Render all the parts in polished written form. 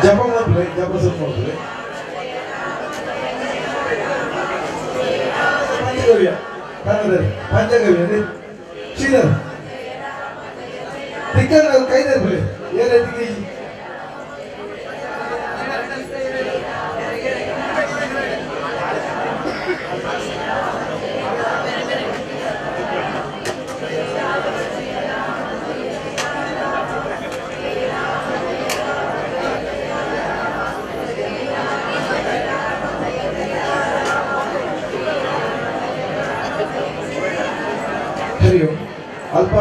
ಜಪ ಮಾಡ್ತಾರೆ, ಜಪ ಸ್ವಲ್ಪ ಮಾಡ್ತಾರೆ. ಪಂಚಗವ್ಯ ಕನ್ನಡದಲ್ಲಿ ಪಂಚಗವ್ಯ ಶ್ರೀಧರ್ ತಿಕ್ಕರ್ ಕೈದ ಏನೈತಿ ಅಲ್ಪ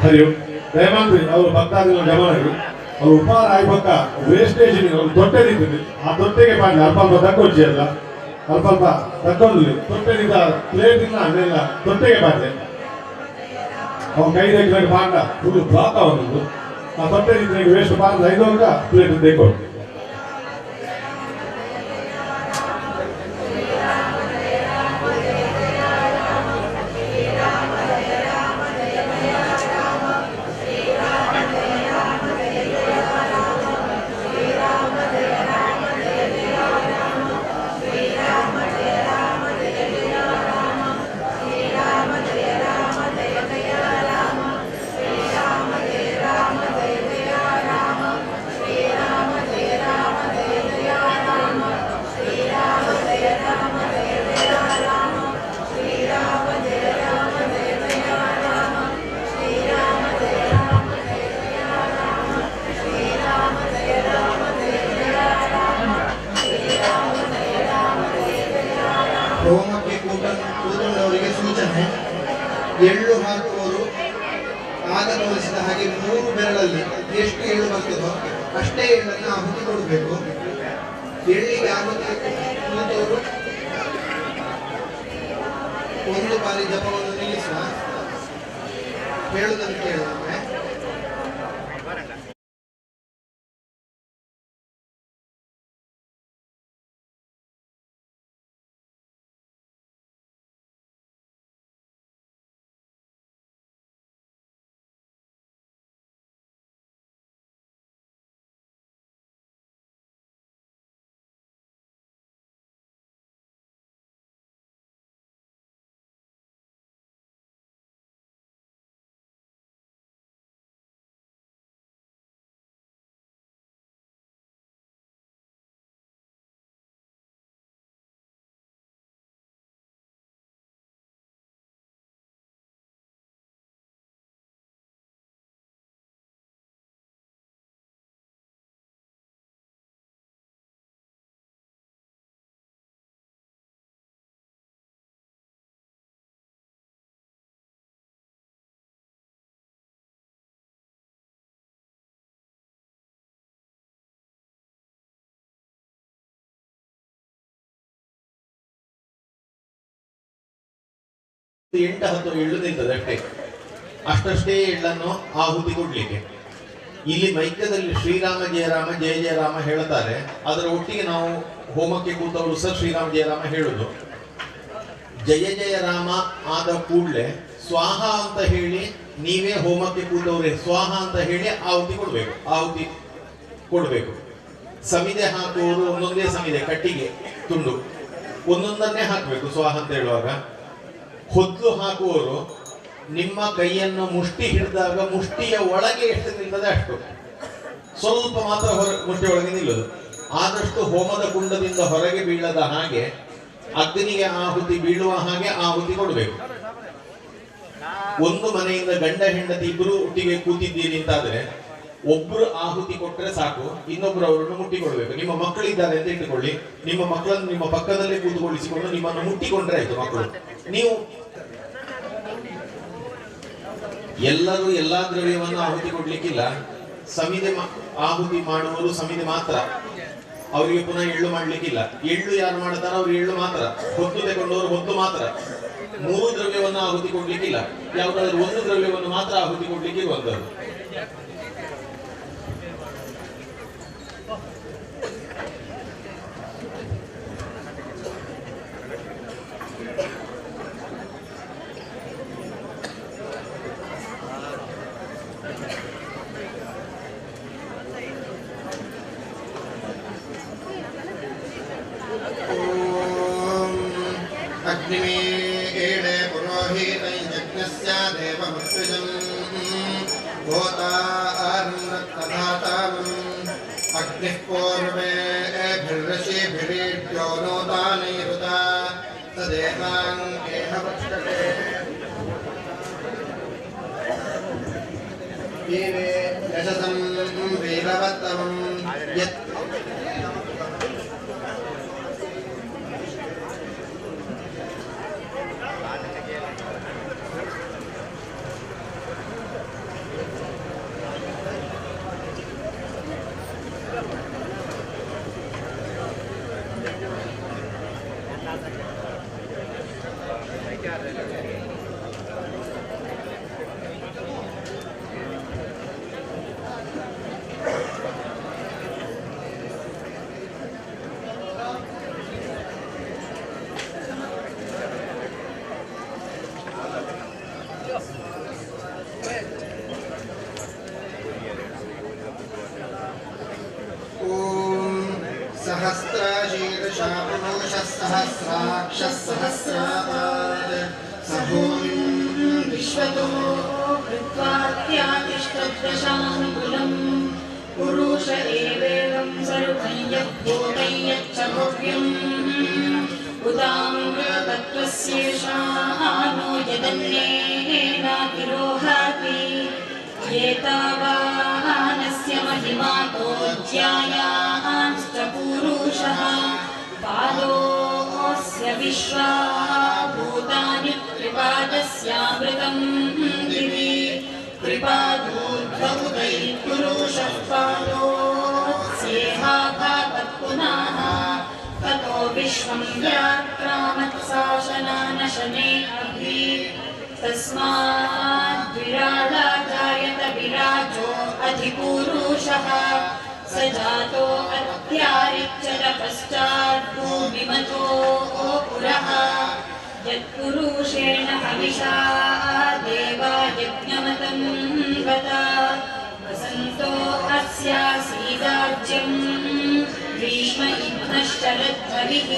ಹರಿ ದಯಮಾಡಿ ಅವರು ಭಕ್ತಾದಿಗಳ ಜಮಾನರು ಅವರು ಉಪಹಾರ ಆಯ್ಪಕ್ಕ ವೇಸ್ಟೇಜ್ ಒಂದು ತೊಟ್ಟೆದಿದ್ದು ಆ ತೊಟ್ಟೆಗೆ ಮಾಡಿ ಅಲ್ಪ ಅಲ್ಪ ತಕ್ಕೊಚ್ಚಿ ಅಲ್ಲ ಅಲ್ಪ ಅಲ್ಪ ತಕ್ಕೊಂಡು ತೊಟ್ಟೆನಿಂದ ಪ್ಲೇಟಿಂದ ಅದೆಲ್ಲ ತೊಟ್ಟೆಗೆ ಬಾಟೆ ಅವ್ನು ಕೈ ತೆಗ್ದಾಗ ಪಾಂಡ ಫುಲ್ ಬ್ಲಾಕ್ ಅವನದು ಆ ತೊಟ್ಟೆ ನಿಂತ್ರೆ ವೇಸ್ಟ್ ಪಾಂಡ ಐದೋಗ ಪ್ಲೇಟ್ ತೆಕ್ಕೊಂಡು ಹೋಮಕ್ಕೆ ಕೂತುಕೊಂಡವರಿಗೆ ಸೂಚನೆ. ಎಳ್ಳು ಹಾಕುವವರು ಆಗ ತೋರಿಸಿದ ಹಾಗೆ 3 ಬೆರಳಲ್ಲಿ ಎಷ್ಟು ಎಳ್ಳು ಬರ್ತದೋ ಅಷ್ಟೇ ಎಳ್ಳನ್ನು ಆಹುತಿ ಕೊಡಬೇಕು. ಎಳ್ಳಿಗೆ ಆಹುತಿ ಕೂತವರು 1 ಬಾರಿ ಜಪವನ್ನು ನಿಲ್ಲಿಸುವ. ಹೇಳುವುದನ್ನು ಕೇಳಿದ್ರೆ ಎಂಟು ಹತ್ತು ಎಳ್ಳು ನಿಂತದೆ ಅಷ್ಟೇ. ಅಷ್ಟಷ್ಟೇ ಎಳ್ಳನ್ನು ಆಹುತಿ ಕೊಡ್ಲಿಕ್ಕೆ. ಇಲ್ಲಿ ಮೈಕ್ಯದಲ್ಲಿ ಶ್ರೀರಾಮ ಜಯರಾಮ ಜಯ ಜಯರಾಮ ಹೇಳ್ತಾರೆ. ಅದರ ಒಟ್ಟಿಗೆ ನಾವು ಹೋಮಕ್ಕೆ ಕೂತವರು ಸಹ ಶ್ರೀರಾಮ ಜಯರಾಮ ಹೇಳುದು. ಜಯ ಜಯ ರಾಮ ಆದ ಕೂಡಲೇ ಸ್ವಾಹ ಅಂತ ಹೇಳಿ ನೀವೇ ಹೋಮಕ್ಕೆ ಕೂತವ್ರೆ ಸ್ವಾಹ ಅಂತ ಹೇಳಿ ಆಹುತಿ ಕೊಡ್ಬೇಕು. ಸಮಿದೆ ಹಾಕುವವರು ಒಂದೊಂದೇ ಸಮಿದೆ ಕಟ್ಟಿಗೆ ತುಂಡು ಒಂದೊಂದನ್ನೇ ಹಾಕಬೇಕು ಸ್ವಾಹ ಅಂತ ಹೇಳುವಾಗ. ಹೊದ್ಲು ಹಾಕುವವರು ನಿಮ್ಮ ಕೈಯನ್ನು ಮುಷ್ಟಿ ಹಿಡಿದಾಗ ಮುಷ್ಟಿಯ ಒಳಗೆ ಎಷ್ಟು ನಿಲ್ಲದೆ ಅಷ್ಟು ಸ್ವಲ್ಪ ಮಾತ್ರ ಮುಷ್ಟಿ ಒಳಗೆ ನಿಲ್ಲೋದು. ಆದಷ್ಟು ಹೋಮದ ಕುಂಡದಿಂದ ಹೊರಗೆ ಬೀಳದ ಹಾಗೆ ಅಗ್ನಿಗೆ ಆಹುತಿ ಬೀಳುವ ಹಾಗೆ ಆಹುತಿ ಕೊಡಬೇಕು. ಒಂದು ಮನೆಯಿಂದ ಗಂಡ ಹೆಂಡತಿ ಇಬ್ಬರು ಒಟ್ಟಿಗೆ ಕೂತಿದ್ದೀರಿ ಅಂತಾದ್ರೆ ಒಬ್ರು ಆಹುತಿ ಕೊಟ್ಟರೆ ಸಾಕು, ಇನ್ನೊಬ್ರು ಅವರನ್ನು ಮುಟ್ಟಿಕೊಳ್ಬೇಕು. ನಿಮ್ಮ ಮಕ್ಕಳಿದ್ದಾರೆ ಅಂತ ಇಟ್ಟುಕೊಳ್ಳಿ, ನಿಮ್ಮ ಮಕ್ಕಳನ್ನು ನಿಮ್ಮ ಪಕ್ಕದಲ್ಲೇ ಕೂತುಕೊಳ್ಳಿಸಿಕೊಂಡು ನಿಮ್ಮನ್ನು ಮುಟ್ಟಿಕೊಂಡ್ರೆ ಆಯ್ತು ಮಕ್ಕಳು. ನೀವು ಎಲ್ಲರೂ ಎಲ್ಲಾ ದ್ರವ್ಯವನ್ನು ಆಹುತಿ ಕೊಡ್ಲಿಕ್ಕಿಲ್ಲ. ಸಮಿದೆ ಆಹುತಿ ಮಾಡುವವರು ಸಮಿದೆ ಮಾತ್ರ, ಅವರಿಗೆ ಪುನಃ ಎಳ್ಳು ಮಾಡ್ಲಿಕ್ಕಿಲ್ಲ. ಎಳ್ಳು ಯಾರು ಮಾಡ್ತಾರೋ ಅವ್ರು ಎಳ್ಳು ಮಾತ್ರ, ಹೊತ್ತು ತಗೊಂಡವರು ಹೊತ್ತು ಮಾತ್ರ. 3 ದ್ರವ್ಯವನ್ನು ಆಹುತಿ ಕೊಡ್ಲಿಕ್ಕಿಲ್ಲ. ಯಾವುದಾದ್ರೂ 1 ದ್ರವ್ಯವನ್ನು ಮಾತ್ರ ಆಹುತಿ ಕೊಡ್ಲಿಕ್ಕೆ ಇರುವಂತದ್ದು. अग्निमेळे पुरोहितं यज्ञस्य देवमृत्युजम् भूतारत्नधातावम् अग्निः पूर्वेभिर्षिभिरीड्यो नोदानैरुता तदेवाङ्गेह वक्षते वीरे यशसं वीरवत्तमं यत् सहस्रशीर्षा पुरुषः सहस्राक्षः सहस्रापात् स भूमिं विश्वतो कृत्वात्यातिष्ठद्दशानुकुलम् पुरुष एवेवं सर्वं यद्भूतं यच्च भव्यम् उदामृतत्वस्येषा नो यदन्येनातिरोहाति एतावानस्य महिमातोऽध्यायाश्च पूरुषः पादोऽस्य विश्वा भूतानि त्रिपादस्यामृतं दिवि त्रिपादोऽध्वैपुरुषः पादोऽस्येहाभावत्पुनः ततो विश्वं व्याक्रामत्साशनानशने अभि तस्माद्विराडाजायत विराजो अधिपूरुषः स जातो अत्यारिच्यत पश्चाद्भूमिमतो पुरः यत्पुरुषेण हविषा देवा यज्ञमतं गता वसन्तो अस्यासीदाज्यं ग्रीष्म इन्द्रश्चरद्भविः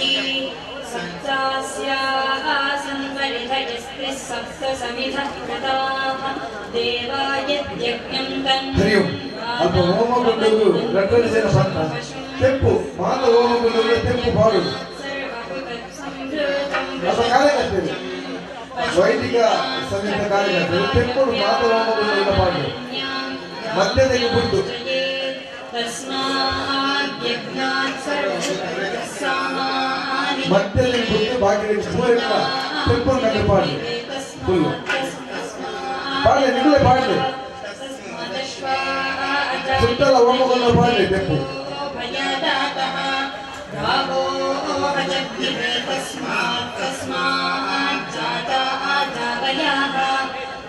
सप्तास्याः संवरिधयस्तिः सप्त समिधः कृताः देवा यज्ञं हरि ओम अल्प ಹೋಮಗೊಂಡು ರಟ್ಟಡಿಸಿದ ಸಂತ ತೆಪ್ಪು ಮಾತ ಹೋಮಗೊಂಡು ತೆಪ್ಪು ಬಾಳು ಅಪ ಕಾರ್ಯಕರ್ತರು ವೈದಿಕ ಸಂಗೀತ ಕಾರ್ಯಕರ್ತರು ತೆಪ್ಪು ಮಾತ ಹೋಮಗೊಂಡು ಬಾಳು ಮಧ್ಯದಲ್ಲಿ ಬಿಟ್ಟು ಮಧ್ಯದಲ್ಲಿ ಬಿಟ್ಟು ಬಾಗಿಲಿಗೆ ಪೂರಕ ತೆಪ್ಪು ಕಂಡು ಬಾಳು ಫುಲ್ಲು ಬಾಳೆ ನಿಗಲೇ ಬಾಳೆ ಸುತ್ತಲ ಹೋಮಗೊಂಡು ಬಾಳೆ ತೆಪ್ಪು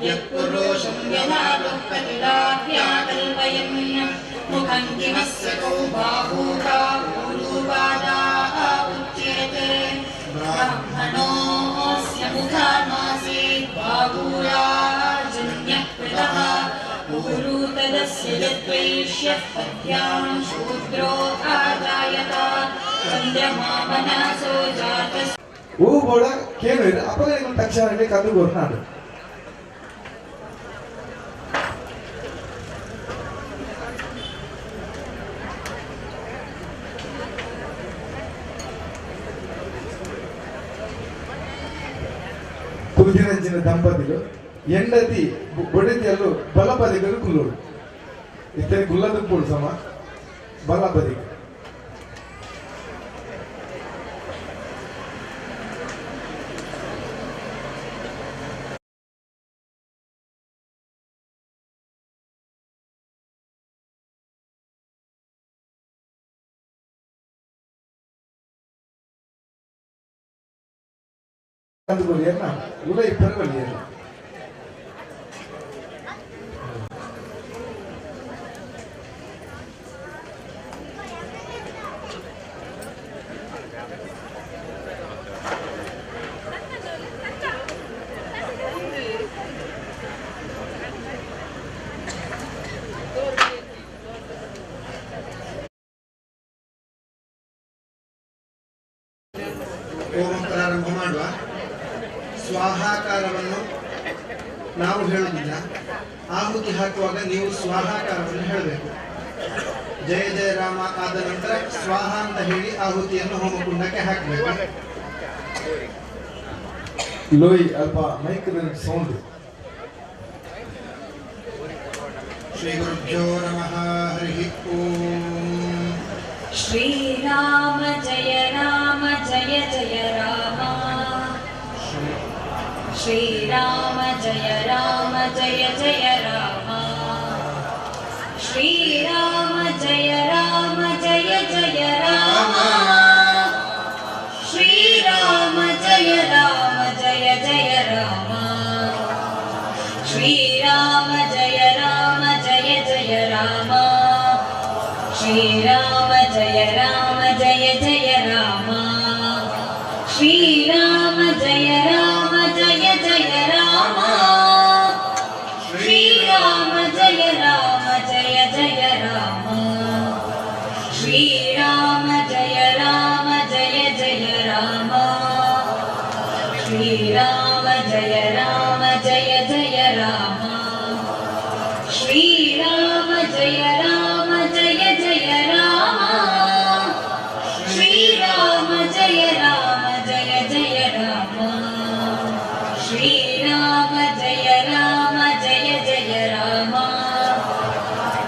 यत्पुरुषं यदा दुःखतिलाभ्याकल्पयन् मुखं किमस्य कौ बाहूकापूरुपादा उच्यते ब्राह्मणोऽस्य मुखामासीत् बाहूराजन्यः कृतः ऊरु तदस्य यद्वैश्यः पद्भ्यां शूद्रो आजायत चन्द्रमा मनसो जातः ಹೂ ಬೋಡ ಕೇಳು ಅಪಗಣಿಗಳು ತಕ್ಷಣ ಕದ್ದು ಗೊರ್ನಾಡು ಕುದಿರಂಚಿನ ದಂಪತಿಗಳು ಹೆಂಡತಿ ಬೊಡೆತಿಯಲ್ಲೂ ಬಲಪದಿಗಳು ಕುಲ್ಲೋಡು ಇತ್ತನೆ ಕುಲ್ಲದ ಕೂಡು ಸಮ ಬಲಪದಿ అందుకోలేనా ఉదయ పెరగలేరు ಹೋಮ ಪ್ರಾರಂಭ ಮಾಡುವ. ಸ್ವಾಹಾಕಾರವನ್ನು ನಾವು ಹೇಳುವುದಿಲ್ಲ, ಆಹುತಿ ಹಾಕುವಾಗ ನೀವು ಸ್ವಾಹಾಕಾರವನ್ನು ಹೇಳಬೇಕು. ಜಯ ಜಯ ರಾಮ ಆದ ನಂತರ ಸ್ವಾಹ ಅಂತ ಹೇಳಿ ಆಹುತಿಯನ್ನು ಹೋಮಕುಂಡಕ್ಕೆ ಹಾಕಬೇಕು. ಲೋಯ್ ಅಲ್ಪ ಮೈಕ್ ಸೌಂಡ್. ಶ್ರೀ ಗುರುಭ್ಯೋ ನಮಃ. ಹರಿ ಓಂ. ಶ್ರೀರಾಮ ಜಯ ಜಯ ರಾಮ. ಶ್ರೀರಾಮ ಜಯ ಜಯ ರಾಮ. ಶ್ರೀರಾಮ ಜಯ ಜಯ ರಾಮ. ಶ್ರೀರಾಮ ಜಯ ಜಯ ರಾಮ. ಶ್ರೀರಾಮ ಜಯ ಜಯ ರಾಮ. ಶ್ರೀರಾಮ ಜಯ ಜಯ ರಾಮ. ಶ್ರೀರಾಮ ಜಯ ಜಯ ರಾಮ. ಶ್ರೀರಾಮ ಜಯ ಜಯ ರಾಮ. ಶ್ರೀರಾಮ ಜಯ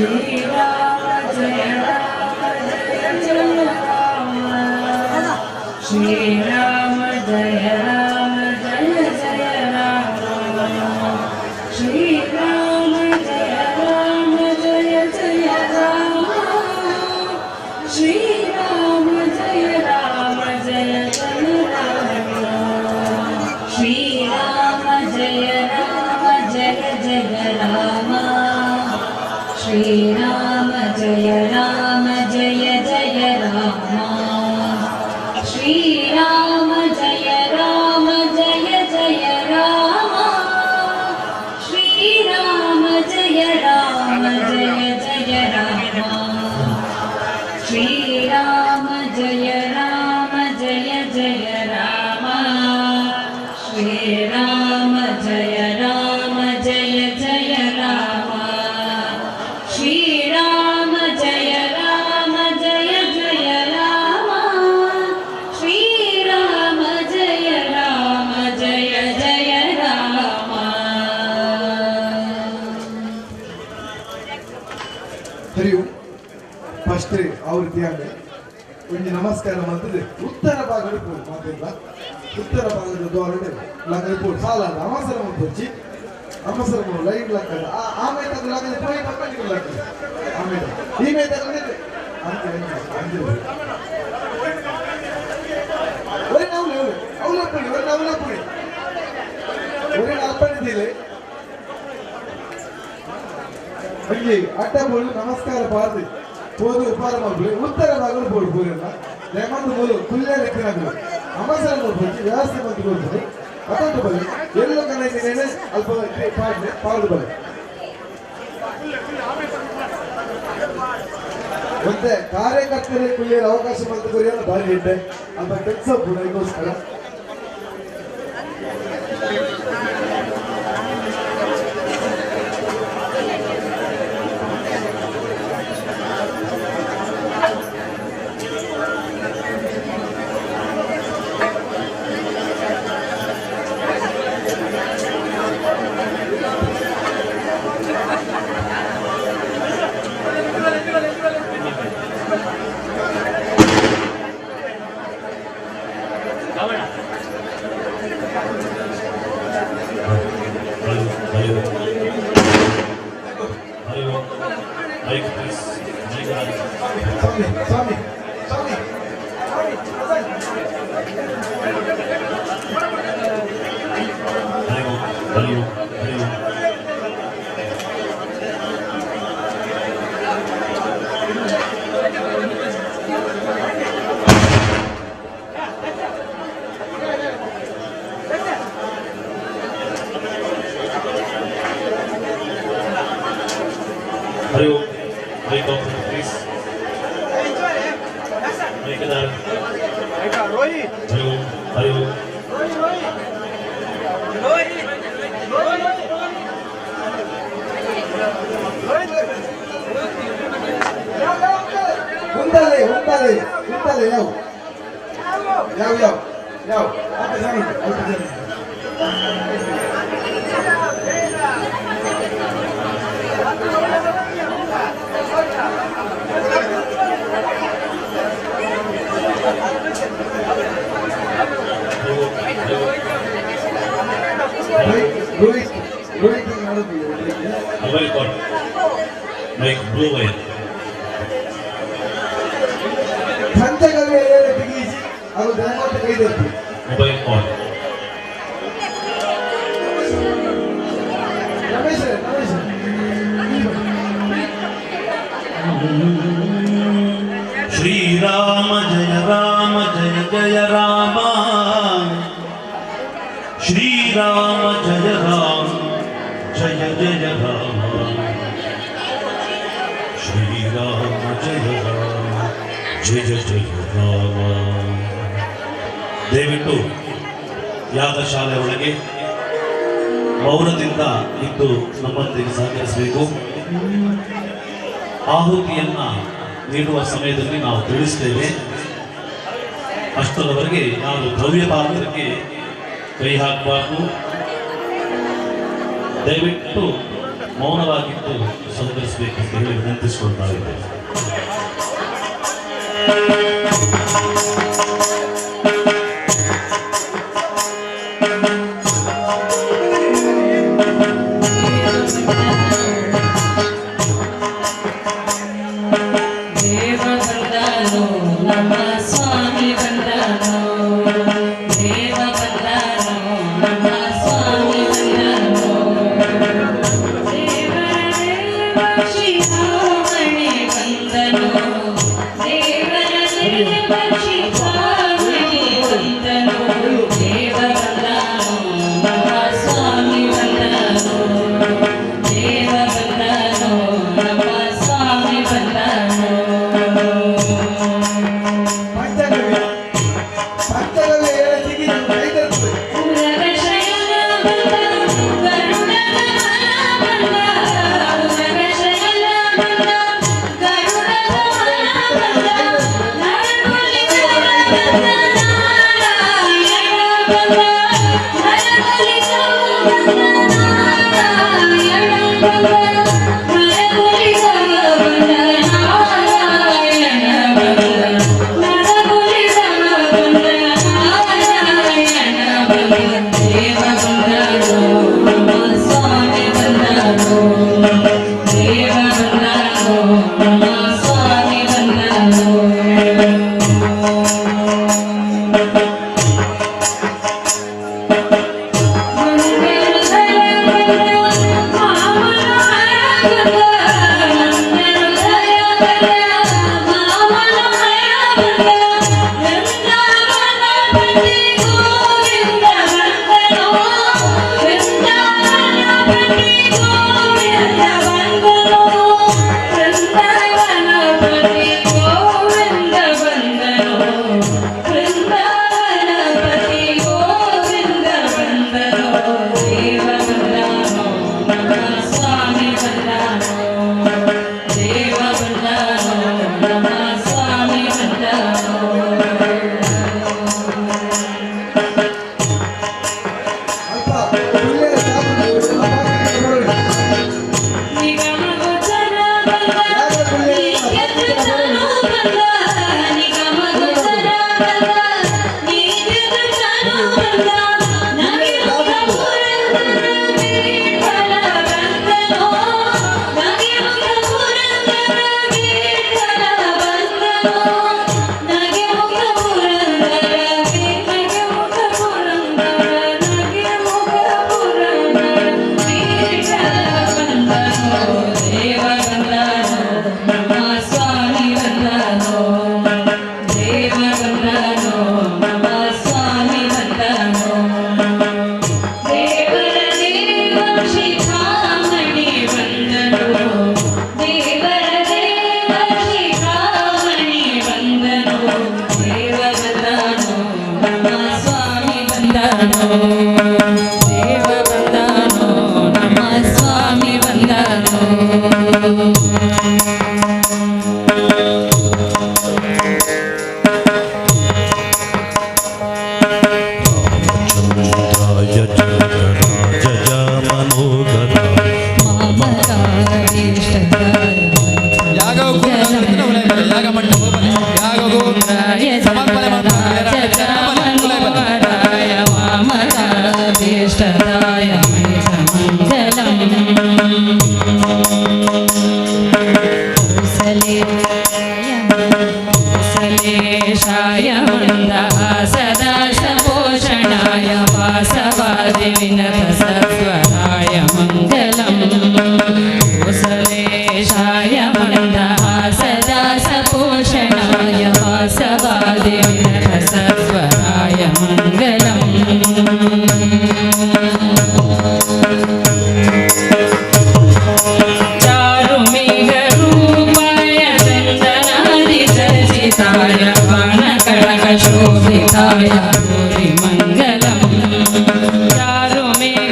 श्रीराम जय राम जय जय राम श्रीराम जय राम जय जय राम श्रीराम जय राम जय जय राम श्रीराम जय राम जय जय राम श्रीराम जय राम जय जय राम श्रीराम जय राम जय जय राम श्रीराम जय राम जय जय राम श्रीराम जय राम जय जय राम श्रीराम जय राम जय जय राम श्रीराम जय राम जय जय राम श्रीराम जय राम जय जय राम श्रीराम जय राम जय जय राम ಹರಿ ಓಂ ಫಸ್ಟ್ ಅವ್ರ ಧ್ಯಾನ ಒಂದು ನಮಸ್ಕಾರ ಮಾಡ್ತದೆ ಉತ್ತರ ಭಾಗದ ಪೂರ್ತಿ ಮಾತಿಲ್ಲ ಉತ್ತರ ಭಾಗದ ದ್ವಾರಡೆ ಲಗದ ಪೂರ್ತಿ ಸಾಲ ಅವಸರ ಮಾಡ್ಕೊಚ್ಚಿ ಅವಸರ ಲೈನ್ ಲಕ್ಕದ ಆಮೇಲೆ ತಗ ಲಗದ ಪೋಯಿ ಪಕ್ಕಕ್ಕೆ ಲಕ್ಕದ ಆಮೇಲೆ ಈಮೇಲೆ ತಗೊಂಡಿದ್ದೆ ಅಂತ ಅಂದಿಲ್ಲ ಒರೆ ನಾವು ಅವಲಪ್ಪಣಿ ಒರೆ ಅಲ್ಪಣಿದ್ದಿಲ್ಲ ಹಂಗೆ ಅಡ್ಡ ಬೋಳು ನಮಸ್ಕಾರ ಬಾರ್ದು ಹೋದು ಉಪಾರ ಮಾಡ್ಬಿಡಿ ಉತ್ತರ ಭಾಗಗಳು ಬೋಳು ಪೂರಲ್ಲ ಲೆಮಂದು ಬೋಲು ಕುಲ್ಯ ಲೆಕ್ಕನಾಗಲು ಅವಸರ ಮಾಡ್ಬೋದು ವ್ಯವಸ್ಥೆ ಮಂದಿ ಕೊಡ್ತೀನಿ ಅದೊಂದು ಬಲಿ ಎಲ್ಲೋ ಕನೆಕ್ಟೇನೆ ಅಲ್ಪ ಪಾಡ್ನೆ ಪಾಡು ಬಲಿ ಮತ್ತೆ ಕಾರ್ಯಕರ್ತರಿಗೆ ಕುಲಿಯರ ಅವಕಾಶ ಮಂತ್ರಿಯನ್ನು ಬಾರಿ ಇಟ್ಟೆ ಅಲ್ಪ ಕೆಲಸ ಕೂಡ ಇದಕ್ಕೋಸ್ಕರ ಸ್ವಾಮಿ Hello, wake up, please. Wake it up. Hello, hello. ಉಂಟಲೆ ಯಾವ ಅಂತ ಜನ Rohit Mobile call. Like blue wire. ಸಂಜೆಗಳು ತೆಗೀಸಿ ಅದು ದಯಮಾಡಿ ಕೈದೆತ್ತಿ Mobile call. Ramesh Shri Rama Jaya Jaya Rama. Shri Rama Jaya Jaya Rama. Shri Rama Jaya Jaya Rama. ದಯವಿಟ್ಟು ಯಾಗಶಾಲೆ ಒಳಗೆ ಮೌನದಿಂದ ಇದ್ದು ನಮ್ಮೊಂದಿಗೆ ಸಹಕರಿಸಬೇಕು. ಆಹುತಿಯನ್ನ ನೀಡುವ ಸಮಯದಲ್ಲಿ ನಾವು ತಿಳಿಸ್ತೇವೆ. ಅಷ್ಟರವರೆಗೆ ನಾವು ದ್ರವ್ಯ ಪಾತ್ರಕ್ಕೆ ಕೈ ಹಾಕಬಾರ್ದು. ದಯವಿಟ್ಟು ಮೌನವಾಗಿದ್ದು ಸಂತರಿಸಬೇಕಂತ ಹೇಳಿ ವಿನಂತಿಸಿಕೊಳ್ತಾ ಇದ್ದೇನೆ.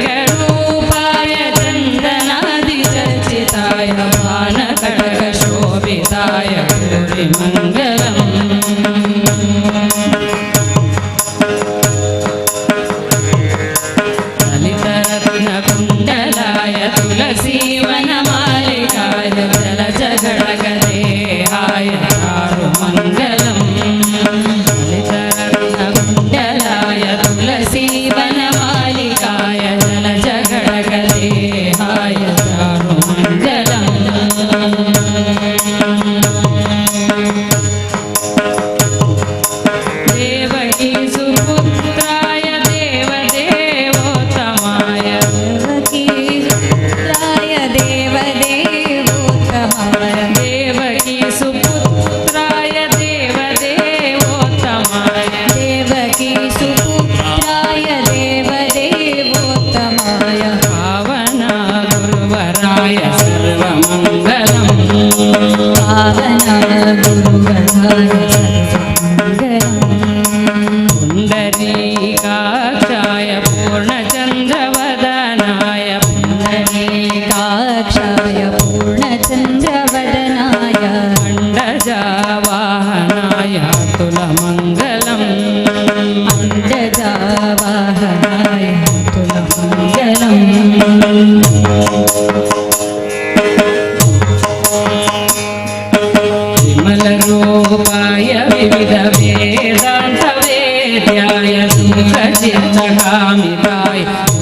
चारुमेघरूपाय चन्दनादिचर्चिताय भानकड ಸರ್ವಮಂಗಲಂ ಪಾವನ ಗುರುವರಾಯ ಸರ್ವಮಂಗಲಂ ಪುಂಡರೀಕಾಕ್ಷಾಯ ಪೂರ್ಣಚಂದ್ರವದನಾಯ ಪುಂಡರೀಕಾಕ್ಷಾಯ ಪೂರ್ಣಚಂದ್ರವದನಾಯ ಅಂಡಜವಾಹನಾಯ ತುಲಮಂಗಲಂ ಅಂಡಜವಾಹನಾಯ ತುಲಮಂಗಲಂ ವಿಮಲರೂಪಾಯ ವಿವಿಧ ವೇದಾಂತ ವೇದ್ಯಾಯ ಸುಖಚಿತ್ತಕಾಮಿತಾಯ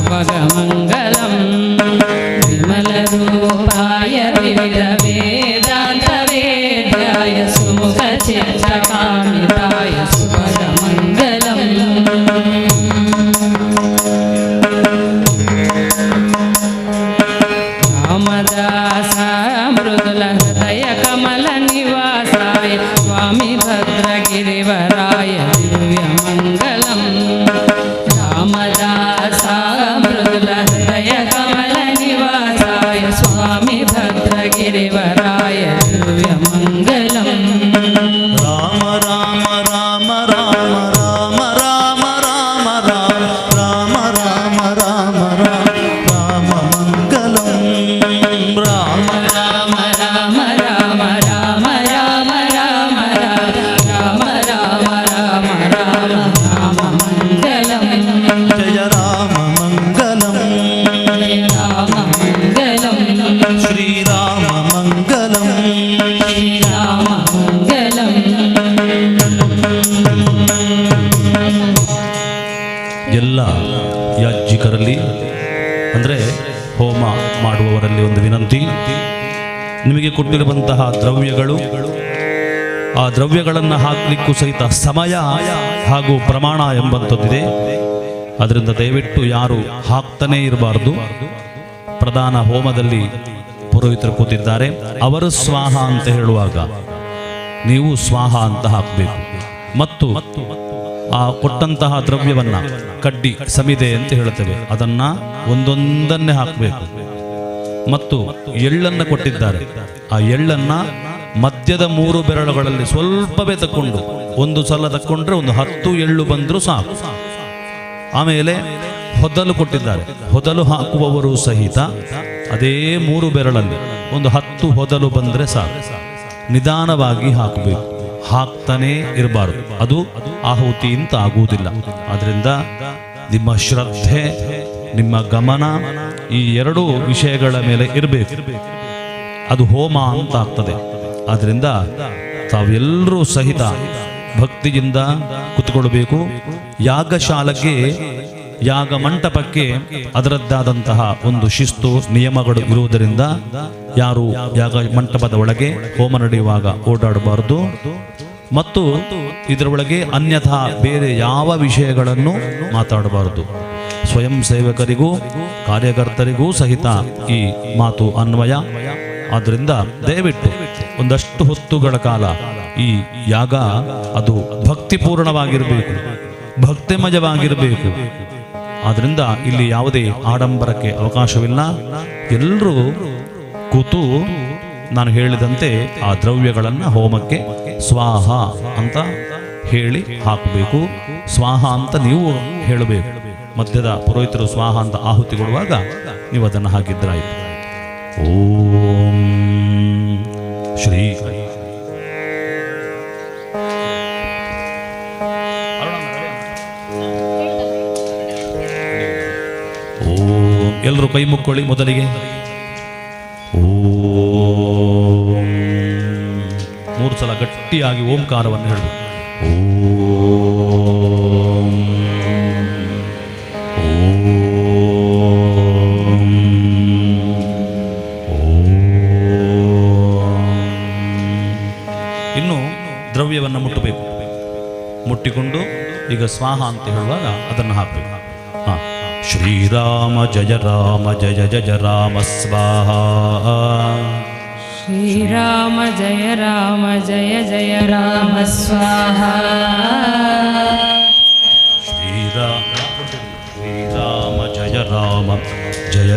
ಭಗಮಂಗಲಂ ವಿಮಲರೂಪಾಯ ವಿವಿಧ ವೇದಾಂತ ವೇದ್ಯಾಯ ಸುಖಚಿತ್ತಕಾಮಿತಾಯ ಸುಭಗಮಂಗಲಂ ರಾಮದಾಸ ಮೃದುಲ ಹೃದಯ ಕಮಲ ನಿವಾಸಾಯ ಸ್ವಾಮಿ ಭದ್ರಗಿರಿವರಾಯ ದಿವ್ಯಮಂಗಲಂ ರಾಮದಾಸ ಮೃದುಲ ಹೃದಯ ಕಮಲ ನಿವಾಸಾಯ ಸ್ವಾಮಿ ಭದ್ರಗಿರಿವರಾಯ ದಿವ್ಯಮಂಗಲಂ ರಾಮ ರಾಮ ರಾಮ ರಾಮ ರಾಮ ರಾಮ ರಾಮ ರಾಮ ರಾಮ ರಾಮ ರಾಮ ರಾಮ ಮಂಗಲಂ ರಾಮ ರಾಮ ರಾಮ ರಾಮ ರಾಮ ರಾಮ ರಾಮ ರಾಮ ರಾಮ ರಾಮ ರಾಮ ರಾಮ ಮಂಗಲಂ ಜಯ ರಾಮ ಮಂಗಲಂ ಜಯ ರಾಮ ಮಂಗಲಂ ಶ್ರೀರಾಮ ಮಂಗಲಂ ಶ್ರೀರಾಮ ಮಂಗಲಂ ಎಲ್ಲ ಯಾಜ್ಞಿಕರಲ್ಲಿ ಅಂದರೆ ಹೋಮ ಮಾಡುವವರಲ್ಲಿ ಒಂದು ವಿನಂತಿ, ನಿಮಗೆ ಕೊಟ್ಟಿರುವಂತಹ ದ್ರವ್ಯಗಳು, ಆ ದ್ರವ್ಯಗಳನ್ನು ಹಾಕಲಿಕ್ಕೂ ಸಹಿತ ಸಮಯ ಹಾಗೂ ಪ್ರಮಾಣ ಎಂಬಂಥದ್ದಿದೆ. ಅದರಿಂದ ದಯವಿಟ್ಟು ಯಾರು ಹಾಕ್ತಾನೇ ಇರಬಾರ್ದು. ಪ್ರಧಾನ ಹೋಮದಲ್ಲಿ ಪುರೋಹಿತರು ಕೂತಿದ್ದಾರೆ, ಅವರು ಸ್ವಾಹ ಅಂತ ಹೇಳುವಾಗ ನೀವು ಸ್ವಾಹ ಅಂತ ಹಾಕಬೇಕು. ಮತ್ತು ಆ ಕೊಟ್ಟಂತಹ ದ್ರವ್ಯವನ್ನ ಕಡ್ಡಿ ಸಮಿದೆ ಅಂತ ಹೇಳ್ತೇವೆ, ಅದನ್ನ ಒಂದೊಂದನ್ನೇ ಹಾಕಬೇಕು. ಮತ್ತು ಎಳ್ಳನ್ನು ಕೊಟ್ಟಿದ್ದಾರೆ, ಆ ಎಳ್ಳನ್ನ ಮಧ್ಯದ 3 ಬೆರಳುಗಳಲ್ಲಿ ಸ್ವಲ್ಪವೇ ತಕ್ಕೊಂಡು, ಒಂದು ಸಲ ತಕ್ಕೊಂಡ್ರೆ ಒಂದು 10 ಎಳ್ಳು ಬಂದರೂ ಸಾಕು. ಆಮೇಲೆ ಹೊದಲು ಕೊಟ್ಟಿದ್ದಾರೆ, ಹೊದಲು ಹಾಕುವವರು ಸಹಿತ ಅದೇ 3 ಬೆರಳಲ್ಲಿ ಒಂದು 10 ಹೊದಲು ಬಂದರೆ ಸಾಕು. ನಿಧಾನವಾಗಿ ಹಾಕಬೇಕು, ಹಾಕ್ತಾನೇ ಇರಬಾರದು, ಅದು ಆಹುತಿ ಅಂತ ಆಗುವುದಿಲ್ಲ. ಆದ್ರಿಂದ ನಿಮ್ಮ ಶ್ರದ್ಧೆ, ನಿಮ್ಮ ಗಮನ ಈ 2 ವಿಷಯಗಳ ಮೇಲೆ ಇರಬೇಕು, ಅದು ಹೋಮ ಅಂತ ಆಗ್ತದೆ. ಆದ್ರಿಂದ ತಾವೆಲ್ಲರೂ ಸಹಿತ ಭಕ್ತಿಯಿಂದ ಕುತ್ಕೊಳ್ಬೇಕು. ಯಾಗಶಾಲೆಗೆ, ಯಾಗ ಮಂಟಪಕ್ಕೆ ಅದರದ್ದಾದಂತಹ ಒಂದು ಶಿಸ್ತು ನಿಯಮಗಳು ಇರುವುದರಿಂದ ಯಾರು ಯಾಗ ಮಂಟಪದ ಒಳಗೆ ಹೋಮ ನಡೆಯುವಾಗ ಓಡಾಡಬಾರದು. ಮತ್ತು ಇದರ ಒಳಗೆ ಅನ್ಯಥಾ ಬೇರೆ ಯಾವ ವಿಷಯಗಳನ್ನು ಮಾತಾಡಬಾರದು. ಸ್ವಯಂ ಸೇವಕರಿಗೂ ಕಾರ್ಯಕರ್ತರಿಗೂ ಸಹಿತ ಈ ಮಾತು ಅನ್ವಯ. ಆದ್ದರಿಂದ ದಯವಿಟ್ಟು ಒಂದಷ್ಟು ಹೊತ್ತುಗಳ ಕಾಲ ಈ ಯಾಗ ಅದು ಭಕ್ತಿಪೂರ್ಣವಾಗಿರಬೇಕು, ಭಕ್ತಿಮಯವಾಗಿರಬೇಕು. ಆದ್ರಿಂದ ಇಲ್ಲಿ ಯಾವುದೇ ಆಡಂಬರಕ್ಕೆ ಅವಕಾಶವಿಲ್ಲ. ಎಲ್ಲರೂ ಕೂತು ನಾನು ಹೇಳಿದಂತೆ ಆ ದ್ರವ್ಯಗಳನ್ನು ಹೋಮಕ್ಕೆ ಸ್ವಾಹ ಅಂತ ಹೇಳಿ ಹಾಕಬೇಕು. ಸ್ವಾಹ ಅಂತ ನೀವು ಹೇಳಬೇಕು. ಮಧ್ಯದ ಪುರೋಹಿತರು ಸ್ವಾಹ ಅಂತ ಆಹುತಿ ಕೊಡುವಾಗ ನೀವು ಅದನ್ನು ಹಾಕಿದ್ರಾಯ್ತು. ಓಂ ಶ್ರೀ ಓಂ. ಎಲ್ಲರೂ ಕೈ ಮುಕ್ಕೊಳ್ಳಿ ಮೊದಲಿಗೆ. ಓಂ. 3 ಸಲ ಗಟ್ಟಿಯಾಗಿ ಓಂಕಾರವನ್ನು ಹೇಳಬೇಕು. ಓಂ ಓಂ ಓಂ. ಇನ್ನು ದ್ರವ್ಯವನ್ನು ಮುಟ್ಟಬೇಕು. ಮುಟ್ಟಿಕೊಂಡು ಈಗ ಸ್ವಾಹ ಅಂತ ಹೇಳುವಾಗ ಅದನ್ನು ಹಾಕಬೇಕು. ಶ್ರೀರಾಮ ಜಯ ರಾಮ ಜಯ ಜಯ ರಾಮ ಸ್ವಾಹ. ಶ್ರೀರಾಮ ಜಯ ರಾಮ ಜಯ ಜಯ ರಾಮ ಸ್ವಾಹ. ಶ್ರೀರಾಮ ಜಯ ರಾಮ ಜಯ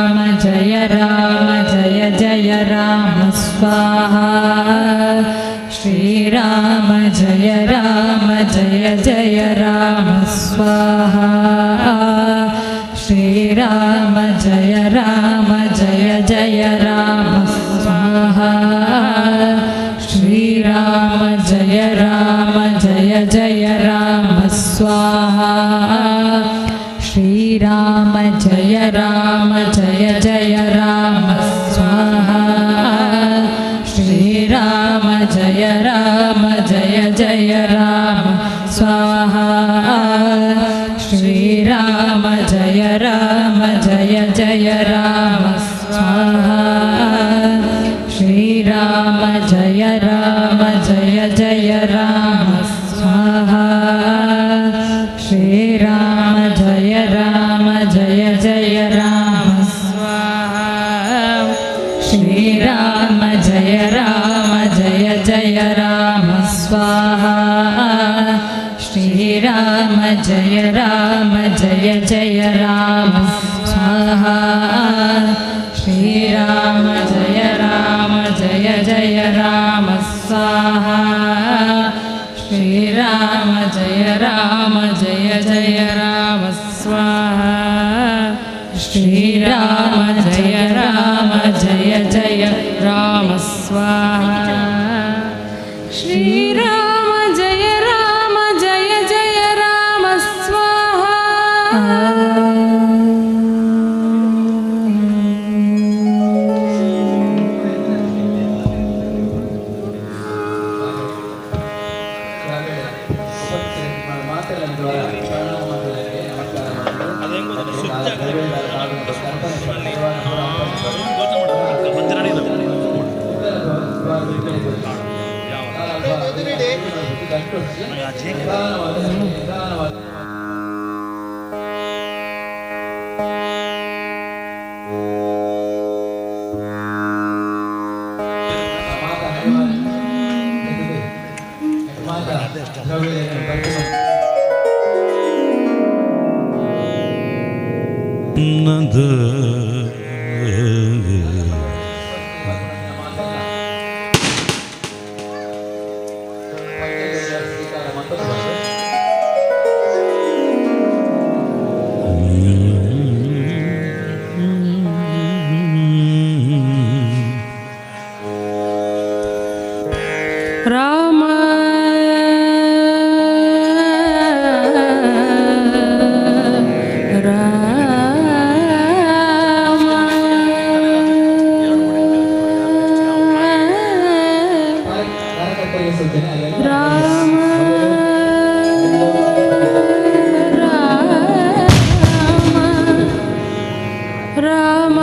राम जय जय राम स्वाहा श्रीराम जय जय राम स्वाहा श्रीराम जय जय राम स्वाहा श्रीराम जय जय राम स्वाहा श्रीराम जय जय राम स्वाहा श्रीराम जय जय राम स्वाहा श्रीराम जय जय राम स्वाहा श्रीराम जय जय राम स्वाहा श्रीराम जय जय राम स्वाहा श्रीराम जय जय राम स्वाहा श्रीराम जय जय राम स्वाहा श्रीराम जय जय राम स्वाहा श्रीराम जय जय राम स्वाहा श्रीराम जय जय राम स्वाहा श्रीराम जय जय राम स्वाहा राम ರಾಮ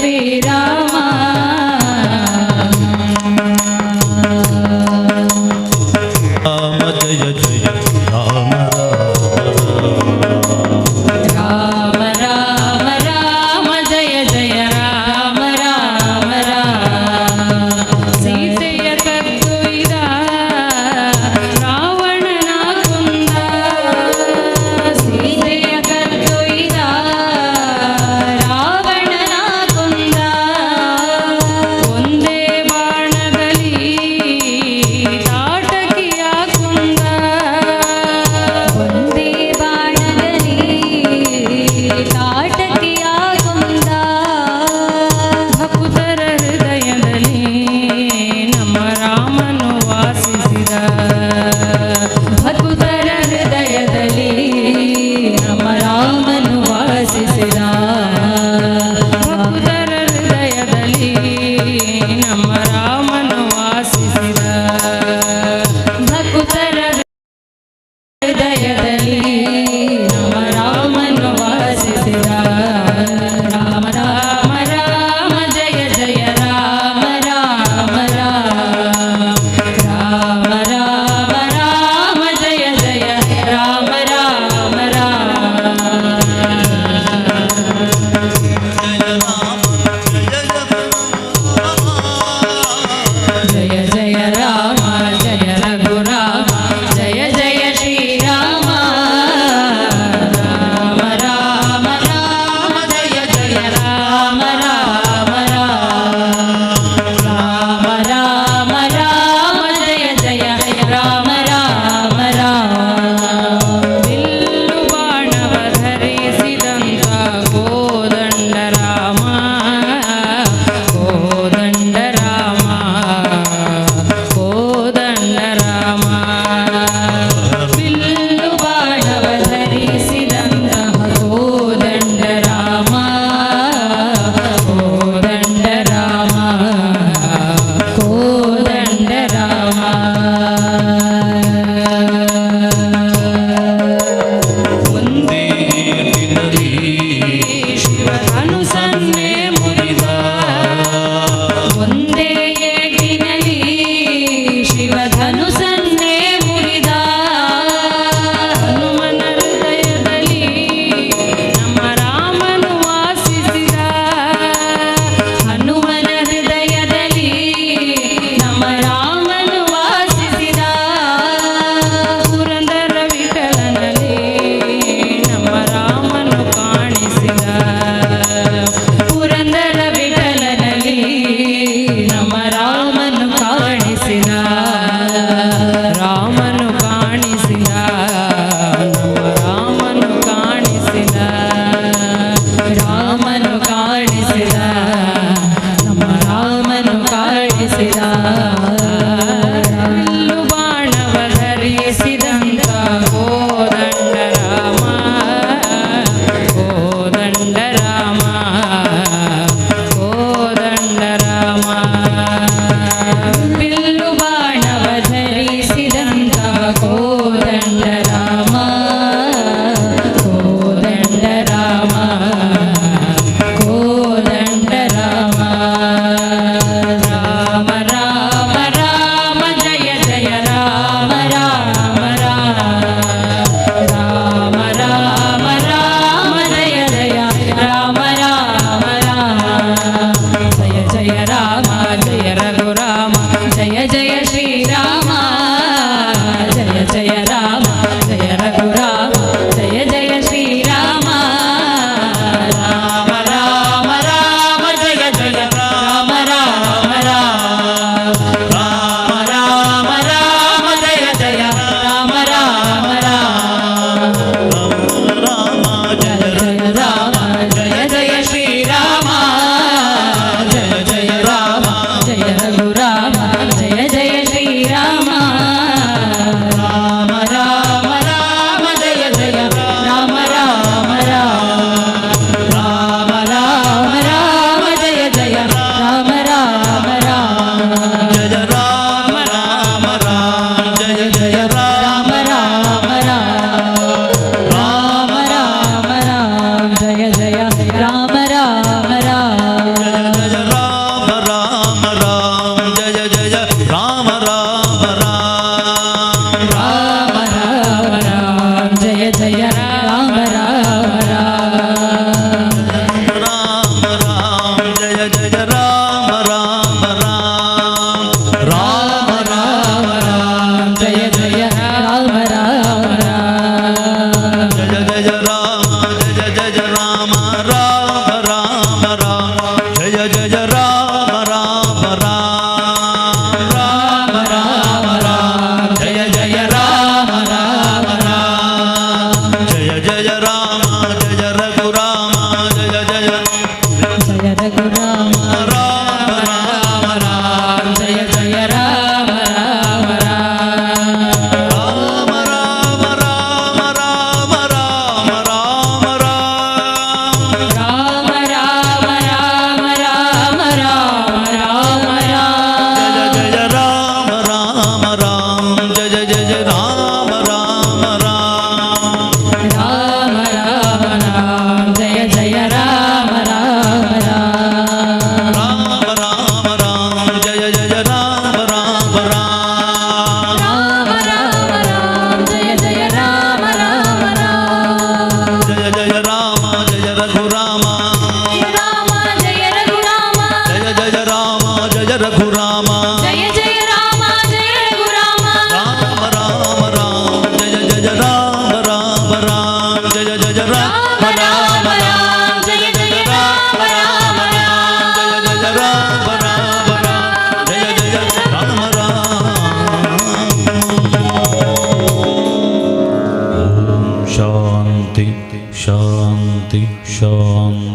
ಶ್ರೀರಾಮ ರಾಮ ಜಯ ಜಯ ರಾಮ ರಾಮ ರಾಮ ರಾಮ ಜಯ ಜಯ ರಾಮ ರಾಮ ರಾಮ ಸೀತೆಯ ಕತ್ತೊಯ್ದ ರಾವಣನ ಕೊಂದ ಸೀತೆಯ ಕತ್ತೊಯ್ದ ರಾವಣನ ಕೊಂದ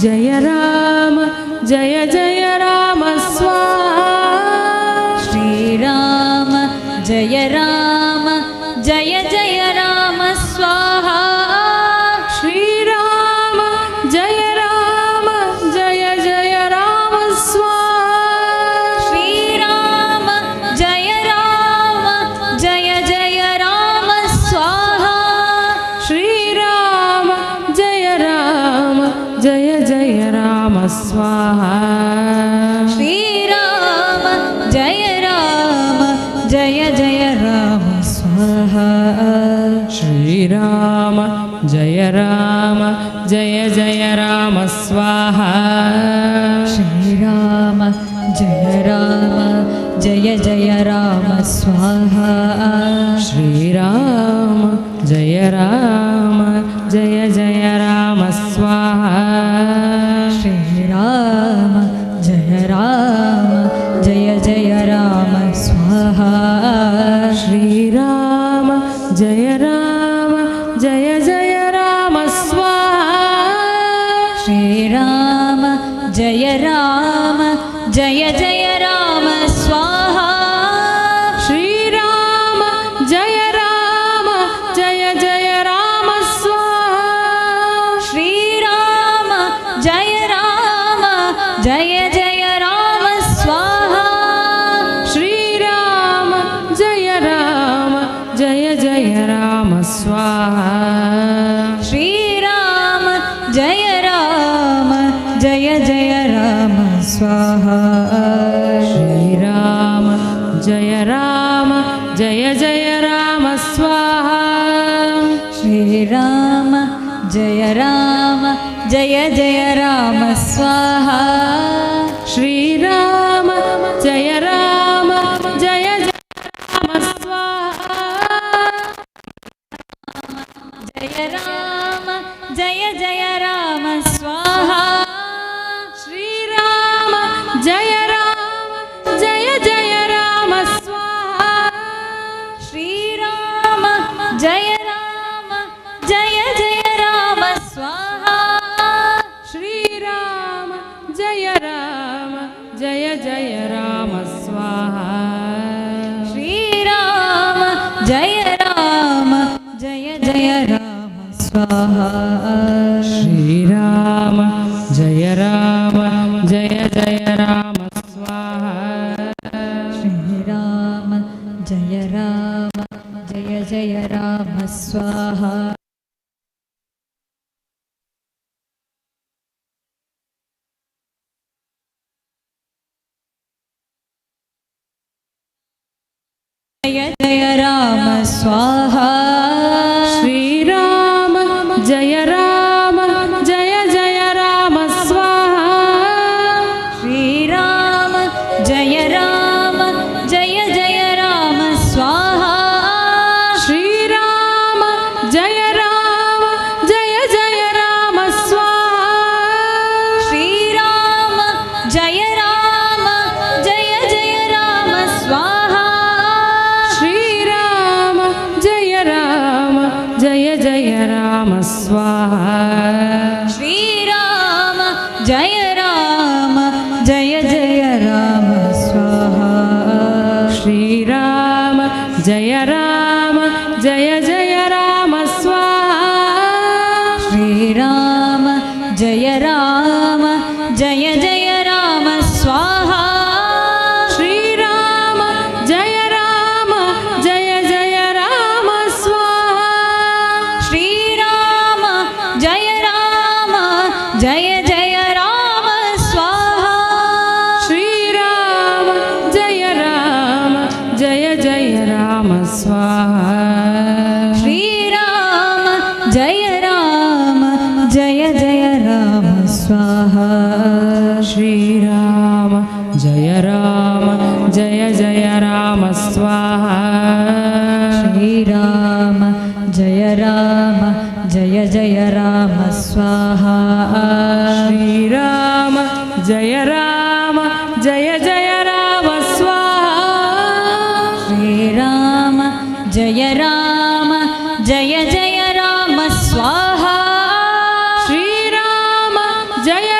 जय राम जय जय राम स्वाहा श्रीराम जय राम जय जय राम स्वाहा श्रीराम जय राम जय जय राम स्वाहा श्रीराम जय राम जय जय राम स्वाहा श्रीराम जय राम जय जय राम स्वाहा श्रीराम जय राम जय जय राम स्वाहा श्रीराम जय राम जय जय राम स्वाहा श्रीराम जय राम जय जय राम स्वाहा श्रीराम जय राम जय जय राम स्वाहा श्रीराम जय राम जय जय राम स्वाहा श्रीराम जय राम जय जय राम स्वाहा श्रीराम जय राम जय जय राम स्वाहा श्रीराम जय राम जय जय राम स्वाहा श्रीराम जय राम जय जय राम स्वाहा श्रीराम जय राम जय जय राम स्वाहा श्रीराम जय राम जय जय राम स्वाहा श्रीराम जय राम जय जय राम स्वाहा श्रीराम जय राम जय जय राम स्वाहा श्रीराम जय राम जय जय राम स्वाहा जय राम जय जय राम स्वाहा श्रीराम जय राम जय जय राम स्वाहा श्रीराम जय राम जय जय राम स्वाहा श्रीराम जय राम जय जय राम स्वाहा श्रीराम जय राम जय जय राम स्वाहा श्रीराम जय राम जय जय राम स्वाहा श्रीराम जय राम जय जय राम स्वाहा जय जय राम स्वाहा श्रीराम जय राम जय जय राम स्वाहा श्रीराम जय राम जय जय राम स्वाहा श्रीराम जय राम जय जय राम स्वाहा श्रीराम जय राम जय जय राम स्वाहा श्रीराम जय राम जय जय राम स्वाहा श्रीराम जय राम जय जय राम स्वाहा श्रीराम जय राम जय जय राम स्वाहा श्रीराम जय राम जय जय राम स्वाहा श्रीराम जय राम जय जय राम स्वाहा श्रीराम जय राम जय जय राम स्वाहा श्रीराम जय राम जय जय राम स्वाहा श्रीराम जय राम जय जय राम स्वाहा श्रीराम जय राम जय जय राम स्वाहा श्रीराम जय राम जय जय राम स्वाहा श्रीराम जय राम जय जय राम स्वाहा श्रीराम जय राम जय जय राम स्वाहा श्रीराम जय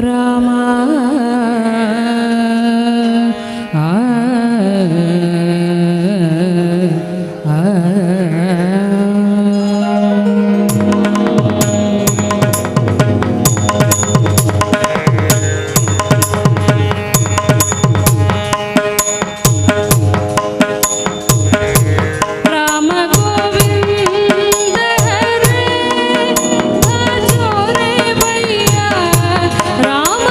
ರಾಮ ಆ ರಾಮ ಗೋವಿಂದ ಹರೇ ಭಜೋ ರೇ ಭೈಯಾ ರಾಮ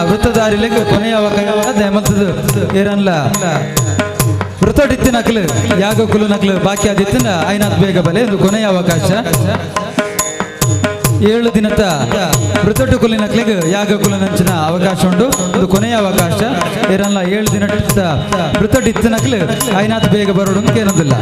ವೃತ್ತದಾರಿಲೆಗ್ ಕೊನೆಯ ಅವಕಾಶ ಏರನ್ಲ ವೃತ್ತಡಿತ್ತು ನಕ್ಲು ಯಾಗ ಕುಲು ನಕ್ಲು ಬಾಕಿ ಆದಿತ್ತಿನ ಐನಾತ್ ಬೇಗ ಬಲೆ ಒಂದು ಕೊನೆಯ ಅವಕಾಶ 7 ದಿನದ ವೃತ್ತಟ್ಟು ಕುಲಿ ನಕ್ಲಿಗೆ ಯಾಗ ಕುಲು ನಂಚಿನ ಅವಕಾಶ ಉಂಟು ಇದು ಕೊನೆಯ ಅವಕಾಶ ಏರನ್ಲ 7 ದಿನದ ವೃತ್ತಡಿತ್ತು ನಕ್ಲು ಐನಾತ್ ಬೇಗ ಬರೋಡು ಕೇನೋದಿಲ್ಲ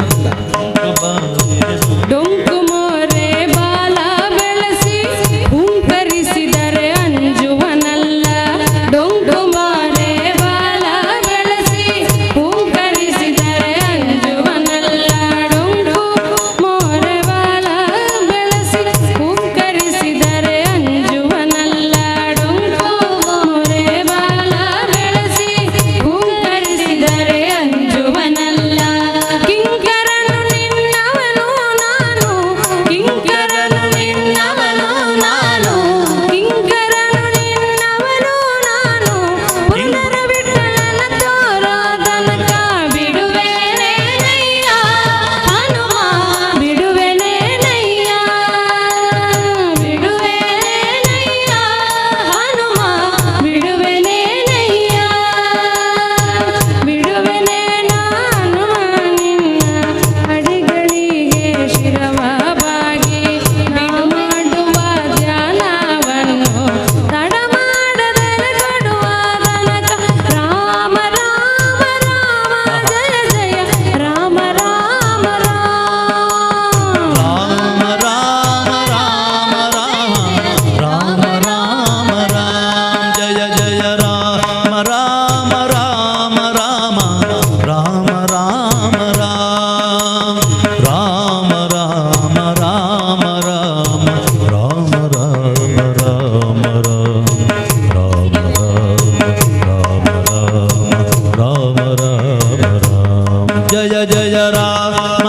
जय जय राम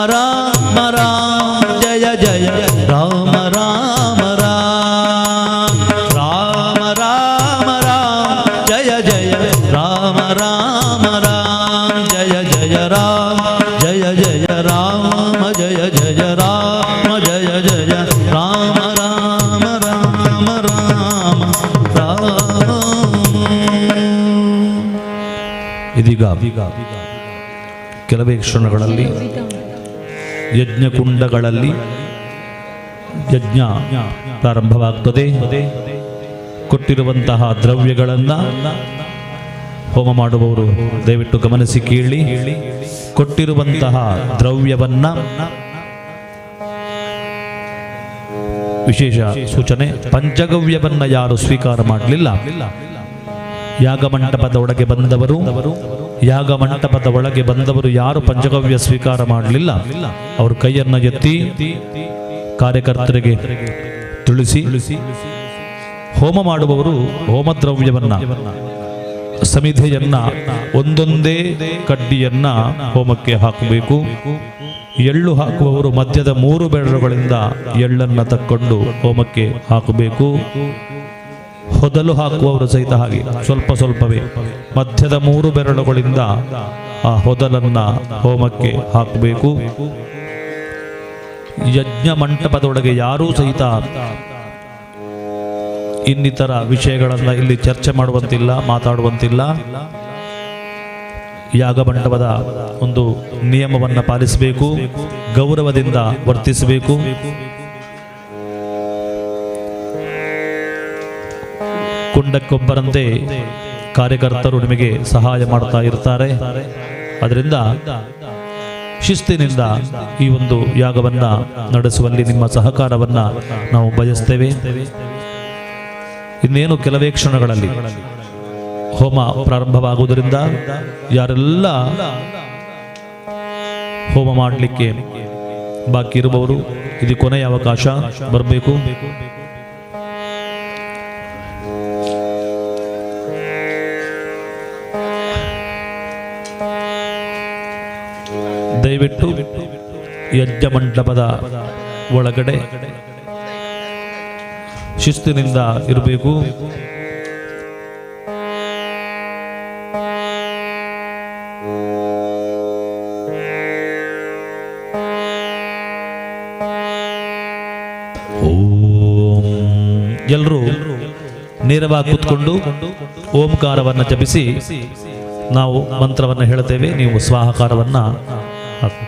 राम जय जय राम राम राम ಇದೀಗ ಕೆಲವೇ ಕ್ಷಣಗಳಲ್ಲಿ ಯಜ್ಞಕುಂಡಗಳಲ್ಲಿ ಯಜ್ಞ ಪ್ರಾರಂಭವಾಗ್ತದೆ. ಕೊಟ್ಟಿರುವಂತಹ ದ್ರವ್ಯಗಳನ್ನು ಹೋಮ ಮಾಡುವವರು ದಯವಿಟ್ಟು ಗಮನಿಸಿ ಕೇಳಿ. ಕೊಟ್ಟಿರುವಂತಹ ದ್ರವ್ಯವನ್ನ ವಿಶೇಷ ಸೂಚನೆ, ಪಂಚಗವ್ಯವನ್ನ ಯಾರು ಸ್ವೀಕಾರ ಮಾಡಲಿಲ್ಲ, ಯಾಗಮಂಟಪದ ಒಳಗೆ ಬಂದವರು ಯಾರು ಪಂಚಗವ್ಯ ಸ್ವೀಕಾರ ಮಾಡಲಿಲ್ಲ ಅವರು ಕೈಯನ್ನು ಎತ್ತಿ ಕಾರ್ಯಕರ್ತರಿಗೆ ತಿಳಿಸಿ. ಹೋಮ ಮಾಡುವವರು ಹೋಮದ್ರವ್ಯವನ್ನ ಸಮಿಧೆಯನ್ನ ಒಂದೊಂದೇ ಕಡ್ಡಿಯನ್ನ ಹೋಮಕ್ಕೆ ಹಾಕಬೇಕು. ಎಳ್ಳು ಹಾಕುವವರು ಮಧ್ಯದ 3 ಬೆರಳುಗಳಿಂದ ಎಳ್ಳನ್ನು ತಕ್ಕೊಂಡು ಹೋಮಕ್ಕೆ ಹಾಕಬೇಕು. ಹೊದಲು ಹಾಕುವವರು ಸಹಿತ ಹಾಗೆ ಸ್ವಲ್ಪವೇ ಮಧ್ಯದ 3 ಬೆರಳುಗಳಿಂದ ಆ ಹೊದಲನ್ನ ಹೋಮಕ್ಕೆ ಹಾಕಬೇಕು. ಯಜ್ಞ ಮಂಟಪದೊಳಗೆ ಯಾರೂ ಸಹಿತ ಇನ್ನಿತರ ವಿಷಯಗಳನ್ನು ಇಲ್ಲಿ ಚರ್ಚೆ ಮಾಡುವಂತಿಲ್ಲ, ಮಾತಾಡುವಂತಿಲ್ಲ. ಯಾಗ ಮಂಟಪದ ಒಂದು ನಿಯಮವನ್ನು ಪಾಲಿಸಬೇಕು, ಗೌರವದಿಂದ ವರ್ತಿಸಬೇಕು. ಕುಂಡಕ್ಕೊಬ್ಬರಂತೆ ಕಾರ್ಯಕರ್ತರು ನಿಮಗೆ ಸಹಾಯ ಮಾಡ್ತಾ ಇರ್ತಾರೆ. ಅದರಿಂದ ಶಿಸ್ತಿನಿಂದ ಈ ಒಂದು ಯಾಗವನ್ನ ನಡೆಸುವಲ್ಲಿ ನಿಮ್ಮ ಸಹಕಾರವನ್ನ ನಾವು ಬಯಸ್ತೇವೆ. ಇನ್ನೇನು ಕೆಲವೇ ಕ್ಷಣಗಳಲ್ಲಿ ಹೋಮ ಪ್ರಾರಂಭವಾಗುವುದರಿಂದ ಯಾರೆಲ್ಲ ಹೋಮ ಮಾಡಲಿಕ್ಕೆ ಬಾಕಿ ಇರುವವರು ಇದು ಕೊನೆಯ ಅವಕಾಶ, ಬರಬೇಕು. ದಯವಿಟ್ಟು ಯಜ್ಞ ಮಂಟಪದ ಒಳಗಡೆ ಶಿಸ್ತಿನಿಂದ ಇರಬೇಕು. ಎಲ್ಲರೂ ನೇರವಾಗಿ ಕೂತ್ಕೊಂಡು ಓಂಕಾರವನ್ನು ಜಪಿಸಿ ನಾವು ಮಂತ್ರವನ್ನು ಹೇಳ್ತೇವೆ. ನೀವು ಸ್ವಾಹಾಕಾರವನ್ನು ಹಾಕಿ.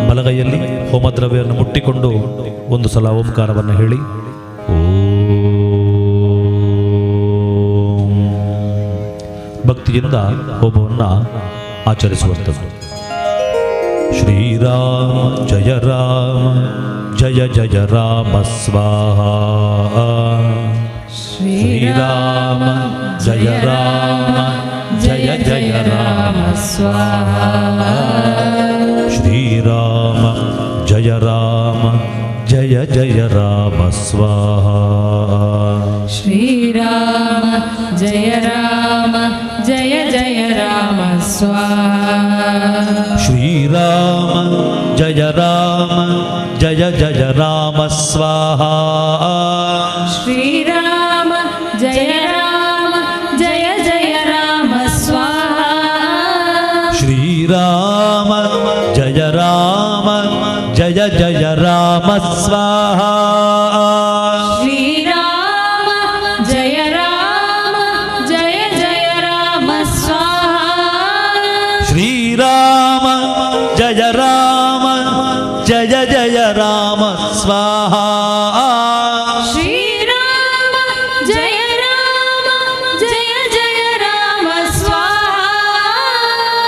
ಬಲಗೈಯಲ್ಲಿ ಹೋಮದ್ರವ್ಯವನ್ನು ಮುಟ್ಟಿಕೊಂಡು ಒಂದು ಸಲ ಓಂಕಾರವನ್ನು ಹೇಳಿ. ಭಕ್ತಿಯಿಂದ ಹೋಮವನ್ನು ಆಚರಿಸುವಂಥದ್ದು. ಶ್ರೀರಾಮ ಜಯ ರಾಮ ಜಯ ಜಯ ರಾಮ ಸ್ವಾಹಾ. ಶ್ರೀರಾಮ ಜಯ ರಾಮ ಜಯ ಜಯ ರಾಮ ಸ್ವಾಹಾ. ಶ್ರೀರಾಮ ಜಯ ರಾಮ ಜಯ ಜಯ ರಾಮ ಸ್ವಾಹಾ. ಶ್ರೀರಾಮ ಜಯ ರಾಮ ಜಯ ಜಯ ರಾಮ ಸ್ವಾಹಾ. ಶ್ರೀರಾಮ ಜಯ ರಾಮ ಜಯ ಜಯ ರಾಮ ಸ್ವಾಹಾ. ಶ್ರೀರಾಮ ಜಯ ರಾಮ ಜಯ ಜಯ ರಾಮ ಸ್ವಾಹಾ. ಶ್ರೀರಾಮ ಜಯ ರಾಮ ಜಯ ಜಯ ರಾಮ ಸ್ವಾಹಾ. ಶ್ರೀರಾಮ ಜಯ ರಾಮ ಜಯ ಜಯ ರಾಮ ಸ್ವಾಹಾ. ಶ್ರೀರಾಮ ಜಯ ರಾಮ ಜಯ ಜಯ ರಾಮ ಸ್ವಾಹಾ. ಶ್ರೀರಾಮ ಜಯ ರಾಮ ಜಯ ಜಯ ರಾಮ ಸ್ವಾಹಾ.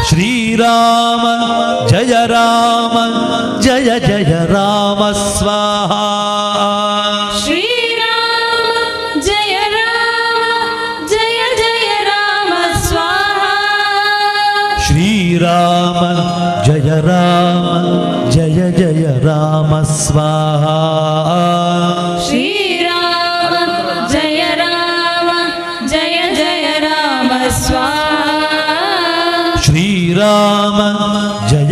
ಶ್ರೀರಾಮ ಜಯ ರಾಮ ಜಯ ಜಯ ರಾಮ ಸ್ವಾಹಾ. ಶ್ರೀರಾಮ ಜಯ ರಾಮ ಜಯ ಜಯ ರಾಮ ಸ್ವಾಹಾ. ಶ್ರೀರಾಮ ಜಯ ರಾಮ ಜಯ ಜಯ ರಾಮ ಸ್ವಾಹಾ. ಶ್ರೀರಾಮ ಜಯ ರಾಮ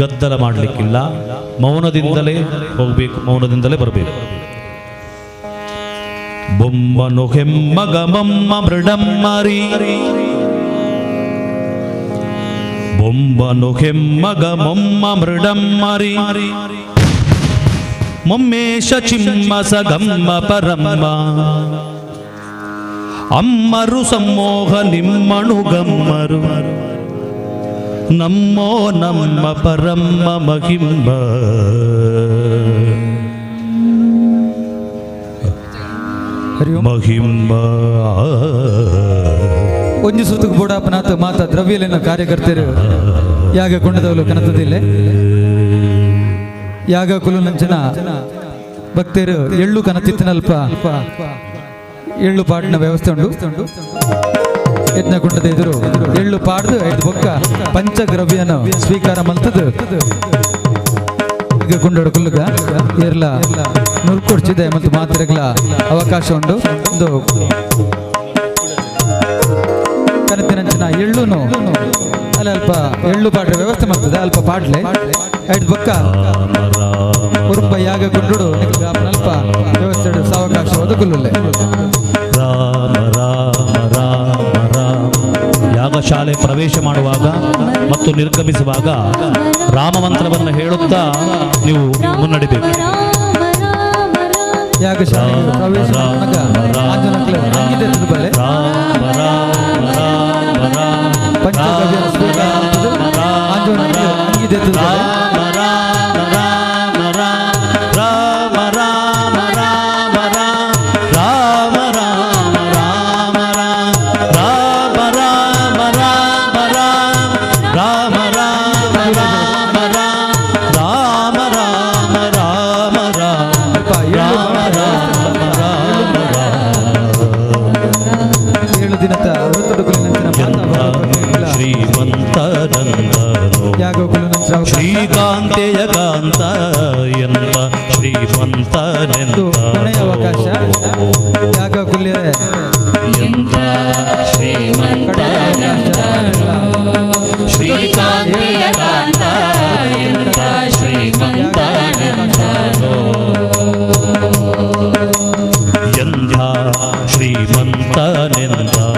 ಗದ್ದಲ ಮಾಡಲಿಕ್ಕಿಲ್ಲ. ಮೌನದಿಂದಲೇ ಹೋಗಬೇಕು, ಮೌನದಿಂದಲೇ ಬರಬೇಕು. ಬೊಮ್ಮನು ಹೆಮ್ಮಗ ಮಮ್ಮ ಮೃಡಮ್ಮರಿ, ಬೊಮ್ಮನು ಹೆಮ್ಮಗ ಮೊಮ್ಮ ಮೃಡಮ್ಮರಿ, ಮೊಮ್ಮೇಶ ಚಿಮ್ಮಸ ಗಮ್ಮ ಪರಮ್ಮ, ಅಮ್ಮರು ಸಮ್ಮೋಹ ನಿಮ್ಮಣು ಗಮ್ಮರು, ನಮ್ಮೋ ನಮ್ಮ ಪರಮ್ಮ ಮಹಿಂಬ. ಮಹಿಂಬ ಒಂಜಿ ಸುತ್ತಕ್ಕೆ ಬೋಡಾಪನಾಥ ಮಾತಾ ದ್ರವ್ಯಲಿನ ಕಾರ್ಯಕರ್ತರು ಯಾಗ ಕೊಂಡದವಲು ಕನತದಿಲ್ಲ. ಯಾಗ ಕುಲು ನಂಚನ ಭಕ್ತರು ಎಳ್ಳು ಕನತಿತ್ತಿನಲ್ಪ ಎಳ್ಳು ಪಾಡಿನ ವ್ಯವಸ್ಥೆ ಉಂಡು. ಯಜ್ಞ ಕುಂಡದ ಎದುರು ಎಳ್ಳು ಪಾಡ್ದು ಐದು ಬೊಕ್ಕ ಪಂಚದ್ರವ್ಯನ ಸ್ವೀಕಾರ ಮಲ್ತದು ಈಗ ಕುಂಡೋಡು ಕುಲ್ಲುಗ ಏರ್ಲ ನುರ್ಕೊಡ್ಚಿದೆ ಮತ್ತು ಮಾತ್ರೆಗಳ ಅವಕಾಶ ಉಂಡು. ಒಂದು ಕನತಿನಂಚಿನ ಎಳ್ಳುನು ಅಲ್ಲಿ ಅಲ್ಪ ಎಳ್ಳು ಪಾಡ್ರೆ ವ್ಯವಸ್ಥೆ ಮಾಡ್ತದೆ. ಅಲ್ಪ ಪಾಡ್ಲೆ ಐದು ಬೊಕ್ಕ ಉರುಪ ಯಾಗ ಕೊಂಡೋಡು ಅಲ್ಪ ವ್ಯವಸ್ಥೆ ಸಾವಕಾಶ ಒದಗುಲ್ಲೇ. ರಾಮ ರಾಮ ರಾಮ ರಾಮ. ಯಾಗಶಾಲೆ ಪ್ರವೇಶ ಮಾಡುವಾಗ ಮತ್ತು ನಿರ್ಗಮಿಸುವಾಗ ರಾಮಮಂತ್ರವನ್ನು ಹೇಳುತ್ತಾ ನೀವು ಮುನ್ನಡಿಬೇಕು. ಯಾಗಶಾಲೆ ಪ್ರವೇಶ ಶ್ರೀಕಾಂತೆಯ ಕಾಂತ ಎಂತ ಶ್ರೀಮಂತನೆಂದು ಅವಕಾಶ ಯಾಗ ಕುಲ್ಯರೆ ಎಂತ ಶ್ರೀಮಂತ ಶ್ರೀಕಾಂತೆಯ ಕಾಂತ ಎಂತ ಶ್ರೀಮಂತನೆಂತನೋ ಎಂಥ ಶ್ರೀಮಂತನೆಂತನೋ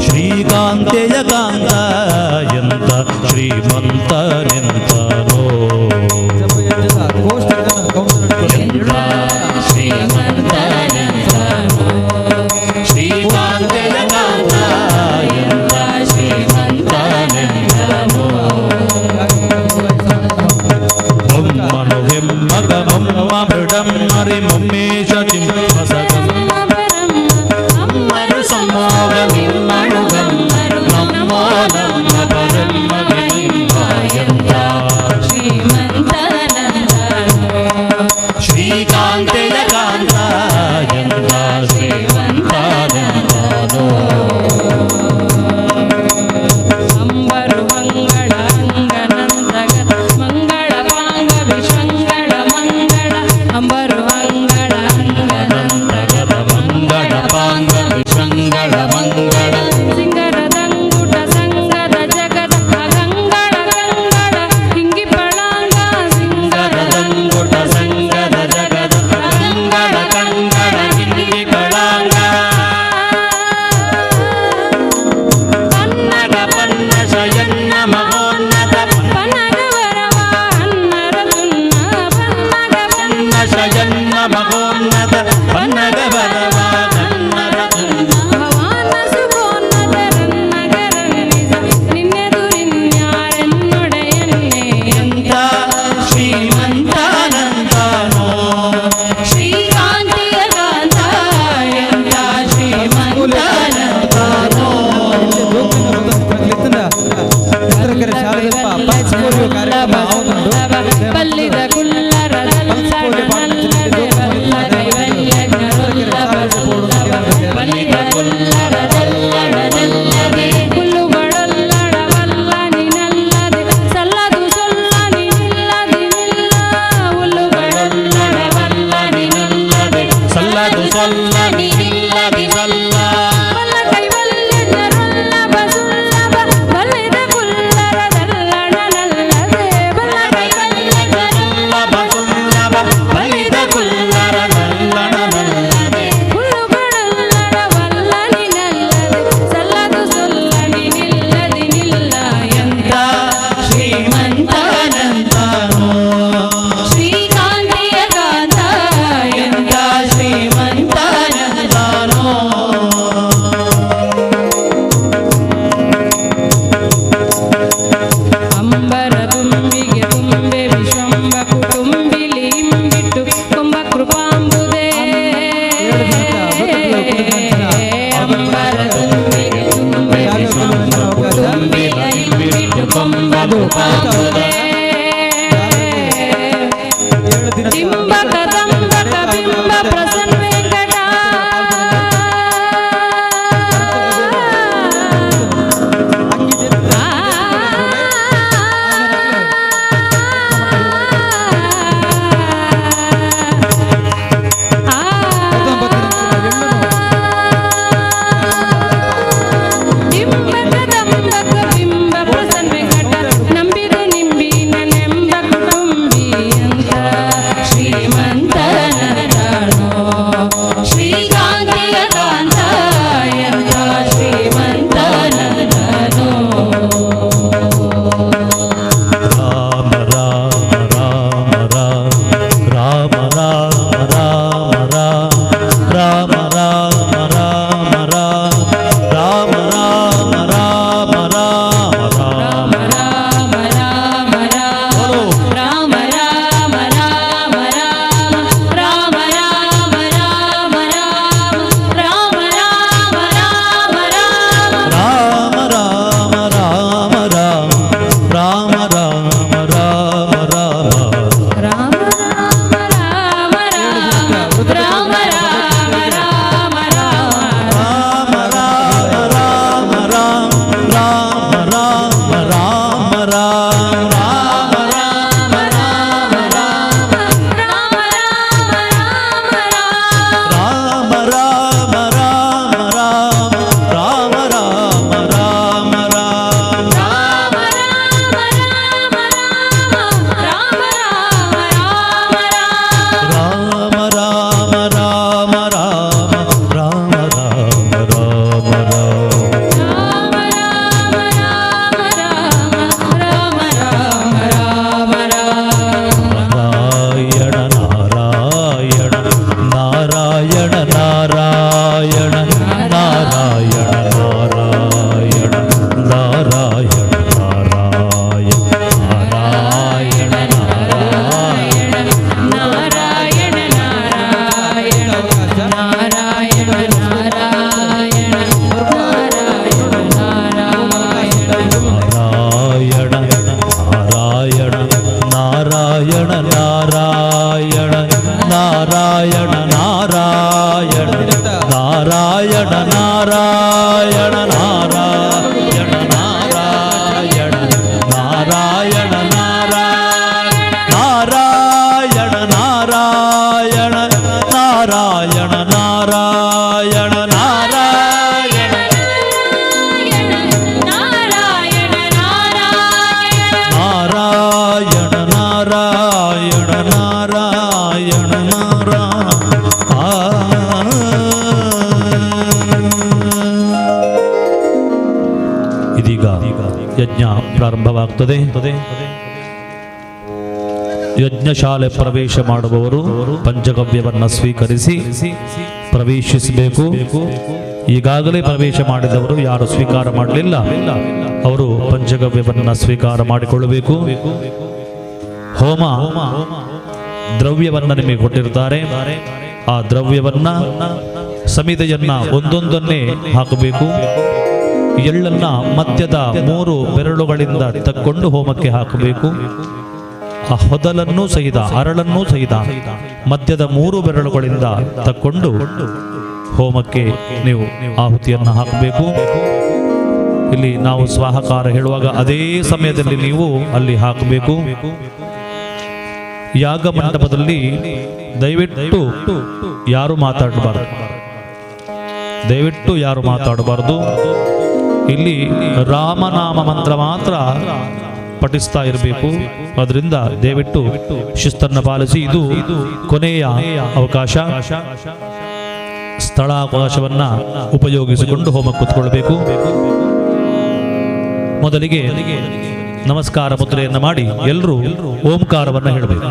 ಶ್ರೀಕಾಂತೆಯ ಕಾಂತ ಎಂತ ಶ್ರೀಮಂತನೆಂತನೋ ಎಂತ ಶ್ರೀಮಂತನೆಂತನೋ ಶ್ರೀಕಾಂತೆಯ ಕಾಂತ ಎಂತ ಶ್ರೀಮಂತನೆಂತನೋ ಮೊಮ್ಮನು ಹೆಮ್ಮಗ ಮೊಮ್ಮ ಮೃಡಮ್ಮರಿ ಮೊಮ್ಮೇಶ ಚಿಮ್ಮಸಗಮ್ಮ ಅಮ್ಮರು ಸಮ್ಮೋಗ ನಿಮ್ಮಣು ಗಮ್ಮರು ನಮ್ಮೋ ನಮ್ಮ ಪರಮ್ಮ ಮಹಿಂಬ ಎಂತ ಬಿಂಬ ಕದಂಬಕ ಬಿಂಬ ಪ್ರಸನ್ನ ವೆಂಕಟ ಯಜ್ಞ ಪ್ರಾರಂಭವಾಗುತ್ತದೆ. ಯಜ್ಞಶಾಲೆ ಪ್ರವೇಶ ಮಾಡುವವರು ಪಂಚಗವ್ಯವನ್ನು ಸ್ವೀಕರಿಸಿ ಪ್ರವೇಶಿಸಬೇಕು. ಈಗಾಗಲೇ ಪ್ರವೇಶ ಮಾಡಿದವರು ಯಾರು ಸ್ವೀಕಾರ ಮಾಡಲಿಲ್ಲ ಅವರು ಪಂಚಗವ್ಯವನ್ನು ಸ್ವೀಕಾರ ಮಾಡಿಕೊಳ್ಳಬೇಕು. ಹೋಮ ದ್ರವ್ಯವನ್ನ ನಿಮಗೆ ಕೊಟ್ಟಿರ್ತಾರೆ. ಆ ದ್ರವ್ಯವನ್ನ ಸಮಿತೆಯನ್ನ ಒಂದೊಂದನ್ನೇ ಹಾಕಬೇಕು. ಎಳ್ಳನ್ನ ಮಧ್ಯದ 3 ಬೆರಳುಗಳಿಂದ ತಕ್ಕೊಂಡು ಹೋಮಕ್ಕೆ ಹಾಕಬೇಕು. ಆ ಹೊದಲನ್ನು ಸಹಿತ ಅರಳನ್ನು ಸಹಿತ ಮಧ್ಯದ 3 ಬೆರಳುಗಳಿಂದ ತಕ್ಕೊಂಡು ಹೋಮಕ್ಕೆ ನೀವು ಆಹುತಿಯನ್ನು ಹಾಕಬೇಕು. ಇಲ್ಲಿ ನಾವು ಸ್ವಾಹಕಾರ ಹೇಳುವಾಗ ಅದೇ ಸಮಯದಲ್ಲಿ ನೀವು ಅಲ್ಲಿ ಹಾಕಬೇಕು. ಯಾಗ ಮಂಟಪದಲ್ಲಿ ದಯವಿಟ್ಟು ಯಾರು ಮಾತಾಡಬಾರದು. ಇಲ್ಲಿ ರಾಮನಾಮ ಮಂತ್ರ ಮಾತ್ರ ಪಠಿಸ್ತಾ ಇರಬೇಕು. ಅದರಿಂದ ದಯವಿಟ್ಟು ಶಿಸ್ತನ್ನು ಪಾಲಿಸಿ. ಇದು ಕೊನೆಯ ಅವಕಾಶ. ಸ್ಥಳಾವಕಾಶವನ್ನ ಉಪಯೋಗಿಸಿಕೊಂಡು ಹೋಮ ಕೂತ್ಕೊಳ್ಬೇಕು. ಮೊದಲಿಗೆ ನಮಸ್ಕಾರ ಮುದ್ರೆಯನ್ನು ಮಾಡಿ ಎಲ್ಲರೂ ಓಂಕಾರವನ್ನು ಹೇಳಬೇಕು.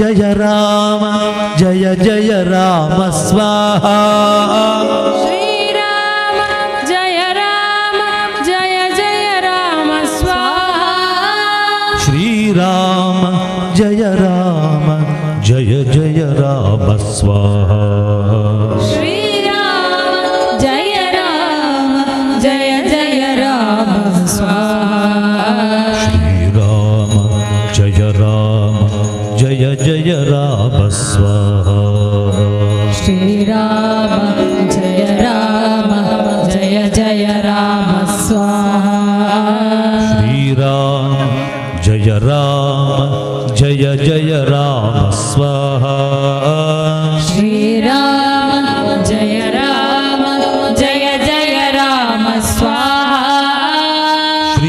ಜಯ ರಾಮ ಜಯ ಜಯ ರಾಮ ಸ್ವಾಹಾ ಶ್ರೀರಾಮ ಜಯ ರಾಮ ಜಯ ಜಯ ರಾಮ ಸ್ವಾಹಾ ಶ್ರೀರಾಮ ಜಯ ರಾಮ ಜಯ ಜಯ ರಾಮ ಸ್ವಾಹಾ ಶ್ರೀರಾಮ ಜಯ ರಾಮ ಜಯ ಜಯ ರಾಮ ಸ್ವಾಹಾ ಶ್ರೀರಾಮ ಜಯ ರಾಮ ಜಯ ಜಯ ರಾಮ ಸ್ವಾಹಾ ಶ್ರೀರಾಮ ಜಯ ರಾಮ ಜಯ ಜಯ ರಾಮ ಸ್ವಾಹಾ ಶ್ರೀರಾಮ ಜಯ ರಾಮ ಜಯ ಜಯ ರಾಮ ಸ್ವಾಹಾ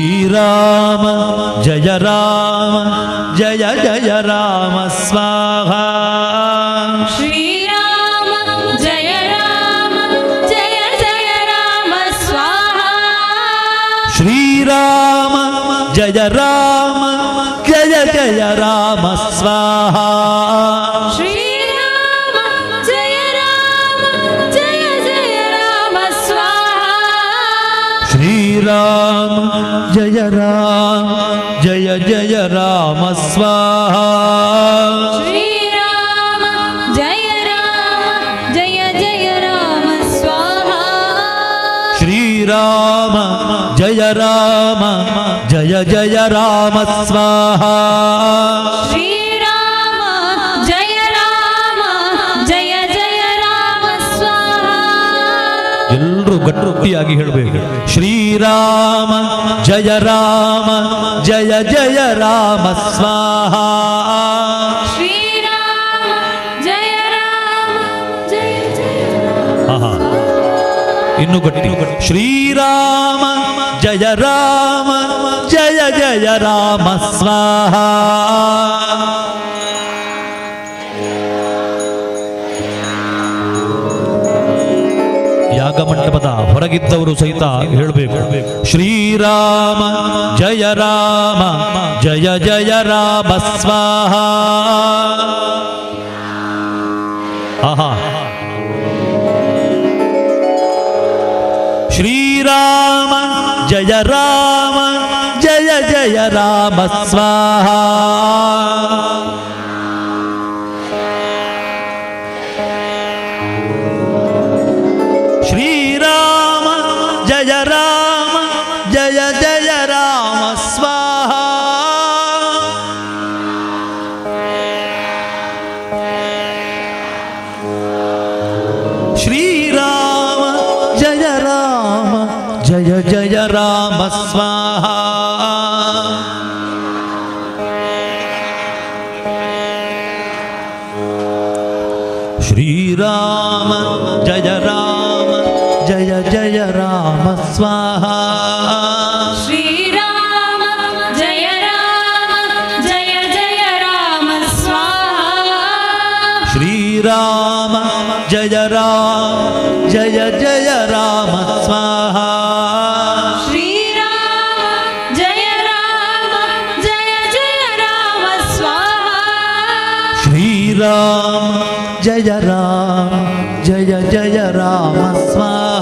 ಶ್ರೀರಾಮ ಜಯ ರಾಮ ಜಯ ಜಯ ರಾಮ ಸ್ವಾಹಾ ಶ್ರೀರಾಮ ಜಯ ರಾಮ ಜಯ ಜಯ ರಾಮ ಸ್ವಾಹಾ ಶ್ರೀರಾಮ ಜಯ ರಾಮ ಜಯ ಜಯ ರಾಮ ಸ್ವಾಹಾ ಶ್ರೀರಾಮ ಜಯ ರಾಮ ಜಯ ಜಯ ರಾಮ ಸ್ವಾಹಾ ಶ್ರೀರಾಮ ಜಯ ರಾಮ ಜಯ ಜಯ ರಾಮ ಸ್ವಾಹಾ ಶ್ರೀರಾಮ ಜಯ ರಾಮ ಜಯ ಜಯ ರಾಮ ಸ್ವಾಹಾ ಶ್ರೀರಾಮ ಜಯ ರಾಮ ಜಯ ಜಯ ರಾಮ ಸ್ವಾಹಾ ಶ್ರೀರಾಮ ಜಯ ರಾಮ ಜಯ ಜಯ ರಾಮ ಸ್ವಾಹಾ ಶ್ರೀರಾಮ ಜಯ ರಾಮ ಜಯ ಜಯ ರಾಮ ಸ್ವಾಹಾ ಎಲ್ಲರೂ ಗಟ್ಟಿಯಾಗಿ ಹೇಳಬೇಕು ಶ್ರೀರಾಮ ಜಯ ರಾಮ ಜಯ ಜಯ ರಾಮ ಸ್ವಾಹಾ ಶ್ರೀರಾಮ ಜಯ ರಾಮ ಜಯ ಜಯ ಆಹಾ ಇನ್ನು ಗಟ್ಟಿ ಶ್ರೀರಾಮ ಜಯ ರಾಮ ಜಯ ಜಯ ರಾಮ ಸ್ವಾಹಾ ಯಾಗ ಮಂಟಪದ ಹೊರಗಿದ್ದವರು ಸಹಿತ ಹೇಳಬೇಕು ಶ್ರೀರಾಮ ಜಯ ರಾಮ ಜಯ ಜಯ ರಾಮ ಸ್ವಾಹಾ ಆಹಾ ಶ್ರೀರಾಮ ಜಯ ರಾಮ ಜಯ ಜಯ ರಾಮ ಸ್ವಾಹಾ ಶ್ರೀರಾಮ ಜಯ ರಾಮ ಜಯ ಜಯ ರಾಮ ಸ್ವಾಹಾ ಶ್ರೀರಾಮ ಜಯ ರಾಮ ಜಯ ಜಯ ರಾಮ ಸ್ವಾಹಾ ಶ್ರೀರಾಮ ಜಯ ರಾಮ ಜಯ ಜಯ ರಾಮ ಸ್ವಾಹಾ ಶ್ರೀರಾಮ ಜಯ ರಾಮ ಜಯ ಜಯ ರಾಮ ಸ್ವಾಹಾ ಶ್ರೀರಾಮ ಜಯ ರಾಮ ಜಯ ಜಯ ರಾಮ ಸ್ವಾಹಾ ಶ್ರೀರಾಮ ಜಯ ರಾಮ ಜಯ ಜಯ ರಾಮ ಸ್ವಾಹಾ ಶ್ರೀರಾಮ ಜಯ ರಾಮ ಜಯ ಜಯ ರಾಮ ಸ್ವಾಹಾ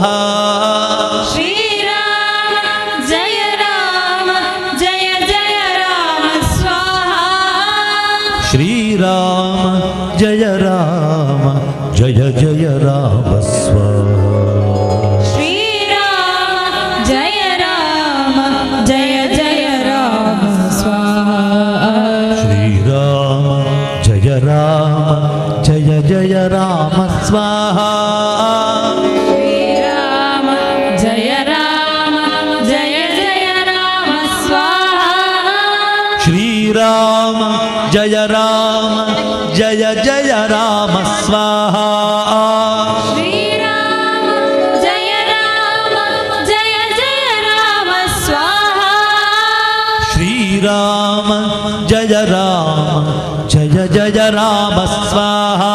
ಶ್ರೀರಾಮ ಜಯ ರಾಮ ಜಯ ಜಯ ರಾಮ ಸ್ವಾಹಾ ಶ್ರೀರಾಮ ಜಯ ರಾಮ ಜಯ ಜಯ ರಾಮ ಸ್ವಾಹಾ ಶ್ರೀರಾಮ ಜಯ ರಾಮ ಜಯ ಜಯ ರಾಮ ಸ್ವಾಹಾ ಶ್ರೀರಾಮ ಜಯ ರಾಮ ಜಯ ಜಯ ರಾಮ ಸ್ವಾಹಾ ಶ್ರೀರಾಮ ಜಯ ರಾಮ ಜಯ ಜಯ ರಾಮ ಸ್ವಾಹಾ ಶ್ರೀರಾಮ ಜಯ ರಾಮ ಜಯ ಜಯ ರಾಮ ಸ್ವಾಹಾ ಶ್ರೀರಾಮ ಜಯ ರಾಮ ಜಯ ಜಯ ರಾಮ ಸ್ವಾಹಾ ಶ್ರೀರಾಮ ಜಯ ರಾಮ ಜಯ ಜಯ ರಾಮ ಸ್ವಾಹಾ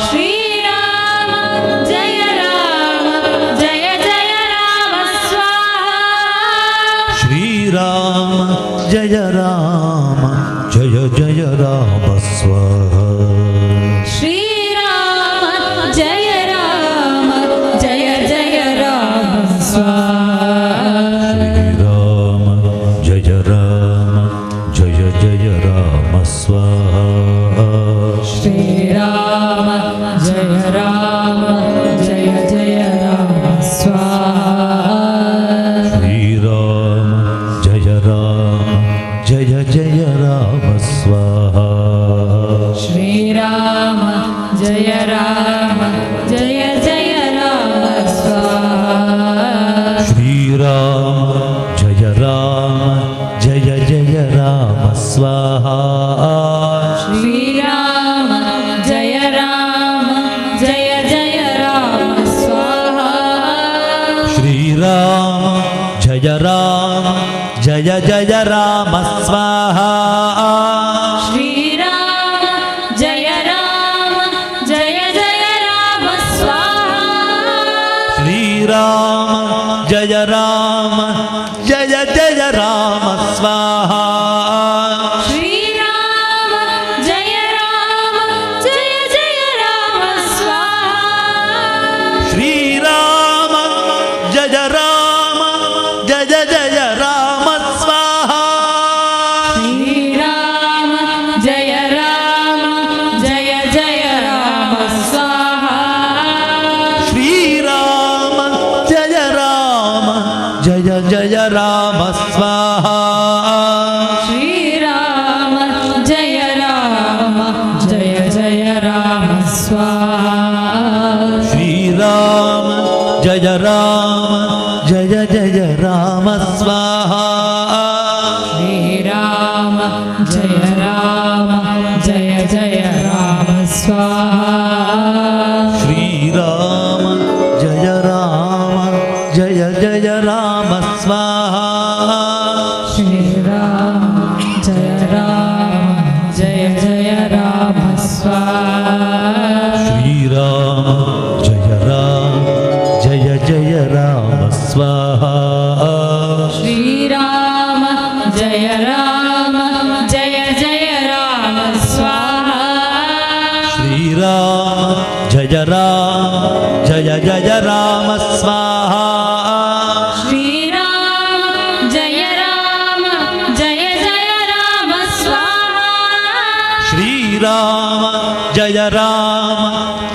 ಶ್ರೀರಾಮ ಜಯ ರಾಮ ಜಯ ಜಯ ರಾಮ ಸ್ವಾಹಾ ಶ್ರೀರಾಮ ಜಯ ರಾಮ ಜಯ ಜಯ ರಾಮ स्वाहा श्रीराम जय राम जय जय राम स्वाहा श्रीराम जय जय राम स्वाहा श्रीराम जय राम जय जय राम स्वाहा श्रीराम जय जय राम स्वाहा श्रीराम जय राम जय जय राम स्वाहा श्रीराम जय जय राम स्वाहा श्रीराम जय राम जय जय राम स्वाहा श्रीराम जय जय राम स्वाहा श्रीराम जय राम जय जय राम स्वाहा श्रीराम जय जय राम स्वाहा श्रीराम जय राम जय जय राम स्वाहा श्रीराम जय जय राम स्वाहा श्रीराम जय राम जय जय राम स्वाहा श्रीराम जय जय राम स्वाहा श्रीराम जय राम जय जय राम स्वाहा श्रीराम जय जय राम स्वाहा श्रीराम जय जय राम स्वाहा श्रीराम जय जय राम स्वाहा श्रीराम जय जय राम स्वाहा श्रीराम जय जय राम स्वाहा श्रीराम जय जय राम स्वाहा श्रीराम जय जय राम स्वाहा श्रीराम जय जय राम स्वाहा श्रीराम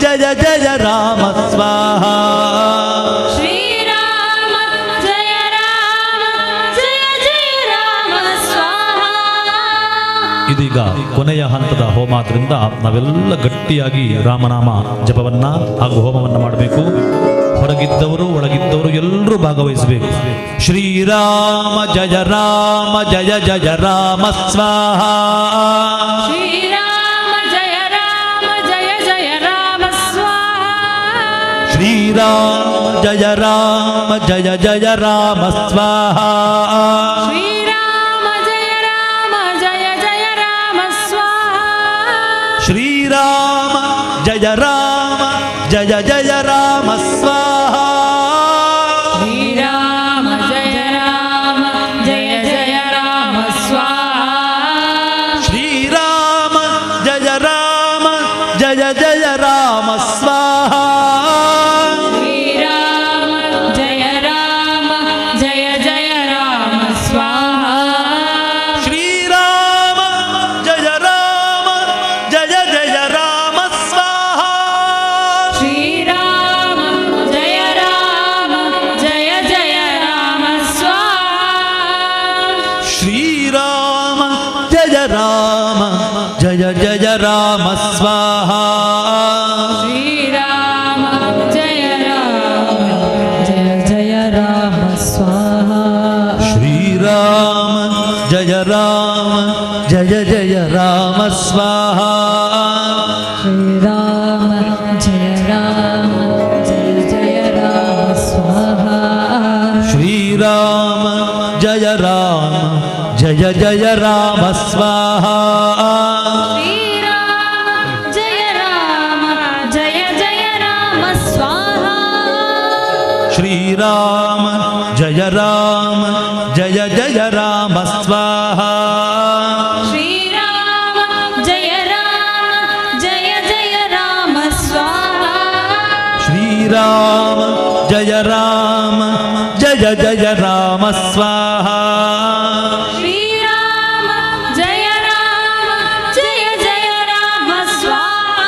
जय जय राम स्वाहा श्रीराम जय जय राम स्वाहा ಇದೀಗ ಕೊನೆಯ ಹಂತದ ಹೋಮಾದ್ರಿಂದ ನಾವೆಲ್ಲ ಗಟ್ಟಿಯಾಗಿ ರಾಮನಾಮ ಜಪವನ್ನ ಹಾಗೂ ಹೋಮವನ್ನ ಮಾಡಬೇಕು. ಹೊರಗಿದ್ದವರು ಒಳಗಿದ್ದವರು ಎಲ್ಲರೂ ಭಾಗವಹಿಸಬೇಕು. ಶ್ರೀರಾಮ ಜಯ ಜಯ ರಾಮ ಸ್ವಾಹಾ श्रीराम जय जय राम स्वाहा ಶ್ರೀರಾಮ ಜಯ ಜಯ ರಾಮ ಸ್ವಾಹಾ श्रीराम जय जय राम स्वाहा ಶ್ರೀರಾಮ ಜಯ ಜಯ ರಾಮ ಸ್ವಾಹಾ श्रीराम जय जय राम स्वाहा ಶ್ರೀರಾಮ ಜಯ ಜಯ ರಾಮ ಸ್ವಾಹಾ श्रीराम जय जय राम स्वाहा ಶ್ರೀರಾಮ ಜಯ ಜಯ ರಾಮ ಸ್ವಾಹಾ श्रीराम जय जय राम स्वाहा ಶ್ರೀರಾಮ ಜಯ ಜಯ ರಾಮ ಸ್ವಾಹಾ श्रीराम जय जय राम स्वाहा ಶ್ರೀರಾಮ ಜಯ ಜಯ ರಾಮ ಸ್ವಾಹಾ श्रीराम जय जय राम स्वाहा ಶ್ರೀರಾಮ ಜಯ ಜಯ ರಾಮ ಸ್ವಾಹಾ श्रीराम जय जय राम स्वाहा ಶ್ರೀರಾಮ ಜಯ ಜಯ ರಾಮ ಸ್ವಾಹಾ श्रीराम जय ಶ್ರೀರಾಮ ಜಯ ರಾಮ ಜಯ ಜಯ ರಾಮ ಸ್ವಾಹಾ ಶ್ರೀರಾಮ ಜಯ ರಾಮ ಜಯ ಜಯ ರಾಮ ಸ್ವಾಹಾ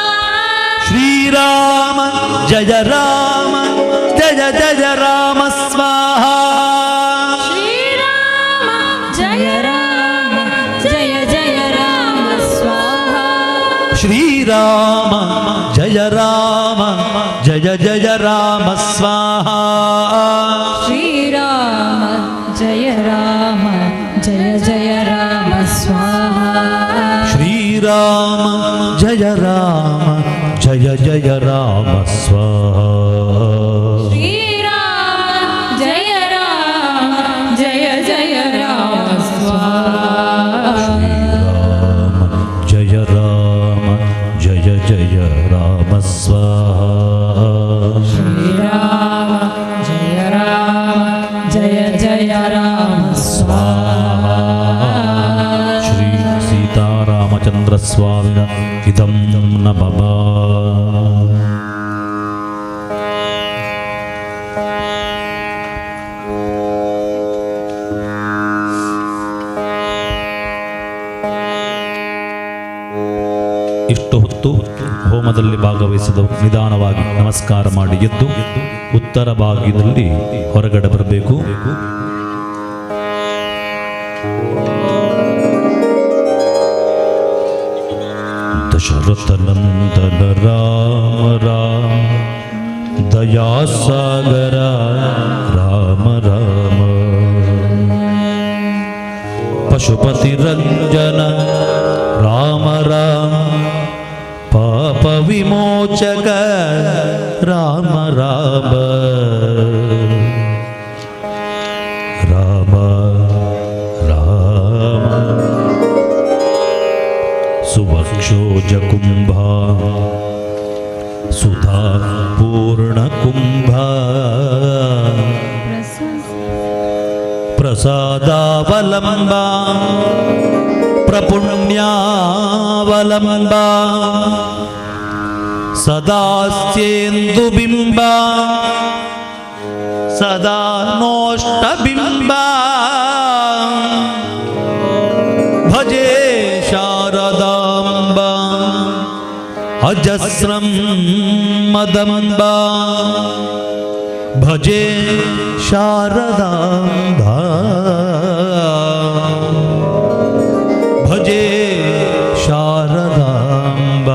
ಶ್ರೀರಾಮ ಜಯ ರಾಮ ಜಯ ಜಯ ರಾಮ ಸ್ವಾಹಾ ಶ್ರೀರಾಮ ಜಯ ರಾಮ ಜಯ ಜಯ ರಾಮ ಸ್ವಾಹಾ ಶ್ರೀರಾಮ ಜಯ ರಾಮ ಜಯ ಜಯ ರಾಮ ಸ್ವಾಹಾ ಶ್ರೀರಾಮ ಜಯ ರಾಮ ಜಯ ಜಯ ರಾಮ ಸ್ವಾಹಾ ಶ್ರೀರಾಮ ಜಯ ರಾಮ ಜಯ ಜಯ ರಾಮ ಸ್ವಾಹಾ ಶ್ರೀರಾಮ ಜಯ ರಾಮ ಜಯ ಜಯ ರಾಮ ಸ್ವಾಹಾ ಜಯ ರಾಮ ಜಯ ಜಯ ರಾಮ ಸ್ವಾಹಾ ಶ್ರೀರಾಮ ಜಯ ರಾಮ ಜಯ ಜಯ ರಾಮ ಸ್ವಾಹಾ ಶ್ರೀ ಸೀತಾರಾಮಚಂದ್ರ ಸ್ವಾಮಿನ ಇದಂ ನಮಃ. ಇಷ್ಟು ಹೊತ್ತು ಹೋಮದಲ್ಲಿ ಭಾಗವಹಿಸಿದವರು ನಿಧಾನವಾಗಿ ನಮಸ್ಕಾರ ಮಾಡಿ ಎದ್ದು ಉತ್ತರ ಭಾಗದಲ್ಲಿ ಹೊರಗಡೆ ಬರಬೇಕು. ದಶರಥನಂದನ ರಾಮ ರಾಮ ದಯಾಸಾಗರ ರಾಮ ರಾಮ ಪಶುಪತಿ ರಂಜನ ರಾಮ ರಾಮ ಪಾಪ ವಿಮೋಚಕ ರಾಮ ರಾಮ ರಾಮ ರಾಮ ಸುವಕ್ಷೋಜ ಕುಂಭ ಸುಧಾ ಪೂರ್ಣ ಕುಂಭ ಪ್ರಸಾದಾವಲಂಬ ಪ್ರಪುಣ್ಯಾವಲಂಬ ಸದಾಸ್ಯೇಂದುಬಿಂಬ ಸದಾ ನೋಷ್ಟಬಿಂಬ ಭಜೆ ಶಾರದಾಂಬ ಅಜಸ್ರಂ ಮದಂಬ ಭಜೆ ಶಾರದಾಂಬ ಭಜೆ ಶಾರದಾಂಬ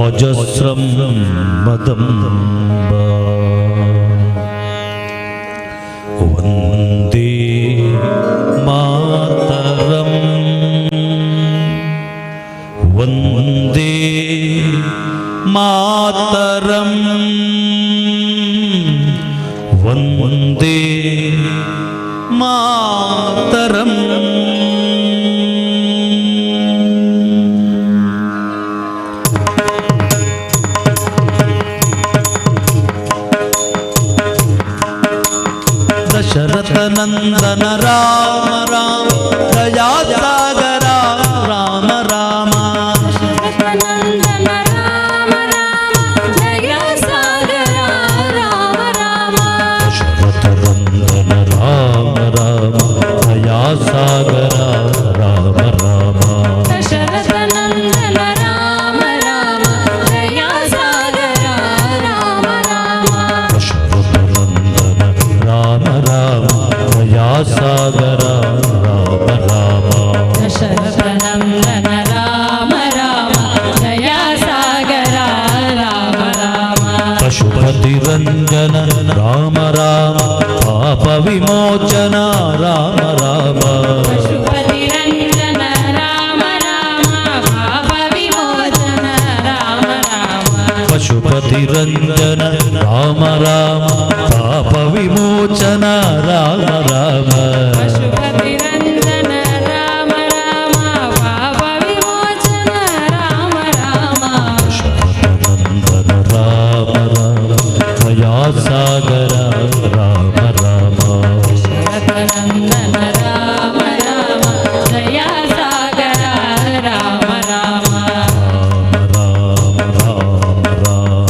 ಅಜಸ್ರಂ ಮದಂಬ ವಂದೇ ಮಾತರಂ ವಂದೇ ಮಾತರಂ ವಂದೇ ಮಾತರಂ ದಶರಥನಂದನ ರಾಮ ರಾಮ ದಯಾಸಾಗರ ರಾಮ ರಾಮ ದಶರಥನಂದನ ರಾಮ ರಾಮ ದಯಾಸಾಗರ ರಾಮ ರಾಮ ದಶರಥನಂದನ ರಾಮ ರಾಮ ದಯಾಸಾಗರ ರಾಮ ರಾಮ ದಶರಥನಂದನ ರಾಮ ರಾಮ ದಯಾಸಾಗರ ರಾಮ ರಾಮ ದಶರಥನಂದನ ರಾಮ ರಾಮ ದಯಾಸಾಗರ ರಾಮ ರಾಮ ದಶರಥನಂದನ ರಾಮ ರಾಮ ದಯಾಸಾಗರ ರಾಮ ರಾಮ ಪಶುಪತಿ ರಂಜನ ರಾಮ ರಾಮ ಪಾಪ ವಿಮೋಚನ ರಾಮ ರಾಮ ಪಶುಪತಿ ರಂಜನ ರಾಮ ರಾಮ ಪಾಪ ವಿಮೋಚನ ರಾಮ ರಾಮ ಪಶುಪತಿ ರಂಜನ ರಾಮ ರಾಮ ಪಾಪ ವಿಮೋಚನ ರಾಮ ರಾಮ ಪಶುಪತಿ ರಂಜನ ರಾಮ ರಾಮ ಪಾಪ ವಿಮೋಚನ ರಾಮ ರಾಮ ದಶರಥನಂದನ ರಾಮ ರಾಮ ದಯಾಸಾಗರ ರಾಮ ರಾಮ ದಶರಥನಂದನ ರಾಮ ರಾಮ ದಯಾಸಾಗರ ರಾಮ ರಾಮ ರಾಮ ರಾಮ ರಾಮ ರಾಮ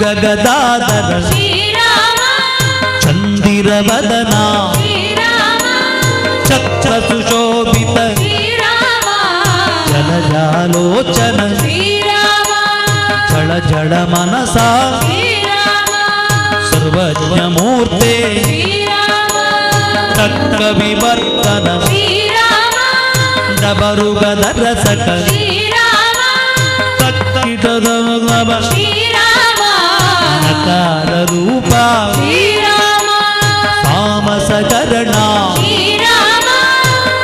ಗದಾಧರ ಶ್ರೀರಾಮ ಚಂದಿರವದನ ಶ್ರೀರಾಮ ಚಕ್ರ ಸುಶೋಭಿತ ಶ್ರೀರಾಮ ಜಲಜಾಲೋಚನ ಶ್ರೀರಾಮ ಜಳ ಜಳ ಮನಸ ಶ್ರೀರಾಮ ಸರ್ವಜ್ಞ ಮೂರ್ತೆ ಶ್ರೀರಾಮ ತಕ್ಕ ವಿವರ್ತನ ಶ್ರೀರಾಮ ಡಬರುಗದ ರಸಕ ಶ್ರೀರಾಮ ತಕ್ಕಿಟದ ಶ್ರೀರಾಮ ನಕಾರ ರೂಪ ಶ್ರೀರಾಮ ತಾಮಸ ಚರಣ ಶ್ರೀರಾಮ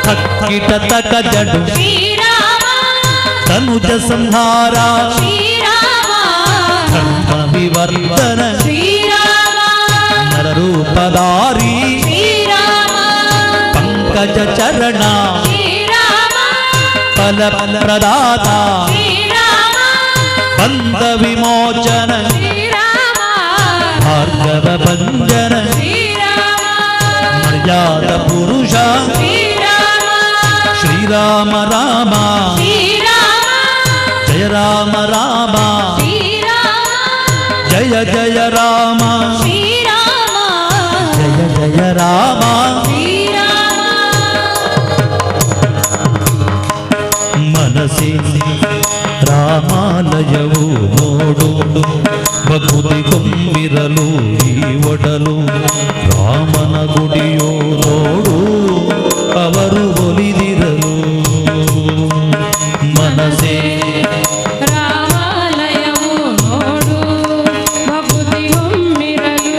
ತಕ್ಕಿಟ ತಕ ಜಡು ಶ್ರೀರಾಮ ತನುಜ ಸಂಹಾರ ಶ್ರೀರಾಮ ಧರ್ಮ ವಿವರ್ಧನ ಶ್ರೀರಾಮ ನರರೂಪಧಾರಿ ಶ್ರೀರಾಮ ಪಂಕಜ ಚರಣ ಶ್ರೀರಾಮ ಫಲ ಪ್ರದಾತ ಶ್ರೀರಾಮ ಬಂಧ ವಿಮೋಚನ ಶ್ರೀರಾಮ ಭಾರ್ಗವ ಭಂಜನ ಶ್ರೀರಾಮ ಮರ್ಯಾದ ಪುರುಷ ಶ್ರೀರಾಮ ಶ್ರೀರಾಮ ರಾಮ ಶ್ರೀರಾಮ ಜಯ ರಾಮ ರಾಮ ಶ್ರೀರಾಮ ಜಯ ಜಯ ರಾಮ ಶ್ರೀರಾಮ ಜಯ ಜಯ ರಾಮ ಶ್ರೀರಾಮ ಮನಸ್ಸಿ ರಾಮಾಲಯವು ನೋಡು ಭಕ್ತಿ ಕೊಂಬಿರಲು ಈ ಒಡಲು ರಾಮನ ಗುಡಿಯೋ ನೋಡು ಅವರು ಒಲಿದಿರಲು ಮನಸ್ಸೇ ರಾಮಾಲಯವು ನೋಡು ಭಕ್ತಿ ಹೊಮ್ಮಿರಲು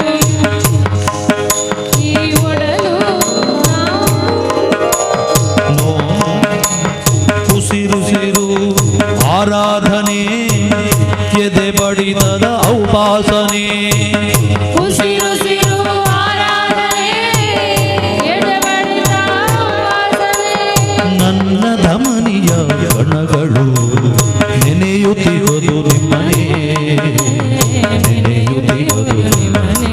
ಈ ಒಡಲು ಉಸಿರುಸಿರು ಆರಾಧನೆ ಎದೆ ಬಡಿದದ ಔಪಾಸನೆ ಉಸಿರುಸಿರು ಆರಾಧನೆ ಎಡೆಬಡಿದ ವಾಸನೆ ನನ್ನ ಧಮನಿಯ ಗಣಗಳು ನೆನೆಯುತ್ತಿರುವುದು ನಿಮ್ಮನೆ ನೆನೆಯುತ್ತಿರುವುದು ನಿಮ್ಮನೆ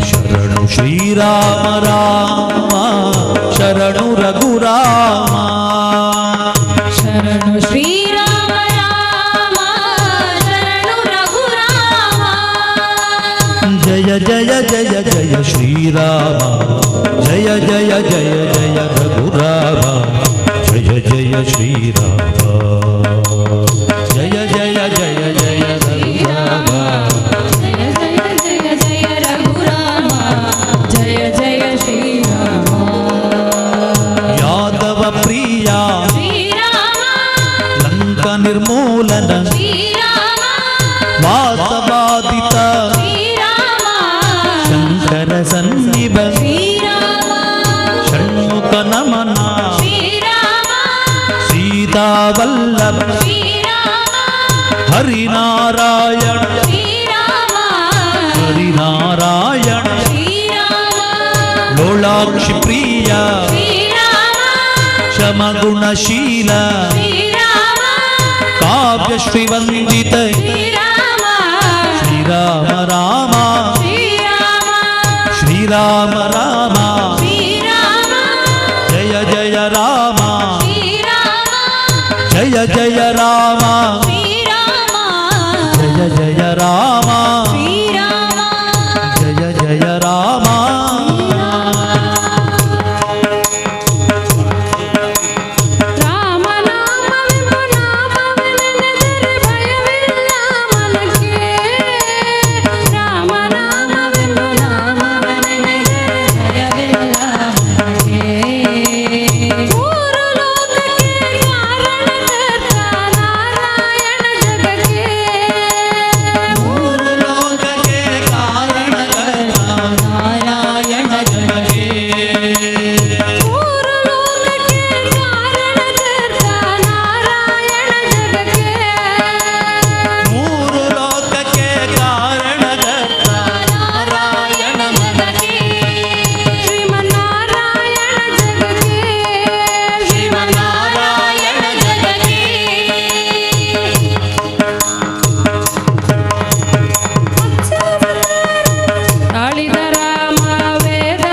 ಶರಣು ಶ್ರೀರಾಮ ರಾಮ ಶರಣು ರಘುರಾಮ ಶರಣು ಶ್ರೀರಾಮ ರಾಮ ಶರಣು ರಘುರಾಮ ಜಯ ಜಯ ಜಯ ಜಯ ಶ್ರೀರಾಮ ಜಯ ಜಯ ಜಯ ಜಯ ರಘುರಾಮ ಜಯ ಜಯ ಶ್ರೀರಾಮ ಜಯ ಜಯ ಜಯ ಜಯ ರಘುರಾಮ ಜಯ ಜಯ ಜಯ ಜಯ ರಘುರಾಮ ಜಯ ಜಯ ಶ್ರೀರಾಮ ಯಾದವ ಪ್ರಿಯ ಶ್ರೀರಾಮ ಲಂಕ ನಿರ್ಮೂಲನ ಶ್ರೀರಾಮ ವಾಸವಾದಿತ ಶ್ರೀರಾಮ ಶಂಕರ ಸನ್ನಿಭ ಶ್ರೀರಾಮ ಷಣ್ಮುಖ ನಮನ ಶ್ರೀರಾಮ ಸೀತಾವಲ್ಲಭ ಶ್ರೀರಾಮ ಹರಿನಾರಾಯಣ ಶ್ರೀರಾಮ ಹರಿನಾರಾಯಣ ಶ್ರೀರಾಮ ಲೋಲಾಕ್ಷಿ ಪ್ರಿಯ ಶ್ರೀರಾಮ ಶಮಗುಣಶೀಲ ಶ್ರೀರಾಮ ಕಾವ್ಯ ಶ್ರೀವಂದಿತ ಶ್ರೀರಾಮ ಶ್ರೀರಾಮ ರಾಮ ಶ್ರೀರಾಮ ಶ್ರೀರಾಮ ರಾಮ ಶ್ರೀರಾಮ ಜಯ ಜಯ ರಾಮ ಶ್ರೀರಾಮ ಜಯ ಜಯ ರಾಮ ಶ್ರೀರಾಮ ಜಯ ಜಯ ರಾಮ ಶ್ರೀರಾಮ ಜಯ ಜಯ ರಾಮ ರಾಮನಾಮವೆಂಬ ನಾಮವೆನೆದರೆ ಭಯವಿಲ್ಲ ಮನಕ್ಕೆ ರಾಮನಾಮವೆಂಬ ನಾಮವೆನೆದರೆ ಭಯವಿಲ್ಲ ಮನಕ್ಕೆ ಮೂರು ಲೋಕಕ್ಕೆ ಕಾರಣಕರ್ತ ನಾರಾಯಣ ಜಗಕ್ಕೆ ಮೂರು ಲೋಕಕ್ಕೆ ಕಾರಣಕರ್ತ ನಾರಾಯಣ ಜಗಕ್ಕೆ ಮೂರು ಲೋಕಕ್ಕೆ ಕಾರಣಕರ್ತ ನಾರಾಯಣ ಜಗಕ್ಕೆ ಮೂರು ಲೋಕಕ್ಕೆ ಕಾರಣಕರ್ತ ನಾರಾಯಣ ಜಗಕ್ಕೆ ಶ್ರೀಮನ್ನಾರಾಯಣ ಜಗಕ್ಕೆ ಶ್ರೀಮನ್ನಾರಾಯಣ ಜಗಕ್ಕೆ ತಾಳಿದ ರಾಮ ವೇದ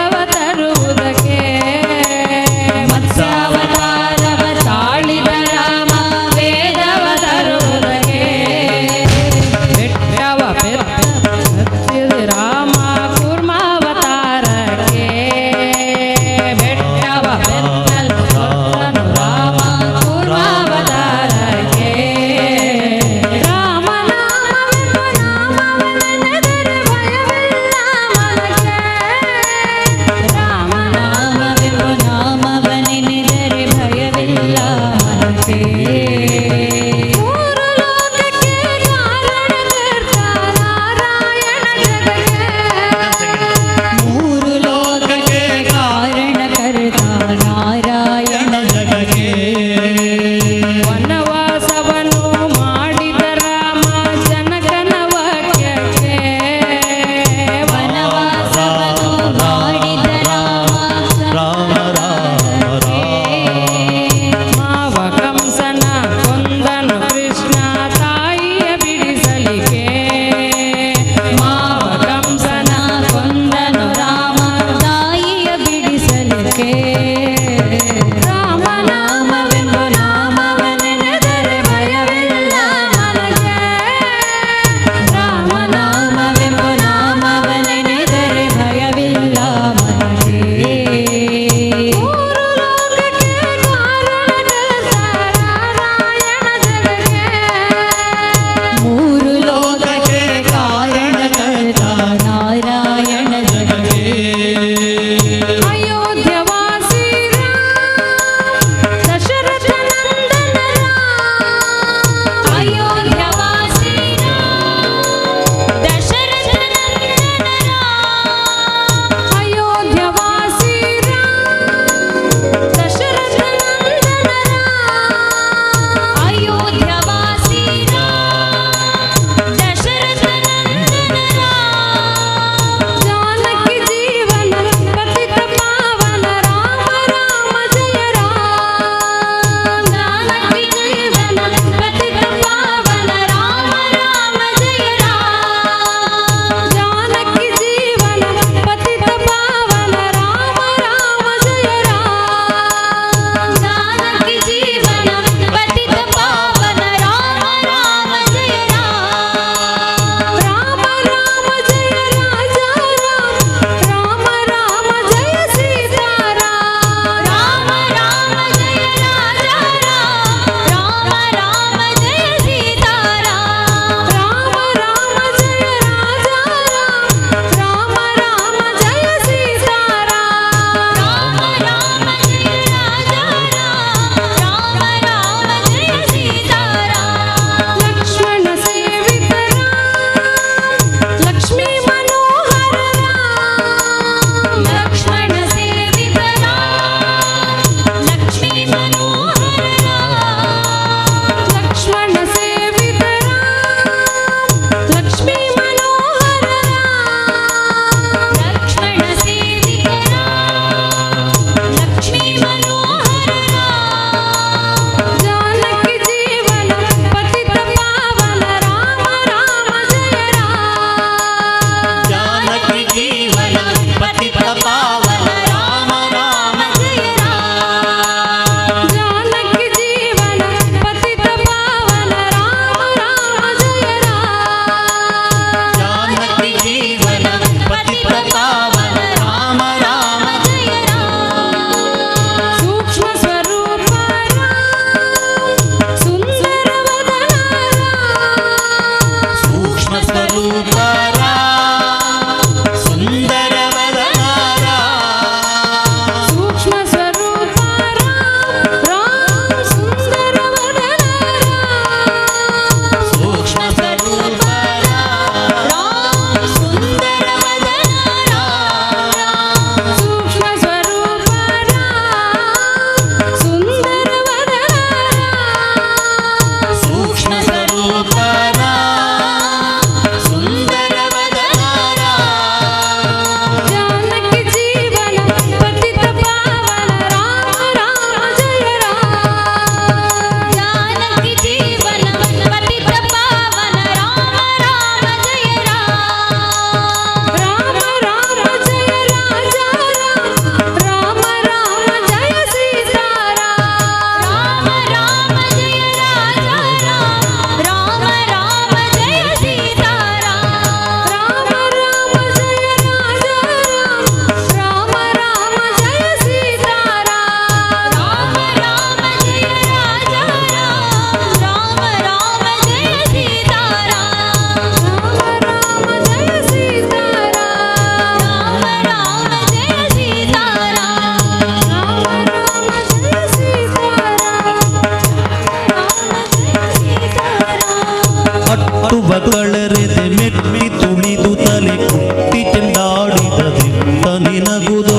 ಬರುವುದೋ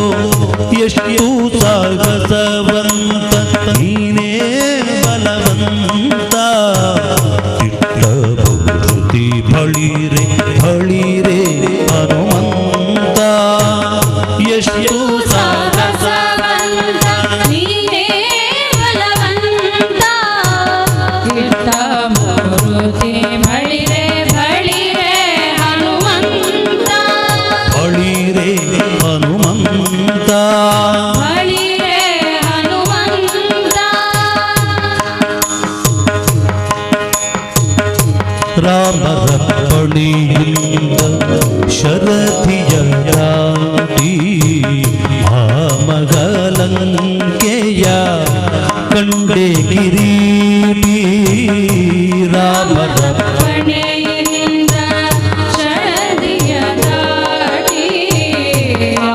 ಎಷ್ಟು ಸಾಗಸವಂತ ನೀನೇ ಬಲವಂತ ಚಿತ್ತಭೂತಿ ಬಳಿರೆ ಬಳಿರೆ ಹನುಮಂತ ಎಷ್ಟು ಸಾಗಸವಂತ ನೀನೇ ಬಲವಂತ ಚಿತ್ತಮೂರ್ತಿ ಬಳಿರೆ ಬಳಿರೆ ಹನುಮಂತ ಬಳಿರೆ ಹನುಮಂತ ಬಳಿರೆ ಹನುಮಂತ ರಾಮರಪ್ಪಣಿಯಿಂದ ಶರಧಿಯ ದಾಟಿ ಆಮಗಲಂಕೆಯ ಕಂಡೆ ಕಿರೀಟಿ ರಾಮರ ಪಣೆಯಿಂದ ಶರದಿಯ ದಾಟಿ ಆ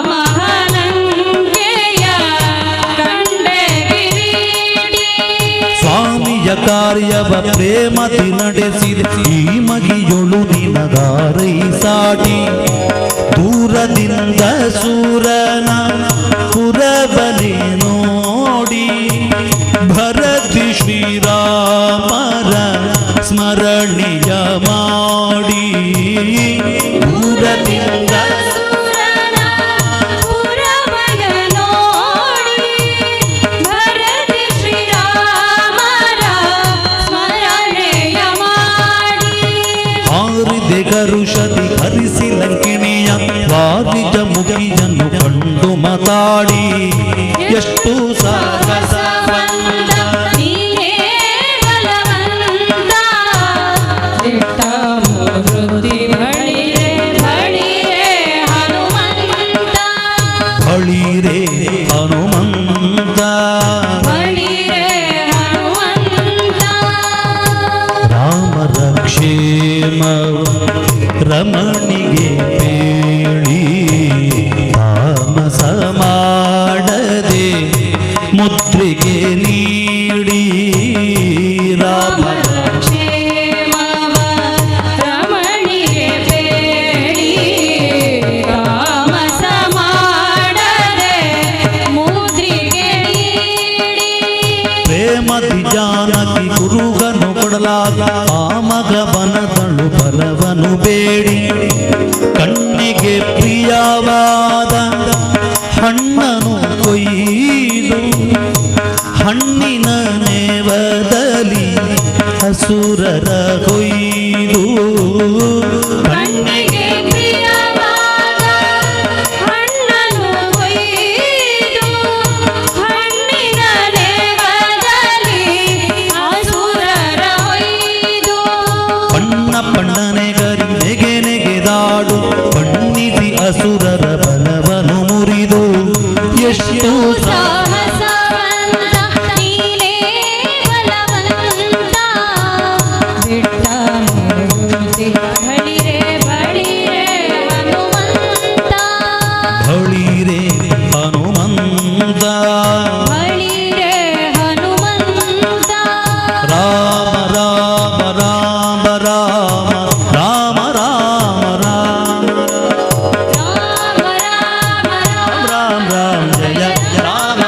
ಮಹಾಲಂಕೆಯ ಕಂಡೆ ಕಿರೀಟಿ ಸ್ವಾಮಿಯ ಕಾರ್ಯವ ಪ್ರೇಮದಿ ನಡೆಸಿದ ಈ ಮಗಿಯೊಳು ನಿನಗಾರೈ ಸಾಟಿ ದೂರದಿಂದ ಸೂರನ ಪುರಬಲಿ ನೋಡಿ ಭರತಿ ಶ್ರೀರಾಮರ ಸ್ಮರಣೀಯ ಮಾಡಿ ದೂರದಿಂದ ಸುರನ ಪುರವನ ನೋಡಿ ಭರತಿ ಶ್ರೀರಾಮರ ಸ್ಮರಣೆಯ ಮಾಡಿ ಆರಿದೆ ಕರುಷದಿ ಹರಿಸಿ ಲಂಕಿಣಿಯ ವಾರಿಜ ಮುಗಿಯನ್ನು ಕಂಡು ಮಾತಾಡಿ ಎಷ್ಟು ಸಾಗಸವಂತ ನೀನೇ ಬಲವಂತ ಚಿತ್ತಮೂರ್ತಿ ಬಳಿರೆ ಬಳಿರೆ ಹನುಮಂತ ಬಳಿರೆ ಹನುಮಂತ ಬಳಿರೆ ಹನುಮಂತ ರಾಮರ ಕ್ಷೇಮ ರಮಣಿಗೆ ಪೇಳಿ ತಾಮಸ ಮಾಡದೆ ಮುದ್ರಿಕೆ ನೀಡಿ ರಾಮರ ಕ್ಷೇಮವ ರಮಣಿಗೆ ಬೇಡಿ ತಾಮಸ ಮಾಡದೆ ಮುದ್ರಿಗೆ ನೀಡಿ ಪ್ರೇಮದಿ ಜಾನಕಿ ಗುರುಗನು ಕೊಡಲಾಗ ಆ ಮಗವನದಳು ಬಲವನು ಬೇಡಿ ಕಣ್ಣಿಗೆ ಪ್ರಿಯವಾದ ಹಣ್ಣನು ಕೊಯ್ದು ಹಣ್ಣಿನ ನೇವದಲ್ಲಿ ಹಸುರರ ಕೊಯ್ದು ಕಣ್ಣಿಗೆ ಪ್ರಿಯವಾದ ಹಣ್ಣನ್ನು ಕೊಯ್ದು ಹಣ್ಣಿನ ನೇವದಲ್ಲಿ ಅಸುರರ ಒಯ್ದು ಪಣ್ಣ ಪಣ್ಣನೆ ಗರಿ ನೆಗೆ ನೆಗೆದಾಡು ಬಣ್ಣಿಸಿ ಅಸುರರ ಬಲವನು ಮುರಿದು ಎಷ್ಟು ಸಾಹಸವಂತ ನೀನೇ ಬಲವಂತ ಚಿತ್ತಮೂರ್ತಿ ಬಳಿರೆ ಬಳಿರೆ ಹನುಮಂತ ಬಳಿರೆ ಹನುಮಂತ ಬಳಿರೆ ಹನುಮಂತ ರಾಮ ರಾಮ ರಾಮ ರಾಮ ರಾಮ ರಾಮ ರಾಮ ರಾಮ ರಾಮ ರಾಮ ರಾಮ ಜಯ ರಾಮ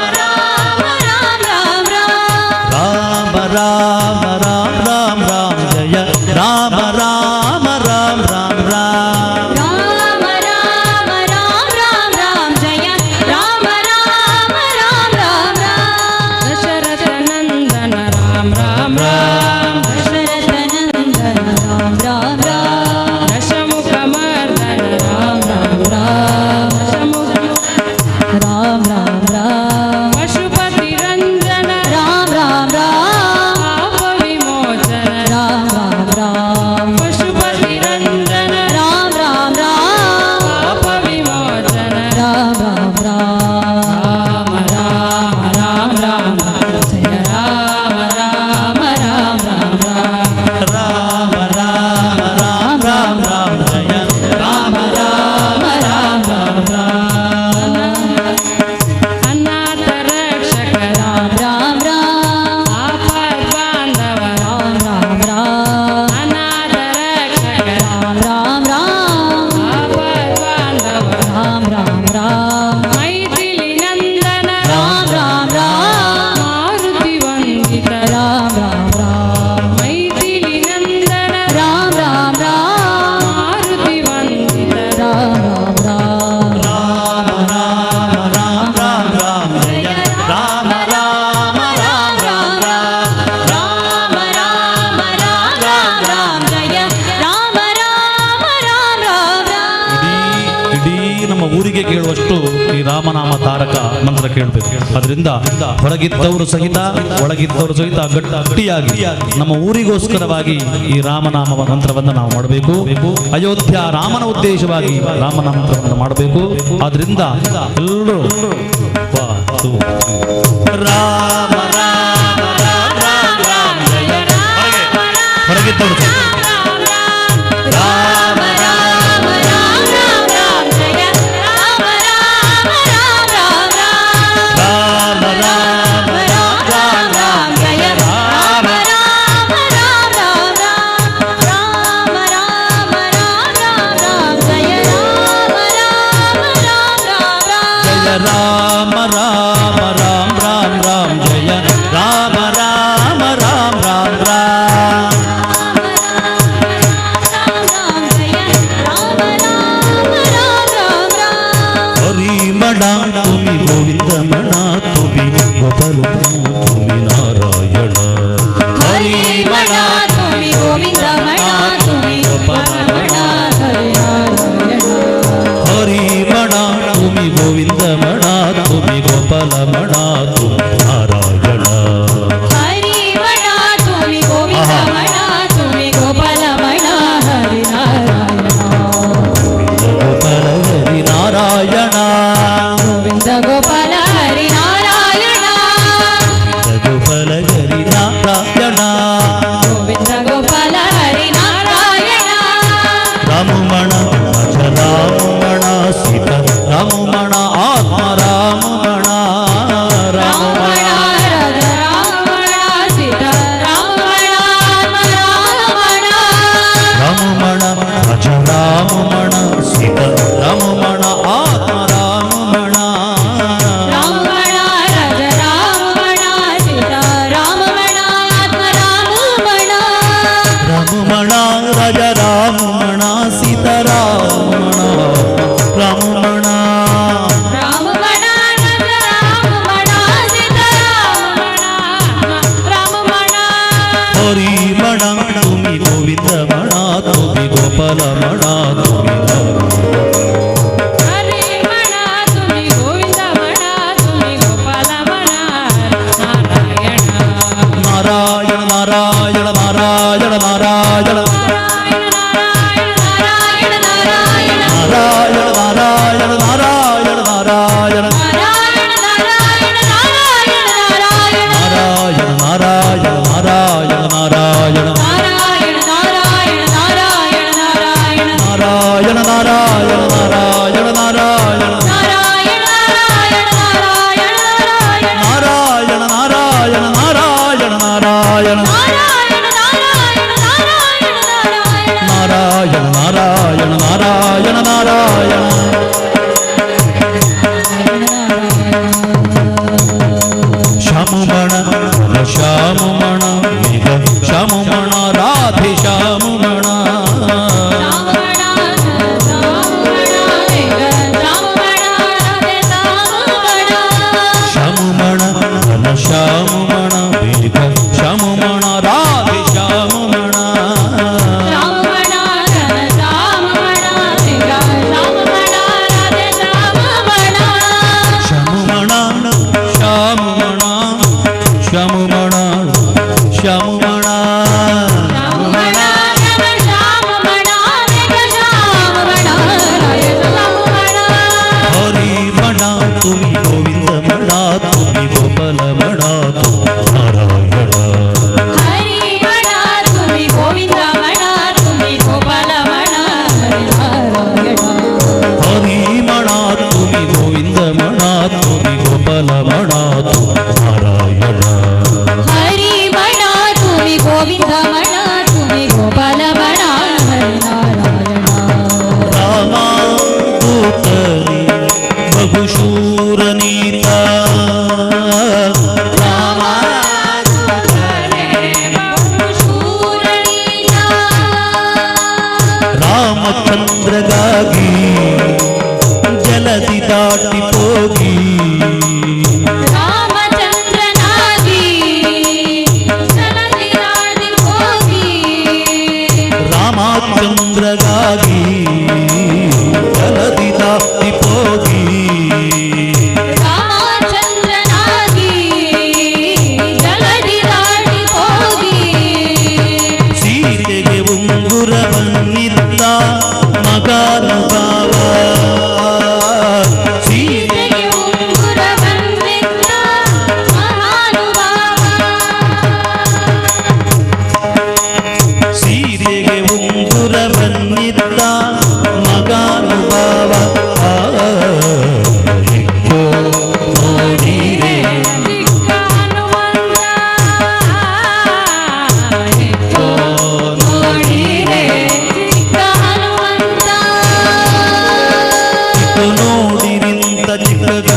ರಾಮನಾಮ ತಾರಕ ಮಂತ್ರ ಕೇಳಬೇಕು. ಅದರಿಂದ ಹೊರಗಿದ್ದವರು ಸಹಿತ ಒಳಗಿದ್ದವರು ಸಹಿತ ಗಟ್ಟಿಯಾಗಿ ನಮ್ಮ ಊರಿಗೋಸ್ಕರವಾಗಿ ಈ ರಾಮನಾಮ ಮಂತ್ರವನ್ನು ನಾವು ಮಾಡಬೇಕು. ಅಯೋಧ್ಯ ರಾಮನ ಉದ್ದೇಶವಾಗಿ ರಾಮನಾಮ ಮಂತ್ರವನ್ನು ಮಾಡಬೇಕು. ಆದ್ರಿಂದ ಎಲ್ಲರೂ ರಾಮ ರಾಮ ರಾಮ ರಾಮ ರಾಮ ಜಯ ಹೊರಗಿದ್ದವರು ರಾಮ ರಾಮ ರಾಮ ರಾಮ ರಾಮ ಜಯ ರಾಮ ರಾಮ ರಾಮ ರಾಮ ರಾಮ ರಾಮ ರಾಮ ರಾಮ ಜಯ ರಾಮ ರಾಮ ರಾಮ ರಾಮ ರಾಮ ರಾಮ ರಾಮ ರಾಮ ಜಯ ರಾಮ ರಾಮ ರಾಮ ರಾಮ ಜಯ ರಾಮ ರಾಮ ರಾಮ ರಾಮ ಹರಿಮಣ ತುಮಿ ಗೋವಿಂದ ಮಣ ತುಮಿ ಗೋಪಾಲ ತುಮಿ ನಾರಾಯಣ ಹರಿಮಣ ತುಮಿ ಗೋವಿಂದ ಮಣ ತುಮಿ ಗೋಪಾಲ ಹರಿಮಣ ತುಮಿ ಗೋವಿಂದ ಮಣ ತುಮಿ ಗೋಪಾಲ ಮಣ ತುಮಿ ನಾರಾಯಣ ಹರಿಮಣ ತುಮಿ ಗೋವಿಂದ ಮಣ ತುಮಿ ಗೋಪಾಲ ಮಣ ಹರಿ ನಾರಾಯಣ ಗೋವಿಂದ ಗೋಪಾಲ ಹರಿ ನಾರಾಯಣ ಗೋವಿಂದ ಗೋಪಾಲ ಹರಿ ನಾರಾಯಣ ಗೋವಿಂದ ಗೋಪಾಲ ಹರಿ ನಾರಾಯಣ ರಾಮಮಣ ರಾಮಮಣ ಸೀತಾ ರಾಮಮಣ ಆತ್ಮ ರಾಮಮಣ ರಾಮಮಣ ರಾಮಮಣ ಸೀತಾ ರಾಮಮಣ ರಾಮಮಣ ರಾಮಮಣ ರಾಜ ರಾಮಮಣ ಸೀತಾ ರಾಮಮಣ ಆತ್ಮ ರಾಮಮಣ ರಾಮಮಣ ರಾಜ ರಾಮಮಣ ಸೀತಾ ರಾಮಮಣ ಆತ್ಮ ರಾಮಮಣ ರಾಮಮಣ ರಾಜ ರಾಮಮಣ ಸೀತಾ ರಾಮಮಣ ರಾಮಮಣ ರಾಮಮಣ ರಾಜ ರಾಮಮಣ ಸೀತಾ ರಾಮಮಣ ಹರಿಮಣ ತುಮಿ ಗೋವಿಂದ ಮಣ ತುಮಿ ಗೋಪಾಲ ಮಣ ತುಮಿ ಹರಿಮಣ ತುಮಿ ಗೋವಿಂದ ಮಣ ತುಮಿ ಗೋಪಾಲ ಮಣ ನಾರಾಯಣ ನಾರಾಯಣ ನಾರಾಯಣ ನಾರಾಯಣ ನಾರಾಯಣ ರಾಮಚಂದ್ರಗಾಗಿ ಜಲದಿ ದಾಟಿ ಹೋಗಿ ರಾಮಚಂದ್ರನಾಗಿ ಜಲದಿ ದಾಟಿ ಹೋಗಿ ರಾಮಚಂದ್ರಗಾಗಿ ಜಲದಿ ದಾಟಿ ಹೋಗಿ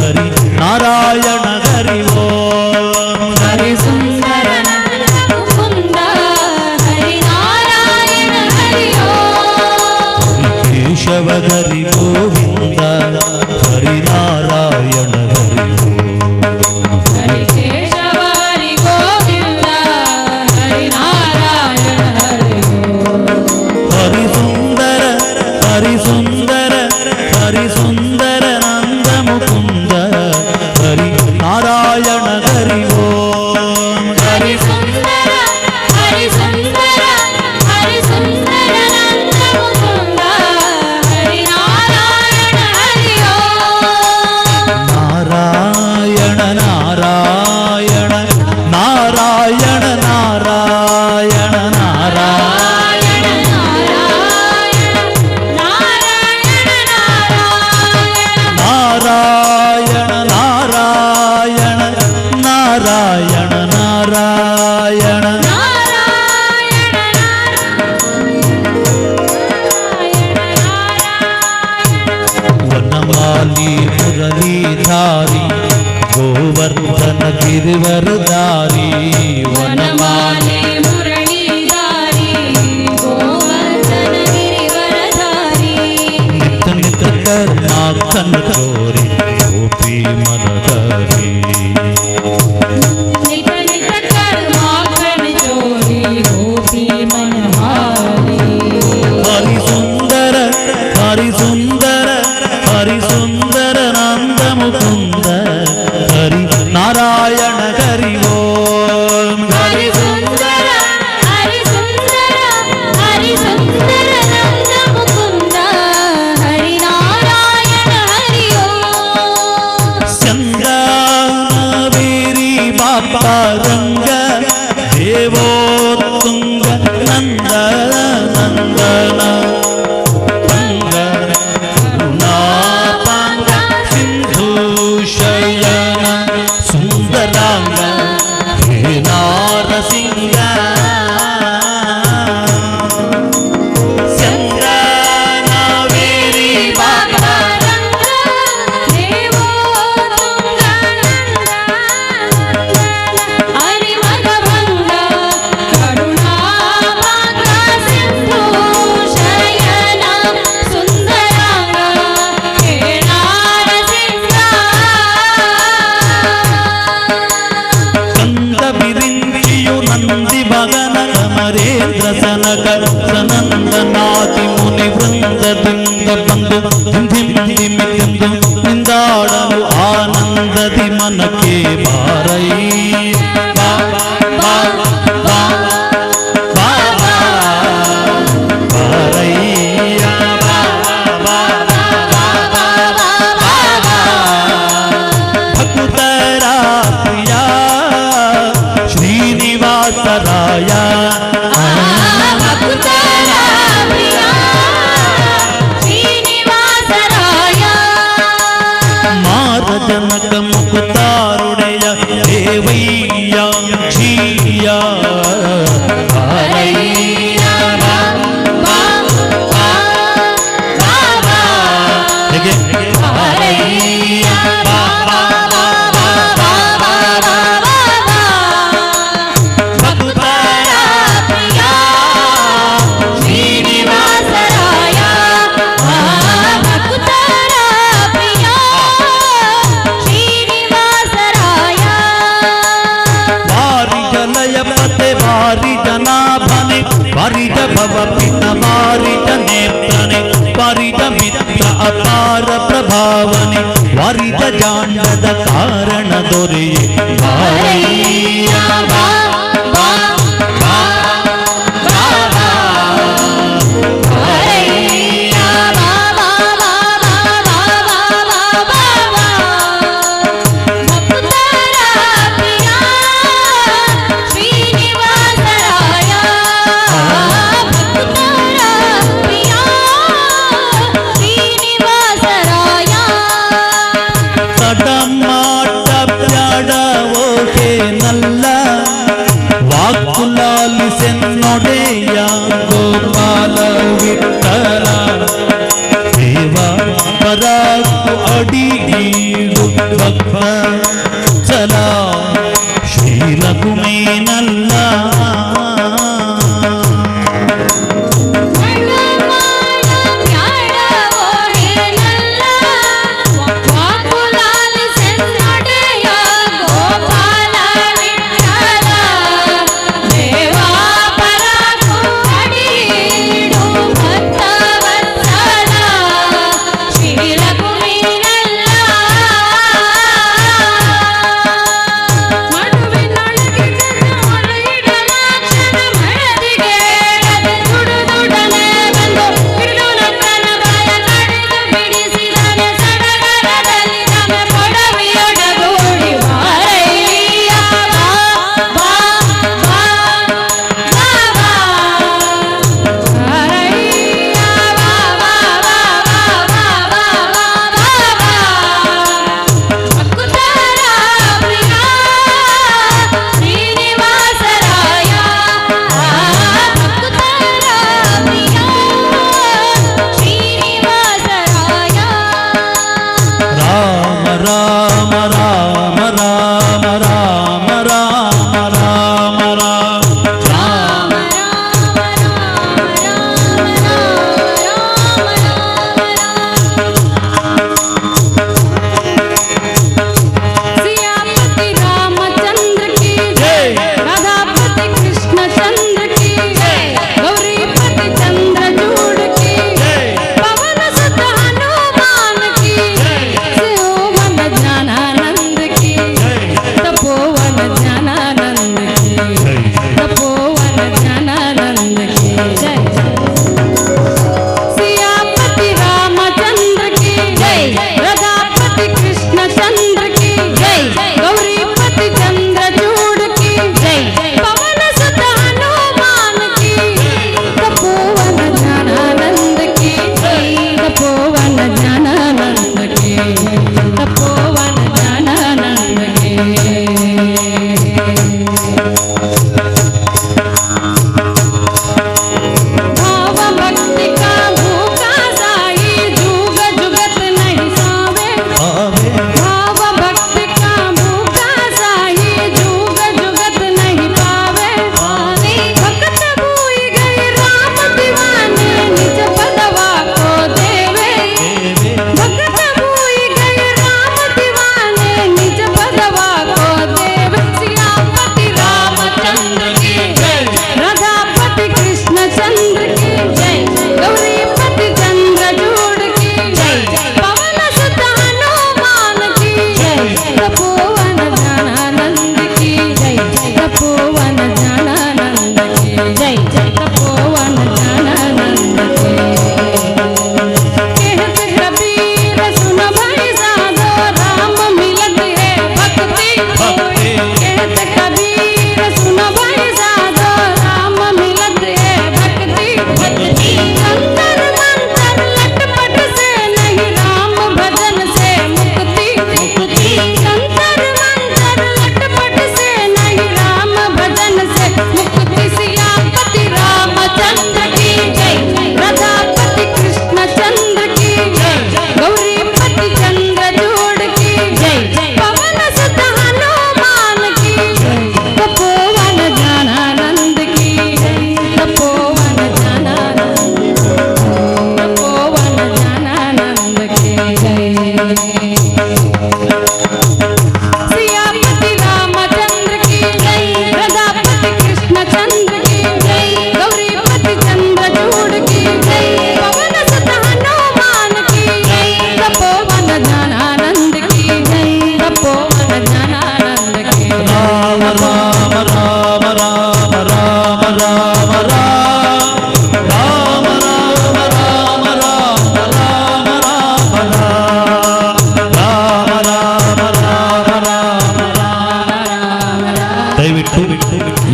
ಹರಿ ನಾರಾಯಣ ಹರಿ ಓಂ ಹರಿ ಸುಂದರ ನಾರಾಯಣ ನಾರಾಯಣ ನಾರಾಯಣ ನಾರಾಯಣ ನಾರಾಯಣ ನಾರಾಯಣ ನಾರಾಯಣ ವನಮಾಲಿ ಮುರಳೀಧಾರಿ ಗೋವರ್ಧನ ಗಿರಿವರದಾರಿ ವನಮಾಲೆ ಮುರಳೀಧಾರಿ ಗೋವರ್ಧನ ಗಿರಿವರಧಾರಿ ನಿತ್ಯ ನಿತ್ಯ ಕರ್ಣಾಕನ ಚೋರಿ ಗೋಪಿ ಮರಧಾರಿ ನಿತ ನಿತ ಕರ್ಮಾಕನ ಚೋರಿ ಗೋಪಿ ಮನಹಾರಿ ಹರಿ ಸುಂದರ ಹರಿ ಸುಂದರ ಹರಿ ಸುಂದರ ನಂದ ಮುಕುಂದ ಹರಿ ನಾರಾಯಣ ಹರಿ ಓಂ ಹರಿ ಸುಂದರ ಹರಿ ಸುಂದರ ಹರಿ ಸುಂದರ ನಂದ ಮುಕುಂದ ಹರಿ ನಾರಾಯಣ ಹರಿ ಓಂ ಚಂದ್ರವೀರಿ ಬಾಪ ರಂಗ ದೇವೋತ್ತುಂಗ ನಂದ ನಂದನ ಪಂಗ ಕರುಣಾಪಾಂಗ ಸಿಂಧು ಶಯನ ಸುಂದರಾಂಗ ಹೇ ನಾರಸಿಂಗ ಚಂದ್ರವೀರಿ ಬಾಪ ಹರಿ ಮಗಭಂಗ ಕರುಣಾಪಾಂಗ ಸಿಂಧು ಶಯನ ಸುಂದರಾಂಗ ಹೇ ನಾರಸಿಂಗ ಕಂದ ಬಿರಿಂಚಿಯು ನಂದಿ ಭಗನ ಕಮರೇಂದ್ರ ಸನಕ ಸನಂದನಾತಿ ಮುನಿ ವೃಂದದಿಂದ ಬಂದು ಧಿಂಧಿಮಿಂದು ನಿಂದಾಡಲು ಆನಂದದಿ ಮನಕ್ಕೆ ಬಾರೈ ಬಾ ಬಾ ಬಾ ಬಾ ಬಾರಯ್ಯ ಬಾ ಬಾ ಭಕ್ತರ ಪ್ರಿಯ ಶ್ರೀನಿವಾಸರಾಯ ಭಕ್ತರ ಪ್ರಿಯ ಶ್ರೀನಿವಾಸರಾಯ ಮಾರಜನಕ ಮುಕುತಾರುಡೆಯ ದೇವಯ್ಯ ಕ್ಷೀಯ ಬಾರಯ್ಯ ಬಾ ಬಾ ಬಾ ಬಾ ಬಾ ಹೇಗೆ ಬಾರಯ್ಯ ಬಾ ಬಾ ಬಾ ಬಾ ಬಾ ಬಾ ಬಾ ಭಕ್ತರ ಪ್ರಿಯ ಶ್ರೀನಿವಾಸರಾಯ ಭಕ್ತರ ಪ್ರಿಯ ಶ್ರೀನಿವಾಸರಾಯ ವಾರಿ ಜಲಯ ಪತೆ ವಾರಿ ಜನಾಭನೆ ವಾರಿಜ ಭವ ಪಿತ ವಾರಿಜ ನೇತ್ರನೆ ವಾರಿಜ ಮಿತ್ರ ಅಪಾರ ಪ್ರಭಾವನೆ ವಾರಿಜ ಜಾಂಡದ ಕಾರಣ ದೊರೆಯೇ ಬಾರಯ್ಯ ಬಾ ಬಾ ಬಾ ಬಾ ಬಾ ಬಾರಯ್ಯ ಬಾ ಬಾ ಬಾ ಬಾ ಬಾ ಬಾ ಬಾ ಭಕ್ತರ ಪ್ರಿಯ ಶ್ರೀನಿವಾಸರಾಯ ಭಕ್ತರ ಪ್ರಿಯ ಶ್ರೀನಿವಾಸರಾಯ ತಡಮಾಟ ಬ್ಯಾಡವೋಕೆ ನಲ್ಲ ವಾಕುಲಾಲಿಸೆನ್ನೊಡೆಯ ಗೋಪಾಲ ವಿಠಲ ದೇವ ಪರಾಕು ಅಡಿಗೀಡು ಭಕ್ತ ಚಲ ಶ್ರೀ ರಘುಮೇನಲ್ಲ ಮಡುವಿನೊಳಗೆ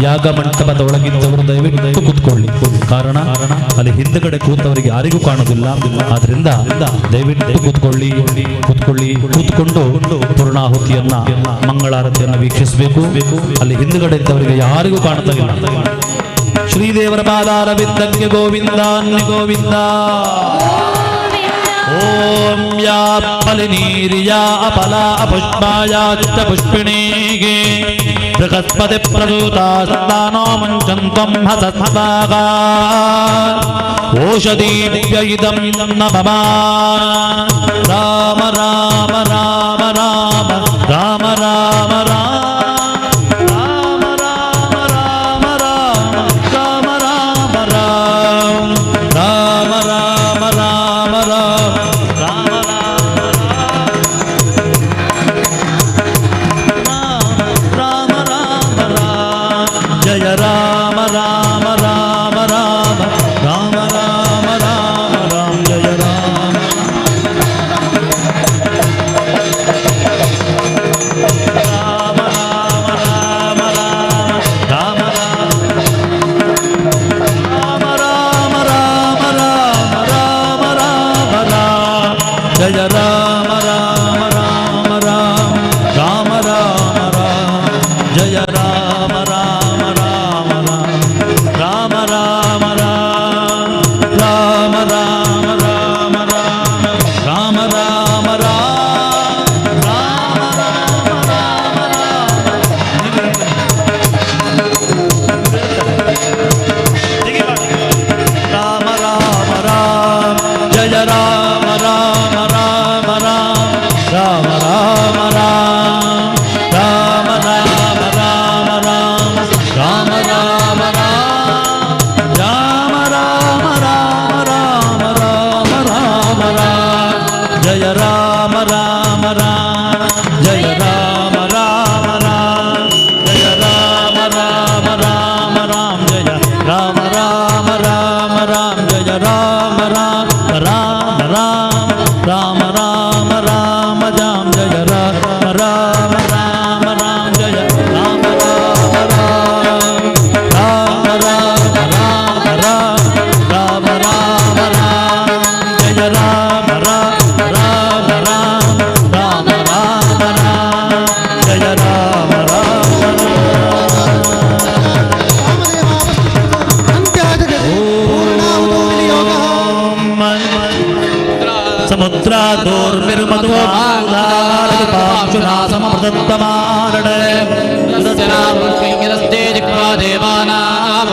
ಯಾಗ ಮಂಟಪದ ಒಳಗಿದ್ದವರು ದಯವಿಟ್ಟು ಕೂತ್ಕೊಳ್ಳಿ. ಕಾರಣ ಅಲ್ಲಿ ಹಿಂದುಗಡೆ ಕೂತವರಿಗೆ ಯಾರಿಗೂ ಕಾಣುವುದಿಲ್ಲ. ಆದ್ರಿಂದ ದಯವಿಟ್ಟು ಕೂತ್ಕೊಂಡು ಪೂರ್ಣಾಹುತಿಯನ್ನ ಮಂಗಳಾರತಿಯನ್ನ ವೀಕ್ಷಿಸಬೇಕು. ಅಲ್ಲಿ ಹಿಂದುಗಡೆ ಇದ್ದವರಿಗೆ ಯಾರಿಗೂ ಕಾಣುತ್ತಾ ಇಲ್ಲ. ಶ್ರೀದೇವರ ಪಾದಾರವಿಂದಕ್ಕೆ ಗೋವಿಂದ ಗೋವಿಂದ. ಓಂ ಯಾ ಫಲಿನೀರ್ಯಾ ಅಫಲಾ ಅಪುಷ್ಪಾಯಾ ಚಿತ್ತಪುಷ್ಪಿಣೀಗೆ ಬೃಹಸ್ಪತಿ ಪ್ರಸೂತಾಸ್ತಾನೋ ಮಂಚಂತ್ವಂ ಹಸಸ್ಮತಾಗಾ ಓಷಧೀಭ್ಯ ಇದಂ ನಮಃ. ರಾಮ ರಾಮ ರಾಮ ರಾಮ ರಾಮ ರಾಮ ರಾಮ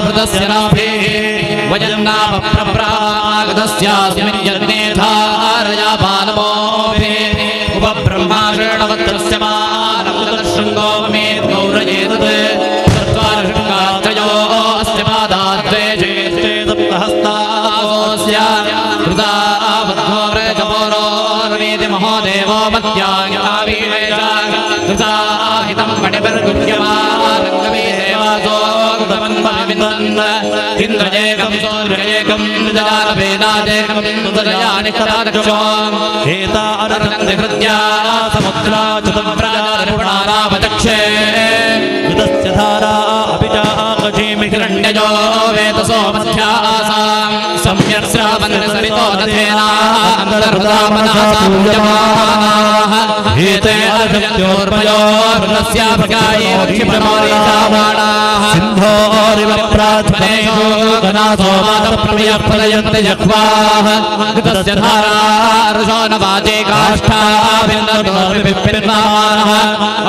भृतस्य नाभिः वजन्नाम प्रप्रागतस्यास्मिन् यज्ञे धारयामानमोभिः उपब्रह्माशरणवत्रस्य मानवतशृङ्गो मे गौरयेतत् चत्वारशृङ्गात्रयो अस्य पादाद्वे चेते सप्तहस्तासोऽस्य हृदावद्धो व्रजपोरोर्वीति महोदेवो मध्याङ्गावीवेश हृदाहितं मणिपर्गुह्यमारङ्गवीदेवासो कृतवन्मविन्दन् इन्द्रजेकं सूर्यजेकं जलालवेनाजेकं सुदयानि कदादक्षो एतारनन्दिहृद्या समुद्रा चतुर्व्रजार्पणारावचक्षे कृतस्य धारा अपि च आकशीमि हिरण्यजो वेतसो मध्यासां सम्यक्श्रावन्नसरितो दधेनान्तर्हृदामनः पूजमानाः एते अर्षत्योर्मयोर्नस्याभगाये क्षिप्रमोरितावाणाः सिन्धोरिव प्रार्थनेषु गणासो मातप्रभयः फलयन्ति जह्वाः कृतस्य धारार्षो न वाचे काष्ठाभिन्नतोऽपिपिन्नाः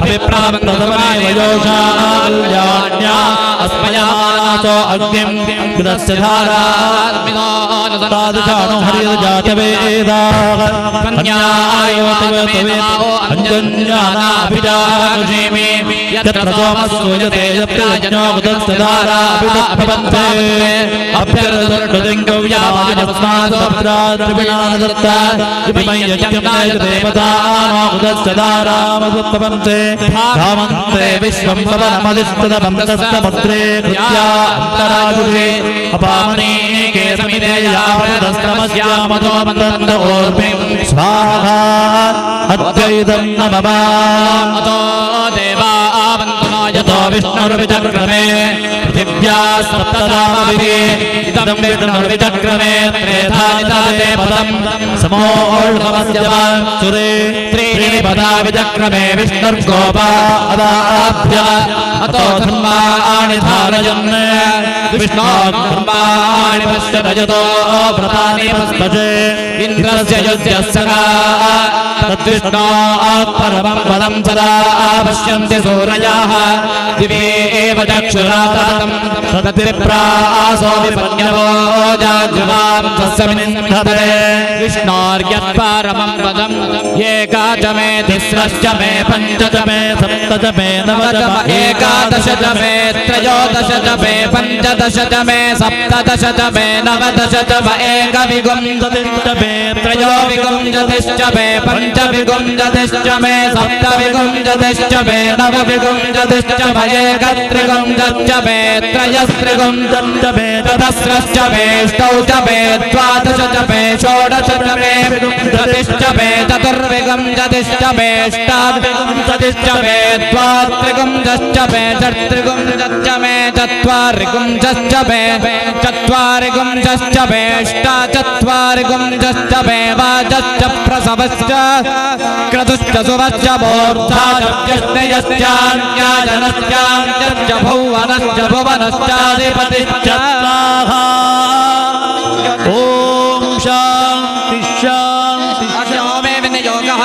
अभिप्रावन्दतमयोषाल्यान्या अस्मयानासो अग्निं कृतस्य धारार्मिनो तादृशानो हरिर्जातवेदाः कन्यायोतवेतवेत् अञ्जन्यानाभिजाकुषीमि यत्र सोमसूयते यप्राजनो कृतस्य धाराभिपन्ते अभ्यर्दर्शदिङ्गव्यावाजस्मादोऽप्राद्रविणानदत्ता विमय्यज्ञाय देवतानो कृतस्य धारामसुत्पन्ते धामन्ते विश्वं पवनमधिष्ठितमन्तस्तपत्रे कृत्या अन्तराजुषे अपामनीके समिदेयावदस्तमस्यामतो मन्दन्द ओर्मिं स्वाहा अद्वैतं नमः अतो देवा आवन्तनो यतो विष्णुर्विचक्रमे पृथिव्या सप्तदामभिः इदं विष्णुर्विचक्रमे त्रेधानिताते पदं समोऽर्धमस्य सुरे त्रीणि पदा विचक्रमे विष्णुर्गोपा अदाभ्य अतो धर्माणि धारयन् विष्णोर्धर्माणि पश्यतो व्रतानि पस्पजे इन्द्रस्य युज्यस्य तद्विष्णोः परमं पदं सदा पश्यन्ति सूरयाः दिवे एव चक्षुरातं तद्विप्रासो विपन्यवो जाग्रवां तस्मिन्निन्धते विष्णोर्यत्परमं पदं एकाच मे तिस्रश्च मे पञ्च च मे सप्त च मे नव च मे एकादश च मे त्रयोदश च मे पञ्चदश च मे सप्तदश च मे नवदश च मे एकविगुंसतिश्च मे त्रयोविगुंसतिश्च मे पञ्चविगुंसतिश्च मे सप्तविगुंसतिश्च मे नवविगुंसतिश्च मे एकत्रिगुंसश्च मे त्रयस्त्रिगुंसश्च मे चतस्रश्च मे अष्टौ च मे द्वादश च मे षोडश च मे विगुंसतिश्च मे चतुर्विगुंसतिश्च मे अष्टाविगुंसतिश्च मे द्वात्रिगुंसश्च मे षट्त्रिगुंसश्च मे चत्वारिगुंसश्च मे चत्वारिगुंसश्च मे अष्टाचत्वारिगुंसश्च मे वाजश्च प्रसवश्च क्रतुश्च सुवश्च मूर्धाश्च भुवनश्च भुवनश्चाधिपतिश्च ॐ शान्ति शान्ति मे विनियोगः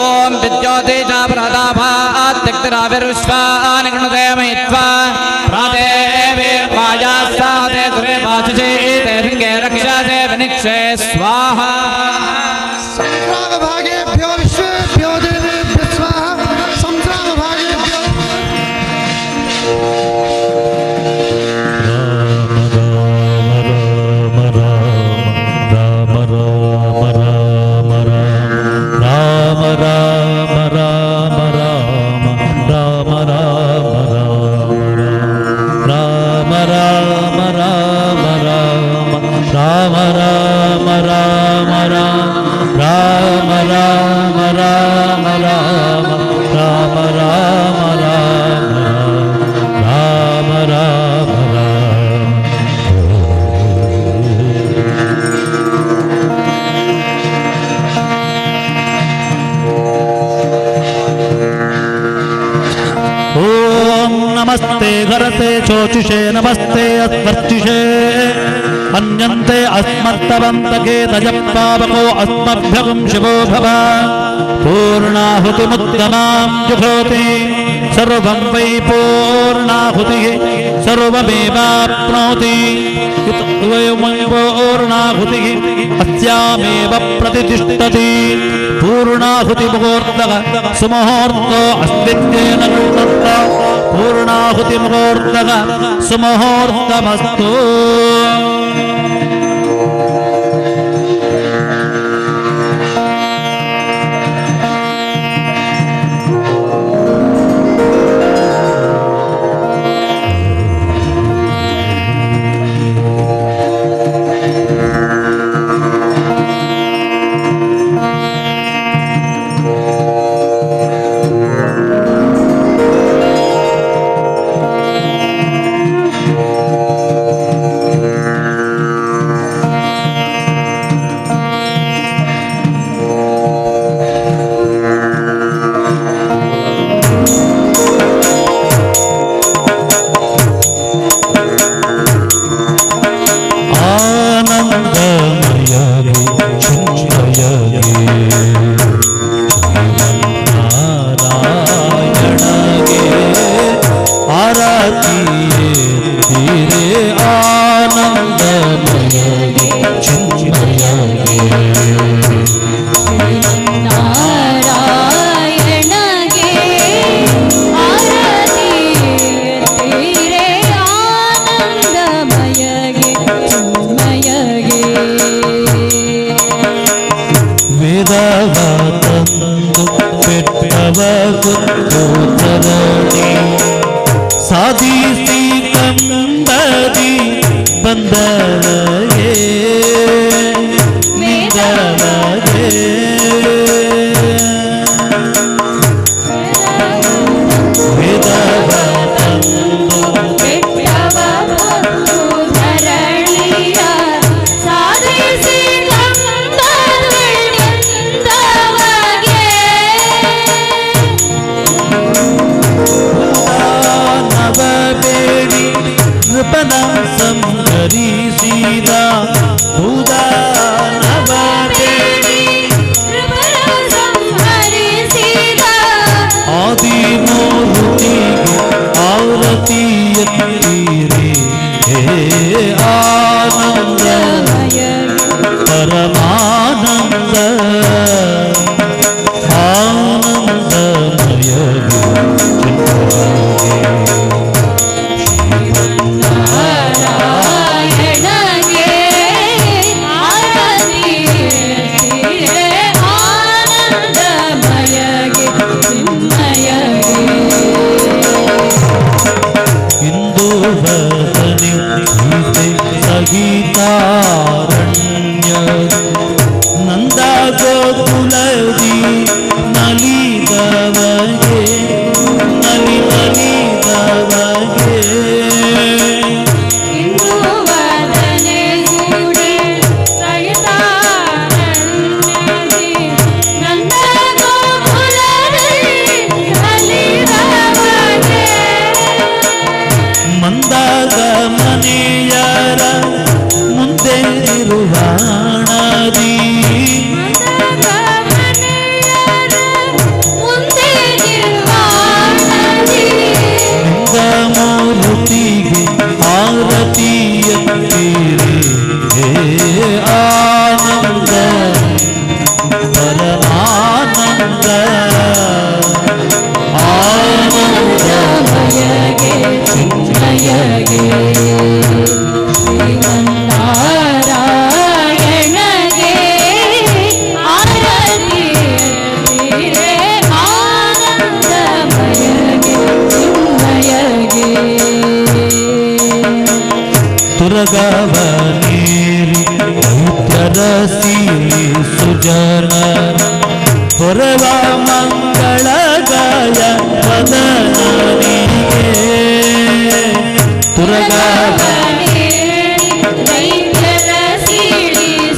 ॐ विद्योतिषा प्रदाभात् त्यक्तिराविर्विश्वानि गृणुते मयित्वा प्रादेवे मायास्ताते दुरे वाचसे ते शृङ्गे रक्षसे विनिक्षे स्वाहा संग्रामभागेभ्यो विश्वेभ्यो देवेभ्यः स्वाहा संग्रामभागेभ्यो राम राम ವರತೆ ಚೋಚುಷೇ ನಮಸ್ತೆ ಅಸ್ಮರ್ಚಿಷೇ ಅನ್ಯಂತೆ ಅಸ್ಮತ್ತವಂತಕೆ ತಜಪ್ಪಾವಕೋ ಅಸ್ಮಭ್ಯಗಂ ಶಿವೋ ಭವ ಪೂರ್ಣಾಹುತಿಮುತ್ತಮಾಂ ಜುಹೋತಿ ಸರ್ವಂ ವೈ ಪೂರ್ಣಾಹುತಿಃ ಸರ್ವಮೇವಾಪ್ನೋತಿ ಪೂರ್ಣಾಹುತಿಃ ಅಸ್ಯಾಮೇವ ಪ್ರತಿಷ್ಠತಿ ಪೂರ್ಣಾಹುತಿ ಮುಹೂರ್ತಃ ಸುಮುಹೂರ್ತೋ ಅಸ್ಮಿನ್ನೇನ ಗೃಹ್ಣಂತ ಪೂರ್ಣಾಹುತಿ ಮುಹೂರ್ತಃ ಸುಮುಹೂರ್ತಮಸ್ತು ಸಾಧಿಸಿ ಕಂಬದಿ ಬಂದವಗೆ ಮಿದವಗೆ ಸಂಹರಿಸಿದ ಆದಿಮೂರ್ತಿಗೆ ಆರತಿಯತ್ತೀರಿ ಹೇ ಆನಂದ ಪರಮಾನಂದ ಆನಂದಮಯ ಗೀತಾರಣ್ಯ ನಂದ ಗೋಕುಲದಿ ನಲಿದವಗೆ ನಲಿದವಗೆ ಮಂದಾಗ ಮನೆಯರ ಮುಂದೆ ನಿರ್ವಾಣದಿ ಮೂರ್ತಿಗೆ ಆರತಿಯತ್ತೀರಿ ಹೇ ಆನಂದ ಪರಮಾನಂದ ಆನಂದಮಯಗೆ ಚಿನ್ಮಯಗೆ ಶ್ರೀಮನ್ನಾರಾಯಣಗೆ ಆರತಿಯತ್ತೀರೆ ಆನಂದಮಯಗೆ ಚಿನ್ಮಯಗೆ ತುರಗವನೇರಿ ದೈತ್ಯರಸಿ ಸುಜನ ಹೊರವ ಮಂಗಳ ಗಾಯ ವದನನಿಗೆ ತುರಗವನೇರಿ ದೈತ್ಯರಸಿ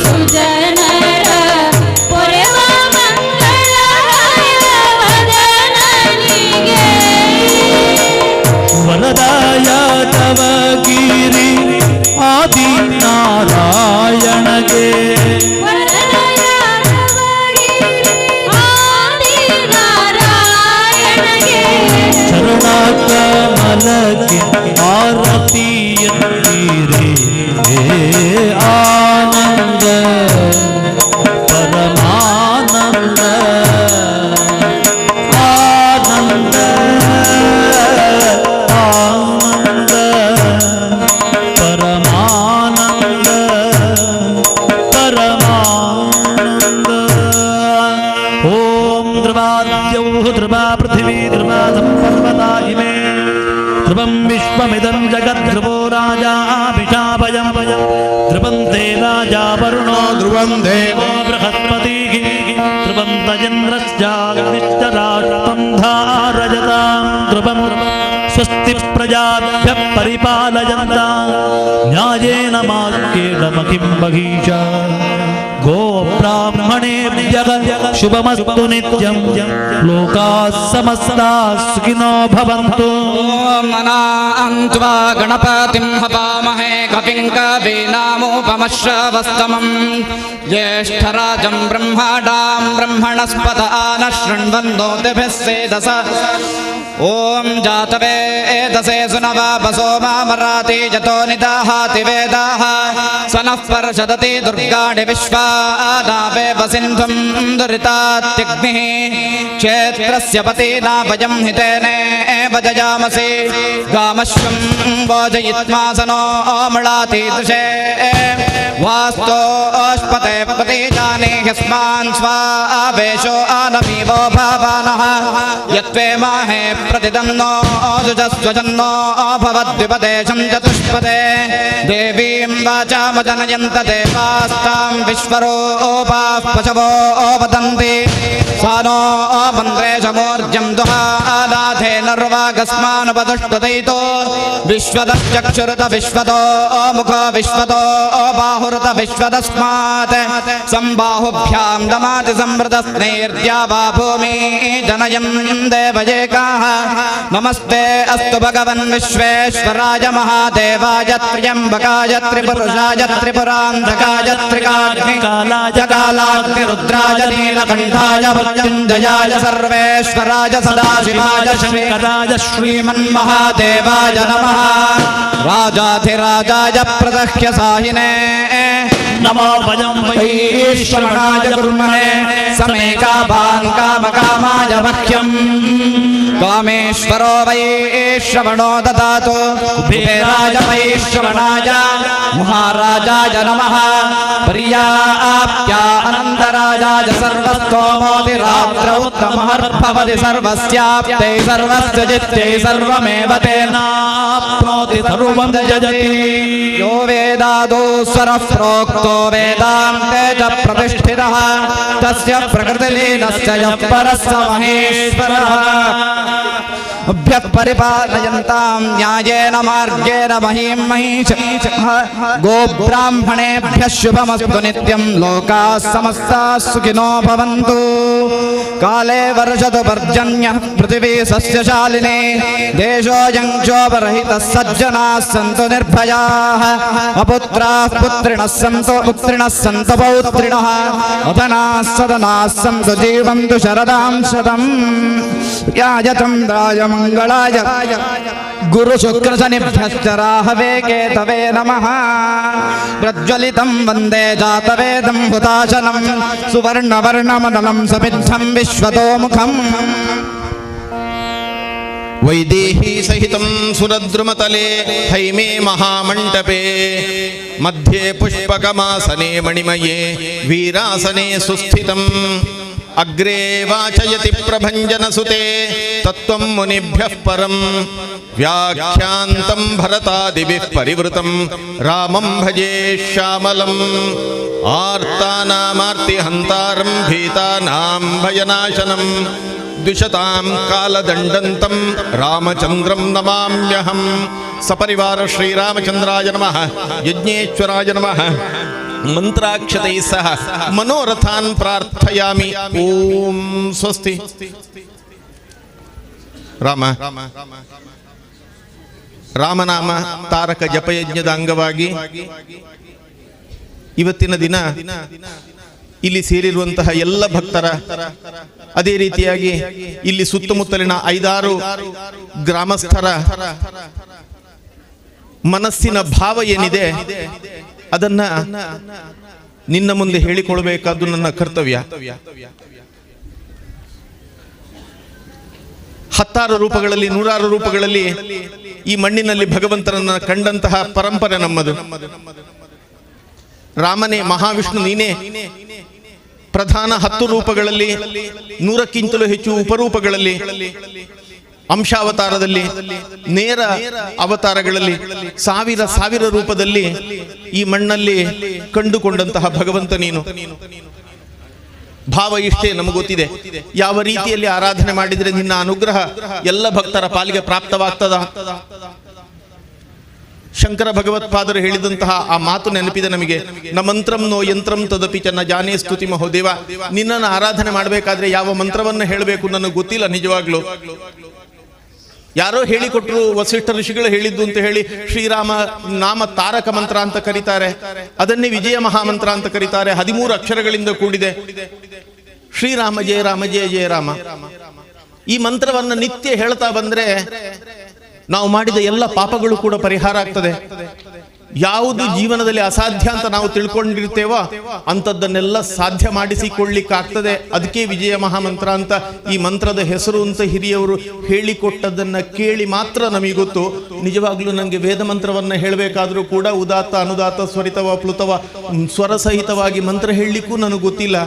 ಸುಜನರ ಹೊರವ ಮಂಗಳ ಗಾಯ ವದನನಿಗೆ ವರದಾಯ ಯಾದವಗಿರಿ ಆದಿನಾರಾಯಣಗೆ ಚರಣಕಮಲಕ್ಕೆ ಆರತಿಯನ್ನಿರೆ ಆನಂದ ಪರಮಾನಂದ ಆನಂದ ಆನಂದ ಪರಮಾನಂದ ಪರಮಾನಂದ. ಓಂ ಧ್ರುವಾದ್ಯೌ ಧ್ರುವ ಪೃಥಿವೀ ಧ್ರುವ ಸಂಪರ್ವತಾ ಇಮೇ ಧ್ರುವಂ ವಿಶ್ವಮಿದಂ ಜಗದ್ಧ್ರುವೋ ರಾಜಾ ಅಭಿಷಾಭಯಂ ಧ್ರುವಂ ತೇ ರಾಜಾ ವರುಣೋ ಧ್ರುವಂ ದೇವೋ ಬೃಹಸ್ಪತಿಃ ಧ್ರುವಂ ತಜೇಂದ್ರಶ್ಚಾಗ್ನಿಶ್ಚ ರಾಷ್ಟ್ರಂ ಧಾರಯತಾಂ ಧ್ರುವಂ ಸ್ವಸ್ತಿ ಪ್ರಜಾಭ್ಯಃ ಪರಿಪಾಲಯನ್ತಾಂ ನ್ಯಾಯೇನ ಮಾರ್ಗೇಣ ಮಹಿಂ ಮಹೀಷಾ ಗೋ ಬ್ರಾಹ್ಮಣೇಭ್ಯಃ ಶುಭಮಸ್ತು ನಿತ್ಯಂ ಲೋಕಾಃ ಸಮಸ್ತಾಃ ಸುಖಿನೋ ಭವಂತು. ಮನಾಂತ್ವಾ ಗಣಪತಿಂ ಹವಾಮಹೇ ಕಪಿಂ ಕವೀನಾಮೋಪಮಶ್ರವಸ್ತಮಂ ಜ್ಯೇಷ್ಠರಾಜಂ ಬ್ರಹ್ಮಾಣಾಂ ಬ್ರಹ್ಮಣಸ್ಪತ ಆನಃ ಶೃಣ್ವನ್ನೋತಿಭಿಃ ಸೇದಸ. ಓಂ ಜಾತವೇದಸೇ ಸುನವಾಪಸೋ ಮಾಮರಾತಿ ಜತೋ ನಿದಾಹಾತಿ ವೇದಾಃ ಸನಃ ಪರ್ಷದತಿ ದುರ್ಗಾಣಿ ವಿಶ್ವಾನಾವೇವ ಸಿಂಧುಂ ದುರಿತಾತ್ಯಗ್ನಿಃ ಕ್ಷೇತ್ರಸ್ಯ ಪತೀನಾಭಯಂ ಹಿತೇನೆ ಭಜಯಾಮಸಿ ಗಾಮಶ್ವಂ ಭೋಜಯಿತ್ಮಾಸನೋ ಮೃಳಾತಿ ದೃಶೇ ವಾಸ್ತೋಷ್ಪತೆ ಪತೀಜಾನಿ ಯಸ್ಮಾನ್ ಸ್ವಾವೇಶೋ ಆನಮೀವೋ ಭಾವಾನಃ ಯತ್ವೇ ಮಾಹೇ प्रतिदन्नो जुजस्वजन्नो भवद्विपदेशं चतुष्पदे देवीं वाचामजनयन्त देवास्तां विश्वरूपाः पशवो वदन्ति सा नो मन्द्रेशमूर्जं दुहानाथे नर्वागस्मानुपदुष्टदयितो विश्वदश्चक्षुरुत विश्वतो मुख विश्वतो बाहुरुत विश्वदस्मात् सम्बाहुभ्यां दमाति संवृतस्नैर्द्या वा भूमि जनयं देवजेकाः नमस्ते अस्तु भगवन् विश्वेश्वराय महादेवाय त्र्यम्बकाय त्रिपुरुषाय त्रिपुरान्धकाय त्रिकाग्निकालाय कालाग्निरुद्राय नीलकण्ठाय मृत्युञ्जयाय सर्वेश्वराय सदाशिवाय श्रीकराय श्रीमन्महादेवाय नमः राजाधिराजाय प्रदह्य साहिने नमो भजं वैश्रवणाय कुर्मणे समे कामान् कामकामाय मह्यम् कामेश्वरो वैश्रवणो ददातु कुबेराय वैश्रवणाय महाराजाय नमः पर्याप्त्या अनन्तराजाय सर्वस्तोमोतिरात्रौ उत्तमहर्भवति सर्वस्याप्त्यै सर्वस्य जित्यै सर्वमेव तेनाप्नोति सर्वं जयति यो वेदादो स्वरः प्रोक्तो वेदान्ते च प्रतिष्ठितः तस्य प्रकृतिलीनस्य यः परः स महेश्वरः अभ्यः परिपालयन्तां न्यायेन मार्गेण महीं महीषः गोब्राह्मणेभ्यः शुभमस्तु नित्यं लोकाः समस्ताः सुखिनो भवन्तु काले वर्षतु पर्जन्यः पृथिवी सस्यशालिनी देशोऽयं क्षोभरहितः सज्जनाः सन्तु निर्भयाः अपुत्राः पुत्रिणः सन्तु पौत्रिणः अधनाः सदनाः सन्तु जीवन्तु शरदां शतम् याजचन्द्राय मंगलाय गुरुशुक्रशनिभ्यश्च राहवे केतवे नमः प्रज्वलितं वन्दे जातवेदं हुताशनं सुवर्णवर्णमदलं समिद्धं विश्वतोमुखम् वैदेही सहितं सुरद्रुमतले हैमे महामण्डपे मध्ये पुष्पकमासने मणिमये वीरासने सुस्थितम् अग्रे वाचयति प्रभञ्जनसुते तत्त्वं मुनिभ्यः परं व्याख्यान्तं भरतादिभिः परिवृतं रामं भजे श्यामलम् आर्तानामार्तिहन्तारं भीतानां भयनाशनं द्विषतां कालदण्डन्तं रामचन्द्रं नमाम्यहं सपरिवार श्रीरामचन्द्राय नमः यज्ञेश्वराय नमः मंत्राक्षतैः सह मनोरथान् प्रार्थयामि ओम स्वस्ति राम ರಾಮನಾಮ ತಾರಕ ಜಪಯಜ್ಞದ ಅಂಗವಾಗಿ ಇವತ್ತಿನ ದಿನ ಇಲ್ಲಿ ಸೇರಿರುವಂತಹ ಎಲ್ಲ ಭಕ್ತರ, ಅದೇ ರೀತಿಯಾಗಿ ಇಲ್ಲಿ ಸುತ್ತಮುತ್ತಲಿನ 5-6 ಗ್ರಾಮಸ್ಥರ ಮನಸ್ಸಿನ ಭಾವ ಏನಿದೆ ಅದನ್ನ ನಿನ್ನ ಮುಂದೆ ಹೇಳಿಕೊಳ್ಬೇಕಾದ್ದು ನನ್ನ ಕರ್ತವ್ಯ. 10 ರೂಪಗಳಲ್ಲಿ 100 ರೂಪಗಳಲ್ಲಿ ಈ ಮಣ್ಣಿನಲ್ಲಿ ಭಗವಂತನನ್ನ ಕಂಡಂತಹ ಪರಂಪರೆ ನಮ್ಮದು. ರಾಮನೇ, ಮಹಾವಿಷ್ಣು ನೀನೇ ಪ್ರಧಾನ 10 ರೂಪಗಳಲ್ಲಿ, 100ಕ್ಕಿಂತಲೂ ಹೆಚ್ಚು ಉಪರೂಪಗಳಲ್ಲಿ, ಅಂಶಾವತಾರದಲ್ಲಿ, ನೇರ ಅವತಾರಗಳಲ್ಲಿ, ಸಾವಿರ ರೂಪದಲ್ಲಿ ಈ ಮಣ್ಣಲ್ಲಿ ಕಂಡುಕೊಂಡಂತಹ ಭಗವಂತ ನೀನು. ಭಾವ ಇಷ್ಟೇ ನಮಗೆ ಗೊತ್ತಿದೆ. ಯಾವ ರೀತಿಯಲ್ಲಿ ಆರಾಧನೆ ಮಾಡಿದರೆ ನಿನ್ನ ಅನುಗ್ರಹ ಎಲ್ಲ ಭಕ್ತರ ಪಾಲಿಗೆ ಪ್ರಾಪ್ತವಾಗ್ತದ. ಶಂಕರ ಭಗವತ್ಪಾದರು ಹೇಳಿದಂತಹ ಆ ಮಾತು ನೆನಪಿದೆ ನಮಗೆ. ನ ಮಂತ್ರಂ ನೋ ಯಂತ್ರಂ ತದಪಿ ಚ ನ ಜಾನೇ ಸ್ತುತಿ ಮಹೋದೇವ. ನಿನ್ನನ್ನು ಆರಾಧನೆ ಮಾಡಬೇಕಾದ್ರೆ ಯಾವ ಮಂತ್ರವನ್ನ ಹೇಳಬೇಕು ನನಗೆ ಗೊತ್ತಿಲ್ಲ ನಿಜವಾಗ್ಲೂ. ಯಾರೋ ಹೇಳಿಕೊಟ್ರು, ವಸಿಷ್ಠ ಋಷಿಗಳು ಹೇಳಿದ್ದು ಅಂತ ಹೇಳಿ ಶ್ರೀರಾಮ ನಾಮ ತಾರಕ ಮಂತ್ರ ಅಂತ ಕರೀತಾರೆ, ಅದನ್ನೇ ವಿಜಯ ಮಹಾಮಂತ್ರ ಅಂತ ಕರೀತಾರೆ. 13 ಅಕ್ಷರಗಳಿಂದ ಕೂಡಿದೆ. ಶ್ರೀರಾಮ ಜಯ ರಾಮ ಜಯ ಜಯ ರಾಮ. ಈ ಮಂತ್ರವನ್ನ ನಿತ್ಯ ಹೇಳ್ತಾ ಬಂದ್ರೆ ನಾವು ಮಾಡಿದ ಎಲ್ಲ ಪಾಪಗಳು ಕೂಡ ಪರಿಹಾರ ಆಗ್ತದೆ. ಯಾವುದು ಜೀವನದಲ್ಲಿ ಅಸಾಧ್ಯ ಅಂತ ನಾವು ತಿಳ್ಕೊಂಡಿರ್ತೇವೋ ಅಂಥದ್ದನ್ನೆಲ್ಲ ಸಾಧ್ಯ ಮಾಡಿಸಿಕೊಳ್ಳಿಕ್ಕಾಗ್ತದೆ. ಅದಕ್ಕೆ ವಿಜಯ ಮಹಾಮಂತ್ರ ಅಂತ ಈ ಮಂತ್ರದ ಹೆಸರು ಅಂತ ಹಿರಿಯವರು ಹೇಳಿಕೊಟ್ಟದ್ದನ್ನ ಕೇಳಿ ಮಾತ್ರ ನಮಗೆ ಗೊತ್ತು. ನಿಜವಾಗ್ಲೂ ನನಗೆ ವೇದ ಮಂತ್ರವನ್ನ ಹೇಳಬೇಕಾದ್ರೂ ಕೂಡ ಉದಾತ್ತ ಅನುದಾತ್ತ ಸ್ವರಿತವ ಪ್ಲುತವ ಸ್ವರಸಹಿತವಾಗಿ ಮಂತ್ರ ಹೇಳಲಿಕ್ಕೂ ನನಗೆ ಗೊತ್ತಿಲ್ಲ.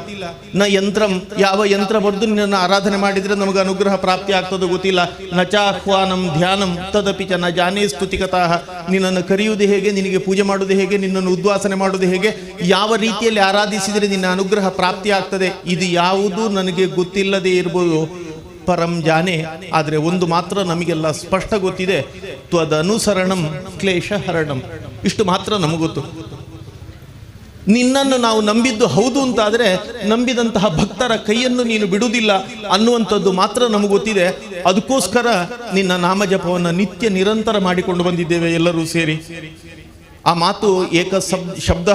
ನ ಯಂತ್ರಂ, ಯಾವ ಯಂತ್ರ ಬರೆದು ನಿನ್ನನ್ನು ಆರಾಧನೆ ಮಾಡಿದ್ರೆ ನಮಗೆ ಅನುಗ್ರಹ ಪ್ರಾಪ್ತಿ ಆಗ್ತದೋ ಗೊತ್ತಿಲ್ಲ. ನ ಚಾಹ್ವಾನಂ ಧ್ಯಾನಂ ತದಪಿ ಚ ನ ಜಾನೇ ಸ್ತುತಿಕತಃ. ನಿನ್ನನ್ನು ಕರೆಯುವುದು ಹೇಗೆ, ನಿನಗೆ ಪೂಜೆ ಮಾಡುವುದು ಹೇಗೆ, ನಿನ್ನನ್ನು ಉದ್ವಾಸನೆ ಮಾಡುವುದು ಹೇಗೆ, ಯಾವ ರೀತಿಯಲ್ಲಿ ಆರಾಧಿಸಿದರೆ ನಿನ್ನ ಅನುಗ್ರಹ ಪ್ರಾಪ್ತಿ ಆಗ್ತದೆ, ಇದು ಯಾವುದೂ ನನಗೆ ಗೊತ್ತಿಲ್ಲದೆ ಇರ್ಬೋದು. ಪರಂ ಜಾನೆ. ಆದರೆ ಒಂದು ಮಾತ್ರ ನಮಗೆಲ್ಲ ಸ್ಪಷ್ಟ ಗೊತ್ತಿದೆ, ತ್ವದನುಸರಣಂ ಕ್ಲೇಶಹರಣಂ. ಇಷ್ಟು ಮಾತ್ರ ನಮಗೊತ್ತು. ನಿನ್ನನ್ನು ನಾವು ನಂಬಿದ್ದು ಹೌದು ಅಂತಾದರೆ ನಂಬಿದಂತಹ ಭಕ್ತರ ಕೈಯನ್ನು ನೀನು ಬಿಡುವುದಿಲ್ಲ ಅನ್ನುವಂಥದ್ದು ಮಾತ್ರ ನಮಗೆ ಗೊತ್ತಿದೆ. ಅದಕ್ಕೋಸ್ಕರ ನಿನ್ನ ನಾಮಜಪವನ್ನು ನಿತ್ಯ ನಿರಂತರ ಮಾಡಿಕೊಂಡು ಬಂದಿದ್ದೇವೆ ಎಲ್ಲರೂ ಸೇರಿ. ಆ ಮಾತು ಏಕ ಶಬ್ದ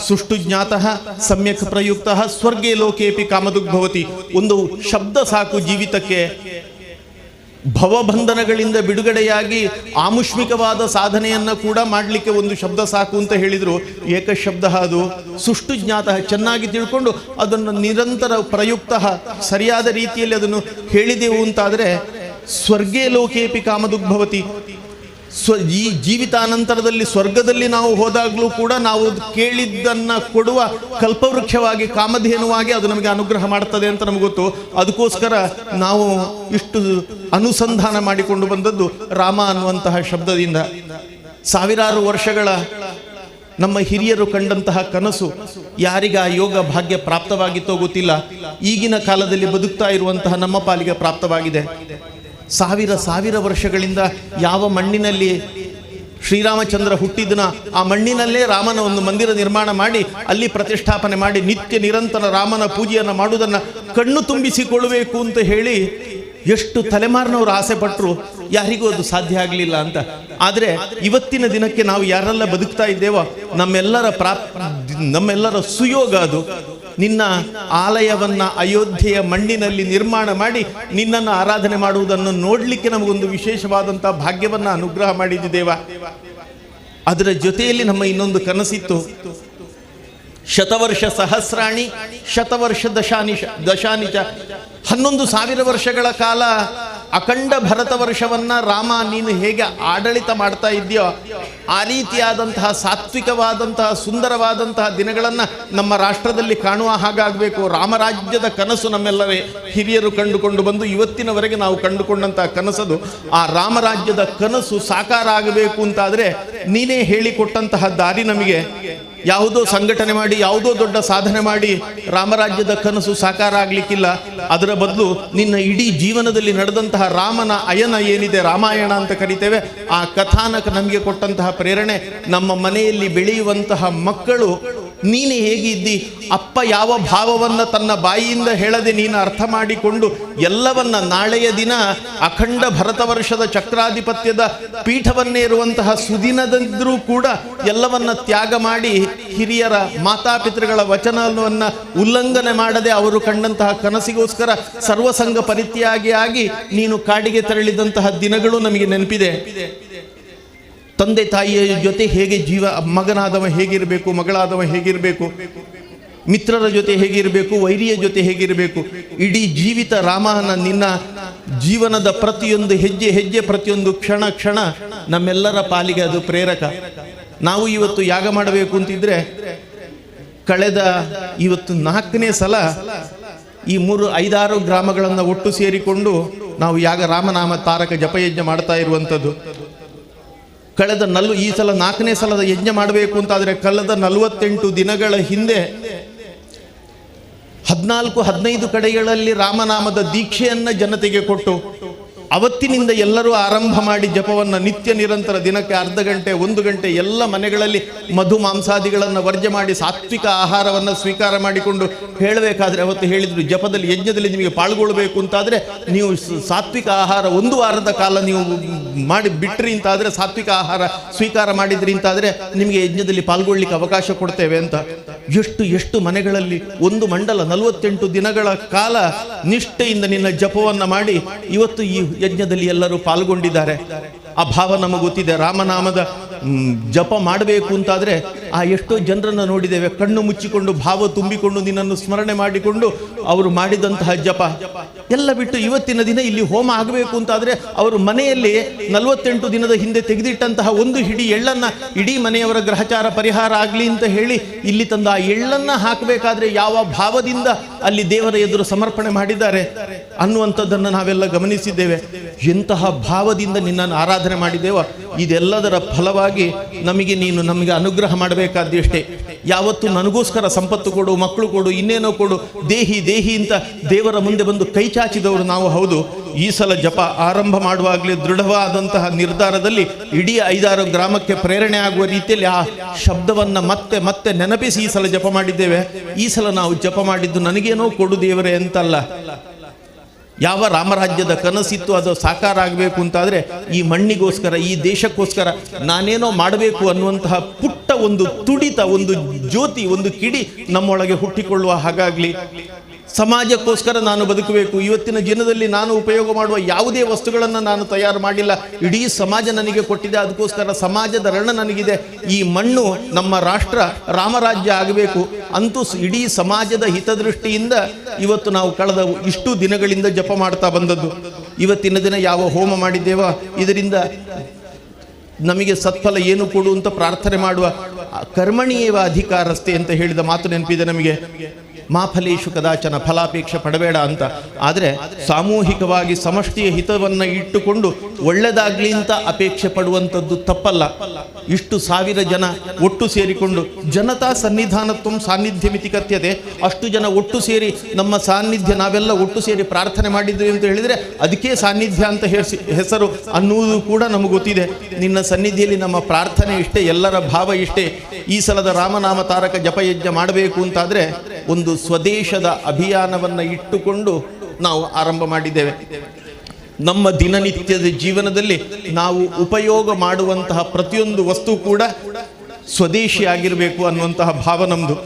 ಸುಷ್ಟು ಜ್ಞಾತಃ ಸಮ್ಯಕ್ ಪ್ರಯುಕ್ತ ಸ್ವರ್ಗೇ ಲೋಕೇಪಿ ಕಾಮದುಗ್ಭವತಿ. ಒಂದು ಶಬ್ದ ಸಾಕು ಜೀವಿತಕ್ಕೆ. ಭವಬಂಧನಗಳಿಂದ ಬಿಡುಗಡೆಯಾಗಿ ಆಮುಷ್ಮಿಕವಾದ ಸಾಧನೆಯನ್ನ ಕೂಡ ಮಾಡಲಿಕ್ಕೆ ಒಂದು ಶಬ್ದ ಸಾಕು ಅಂತ ಹೇಳಿದ್ರು. ಏಕ ಶಬ್ದ ಅದು ಸುಷ್ಟು ಜ್ಞಾತಃ. ಚೆನ್ನಾಗಿ ತಿಳ್ಕೊಂಡು ಅದನ್ನು ನಿರಂತರ ಪ್ರಯುಕ್ತ ಸರಿಯಾದ ರೀತಿಯಲ್ಲಿ ಅದನ್ನು ಹೇಳಿದೆವು ಅಂತಾದರೆ ಸ್ವರ್ಗೇ ಲೋಕೇಪಿ ಕಾಮದುಗ್ಭವತಿ. ಈ ಜೀವಿತಾನಂತರದಲ್ಲಿ ಸ್ವರ್ಗದಲ್ಲಿ ನಾವು ಹೋದಾಗಲೂ ಕೂಡ ನಾವು ಕೇಳಿದ್ದನ್ನ ಕೊಡುವ ಕಲ್ಪವೃಕ್ಷವಾಗಿ ಕಾಮಧೇನುವಾಗಿ ಅದು ನಮಗೆ ಅನುಗ್ರಹ ಮಾಡ್ತದೆ ಅಂತ ನಮಗೆ ಗೊತ್ತು. ಅದಕ್ಕೋಸ್ಕರ ನಾವು ಇಷ್ಟು ಅನುಸಂಧಾನ ಮಾಡಿಕೊಂಡು ಬಂದದ್ದು ರಾಮ ಅನ್ನುವಂತಹ ಶಬ್ದದಿಂದ. 1000 ವರ್ಷಗಳ ನಮ್ಮ ಹಿರಿಯರು ಕಂಡಂತಹ ಕನಸು ಯಾರಿಗ ಆ ಯೋಗ ಭಾಗ್ಯ ಪ್ರಾಪ್ತವಾಗಿತ್ತೋ ಗೊತ್ತಿಲ್ಲ. ಈಗಿನ ಕಾಲದಲ್ಲಿ ಬದುಕ್ತಾ ಇರುವಂತಹ ನಮ್ಮ ಪಾಲಿಗೆ ಪ್ರಾಪ್ತವಾಗಿದೆ. 1000 ವರ್ಷಗಳಿಂದ ಯಾವ ಮಣ್ಣಿನಲ್ಲಿ ಶ್ರೀರಾಮಚಂದ್ರ ಹುಟ್ಟಿದನ ಆ ಮಣ್ಣಿನಲ್ಲೇ ರಾಮನ ಒಂದು ಮಂದಿರ ನಿರ್ಮಾಣ ಮಾಡಿ ಅಲ್ಲಿ ಪ್ರತಿಷ್ಠಾಪನೆ ಮಾಡಿ ನಿತ್ಯ ನಿರಂತರ ರಾಮನ ಪೂಜೆಯನ್ನು ಮಾಡುವುದನ್ನು ಕಣ್ಣು ತುಂಬಿಸಿಕೊಳ್ಳಬೇಕು ಅಂತ ಹೇಳಿ ಎಷ್ಟು ತಲೆಮಾರಿನವರು ಆಸೆ ಪಟ್ಟರು, ಯಾರಿಗೂ ಅದು ಸಾಧ್ಯ ಆಗಲಿಲ್ಲ ಅಂತ. ಆದರೆ ಇವತ್ತಿನ ದಿನಕ್ಕೆ ನಾವು ಯಾರೆಲ್ಲ ಬದುಕ್ತಾ ಇದ್ದೇವೋ ನಮ್ಮೆಲ್ಲರ ಸುಯೋಗ ಅದು. ನಿನ್ನ ಆಲಯವನ್ನ ಅಯೋಧ್ಯೆಯ ಮಣ್ಣಿನಲ್ಲಿ ನಿರ್ಮಾಣ ಮಾಡಿ ನಿನ್ನನ್ನು ಆರಾಧನೆ ಮಾಡುವುದನ್ನು ನೋಡಲಿಕ್ಕೆ ನಮಗೊಂದು ವಿಶೇಷವಾದಂಥ ಭಾಗ್ಯವನ್ನ ಅನುಗ್ರಹ ಮಾಡಿದ್ದೇವ. ಅದರ ಜೊತೆಯಲ್ಲಿ ನಮ್ಮ ಇನ್ನೊಂದು ಕನಸಿತ್ತು. ಶತವರ್ಷ ಸಹಸ್ರಾಣಿ ಶತವರ್ಷ ದಶಾನಿಚ. 11,000 ವರ್ಷಗಳ ಕಾಲ ಅಖಂಡ ಭರತ ವರ್ಷವನ್ನ ರಾಮ ನೀನು ಹೇಗೆ ಆಡಳಿತ ಮಾಡ್ತಾ ಇದೆಯೋ ಆ ರೀತಿಯಾದಂತಹ ಸಾತ್ವಿಕವಾದಂತಹ ಸುಂದರವಾದಂತಹ ದಿನಗಳನ್ನು ನಮ್ಮ ರಾಷ್ಟ್ರದಲ್ಲಿ ಕಾಣುವ ಹಾಗಾಗಬೇಕು. ರಾಮರಾಜ್ಯದ ಕನಸು ನಮ್ಮೆಲ್ಲವೇ ಹಿರಿಯರು ಕಂಡುಕೊಂಡು ಬಂದು ಇವತ್ತಿನವರೆಗೆ ನಾವು ಕಂಡುಕೊಂಡಂತಹ ಕನಸದು. ಆ ರಾಮರಾಜ್ಯದ ಕನಸು ಸಾಕಾರ ಆಗಬೇಕು ಅಂತಾದರೆ ನೀನೇ ಹೇಳಿಕೊಟ್ಟಂತಹ ದಾರಿ ನಮಗೆ. ಯಾವುದೋ ಸಂಘಟನೆ ಮಾಡಿ ಯಾವುದೋ ದೊಡ್ಡ ಸಾಧನೆ ಮಾಡಿ ರಾಮರಾಜ್ಯದ ಕನಸು ಸಾಕಾರ ಆಗಲಿಕ್ಕಿಲ್ಲ. ಅದರ ಬದಲು ನಿನ್ನ ಇಡೀ ಜೀವನದಲ್ಲಿ ನಡೆದಂತಹ ರಾಮನ ಅಯನ ಏನಿದೆ, ರಾಮಾಯಣ ಅಂತ ಕರಿತೇವೆ, ಆ ಕಥಾನಕ ನಮಗೆ ಕೊಟ್ಟಂತಹ ಪ್ರೇರಣೆ. ನಮ್ಮ ಮನೆಯಲ್ಲಿ ಬೆಳೆಯುವಂತಹ ಮಕ್ಕಳು ನೀನು ಹೇಗಿದ್ದಿ? ಅಪ್ಪ ಯಾವ ಭಾವವನ್ನು ತನ್ನ ಬಾಯಿಯಿಂದ ಹೇಳದೆ ನೀನು ಅರ್ಥ ಮಾಡಿಕೊಂಡು ಎಲ್ಲವನ್ನ ನಾಳೆಯ ದಿನ ಅಖಂಡ ಭರತ ವರ್ಷದ ಚಕ್ರಾಧಿಪತ್ಯದ ಪೀಠವನ್ನೇ ಇರುವಂತಹ ಸುದಿನದಿದ್ರೂ ಕೂಡ ಎಲ್ಲವನ್ನ ತ್ಯಾಗ ಮಾಡಿ ಹಿರಿಯರ ಮಾತಾಪಿತೃಗಳ ವಚನವನ್ನು ಉಲ್ಲಂಘನೆ ಮಾಡದೆ ಅವರು ಕಂಡಂತಹ ಕನಸಿಗೋಸ್ಕರ ಸರ್ವಸಂಗ ಪರಿತ್ಯಾಗಿಯಾಗಿ ನೀನು ಕಾಡಿಗೆ ತೆರಳಿದಂತಹ ದಿನಗಳು ನಮಗೆ ನೆನಪಿದೆ. ತಂದೆ ತಾಯಿಯ ಜೊತೆ ಹೇಗೆ ಮಗನಾದವ ಹೇಗಿರಬೇಕು, ಮಗಳಾದವ ಹೇಗಿರಬೇಕು, ಮಿತ್ರರ ಜೊತೆ ಹೇಗಿರಬೇಕು, ವೈರಿಯ ಜೊತೆ ಹೇಗಿರಬೇಕು. ಇಡೀ ಜೀವಿತ ರಾಮನ ನಿನ್ನ ಜೀವನದ ಪ್ರತಿಯೊಂದು ಹೆಜ್ಜೆ ಪ್ರತಿಯೊಂದು ಕ್ಷಣ ನಮ್ಮೆಲ್ಲರ ಪಾಲಿಗೆ ಅದು ಪ್ರೇರಕ. ನಾವು ಇವತ್ತು ಯಾಗ ಮಾಡಬೇಕು ಅಂತಿದ್ರೆ ಕಳೆದ ಇವತ್ತು 4ನೇ ಸಲ ಈ 5-6 ಗ್ರಾಮಗಳನ್ನು ಒಟ್ಟು ಸೇರಿಕೊಂಡು ನಾವು ಯಾಗ ರಾಮನಾಮ ತಾರಕ ಜಪಯಜ್ಞ ಮಾಡ್ತಾ ಇರುವಂಥದ್ದು. ಈ ಸಲ 4ನೇ ಸಲದ ಯಜ್ಞ ಮಾಡಬೇಕು ಅಂತಾದರೆ ಕಳೆದ 48 ದಿನಗಳ ಹಿಂದೆ 14-15 ಕಡೆಗಳಲ್ಲಿ ರಾಮನಾಮದ ದೀಕ್ಷೆಯನ್ನು ಜನತೆಗೆ ಕೊಟ್ಟು ಅವತ್ತಿನಿಂದ ಎಲ್ಲರೂ ಆರಂಭ ಮಾಡಿ ಜಪವನ್ನು ನಿತ್ಯ ನಿರಂತರ ದಿನಕ್ಕೆ ಅರ್ಧ ಗಂಟೆ 1 ಗಂಟೆ ಎಲ್ಲ ಮನೆಗಳಲ್ಲಿ ಮಧು ಮಾಂಸಾದಿಗಳನ್ನು ವರ್ಜ ಮಾಡಿ ಸಾತ್ವಿಕ ಆಹಾರವನ್ನು ಸ್ವೀಕಾರ ಮಾಡಿಕೊಂಡು ಹೇಳಬೇಕಾದ್ರೆ ಅವತ್ತು ಹೇಳಿದರು, ಜಪದಲ್ಲಿ ಯಜ್ಞದಲ್ಲಿ ನಿಮಗೆ ಪಾಲ್ಗೊಳ್ಳಬೇಕು ಅಂತಾದರೆ ನೀವು ಸಾತ್ವಿಕ ಆಹಾರ 1 ವಾರದ ಕಾಲ ನೀವು ಮಾಡಿ ಬಿಟ್ರಿ ಅಂತಾದರೆ, ಸಾತ್ವಿಕ ಆಹಾರ ಸ್ವೀಕಾರ ಮಾಡಿದ್ರಿ ಅಂತಾದರೆ ನಿಮಗೆ ಯಜ್ಞದಲ್ಲಿ ಪಾಲ್ಗೊಳ್ಳಿಕ್ಕೆ ಅವಕಾಶ ಕೊಡ್ತೇವೆ ಅಂತ. ಎಷ್ಟು ಮನೆಗಳಲ್ಲಿ ಒಂದು ಮಂಡಲ 48 ದಿನಗಳ ಕಾಲ ನಿಷ್ಠೆಯಿಂದ ನಿನ್ನ ಜಪವನ್ನು ಮಾಡಿ ಇವತ್ತು ಈ ಯಜ್ಞದಲ್ಲಿ ಎಲ್ಲರೂ ಪಾಲ್ಗೊಂಡಿದ್ದಾರೆ. ಆ ಭಾವ ನಮಗೆ ಗೊತ್ತಿದೆ. ರಾಮನಾಮದ ಜಪ ಮಾಡಬೇಕು ಅಂತಾದರೆ ಎಷ್ಟೋ ಜನರನ್ನು ನೋಡಿದ್ದೇವೆ, ಕಣ್ಣು ಮುಚ್ಚಿಕೊಂಡು ಭಾವ ತುಂಬಿಕೊಂಡು ನಿನ್ನನ್ನು ಸ್ಮರಣೆ ಮಾಡಿಕೊಂಡು ಅವರು ಮಾಡಿದಂತಹ ಜಪ ಎಲ್ಲ ಬಿಟ್ಟು ಇವತ್ತಿನ ದಿನ ಇಲ್ಲಿ ಹೋಮ ಆಗಬೇಕು ಅಂತಾದರೆ ಅವರು ಮನೆಯಲ್ಲಿ 48 ದಿನದ ಹಿಂದೆ ತೆಗೆದಿಟ್ಟಂತಹ ಒಂದು ಹಿಡಿ ಎಳ್ಳನ್ನು ಇಡೀ ಮನೆಯವರ ಗ್ರಹಚಾರ ಪರಿಹಾರ ಆಗಲಿ ಅಂತ ಹೇಳಿ ಇಲ್ಲಿ ತಂದ ಆ ಎಳ್ಳನ್ನು ಹಾಕಬೇಕಾದ್ರೆ ಯಾವ ಭಾವದಿಂದ ಅಲ್ಲಿ ದೇವರ ಎದುರು ಸಮರ್ಪಣೆ ಮಾಡಿದ್ದಾರೆ ಅನ್ನುವಂಥದ್ದನ್ನು ನಾವೆಲ್ಲ ಗಮನಿಸಿದ್ದೇವೆ. ಎಂತಹ ಭಾವದಿಂದ ನಿನ್ನನ್ನು ಆರಾಧನೆ ಮಾಡಿದ್ದೇವೋ ಇದೆಲ್ಲದರ ಫಲವಾಗಿ ನಮಗೆ ಅನುಗ್ರಹ ಮಾಡಬೇಕಾದ್ದಷ್ಟೇ. ಯಾವತ್ತು ನನಗೋಸ್ಕರ ಸಂಪತ್ತು ಕೊಡು, ಮಕ್ಕಳು ಕೊಡು, ಇನ್ನೇನೋ ಕೊಡು, ದೇಹಿ ಅಂತ ದೇವರ ಮುಂದೆ ಬಂದು ಕೈ ಚಾಚಿದವರು ನಾವು ಹೌದು. ಈ ಸಲ ಜಪ ಆರಂಭ ಮಾಡುವಾಗಲೇ ದೃಢವಾದಂತಹ ನಿರ್ಧಾರದಲ್ಲಿ ಇಡೀ 5-6 ಗ್ರಾಮಕ್ಕೆ ಪ್ರೇರಣೆ ಆಗುವ ರೀತಿಯಲ್ಲಿ ಆ ಶಬ್ದವನ್ನು ಮತ್ತೆ ನೆನಪಿಸಿ ಈ ಸಲ ಜಪ ಮಾಡಿದ್ದೇವೆ. ಈ ಸಲ ನಾವು ಜಪ ಮಾಡಿದ್ದು ನನಗೇನೋ ಕೊಡು ದೇವರೇ ಅಂತಲ್ಲ. ಯಾವ ರಾಮರಾಜ್ಯದ ಕನಸಿತ್ತು ಅದು ಸಾಕಾರ ಆಗಬೇಕು ಅಂತಾದರೆ ಈ ಮಣ್ಣಿಗೋಸ್ಕರ, ಈ ದೇಶಕ್ಕೋಸ್ಕರ ನಾನೇನೋ ಮಾಡಬೇಕು ಅನ್ನುವಂತಹ ಪುಟ್ಟ ಒಂದು ತುಡಿತ, ಒಂದು ಜ್ಯೋತಿ, ಒಂದು ಕಿಡಿ ನಮ್ಮೊಳಗೆ ಹುಟ್ಟಿಕೊಳ್ಳುವ ಹಾಗಾಗಲಿ. ಸಮಾಜಕ್ಕೋಸ್ಕರ ನಾನು ಬದುಕಬೇಕು. ಇವತ್ತಿನ ದಿನದಲ್ಲಿ ನಾನು ಉಪಯೋಗ ಮಾಡುವ ಯಾವುದೇ ವಸ್ತುಗಳನ್ನು ನಾನು ತಯಾರು ಮಾಡಿಲ್ಲ, ಇಡೀ ಸಮಾಜ ನನಗೆ ಕೊಟ್ಟಿದೆ, ಅದಕ್ಕೋಸ್ಕರ ಸಮಾಜದ ಋಣ ನನಗಿದೆ. ಈ ಮಣ್ಣು ನಮ್ಮ ರಾಷ್ಟ್ರ ರಾಮರಾಜ್ಯ ಆಗಬೇಕು ಅಂತೂ ಇಡೀ ಸಮಾಜದ ಹಿತದೃಷ್ಟಿಯಿಂದ ಇವತ್ತು ನಾವು ಕಳೆದ ಇಷ್ಟು ದಿನಗಳಿಂದ ಜಪ ಮಾಡ್ತಾ ಬಂದದ್ದು. ಇವತ್ತಿನ ದಿನ ಯಾವ ಹೋಮ ಮಾಡಿದ್ದೇವೋ ಇದರಿಂದ ನಮಗೆ ಸತ್ಫಲ ಏನು ಕೊಡು ಅಂತ ಪ್ರಾರ್ಥನೆ ಮಾಡುವ ಕರ್ಮಣಿಯೇವ ಅಧಿಕಾರಸ್ಥೆ ಅಂತ ಹೇಳಿದ ಮಾತು ನೆನಪಿದೆ ನಮಗೆ. ಮಾಫಲೇಶು ಕದಾಚನ, ಫಲಾಪೇಕ್ಷೆ ಪಡಬೇಡ ಅಂತ. ಆದರೆ ಸಾಮೂಹಿಕವಾಗಿ ಸಮಷ್ಟಿಯ ಹಿತವನ್ನು ಇಟ್ಟುಕೊಂಡು ಒಳ್ಳೆದಾಗ್ಲಿ ಅಂತ ಅಪೇಕ್ಷೆ ಪಡುವಂಥದ್ದು ತಪ್ಪಲ್ಲ. ಇಷ್ಟು 1000 ಜನ ಒಟ್ಟು ಸೇರಿಕೊಂಡು ಜನತಾ ಸನ್ನಿಧಾನತ್ವ ಸಾನ್ನಿಧ್ಯ ಮಿತಿ ಕಥ್ಯತೆ, ಅಷ್ಟು ಜನ ಒಟ್ಟು ಸೇರಿ ನಮ್ಮ ಸಾನ್ನಿಧ್ಯ ನಾವೆಲ್ಲ ಒಟ್ಟು ಸೇರಿ ಪ್ರಾರ್ಥನೆ ಮಾಡಿದ್ವಿ ಅಂತ ಹೇಳಿದರೆ ಅದಕ್ಕೆ ಸಾನ್ನಿಧ್ಯ ಅಂತ ಹೆಸರು ಅನ್ನುವುದು ಕೂಡ ನಮಗೆ ಗೊತ್ತಿದೆ. ನಿನ್ನ ಸನ್ನಿಧಿಯಲ್ಲಿ ನಮ್ಮ ಪ್ರಾರ್ಥನೆ ಇಷ್ಟೇ, ಎಲ್ಲರ ಭಾವ ಇಷ್ಟೇ. ಈ ಸಲದ ರಾಮನಾಮ ತಾರಕ ಜಪಯಜ್ಞ ಮಾಡಬೇಕು ಅಂತಾದರೆ ಒಂದು ಸ್ವದೇಶದ ಅಭಿಯಾನವನ್ನು ಇಟ್ಟುಕೊಂಡು ನಾವು ಆರಂಭ ಮಾಡಿದ್ದೇವೆ. ನಮ್ಮ ದಿನನಿತ್ಯದ ಜೀವನದಲ್ಲಿ ನಾವು ಉಪಯೋಗ ಮಾಡುವಂತಹ ಪ್ರತಿಯೊಂದು ವಸ್ತು ಕೂಡ ಸ್ವದೇಶಿ ಆಗಿರಬೇಕು ಅನ್ನುವಂತಹ ಭಾವ ನಮ್ಮದು.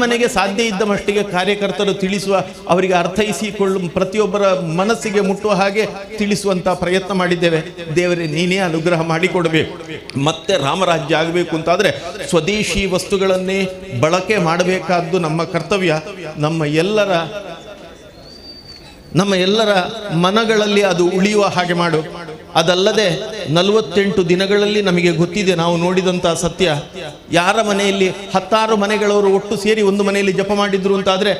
ಮನೆಗೆ ಸಾಧ್ಯ ಇದ್ದ ಮಟ್ಟಿಗೆ ಕಾರ್ಯಕರ್ತರು ತಿಳಿಸುವ, ಅವರಿಗೆ ಅರ್ಥೈಸಿಕೊಳ್ಳುವ, ಪ್ರತಿಯೊಬ್ಬರ ಮನಸ್ಸಿಗೆ ಮುಟ್ಟುವ ಹಾಗೆ ತಿಳಿಸುವಂಥ ಪ್ರಯತ್ನ ಮಾಡಿದ್ದೇವೆ. ದೇವರೇ ನೀನೇ ಅನುಗ್ರಹ ಮಾಡಿಕೊಡಬೇಕು. ಮತ್ತೆ ರಾಮರಾಜ್ಯ ಆಗಬೇಕು ಅಂತಾದರೆ ಸ್ವದೇಶಿ ವಸ್ತುಗಳನ್ನೇ ಬಳಕೆ ಮಾಡಬೇಕಾದ್ದು ನಮ್ಮ ಕರ್ತವ್ಯ. ನಮ್ಮ ಎಲ್ಲರ ಮನಗಳಲ್ಲಿ ಅದು ಉಳಿಯುವ ಹಾಗೆ ಮಾಡು. ಅದಲ್ಲದೆ 48 ದಿನಗಳಲ್ಲಿ ನಮಗೆ ಗೊತ್ತಿದೆ, ನಾವು ನೋಡಿದಂಥ ಸತ್ಯ, ಯಾರ ಮನೆಯಲ್ಲಿ 10 ಮನೆಗಳವರು ಒಟ್ಟು ಸೇರಿ ಒಂದು ಮನೆಯಲ್ಲಿ ಜಪ ಮಾಡಿದ್ರು ಅಂತಾದರೆ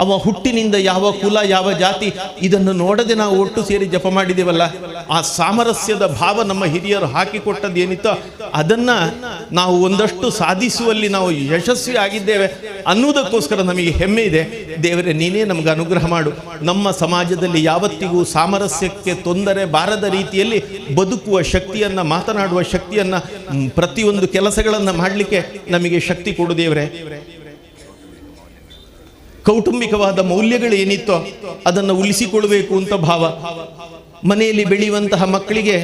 ಅವ ಹುಟ್ಟಿನಿಂದ ಯಾವ ಕುಲ, ಯಾವ ಜಾತಿ ಇದನ್ನು ನೋಡದೆ ನಾವು ಒಟ್ಟು ಸೇರಿ ಜಪ ಮಾಡಿದ್ದೇವಲ್ಲ, ಆ ಸಾಮರಸ್ಯದ ಭಾವ ನಮ್ಮ ಹಿರಿಯರು ಹಾಕಿಕೊಟ್ಟದ್ದು ಏನಿತ್ತೋ ಅದನ್ನು ನಾವು ಒಂದಷ್ಟು ಸಾಧಿಸುವಲ್ಲಿ ನಾವು ಯಶಸ್ವಿ ಆಗಿದ್ದೇವೆ ಅನ್ನುವುದಕ್ಕೋಸ್ಕರ ನಮಗೆ ಹೆಮ್ಮೆ ಇದೆ. ದೇವರೇ ನೀನೇ ನಮಗೆ ಅನುಗ್ರಹ ಮಾಡು. ನಮ್ಮ ಸಮಾಜದಲ್ಲಿ ಯಾವತ್ತಿಗೂ ಸಾಮರಸ್ಯಕ್ಕೆ ತೊಂದರೆ ಬಾರದ ರೀತಿಯಲ್ಲಿ ಬದುಕುವ ಶಕ್ತಿಯನ್ನು, ಮಾತನಾಡುವ ಶಕ್ತಿಯನ್ನು, ಪ್ರತಿಯೊಂದು ಕೆಲಸಗಳನ್ನು ಮಾಡಲಿಕ್ಕೆ ನಮಗೆ ಶಕ್ತಿ ಕೊಡು ದೇವರೇ. ಕೌಟುಂಬಿಕವಾದ ಮೌಲ್ಯಗಳೇನಿತ್ತೋ ಅದನ್ನು ಉಳಿಸಿಕೊಳ್ಬೇಕು ಅಂತ ಭಾವ. ಮನೆಯಲ್ಲಿ ಬೆಳೆಯುವಂತಹ ಮಕ್ಕಳಿಗೆ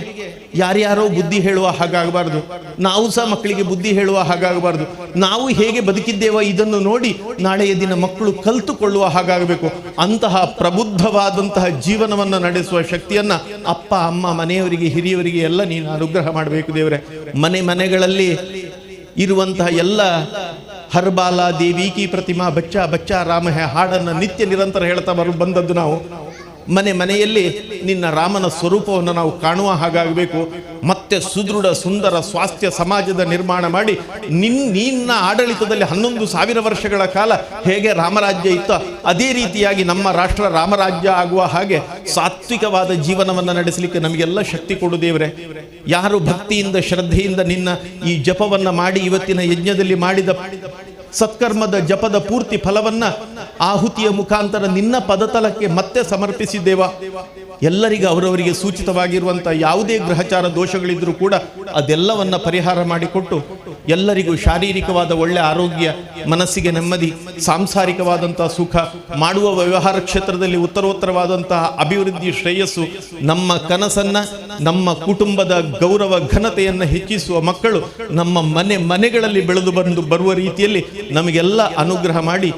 ಯಾರ್ಯಾರೋ ಬುದ್ಧಿ ಹೇಳುವ ಹಾಗಾಗಬಾರ್ದು, ನಾವು ಸಹ ಮಕ್ಕಳಿಗೆ ಬುದ್ಧಿ ಹೇಳುವ ಹಾಗಾಗಬಾರ್ದು. ನಾವು ಹೇಗೆ ಬದುಕಿದ್ದೇವೋ ಇದನ್ನು ನೋಡಿ ನಾಳೆಯ ದಿನ ಮಕ್ಕಳು ಕಲಿತುಕೊಳ್ಳುವ ಹಾಗಾಗಬೇಕು. ಅಂತಹ ಪ್ರಬುದ್ಧವಾದಂತಹ ಜೀವನವನ್ನು ನಡೆಸುವ ಶಕ್ತಿಯನ್ನ ಅಪ್ಪ ಅಮ್ಮ ಮನೆಯವರಿಗೆ ಹಿರಿಯವರಿಗೆ ಎಲ್ಲ ನೀನು ಅನುಗ್ರಹ ಮಾಡಬೇಕು ದೇವರೇ. ಮನೆಗಳಲ್ಲಿ ಇರುವಂತಹ ಎಲ್ಲ ಹರ್ಬಾಲ ದೇವಿ ಕಿ ಪ್ರತಿಮಾ ಬಚ್ಚಾ ಬಚ್ಚಾ ರಾಮ ಹೇ ಹಾಡನ್ನು ನಿತ್ಯ ನಿರಂತರ ಹೇಳ್ತಾ ಬಂದದ್ದು ನಾವು. ಮನೆಯಲ್ಲಿ ನಿನ್ನ ರಾಮನ ಸ್ವರೂಪವನ್ನು ನಾವು ಕಾಣುವ ಹಾಗಾಗಬೇಕು. ಮತ್ತೆ ಸುದೃಢ ಸುಂದರ ಸ್ವಾಸ್ಥ್ಯ ಸಮಾಜದ ನಿರ್ಮಾಣ ಮಾಡಿ ನಿನ್ನ ಆಡಳಿತದಲ್ಲಿ 11,000 ವರ್ಷಗಳ ಕಾಲ ಹೇಗೆ ರಾಮರಾಜ್ಯ ಇತ್ತೋ ಅದೇ ರೀತಿಯಾಗಿ ನಮ್ಮ ರಾಷ್ಟ್ರ ರಾಮರಾಜ್ಯ ಆಗುವ ಹಾಗೆ ಸಾತ್ವಿಕವಾದ ಜೀವನವನ್ನು ನಡೆಸಲಿಕ್ಕೆ ನಮಗೆಲ್ಲ ಶಕ್ತಿ ಕೊಡು ದೇವರೇ. ಯಾರು ಭಕ್ತಿಯಿಂದ ಶ್ರದ್ಧೆಯಿಂದ ನಿನ್ನ ಈ ಜಪವನ್ನು ಮಾಡಿ ಇವತ್ತಿನ ಯಜ್ಞದಲ್ಲಿ ಮಾಡಿದ ಸತ್ಕರ್ಮದ ಜಪದ ಪೂರ್ತಿ ಫಲವನ್ನ ಆಹುತಿಯ ಮುಖಾಂತರ ನಿನ್ನ ಪದತಲಕ್ಕೆ ಮತ್ತೆ ಸಮರ್ಪಿಸಿದ್ದೇವ, ಎಲ್ಲರಿಗೂ ಅವರವರಿಗೆ ಸೂಚಿತವಾಗಿರುವಂಥ ಯಾವುದೇ ಗ್ರಹಚಾರ ದೋಷಗಳಿದ್ರೂ ಕೂಡ ಅದೆಲ್ಲವನ್ನ ಪರಿಹಾರ ಮಾಡಿಕೊಟ್ಟು ಎಲ್ಲರಿಗೂ ಶಾರೀರಿಕವಾದ ಒಳ್ಳೆ ಆರೋಗ್ಯ, ಮನಸ್ಸಿಗೆ ನೆಮ್ಮದಿ, ಸಾಂಸಾರಿಕವಾದಂತಹ ಸುಖ, ಮಾಡುವ ವ್ಯವಹಾರ ಕ್ಷೇತ್ರದಲ್ಲಿ ಉತ್ತರೋತ್ತರವಾದಂತಹ ಅಭಿವೃದ್ಧಿ, ಶ್ರೇಯಸ್ಸು, ನಮ್ಮ ಕನಸನ್ನ ನಮ್ಮ ಕುಟುಂಬದ ಗೌರವ ಘನತೆಯನ್ನು ಹೆಚ್ಚಿಸುವ ಮಕ್ಕಳು ನಮ್ಮ ಮನೆಗಳಲ್ಲಿ ಬೆಳೆದು ಬರುವ ರೀತಿಯಲ್ಲಿ ನಮಗೆಲ್ಲ ಅನುಗ್ರಹ ಮಾಡಿ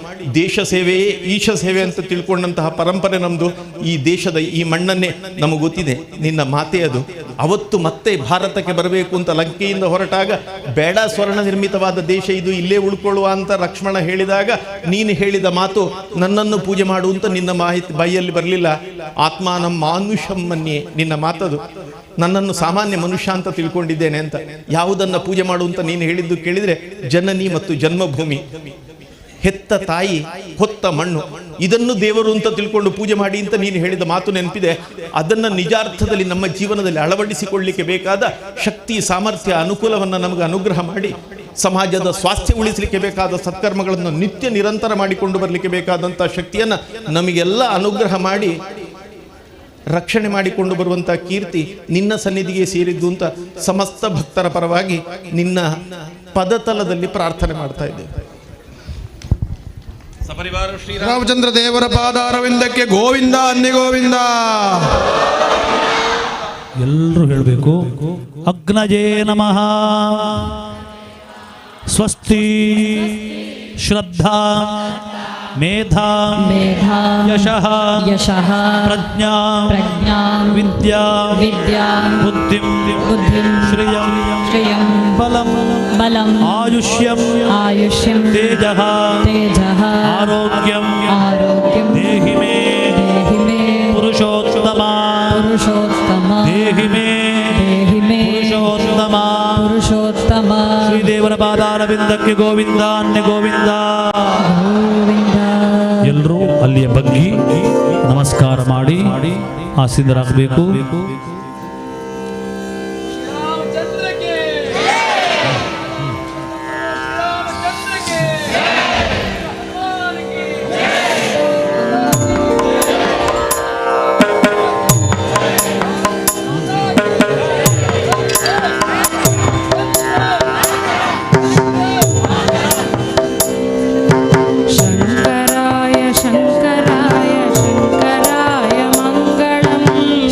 ದೇಶ ಸೇವೆಯೇ ಈಶ ಸೇವೆ ಅಂತ ತಿಳ್ಕೊಂಡಂತಹ ಪರಂಪರೆ ನಮ್ಮದು. ಈ ದೇಶದ ಈ ಮಣ್ಣನ್ನೇ ನಮಗೆ ಗೊತ್ತಿದೆ, ನಿನ್ನ ಮಾತೆ ಅದು. ಅವತ್ತು ಮತ್ತೆ ಭಾರತಕ್ಕೆ ಬರಬೇಕು ಅಂತ ಲಂಕೆಯಿಂದ ಹೊರಟಾಗ ಬೇಡ, ಸ್ವರ್ಣ ನಿರ್ಮಿತವಾದ ದೇಶ ಇದು, ಇಲ್ಲೇ ಉಳ್ಕೊಳ್ಳುವ ಅಂತ ಲಕ್ಷ್ಮಣ ಹೇಳಿದಾಗ ನೀನು ಹೇಳಿದ ಮಾತು ನನ್ನನ್ನು ಪೂಜೆ ಮಾಡುವಂತ ನಿನ್ನ ಬಾಯಿಯಲ್ಲಿ ಬರಲಿಲ್ಲ. ಆತ್ಮಾನಂ ಮಾನುಷಂ ಮನ್ಯೆ, ನಿನ್ನ ಮಾತದು. ನನ್ನನ್ನು ಸಾಮಾನ್ಯ ಮನುಷ್ಯ ಅಂತ ತಿಳ್ಕೊಂಡಿದ್ದೇನೆ ಅಂತ. ಯಾವುದನ್ನು ಪೂಜೆ ಮಾಡುವಂತ ನೀನು ಹೇಳಿದ್ದು ಕೇಳಿದರೆ ಜನನಿ ಮತ್ತು ಜನ್ಮಭೂಮಿ, ಹೆತ್ತ ತಾಯಿ, ಹೊತ್ತ ಮಣ್ಣು, ಇದನ್ನು ದೇವರು ಅಂತ ತಿಳ್ಕೊಂಡು ಪೂಜೆ ಮಾಡಿ ಅಂತ ನೀನು ಹೇಳಿದ ಮಾತು ನೆನಪಿದೆ. ಅದನ್ನು ನಿಜಾರ್ಥದಲ್ಲಿ ನಮ್ಮ ಜೀವನದಲ್ಲಿ ಅಳವಡಿಸಿಕೊಳ್ಳಲಿಕ್ಕೆ ಬೇಕಾದ ಶಕ್ತಿ, ಸಾಮರ್ಥ್ಯ, ಅನುಕೂಲವನ್ನು ನಮಗೆ ಅನುಗ್ರಹ ಮಾಡಿ ಸಮಾಜದ ಸ್ವಾಸ್ಥ್ಯ ಉಳಿಸಲಿಕ್ಕೆ ಬೇಕಾದ ಸತ್ಕರ್ಮಗಳನ್ನು ನಿತ್ಯ ನಿರಂತರ ಮಾಡಿಕೊಂಡು ಬರಲಿಕ್ಕೆ ಬೇಕಾದಂಥ ಶಕ್ತಿಯನ್ನು ನಮಗೆಲ್ಲ ಅನುಗ್ರಹ ಮಾಡಿ ರಕ್ಷಣೆ ಮಾಡಿಕೊಂಡು ಬರುವಂಥ ಕೀರ್ತಿ ನಿನ್ನ ಸನ್ನಿಧಿಗೆ ಸೇರಿದ್ದು ಅಂತ ಸಮಸ್ತ ಭಕ್ತರ ಪರವಾಗಿ ನಿನ್ನ ಪದತಲದಲ್ಲಿ ಪ್ರಾರ್ಥನೆ ಮಾಡ್ತಾ ಇದ್ದೇವೆ. ರಾಮಚಂದ್ರ ದೇವರ ಪಾದಾರವಿಂದಕ್ಕೆ ಗೋವಿಂದ ಅನ್ನಿ ಗೋವಿಂದ. ಎಲ್ಲರೂ ಹೇಳಬೇಕು. ಅಗ್ನಜೇ ನಮಃ. ಸ್ವಸ್ತಿ ಶ್ರದ್ಧಾ ಮೇಧಾ ಯಶಃ ಪ್ರಜ್ಞಾ ವಿದ್ಯಾ ಬುದ್ಧಿಂ ಶ್ರಿಯಂ ಬಲಂ ಆಯುಷ್ಯಂ ತೇಜಃ ಆರೋಗ್ಯಂ ದೇಹಿ ಮೇ ಪುರುಷೋತ್ತಮ ದೇಹಿ ಮೇ ಪುರುಷೋತ್ತಮ ಶ್ರೀದೇವರ ಪಾದಾರವಿಂದಕ್ಕೆ ಗೋವಿಂದ ಅನ್ಯ ಗೋವಿಂದ. ಎಲ್ಲರೂ ಅಲ್ಲಿಯ ಬಗ್ಗಿ ನಮಸ್ಕಾರ ಮಾಡಿ ಆಸೀನರಾಗಬೇಕು.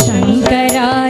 शङ्कराय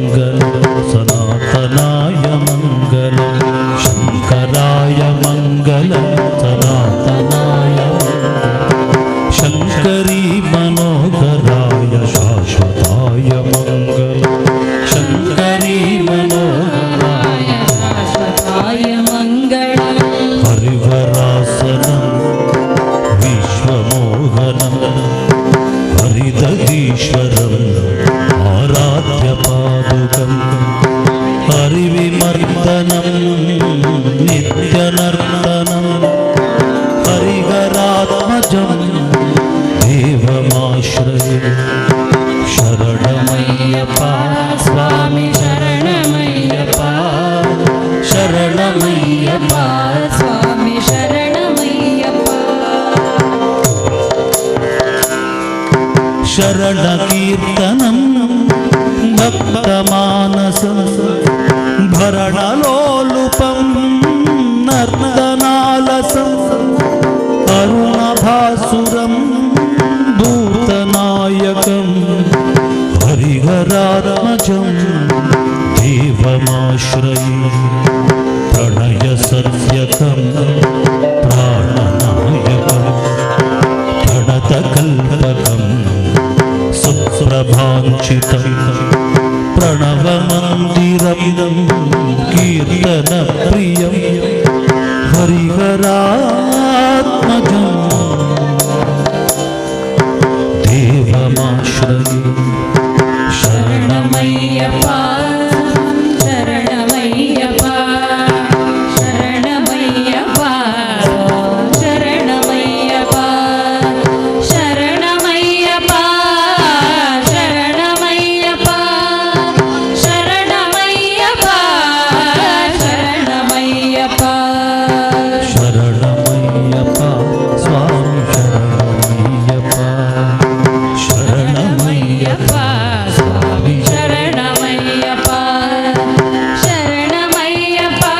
मङ्गलं सनातनाय मङ्गलं शङ्कराय मङ्गलं सनातनाय शङ्करी मनोहराय शाश्वताय मङ्गलं शङ्करी मनोहराय शाश्वताय मङ्गलं हरिवरासनं विश्वमोहनं हरिदधीश्वरम् आराध्यपादुकं हरिविमर्दनं नित्यनर्दनं हरिहरात्मजं देवमाश्रये शरणमय्यप्पा स्वामी शरणमय्यप्पा शरणमय्यप्पा स्वामी शरणमय्यप्पा शरणकीर्तनं भक्तमानसं भरणलोलुपं नर्तनालसं अरुणभासुरं भूतनायकं हरिहरात्मजं देवमाश्रये प्रणयसत्यकं प्राणनायकं प्रणतकल्पकं सुप्रभाञ्चितं प्रणवमन्दिरं कीर्तनप्रियं हरिहरात्मजं देवमाश्रये शरणमय्यप्पा शरणमय्यप्पा शरणमय्यप्पा शरणमय्यप्पा शरणमय्यप्पा शरणमय्यप्पा शरणमय्यप्पा शरणमय्यप्पा शरणमय्यप्पा स्वामी शरणमय्यप्पा शरणमय्यप्पा स्वामी शरणमय्यप्पा शरणमय्यप्पा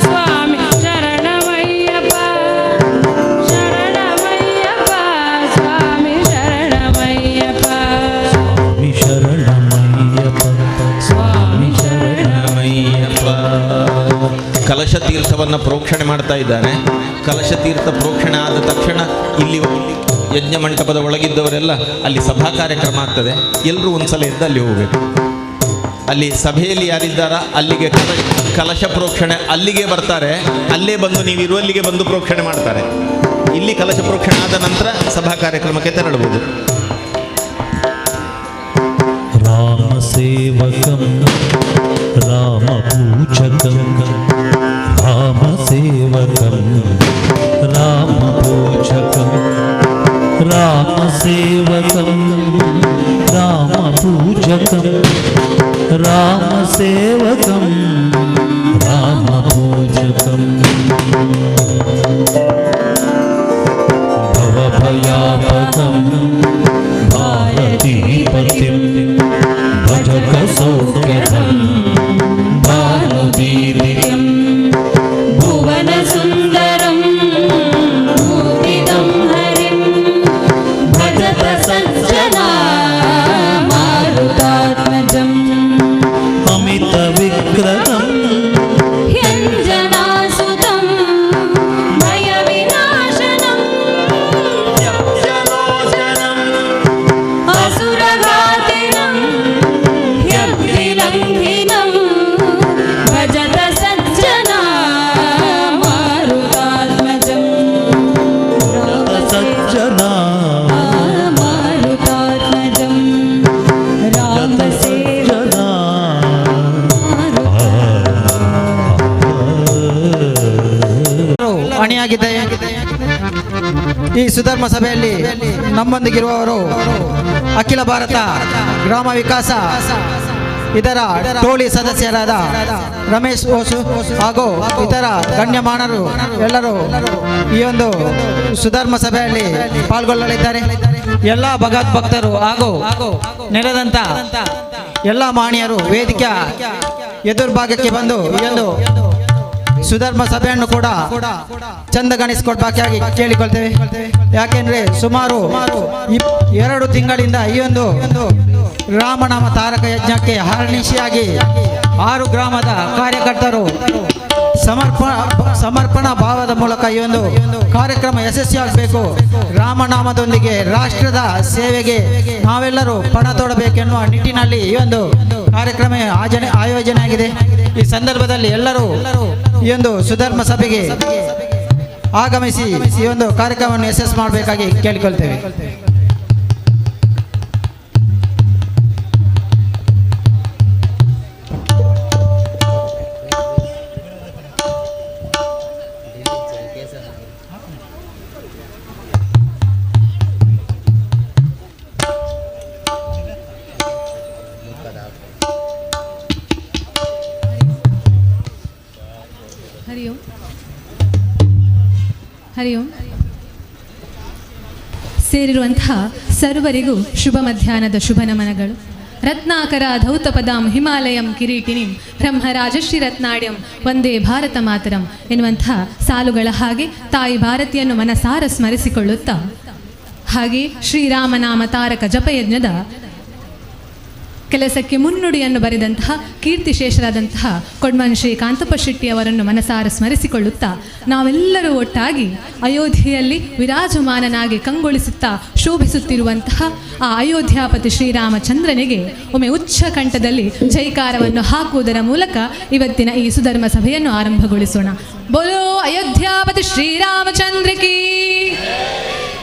स्वामी शरणमय्यप्पा शरणमय्यप्पा स्वामी शरणमय्यप्पा स्वामी शरणमय्यप्पा स्वामी ಶರಣಮಯ್ಯಪ್ಪ. ಕಲಶ ತೀರ್ಥವನ್ನು ಪ್ರೋಕ್ಷಣೆ ಮಾಡ್ತಾ ಇದ್ದಾನೆ. ಕಲಶ ತೀರ್ಥ ಪ್ರೋಕ್ಷಣೆ ಆದ ತಕ್ಷಣ ಇಲ್ಲಿ ಯಜ್ಞ ಮಂಟಪದ ಒಳಗಿದ್ದವರೆಲ್ಲ ಅಲ್ಲಿ ಸಭಾ ಕಾರ್ಯಕ್ರಮ ಆಗ್ತದೆ. ಎಲ್ಲರೂ ಒಂದ್ಸಲ ಎದ್ದು ಅಲ್ಲಿ ಹೋಗಬೇಕು. ಅಲ್ಲಿ ಸಭೆಯಲ್ಲಿ ಯಾರಿದ್ದಾರ ಅಲ್ಲಿಗೆ ಕಲಶ ಪ್ರೋಕ್ಷಣೆ ಅಲ್ಲಿಗೆ ಬರ್ತಾರೆ. ಅಲ್ಲೇ ಬಂದು ನೀವು ಇರುವಲ್ಲಿಗೆ ಬಂದು ಪ್ರೋಕ್ಷಣೆ ಮಾಡ್ತಾರೆ. ಇಲ್ಲಿ ಕಲಶ ಪ್ರೋಕ್ಷಣೆ ಆದ ನಂತರ ಸಭಾ ಕಾರ್ಯಕ್ರಮಕ್ಕೆ ತೆರಳಬಹುದು. रामसेवकं रामपूजकं रामसेवकं रामपूजकं रामसेवकं रामपूजकं रामसेवकं रामपूजकं भवभयापकं भारतीपतिं भजकसौख्यदं भानुदीदितं भुवनसुन्दरं भूतिदं हरिं भजत सज्जना मारुतात्मजम् अमितविग्रहं ह्यञ्जनासुतं भयविनाशनं असुरघातिनं ह्यग्निलङ्घिनं भजत सज्जना मारुतात्मजम् सज्जना मारुतात्मजं रामसेवकं ಅಣಿಯಾಗಿದೆ. ಈ ಸುಧರ್ಮ ಸಭೆಯಲ್ಲಿ ನಮ್ಮೊಂದಿಗಿರುವವರು ಅಖಿಲ ಭಾರತ ಗ್ರಾಮ ವಿಕಾಸ ಇದರ ಟೋಳಿ ಸದಸ್ಯರಾದ ರಮೇಶ್ ಓಸು ಹಾಗೂ ಇತರ ಗಣ್ಯಮಾನರು ಎಲ್ಲರೂ ಈ ಒಂದು ಸುಧರ್ಮ ಸಭೆಯಲ್ಲಿ ಪಾಲ್ಗೊಳ್ಳಲಿದ್ದಾರೆ. ಎಲ್ಲ ಭಗವದ್ಭಕ್ತರು ಹಾಗೂ ನೆರೆದಂತ ಎಲ್ಲ ಮಾಣಿಯರು ವೇದಿಕೆ ಎದುರ್ಭಾಗಕ್ಕೆ ಬಂದು ಈ ಒಂದು ಸುಧರ್ಮ ಸಭೆಯನ್ನು ಕೂಡ ಚಂದಗಾಣಿಸಿಕೊಡ್ಬೇಕಾಗಿ ಕೇಳಿಕೊಳ್ತೇವೆ. ಯಾಕೆಂದ್ರೆ ಸುಮಾರು 2 ತಿಂಗಳಿಂದ ಈ ಒಂದು ರಾಮನಾಮ ತಾರಕ ಯಜ್ಞಕ್ಕೆ ಹರ್ನಿಶಿಯಾಗಿ 6 ಗ್ರಾಮದ ಕಾರ್ಯಕರ್ತರು ಸಮರ್ಪಣಾ ಭಾವದ ಮೂಲಕ ಈ ಒಂದು ಕಾರ್ಯಕ್ರಮ ಯಶಸ್ವಿಯಾಗಬೇಕು. ರಾಮನಾಮದೊಂದಿಗೆ ರಾಷ್ಟ್ರದ ಸೇವೆಗೆ ನಾವೆಲ್ಲರೂ ಪಣ ತೊಡಬೇಕೆನ್ನುವ ನಿಟ್ಟಿನಲ್ಲಿ ಈ ಒಂದು ಕಾರ್ಯಕ್ರಮ ಆಯೋಜನೆ ಆಗಿದೆ. ಈ ಸಂದರ್ಭದಲ್ಲಿ ಎಲ್ಲರೂ ಈ ಒಂದು ಸುಧರ್ಮ ಸಭೆಗೆ ಆಗಮಿಸಿ ಈ ಒಂದು ಕಾರ್ಯಕ್ರಮವನ್ನು ಯಶಸ್ಸು ಮಾಡಬೇಕಾಗಿ ಕೇಳಿಕೊಳ್ತೇವೆ. ಹರಿ ಓಂ. ಸೇರಿರುವಂತಹ ಸರ್ವರಿಗೂ ಶುಭ ಮಧ್ಯಾಹ್ನದ ಶುಭ ನಮನಗಳು. ರತ್ನಾಕರ ಧೌತಪದಾಂ ಹಿಮಾಲಯಂ ಕಿರೀಟಿನಿಂ ಬ್ರಹ್ಮರಾಜಶ್ರೀ ರತ್ನಾಡ್ಯಂ ವಂದೇ ಭಾರತ ಮಾತರಂ ಎನ್ನುವಂತಹ ಸಾಲುಗಳ ಹಾಗೆ ತಾಯಿ ಭಾರತಿಯನ್ನು ಮನಸಾರ ಸ್ಮರಿಸಿಕೊಳ್ಳುತ್ತಾ ಹಾಗೆ ಶ್ರೀರಾಮನಾಮ ತಾರಕ ಜಪಯಜ್ಞದ ಕೆಲಸಕ್ಕೆ ಮುನ್ನುಡಿಯನ್ನು ಬರೆದಂತಹ ಕೀರ್ತಿಶೇಷರಾದಂತಹ ಕೊಡ್ಮನ್ ಶ್ರೀ ಕಾಂತಪ್ಪ ಶೆಟ್ಟಿ ಅವರನ್ನು ಮನಸಾರ ಸ್ಮರಿಸಿಕೊಳ್ಳುತ್ತಾ ನಾವೆಲ್ಲರೂ ಒಟ್ಟಾಗಿ ಅಯೋಧ್ಯೆಯಲ್ಲಿ ವಿರಾಜಮಾನನಾಗಿ ಕಂಗೊಳಿಸುತ್ತಾ ಶೋಭಿಸುತ್ತಿರುವಂತಹ ಆ ಅಯೋಧ್ಯಾಪತಿ ಶ್ರೀರಾಮಚಂದ್ರನಿಗೆ ಒಮ್ಮೆ ಉಚ್ಚ ಕಂಠದಲ್ಲಿ ಜೈಕಾರವನ್ನು ಹಾಕುವುದರ ಮೂಲಕ ಇವತ್ತಿನ ಈ ಸುಧರ್ಮ ಸಭೆಯನ್ನು ಆರಂಭಗೊಳಿಸೋಣ. ಬೋಲೋ ಅಯೋಧ್ಯಾಪತಿ ಶ್ರೀರಾಮಚಂದ್ರ ಕೀ,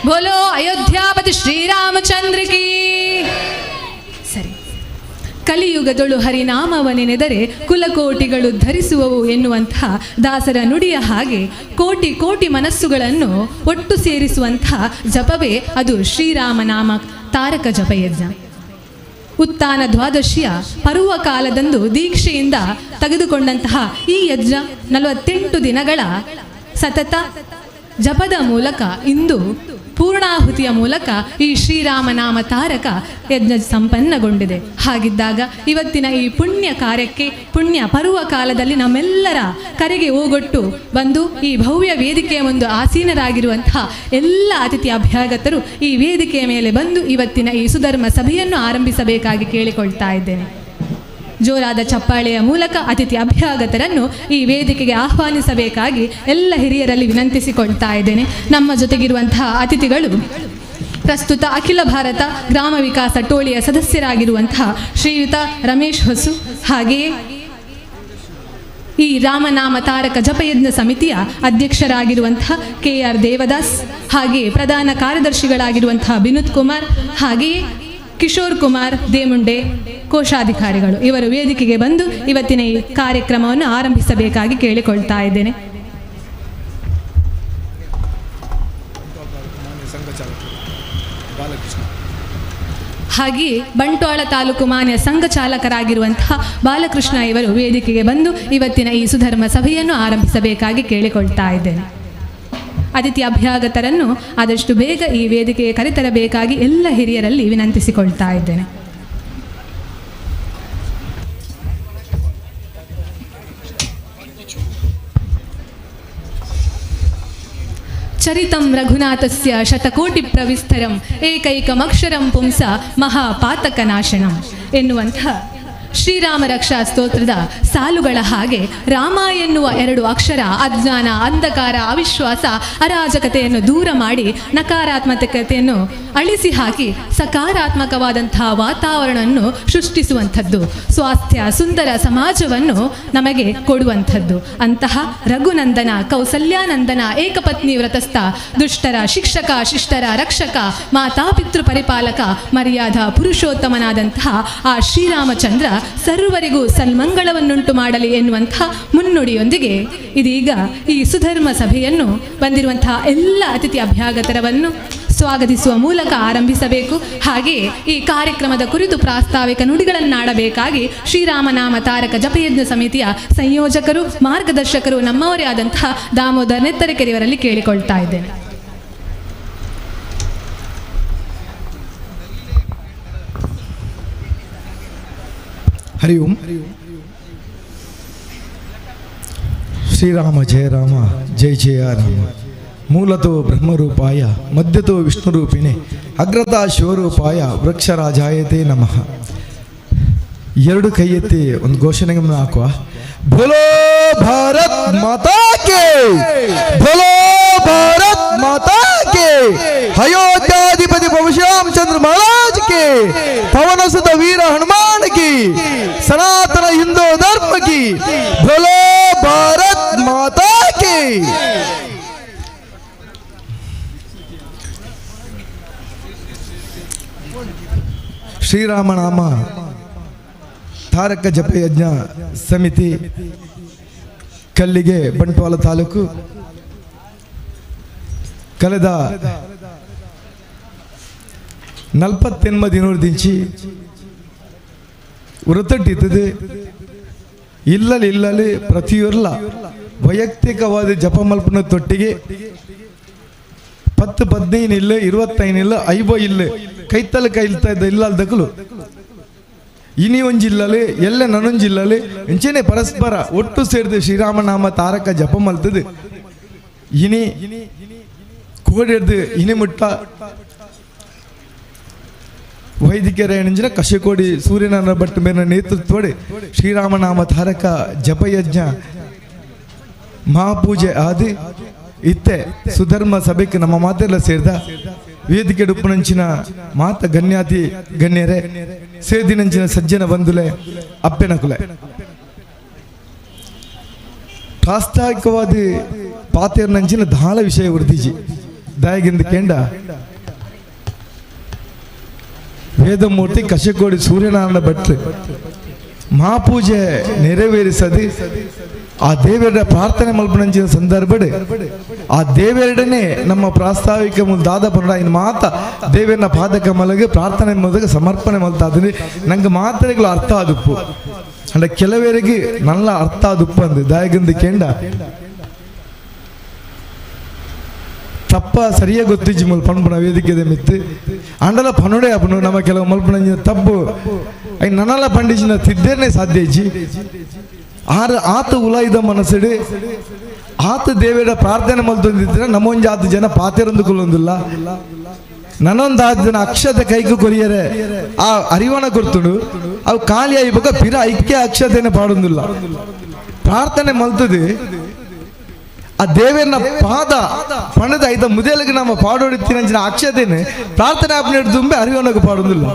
ಬೋಲೋ ಅಯೋಧ್ಯಾಪತಿ ಶ್ರೀರಾಮಚಂದ್ರ ಕೀ. ಸರಿ, ಕಲಿಯುಗದೊಳು ಹರಿನಾಮವನೆನೆದರೆ ಕುಲಕೋಟಿಗಳು ಧರಿಸುವವು ಎನ್ನುವಂತಹ ದಾಸರ ನುಡಿಯ ಹಾಗೆ ಕೋಟಿ ಕೋಟಿ ಮನಸ್ಸುಗಳನ್ನು ಒಟ್ಟು ಸೇರಿಸುವಂತಹ ಜಪವೇ ಅದು ಶ್ರೀರಾಮನಾಮ ತಾರಕ ಜಪಯಜ್ಞ. ಉತ್ಥಾನ ದ್ವಾದಶಿಯ ಪರ್ವ ಕಾಲದಂದು ದೀಕ್ಷೆಯಿಂದ ತೆಗೆದುಕೊಂಡಂತಹ ಈ ಯಜ್ಞ 48 ದಿನಗಳ ಸತತ ಜಪದ ಮೂಲಕ ಇಂದು ಪೂರ್ಣಾಹುತಿಯ ಮೂಲಕ ಈ ಶ್ರೀರಾಮನಾಮ ತಾರಕ ಯಜ್ಞ ಸಂಪನ್ನಗೊಂಡಿದೆ. ಹಾಗಿದ್ದಾಗ ಇವತ್ತಿನ ಈ ಪುಣ್ಯ ಕಾರ್ಯಕ್ಕೆ ಪುಣ್ಯ ಪರ್ವ ಕಾಲದಲ್ಲಿ ನಮ್ಮೆಲ್ಲರ ಕರೆಗೆ ಓಗೊಟ್ಟು ಬಂದು ಈ ಭವ್ಯ ವೇದಿಕೆಯ ಒಂದು ಆಸೀನರಾಗಿರುವಂತಹ ಎಲ್ಲ ಅತಿಥಿ ಅಭ್ಯಾಗತರು ಈ ವೇದಿಕೆಯ ಮೇಲೆ ಬಂದು ಇವತ್ತಿನ ಈ ಸುಧರ್ಮ ಸಭೆಯನ್ನು ಆರಂಭಿಸಬೇಕಾಗಿ ಕೇಳಿಕೊಳ್ತಾ ಇದ್ದೇನೆ. ಜೋರಾದ ಚಪ್ಪಾಳೆಯ ಮೂಲಕ ಅತಿಥಿ ಅಭ್ಯಾಗತರನ್ನು ಈ ವೇದಿಕೆಗೆ ಆಹ್ವಾನಿಸಬೇಕಾಗಿ ಎಲ್ಲ ಹಿರಿಯರಲ್ಲಿ ವಿನಂತಿಸಿಕೊಳ್ತಾ ಇದ್ದೇನೆ. ನಮ್ಮ ಜೊತೆಗಿರುವಂತಹ ಅತಿಥಿಗಳು ಪ್ರಸ್ತುತ ಅಖಿಲ ಭಾರತ ಗ್ರಾಮ ವಿಕಾಸ ಟೋಳಿಯ ಸದಸ್ಯರಾಗಿರುವಂತಹ ಶ್ರೀಯುತ ರಮೇಶ್ ಹೊಸು, ಹಾಗೆಯೇ ಈ ರಾಮನಾಮ ತಾರಕ ಜಪಯಜ್ಞ ಸಮಿತಿಯ ಅಧ್ಯಕ್ಷರಾಗಿರುವಂತಹ KR ದೇವದಾಸ್, ಹಾಗೆಯೇ ಪ್ರಧಾನ ಕಾರ್ಯದರ್ಶಿಗಳಾಗಿರುವಂತಹ ವಿನೋದ್ ಕುಮಾರ್, ಹಾಗೆಯೇ ಕಿಶೋರ್ ಕುಮಾರ್ ದೇಮುಂಡೆ ಕೋಶಾಧಿಕಾರಿಗಳು ಇವರು ವೇದಿಕೆಗೆ ಬಂದು ಇವತ್ತಿನ ಈ ಕಾರ್ಯಕ್ರಮವನ್ನು ಆರಂಭಿಸಬೇಕಾಗಿ ಕೇಳಿಕೊಳ್ತಾ ಇದ್ದೇನೆ. ಹಾಗೆಯೇ ಬಂಟ್ವಾಳ ತಾಲೂಕು ಮಾನ್ಯ ಸಂಘ ಚಾಲಕರಾಗಿರುವಂತಹ ಬಾಲಕೃಷ್ಣ ಇವರು ವೇದಿಕೆಗೆ ಬಂದು ಇವತ್ತಿನ ಈ ಸುಧರ್ಮ ಸಭೆಯನ್ನು ಆರಂಭಿಸಬೇಕಾಗಿ ಕೇಳಿಕೊಳ್ತಾ ಇದ್ದೇನೆ. ಅತಿಥಿ ಅಭ್ಯಾಗತರನ್ನು ಆದಷ್ಟು ಬೇಗ ಈ ವೇದಿಕೆಗೆ ಕರೆತರಬೇಕಾಗಿ ಎಲ್ಲ ಹಿರಿಯರಲ್ಲಿ ವಿನಂತಿಸಿಕೊಳ್ತಾ ಇದ್ದೇನೆ. ಚರಿತಂ ರಘುನಾಥಸ್ಯ ಶತಕೋಟಿ ಪ್ರವಿಸ್ತರಂ ಏಕೈಕಮಕ್ಷರಂ ಪುಂಸ ಮಹಾಪಾತಕನಾಶನಂ ಎನ್ನುವಂತಹ ಶ್ರೀರಾಮ ರಕ್ಷಾ ಸ್ತೋತ್ರದ ಸಾಲುಗಳ ಹಾಗೆ ರಾಮ ಎನ್ನುವ 2 ಅಕ್ಷರ ಅಜ್ಞಾನ, ಅಂಧಕಾರ, ಅವಿಶ್ವಾಸ, ಅರಾಜಕತೆಯನ್ನು ದೂರ ಮಾಡಿ ನಕಾರಾತ್ಮಕತೆಯನ್ನು ಅಳಿಸಿ ಹಾಕಿ ಸಕಾರಾತ್ಮಕವಾದಂತಹ ವಾತಾವರಣವನ್ನು ಸೃಷ್ಟಿಸುವಂಥದ್ದು, ಸ್ವಾಸ್ಥ್ಯ ಸುಂದರ ಸಮಾಜವನ್ನು ನಮಗೆ ಕೊಡುವಂಥದ್ದು. ಅಂತಹ ರಘುನಂದನ, ಕೌಸಲ್ಯಾನಂದನ, ಏಕಪತ್ನಿ ವ್ರತಸ್ಥ, ದುಷ್ಟರ ಶಿಕ್ಷಕ, ಶಿಷ್ಟರ ರಕ್ಷಕ, ಮಾತಾಪಿತೃ ಪರಿಪಾಲಕ, ಮರ್ಯಾದಾ ಪುರುಷೋತ್ತಮನಾದಂತಹ ಆ ಶ್ರೀರಾಮಚಂದ್ರ ಸರ್ವರಿಗೂ ಸನ್ಮಂಗಳವನ್ನುಂಟು ಮಾಡಲಿ ಎನ್ನುವಂತಹ ಮುನ್ನುಡಿಯೊಂದಿಗೆ ಇದೀಗ ಈ ಸುಧರ್ಮ ಸಭೆಯನ್ನು ಬಂದಿರುವಂತಹ ಎಲ್ಲ ಅತಿಥಿ ಅಭ್ಯಾಗತರವನ್ನು ಸ್ವಾಗತಿಸುವ ಮೂಲಕ ಆರಂಭಿಸಬೇಕು. ಹಾಗೆಯೇ ಈ ಕಾರ್ಯಕ್ರಮದ ಕುರಿತು ಪ್ರಾಸ್ತಾವಿಕ ನುಡಿಗಳನ್ನಾಡಬೇಕಾಗಿ ಶ್ರೀರಾಮನಾಮ ತಾರಕ ಜಪಯಜ್ಞ ಸಮಿತಿಯ ಸಂಯೋಜಕರು, ಮಾರ್ಗದರ್ಶಕರು, ನಮ್ಮವರೇ ಆದಂತಹ ದಾಮೋದರ್ ನೆತ್ತರಕೆರೆಯವರಲ್ಲಿ ಕೇಳಿಕೊಳ್ತಾ ಇದ್ದೇನೆ. ಹರಿ ಓಂ. ಶ್ರೀರಾಮ ಜಯ ರಾಮ ಜಯ ಜಯ ರಾಮ. ಮೂಲತೋ ಬ್ರಹ್ಮರೂಪಾಯ ಮಧ್ಯತೋ ವಿಷ್ಣುರೂಪಿಣೆ ಅಗ್ರತಾ ಶಿವರೂಪಾಯ ವೃಕ್ಷರಾಜಾಯತೆ ನಮಃ. ಎರಡು ಕೈ ಎತ್ತಿ ಒಂದು ಘೋಷಣೆಗೆ ಹಾಕುವ. ಬೋಲೋ ಭಾರತ್ ಮಾತಾ ಕೇ, ಬೋಲೋ ಭಾರತ್ ಮಾತಾ ಕೇ, ಅಯೋಧ್ಯಾಧಿಪತಿ ಪ್ರಭು ಶ್ರೀರಾಮಚಂದ್ರ ಮಹಾರಾಜ್ के, पवन सुत वीर हनुमान की, सनातन हिंदू धर्म की, बोलो भारत माता की. ಶ್ರೀರಾಮನಾಮ ತಾರಕ ಜಪಯಜ್ಞ ಸಮಿತಿ ಕಲ್ಲಿಗೆ ಬಂಟ್ವಾಳ ತಾಲೂಕು ಕಳೆದ 48 ದಿನದಿಂಚಿ ಹೊರತಟ್ಟಿತ್ತದೆ. ಇಲ್ಲಲ್ಲಿ ಪ್ರತಿಯೊರ್ಲ ವೈಯಕ್ತಿಕವಾದ ಜಪ ಮಲ್ಪನ ತೊಟ್ಟಿಗೆ 10-15 ಇಲ್ಲ 25 ಇಲ್ಲ 5 ಇಲ್ಲ ಕೈತಲ್ ಕೈಲ್ತಾ ಇದ್ದ ಇಲ್ಲದಕ್ಕಲು ಇನಿ ಒಂಜಿಲ್ಲಲೆ ಎಲ್ಲ ನನೊಂಜಿಲ್ಲಲೆ ಇಂಚೆನೆ ಪರಸ್ಪರ ಒಟ್ಟು ಸೇರಿದ ಶ್ರೀರಾಮನಾಮ ತಾರಕ ಜಪ ಮಲ್ತದೆ. ಇನಿ ಕೋಡಿಡ್ದು ಇನಿ ಮುಟ್ಟ ವೈದಿಕರ ಎಣಿಂಜಿನ ಕಶಕೋಡಿ ಸೂರ್ಯನಾರಾಯಣ ಭಟ್ ಮೇಲಿನ ನೇತೃತ್ವಡೆ ಶ್ರೀರಾಮನಾಮ ತಾರಕ ಜಪಯಜ್ಞ ಮಹಾಪೂಜೆ ಆದಿ ಇತ್ತೆ ಸುಧರ್ಮ ಸಭೆಗೆ ನಮ್ಮ ಮಾತೆಲ್ಲ ಸೇರಿದ ವೇದಿಕೆ ಡುಪ್ಪುನಂಚಿನ ಮಾತ ಗಣ್ಯಾತಿ ಗಣ್ಯರೇ ಸೇದಿನಂಚಿನ ಸಜ್ಜನ ಬಂಧುಲೆ ಅಪ್ಪೆನಕುಲೆ ಪ್ರಾಸ್ತಾವಿಕವಾದ ಪಾತೆರ್ನಂಚಿನ ದಾಳ ವಿಷಯ ವೃದ್ಧಿಜಿ ದಯಗಿಂದ ಕೇಂಡ ವೇದಮೂರ್ತಿ ಕಶಕೋಡಿ ಸೂರ್ಯನಾರಾಯಣ ಭಟ್ರು ಮಹಾಪೂಜೆ ನೆರವೇರಿಸದೆ ಆ ದೇವರ ಪ್ರಾರ್ಥನೆ ಮಲ್ಪನಂಚಿನ ಸಂದರ್ಭಡೆ ಆ ದೇವರಡನೆ ನಮ್ಮ ಪ್ರಾಸ್ತಾವಿಕ ದಾದ ಪಂಡ ಇನ್ನು ಮಾತ ದೇವರನ ಪಾದಕ ಮಲಗೆ ಪ್ರಾರ್ಥನೆ ಮೊದಲು ಸಮರ್ಪಣೆ ಮಲ್ತಾ ಅದನ್ನ ನಂಗೆ ಮಾತ್ರೆಗಳು ಅರ್ಥ ಆದುಪ್ಪು ಅಂಡ ಕೆಲವರಿಗೆ ನಲ್ಲ ಅರ್ಥ ಆದುಪ್ಪು ಅಂದು ದಯಗಂದು ಕೇಂಡ ತಪ್ಪ ಸರಿಯಾಗಿ ಗೊತ್ತಿಜ್ಜಿ ಮಲ್ ಪಣ್ಪುಣ ವೇದಿಕೆ ಮಿತ್ತು ಅಂಡಲ ಪನುಡೆ ಅಪ್ಪನು ನಮ್ಮ ಕೆಲವು ಮಲ್ಪುಣ ತಪ್ಪು ನನ್ನಲ್ಲ ಪಂಡಿಜಿನ ತಿದ್ದೇನೆ ಸಾಧ್ಯ ಇಜ್ಜಿ ಆತ ಉಲಾಯಿದ ಮನಸ್ಸಡೆ ಆತ ದೇವರ ಪ್ರಾರ್ಥನೆ ಮಲ್ತೊಂದಿದ್ರೆ ನಮ್ಮೊಂದು 10 ಜನ ಪಾತೆರೊಂದು ಕೊಲ್ಲೊಂದಿಲ್ಲ ನನ್ನೊಂದು 10 ಜನ ಅಕ್ಷತೆ ಕೈಗೆ ಕೊರಿಯರೆ ಆ ಅರಿವಣ ಕೊರ್ತುಡು ಅವು ಖಾಲಿ ಆಯ್ಬೇಕು ಪಿರ ಐಕ್ಯ ಅಕ್ಷತೆನೆ ಪಾಡೊಂದಿಲ್ಲ ಪ್ರಾರ್ಥನೆ ಮಲ್ತದೆ ಆ ದೇವರನ ಪಾದ ಪಣದ ಐದ ಮುದಲಿಗೆ ನಮ್ಮ ಪಾಡೋಡಿತ್ತಿನ ಅಕ್ಷತೆನೆ ಪ್ರಾರ್ಥನೆ ಆಪ್ನೆ ತುಂಬೆ ಅರಿವಣಕ್ಕೆ ಪಾಡೊಂದಿಲ್ಲ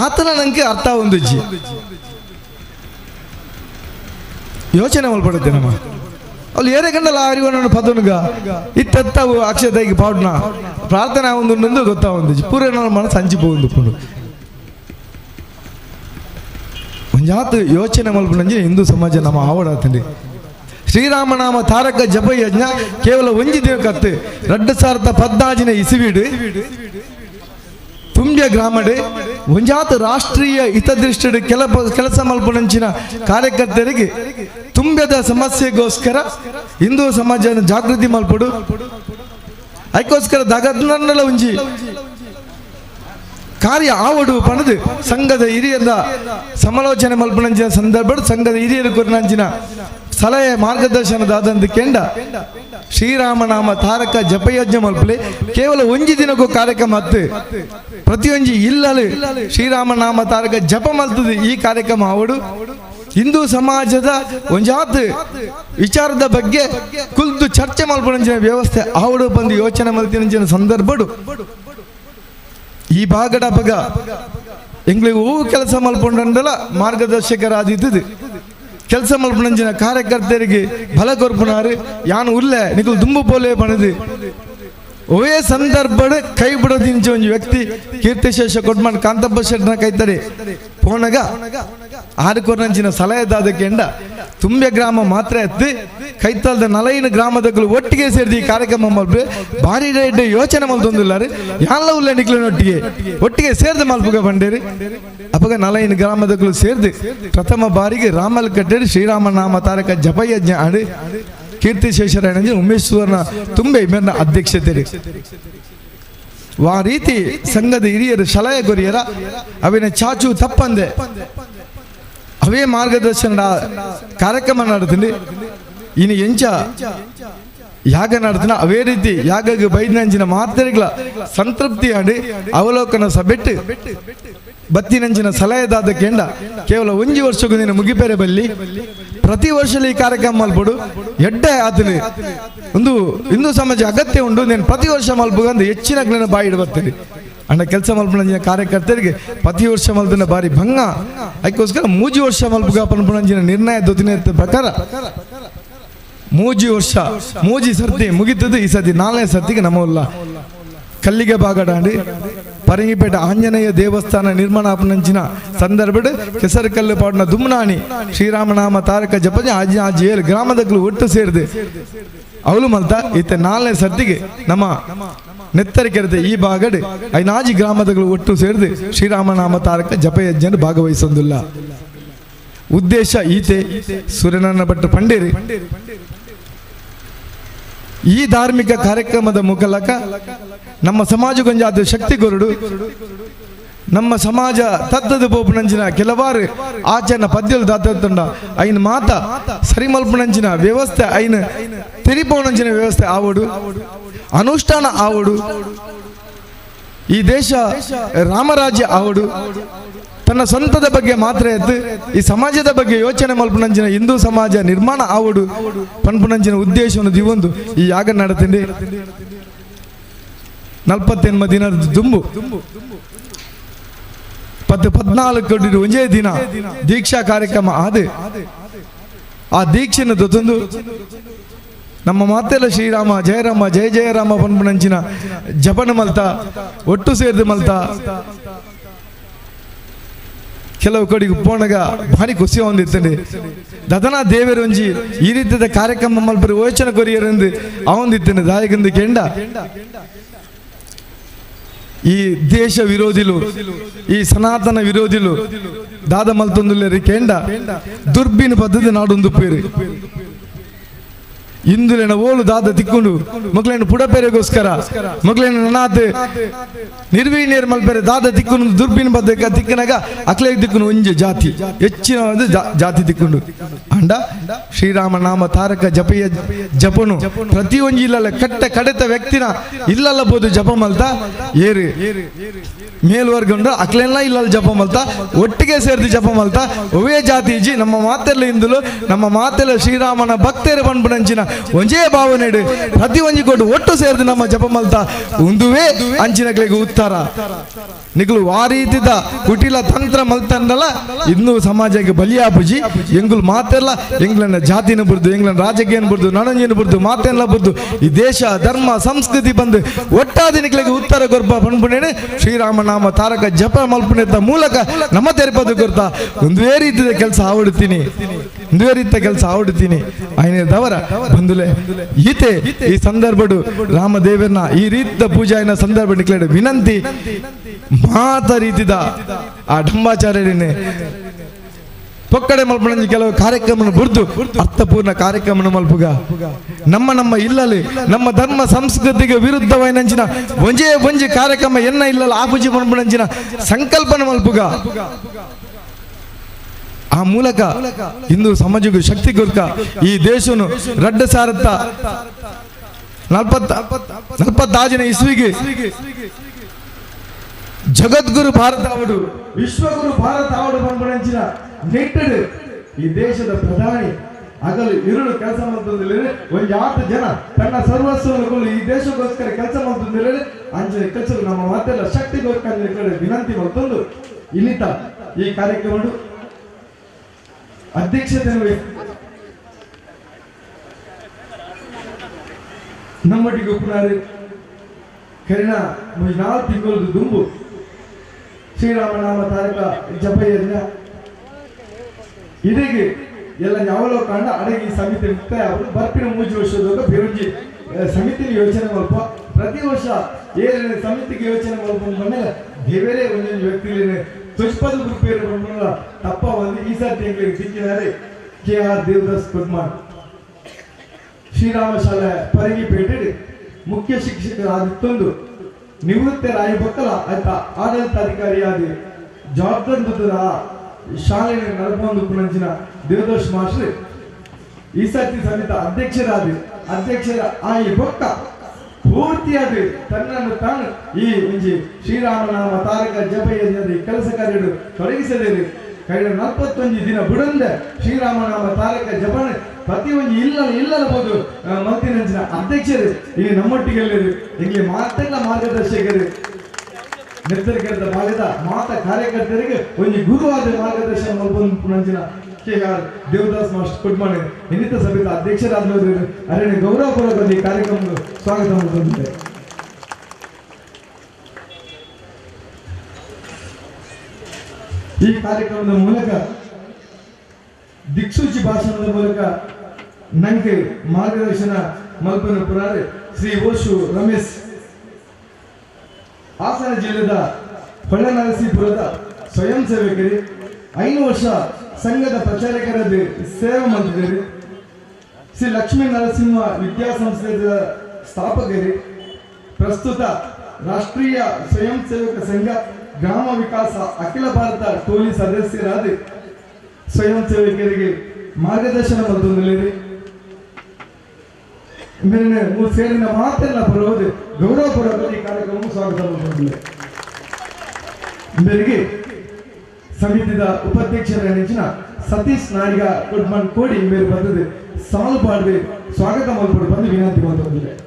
ಆತನ ನಂಗೆ ಅರ್ಥ ಒಂದುಜ್ಜಿ ಯೋಚನೆ ಮಲ್ಪಡುತ್ತೆ ನಮ್ಮ ಅಲ್ಲಿ ಏನೇ ಕಂಡಲ್ಲ ಅರಿವಣ್ಣ ಪದನುಗ ಇತ್ತವು ಅಕ್ಷತೆಗೆ ಪಾಡ್ನ ಪ್ರಾರ್ಥನೆ ಒಂದು ಗೊತ್ತಾ ಒಂದು ಪೂರ ಮನಸ್ಸು ಹಂಚಿಪೋದು ಪುಂಡು ಒಂಜಾತು ಯೋಚನೆ ಮಲ್ಪಂಜಿ ಹಿಂದೂ ಸಮಾಜ ನಮ್ಮ ಆವಡಾತಂಡಿ ಶ್ರೀರಾಮನಾಮ ತಾರಕ ಜಪ ಯಜ್ಞ ಕೇವಲ ಒಂಜಿ ದಿನಕ್ಕತ್ತು 2014 ಇಸವಿಡು ತುಂಬ್ಯ ಗ್ರಾಮಡೆ ಒಂಜಾತು ರಾಷ್ಟ್ರೀಯ ಹಿತದೃಷ್ಟಿ ಕೆಲಸ ಮಲ್ಪನಂಚಿನ ಕಾರ್ಯಕರ್ತರಿಗೆ ತುಂಬ್ಯದ ಸಮಸ್ಯೆಗೋಸ್ಕರ ಹಿಂದೂ ಸಮಾಜ ಜಾಗೃತಿ ಮಲ್ಪಡು ಅದಕ್ಕೋಸ್ಕರ ದಗದ್ನಲ್ಲ ಒಂಜಿ ಕಾರ್ಯ ಆವಡು ಪಣದು ಸಂಘದ ಹಿರಿಯರ ಸಮಾಲೋಚನೆ ಮಲ್ಪನಂಚಿನ ಸಂದರ್ಭ ಸಂಘದ ಹಿರಿಯರು ಕೊರನಂಚಿನ ಸಲಹೆ ಮಾರ್ಗದರ್ಶನದಾದಂದು ಕೆಂಡ ಶ್ರೀರಾಮನಾಮ ತಾರಕ ಜಪಯಜ್ಞ ಮಲ್ಪಲೆ ಕೇವಲ ಒಂಜಿ ದಿನಕ್ಕೂ ಕಾರ್ಯಕ್ರಮ ಹತ್ತು ಪ್ರತಿಯೊಂಜಿ ಇಲ್ಲಲು ಶ್ರೀರಾಮನಾಮ ತಾರಕ ಜಪ ಮಲ್ತದೆ ಈ ಕಾರ್ಯಕ್ರಮ ಆವಡು ಹಿಂದೂ ಸಮಾಜದ ಒಂಜಾತ್ ವಿಚಾರದ ಬಗ್ಗೆ ಕುಲ್ದು ಚರ್ಚೆ ಮಲ್ಪನಂಚಿನ ವ್ಯವಸ್ಥೆ ಆವಡು ಬಂದು ಯೋಚನೆ ಮಲ್ತಿನಂಚಿನ ಸಂದರ್ಭಡು ಈ ಭಾಗಡ ಬಗ ಎಂಗ್ಳಿಗೆ ಹೂ ಕೆಲಸ ಮಲ್ಪೊಂಡಲ್ಲ ಮಾರ್ಗದರ್ಶಕರಾದಿದ್ದು ಕೆಲಸ ಮಲ್ಪನಂಚಿನ ಕಾರ್ಯಕರ್ತರಿಗೆ ಬಲ ಕೊರ್ಪುನಾರು ಯಾನು ಉಲ್ಲೆ ನಿಖಲ್ ದುಂಬು ಪೋಲೆ ಪಣದು ಒವೇ ಸಂದರ್ಭ ಕೈ ಬಿಡೋದಿಂಚ ಒಂದು ವ್ಯಕ್ತಿ ಕೀರ್ತಿಶೇಷ ಕೊಟ್ಮಾನ್ ಕಾಂತಪ್ಪ ಶೆಟ್ನ ಕೈತಡೆ ಪೋನಗ ಆಡುಕೊರ್ನಂಚಿನ ಸಲಹೆದಾದಕ್ಕೆ ಎಂಡ ತುಂಬ್ಯ ಗ್ರಾಮ ಮಾತ್ರ ಎತ್ತಿ ಕೈತಲ್ದ 40 ಗ್ರಾಮದಗಳು ಒಟ್ಟಿಗೆ ಸೇರಿದ ಈ ಕಾರ್ಯಕ್ರಮ ಮಲ್ಪೆ ಭಾರಿ ರೇಟ್ ಯೋಚನೆ ಮಲ್ತೊಂದಿಲ್ಲಾರು ಯಾನ್ಲ ಉಲ್ಲೆ ನಿಕ್ಲಿನೊಟ್ಟಿಗೆ ಒಟ್ಟಿಗೆ ಸೇರಿದ ಮಲ್ಪುಗ ಬಂಡೇರಿ ಅಪಗ 40 ಗ್ರಾಮದಗಳು ಸೇರಿದು ಪ್ರಥಮ ಬಾರಿಗೆ ರಾಮಲ್ ಕಟ್ಟೇರಿ ಶ್ರೀರಾಮನಾಮ ತಾರಕ ಜಪಯಜ್ಞ ಆಡಿ ಕೀರ್ತಿಶೇಷರ ಉಮೇಶ್ವರನ ತುಂಬೆ ಇಮೇರ್ನ ಅಧ್ಯಕ್ಷತೆ ಆ ರೀತಿ ಸಂಘದ ಹಿರಿಯರು ಸಲಹೆ ಕೊರಿಯರ ಅವಿನ ಚಾಚು ತಪ್ಪಂದೆ ಅವೇ ಮಾರ್ಗದರ್ಶನ ಕಾರ್ಯಕ್ರಮ ನಡ್ತೀನಿ ಇನ್ನು ಎಂಚ ಯಾಗ ನಡ್ತಿನ ಅವೇ ರೀತಿ ಯಾಗ ಬೈದಿನಂಚಿನ ಮಾತ್ರೆಗಳ ಸಂತೃಪ್ತಿ ಆಡಿ ಅವಲೋಕನ ಸಬೆಟ್ಟು ಬತ್ತಿನಂಚಿನ ಸಲಹೆದಾದ ಕೆಂಡ ಕೇವಲ 1 ವರ್ಷಕ್ಕೂ ನೀನು ಮುಗಿಪೇರೆ ಬಲ್ಲಿ ಪ್ರತಿ ವರ್ಷ ಈ ಕಾರ್ಯಕ್ರಮ ಮಲ್ಪಡು ಎಡ್ಡೆ ಆತಲಿ ಒಂದು ಹಿಂದೂ ಸಮಾಜ ಅಗತ್ಯ ಉಂಟು ನೀನು ಪ್ರತಿ ವರ್ಷ ಮಲ್ಪುಗಂದು ಹೆಚ್ಚಿನ ಜ್ಞಾನ ಬಾಯಿಡ್ ಬರ್ತೀನಿ ಅಂಡ ಕೆಲಸ ಮಲ್ಪನಂಜಿನ ಕಾರ್ಯಕರ್ತರಿಗೆ ಪ್ರತಿ ವರ್ಷ ಮಲ್ಪನ ಬಾರಿ ಭಂಗ ಅದಕ್ಕೋಸ್ಕರ 3 ವರ್ಷ ಮಲ್ಪುಗ ಪನ್ಪುನಂಜಿನ ನಿರ್ಣಯ ದೊತ್ತಿನ ಪ್ರಕಾರ 3 ವರ್ಷ 3 ಸರ್ತಿ ಮುಗಿತದ್ದು ಈ ಸರ್ತಿ 4ನೇ ಸರ್ತಿಗೆ ನಮ್ಮಲ್ಲ ಕಲ್ಲಿಗೆ ಬಾಗಡಾಂಡಿ ಪರಂಗಿಪೇಟೆ ಆಂಜನೇಯ ದೇವಸ್ಥಾನ ನಿರ್ಮಾಣ ಆಪನಂಚಿನ ಸಂದರ್ಭ ಕೆಸರುಕಲ್ಲು ಪಾಡಿನ ದುಮ್ನಾಣಿ ಶ್ರೀರಾಮನಾಮ ತಾರಕ ಜಪಜ ಆಜಿ ಆಜಿ 7 ಗ್ರಾಮದಗಳು ಒಟ್ಟು ಸೇರಿದೆ ಅವಳು ಮಲ್ತ ಈತ 4ನೇ ಸರ್ತಿಗೆ ನಮ್ಮ ನೆತ್ತರಿಕೆರದೆ ಈ ಬಾಗಡೆ 5 ಗ್ರಾಮದಗಳು ಒಟ್ಟು ಸೇರಿದೆ ಶ್ರೀರಾಮನಾಮ ತಾರಕ ಜಪಯಜ್ಞರು ಭಾಗವಹಿಸೊಂದಿಲ್ಲ ಉದ್ದೇಶ ಈತೆ ಸೂರ್ಯನನ್ನ ಭಟ್ ಪಂಡೇರಿ ಈ ಧಾರ್ಮಿಕ ಕಾರ್ಯಕ್ರಮದ ಮೂಲಕ ನಮ್ಮ ಸಮಾಜಗೊಂಜಾದ ಶಕ್ತಿ ಕೊರಡು ನಮ್ಮ ಸಮಾಜ ತತ್ತದ ಬೋಪನಂಚಿನ ಕೆಲವಾರು ಆಚರಣ ಪದ್ಯಲು ದಾತಂಡ ಐನ್ ಮಾತ ಸರಿಮಲ್ಪನಂಚಿನ ವ್ಯವಸ್ಥೆ ಐನ್ ತೆರಿಪೋನಂಚಿನ ವ್ಯವಸ್ಥೆ ಆವಡು ಅನುಷ್ಠಾನ ಆವಡು ಈ ದೇಶ ರಾಮರಾಜ್ಯ ಆವಡು ತನ್ನ ಸ್ವಂತದ ಬಗ್ಗೆ ಮಾತ್ರ ಎತ್ತು ಈ ಸಮಾಜದ ಬಗ್ಗೆ ಯೋಚನೆ ಮಲ್ಪನಂಚಿನ ಹಿಂದೂ ಸಮಾಜ ನಿರ್ಮಾಣ ಆವಡು ಪನ್ಪುನಂಚಿನ ಉದ್ದೇಶವನ್ನು ದಿವೊಂದು ಈ ಯಾಗ ನಡತಿಂಡೆ 48 ದಿನದ ದುಂಬು 14 ಒಂದೇ ದಿನ ದೀಕ್ಷಾ ಕಾರ್ಯಕ್ರಮ ಆದೆ ಆ ದೀಕ್ಷೆಯನ್ನು ದೊತ್ತೊಂದು ನಮ್ಮ ಮಾತೆಲ್ಲ ಶ್ರೀರಾಮ ಜಯರಾಮ ಜಯ ಜಯರಾಮ ಪನ್ಪುನಂಚಿನ ಜಪನ ಮಲ್ತ ಒಟ್ಟು ಸೇರಿದು ಮಲ್ತ ಕೆಲವು ಕಡೆಗೆ ಪೋಣಗ ಭಾರಿ ಖುಷಿ ಹೊಂದಿತ್ತಂಡೆ ದದನ ದೇವರೊಂಜಿ ಈ ರೀತಿಯ ಕಾರ್ಯಕ್ರಮ ಮಲ್ಪರಿ ಯೋಚನೆ ಕೊರಿಯರೆಂದು ಅವಂದಿತ್ತಂಡೆ ದಾಯಕಂದು ಕೆಂಡ ಈ ದೇಶ ವಿರೋಧಿಲು ಈ ಸನಾತನ ವಿರೋಧಿಲು ದಾದ ಮಲ್ತೊಂದುಲ್ಲೇರಿ ಕೆಂಡ ದುರ್ಬಿನ ಪದ್ಧತಿ ನಾಡೊಂದು ಪೇರಿ ಇಂದುಲೆನ ಓಲು ದಾದ ತಿಕ್ಕೊಂಡು ಮಕ್ಕಳನ್ನು ಪುಡಪೇರೆಗೋಸ್ಕರ ಮಕ್ಕಳನ್ನು ನನಾತ್ ನಿರ್ವೀಣ್ಯರು ಮಲ್ಪೇರೆ ದಾದ ತಿಕ್ಕೊಂಡು ದುರ್ಬಿನ ಬದ್ಧ ತಿಕ್ಕನಾಗ ಅಕ್ಲೆ ತಿಕ್ಕನು ಒಂಜೆ ಜಾತಿ ಹೆಚ್ಚಿನ ಜಾತಿ ತಿಕ್ಕೊಂಡು ಅಂಡ ಶ್ರೀರಾಮ ನಾಮ ತಾರಕ ಜಪಯ ಜಪನು ಪ್ರತಿಯೊಂದು ಇಲ್ಲಲ್ಲ ಕಡೆತ ವ್ಯಕ್ತಿನ ಇಲ್ಲಲ್ಲ ಬೋದು ಜಪ ಮಲ್ತ ಏರು ಮೇಲ್ವರ್ಗ ಉಂಡು ಅಕ್ಲೆಲ್ಲ ಇಲ್ಲಲ್ಲ ಜಪ ಮಲ್ತ ಒಟ್ಟಿಗೆ ಸೇರಿದು ಜಪ ಮಲ್ತ ಒವೇ ಜಾತಿ ಇಜ್ಜಿ ನಮ್ಮ ಮಾತೆಲ್ಲ ಇಂದುಲು ನಮ್ಮ ಮಾತೆಲ್ಲ ಶ್ರೀರಾಮನ ಭಕ್ತರು ಪನ್ಪುನಂಚಿನ ಒಂಜೇ ಭಾವನೆಡು ಪ್ರತಿ ಒಂಜಿ ಕೊಟ್ಟು ಒಟ್ಟು ಸೇರಿದು ನಮ್ಮ ಜಪ ಮಲ್ತ ಒಂದುವೇ ಅಂಚಿನಗಳಿಗೆ ಉತ್ತರ ನಿಗಲು ಆ ರೀತಿದ ಕುಟಿಲ ತಂತ್ರ ಮಲ್ತಂಡಲ್ಲ ಇನ್ನೂ ಸಮಾಜಕ್ಕೆ ಬಲಿಯಾಪುಜಿ ಎಂಗುಲ್ ಮಾತೆಲ್ಲ ಎಂಗ್ಲನ್ನ ಜಾತಿನ ಬುರ್ದು ಎಂಗ್ಲನ್ನ ರಾಜಕೀಯನ ಬುರ್ದು ನಡಂಜಿನ ಬುರ್ದು ಮಾತೆಲ್ಲ ಬುರ್ದು ಈ ದೇಶ ಧರ್ಮ ಸಂಸ್ಕೃತಿ ಬಂದು ಒಟ್ಟಾದ ನಿಗಳಿಗೆ ಉತ್ತರ ಕೊರ್ಪ ಪನ್ಪುಣೇನೆ ಶ್ರೀರಾಮ ನಾಮ ತಾರಕ ಜಪ ಮಲ್ಪುಣೆತ್ತ ಮೂಲಕ ನಮ್ಮ ತೆರಪದು ಕೊರ್ತಾ ಒಂದೇ ರೀತಿಯ ಕೆಲಸ ಆವಡುತ್ತೀನಿ ಒಂದೇ ರೀತಿಯ ಕೆಲಸ ಆವಡುತ್ತೀನಿ ಐನೇದವರ ಬಂದುಲೆ ಈತೆ ಈ ಸಂದರ್ಭಡು ರಾಮದೇವರನ್ನ ಈ ರೀತಿಯ ಪೂಜಾಯಿನ ಸಂದರ್ಭ ನಿಕ್ಲೇಡ ವಿನಂತಿ ಮಾತ ರೀತಿದ ಆ ಡಂಬಾಚಾರ್ಯನೇ ಪೊಕ್ಕಡೆ ಮಲ್ಪಣ ಕೆಲವು ಕಾರ್ಯಕ್ರಮ ಬುರ್ದು ಅರ್ಥಪೂರ್ಣ ಕಾರ್ಯಕ್ರಮ ಮಲ್ಪುಗ ನಮ್ಮ ಇಲ್ಲಲ್ಲಿ ನಮ್ಮ ಧರ್ಮ ಸಂಸ್ಕೃತಿಗೆ ವಿರುದ್ಧವಾಯಿನಂಚಿನ ಒಂಜೆ ಕಾರ್ಯಕ್ರಮ ಎನ್ನ ಇಲ್ಲಲ್ಲ ಆಪುಜಿ ಮಲ್ಪಣಂಚಿನ ಸಂಕಲ್ಪನ ಮಲ್ಪುಗ ಆ ಮೂಲಕ ಹಿಂದೂ ಸಮಾಜಕ್ಕೂ ಶಕ್ತಿ ಕೊರ್ಕ ಈ ದೇಶನು ರಡ್ಡ ಸಾರತ್ತ 45 ಇಸ್ವಿಗೆ ಜಗದ್ಗುರು ಭಾರತ ಅವಡು ವಿಶ್ವಗುರು ಭಾರತ ಅವಡು ಪನ್ಪುನಂಚಿನ ನೆಟ್ಟಡು ಈ ದೇಶದ ಪ್ರಧಾನಿ ಹಗಲು ಇರುಳು ಕೆಲಸ ಮಾಡ್ತಂದಿಲ್ಲ ಒಂದು 8 ಜನ ತನ್ನ ಸರ್ವಸ್ವವನ್ನು ಈ ದೇಶಕ್ಕೋಸ್ಕರ ಕೆಲಸ ಮಾಡ್ತಂದಿಲ್ಲ ಅಂಚನೆ ಕೆಲಸ ನಮ್ಮ ಮಾತೆಲ್ಲ ಶಕ್ತಿ ಕೊರ್ಕ ವಿನಂತಿ ಮಾಡ್ತಂದು ಇನ್ನಿತ ಈ ಕಾರ್ಯಕ್ರಮ ಅಧ್ಯಕ್ಷತೆ ನಮ್ಮೊಟ್ಟಿಗೆ ಒಪ್ಪುನಾರು ಕರಿಣ 4 ತಿಂಗಳದು ದುಂಬು ಶ್ರೀರಾಮನಾಮ ತಾರಕ ಜಪಯಜ್ಞ ಇದೀಗೆ ಎಲ್ಲ ಯಾವಲೋ ಕಾಂಡ ಅಡಗಿ ಸಮಿತಿ ಮುಕ್ತಾಯ ಬರ್ಪಿನ 3 ವರ್ಷದೊಳಗೆ ಬೇರೊಂಜಿ ಸಮಿತಿ ಯೋಚನೆ ಮಲ್ಪ ಪ್ರತಿ ವರ್ಷ ಏನೇ ಸಮಿತಿಗೆ ಯೋಚನೆ ಮಲ್ಪ ಬಂದಾಗ ದೇವರೇ ಒಂದೊಂದು ವ್ಯಕ್ತಿಗಳೇ ತುಷ್ಪದ ಗುರುಪೇರು ಬಂದ ತಪ್ಪ ಒಂದು ಈ ಸರ್ತಿ ಎಂಗಳಿಗೆ ಸಿಕ್ಕಿದ್ದಾರೆ KR ದೇವದಾಸ್ ಕುರ್ಮಾನ್ ಶ್ರೀರಾಮ ಶಾಲೆ ಪರಂಗಿಪೇಟೆ ಮುಖ್ಯ ಶಿಕ್ಷಕರಾದಿತ್ತೊಂದು ನಿವೃತ್ತ ರಾಯಬಕ್ಕಲ ಆಯ್ತ ಆಡಳಿತಾಧಿಕಾರಿಯಾದ ಜವಾಬ್ದಾರಿ ಶಾಲೆಯ ನಲಪೊಂದು ಪುಣಂಚಿನ ದೇವದೋಷ್ ಮಾಸ್ಟರ್ ಈ ಸರ್ತಿ ಸಮಿತ ಅಧ್ಯಕ್ಷರ ಆ ಈ ಬೊಕ್ಕ ಪೂರ್ತಿಯಾದ ತನ್ನನ್ನು ತಾನು ಈ ಒಂಜಿ ಶ್ರೀರಾಮನಾಮ ತಾರಕ ಜಪ ಯಜ್ಞದ ಕೆಲಸ ಕಾರ್ಯಗಳು ತೊಡಗಿಸದೇರಿ ಕಳೆದ 41 ದಿನ ಬುಡಂದ ಶ್ರೀರಾಮನಾಮ ತಾರಕ ಜಪನ ಪ್ರತಿ ಒಂದು ಇಲ್ಲಬಹುದು ಮಂತ್ರಿನಂಚಿನ ಅಧ್ಯಕ್ಷರು ಇಲ್ಲಿ ನಮ್ಮೊಟ್ಟಿಗೆ ಇಲ್ಲಿ ಮಾತೆಲ್ಲ ಮಾರ್ಗದರ್ಶಕರು ನಿರ್ಧರಿಸಿದ ಭಾಗದ ಕಾರ್ಯಕರ್ತರಿಗೆ ಒಂದು ಗುರುವಾದ ಮಾರ್ಗದರ್ಶನ ಮಲ್ಪಂಚಿನ KR ದೇವದಾಸ್ ಮಾಸ್ಟರ್ ಕೊಡ್ಮಾನೆ ಇನ್ನಿತ ಸಭೆಯ ಅಧ್ಯಕ್ಷರಾದ ಅರಣ್ಯ ಗೌರವಪೂರ್ವಕ ಈ ಕಾರ್ಯಕ್ರಮಕ್ಕೆ ಸ್ವಾಗತ ಮಾಡುತ್ತಿದ್ದಾರೆ. ಈ ಕಾರ್ಯಕ್ರಮದ ಮೂಲಕ ದಿಕ್ಸೂಚಿ ಭಾಷಣದ ಮೂಲಕ ನನಗೆ ಮಾರ್ಗದರ್ಶನ ಮಲ್ಪನ ಪುರಾರೆ ಶ್ರೀ ಓಶು ರಮೇಶ್ ಹಾಸನ ಜಿಲ್ಲೆದ ಹೊಳೆನರಸೀಪುರದ ಸ್ವಯಂ ಸೇವಕರು 5 ವರ್ಷ ಸಂಘದ ಪ್ರಚಾರಕರಾದ ಸೇವೆ ಮಾಡಿದ್ದಾರೆ. ಶ್ರೀ ಲಕ್ಷ್ಮೀ ನರಸಿಂಹ ವಿದ್ಯಾಸಂಸ್ಥೆಯ ಸ್ಥಾಪಕರು. ಪ್ರಸ್ತುತ ರಾಷ್ಟ್ರೀಯ ಸ್ವಯಂ ಸೇವಕ ಸಂಘ ಗ್ರಾಮ ವಿಕಾಸ ಅಖಿಲ ಭಾರತ ಟೋಲಿ ಸದಸ್ಯರಾದ ಸ್ವಯಂ ಸೇವಕರಿಗೆ ಮಾರ್ಗದರ್ಶನ ಮಾಡುತ್ತಿದ್ದಾರೆ. ಮೇಲಿನ ಸೇರಿನ ಮಾತೆಲ್ಲ ಬರುವುದು ಗೌರವಪೂರ್ವಕ ಈ ಕಾರ್ಯಕ್ರಮ ಸ್ವಾಗತ ಮಾಡುತ್ತಿದ್ದಾರೆ. ಮೇರೆಗೆ ಸಮಿತಿಯ ಉಪಾಧ್ಯಕ್ಷರ ನೆಚ್ಚಿನ ಸತೀಶ್ ನಾಡಿಗ ಕೊಡ್ಮನ್ ಕೋಡಿ ಮೇರೆ ಬಂದದ್ದು ಸಾಲು ಪಾಡದೆ ಸ್ವಾಗತ ಮಾಡಿಕೊಂಡು ಬಂದು ವಿನಂತಿ ಮಾಡುತ್ತಿದ್ದಾರೆ.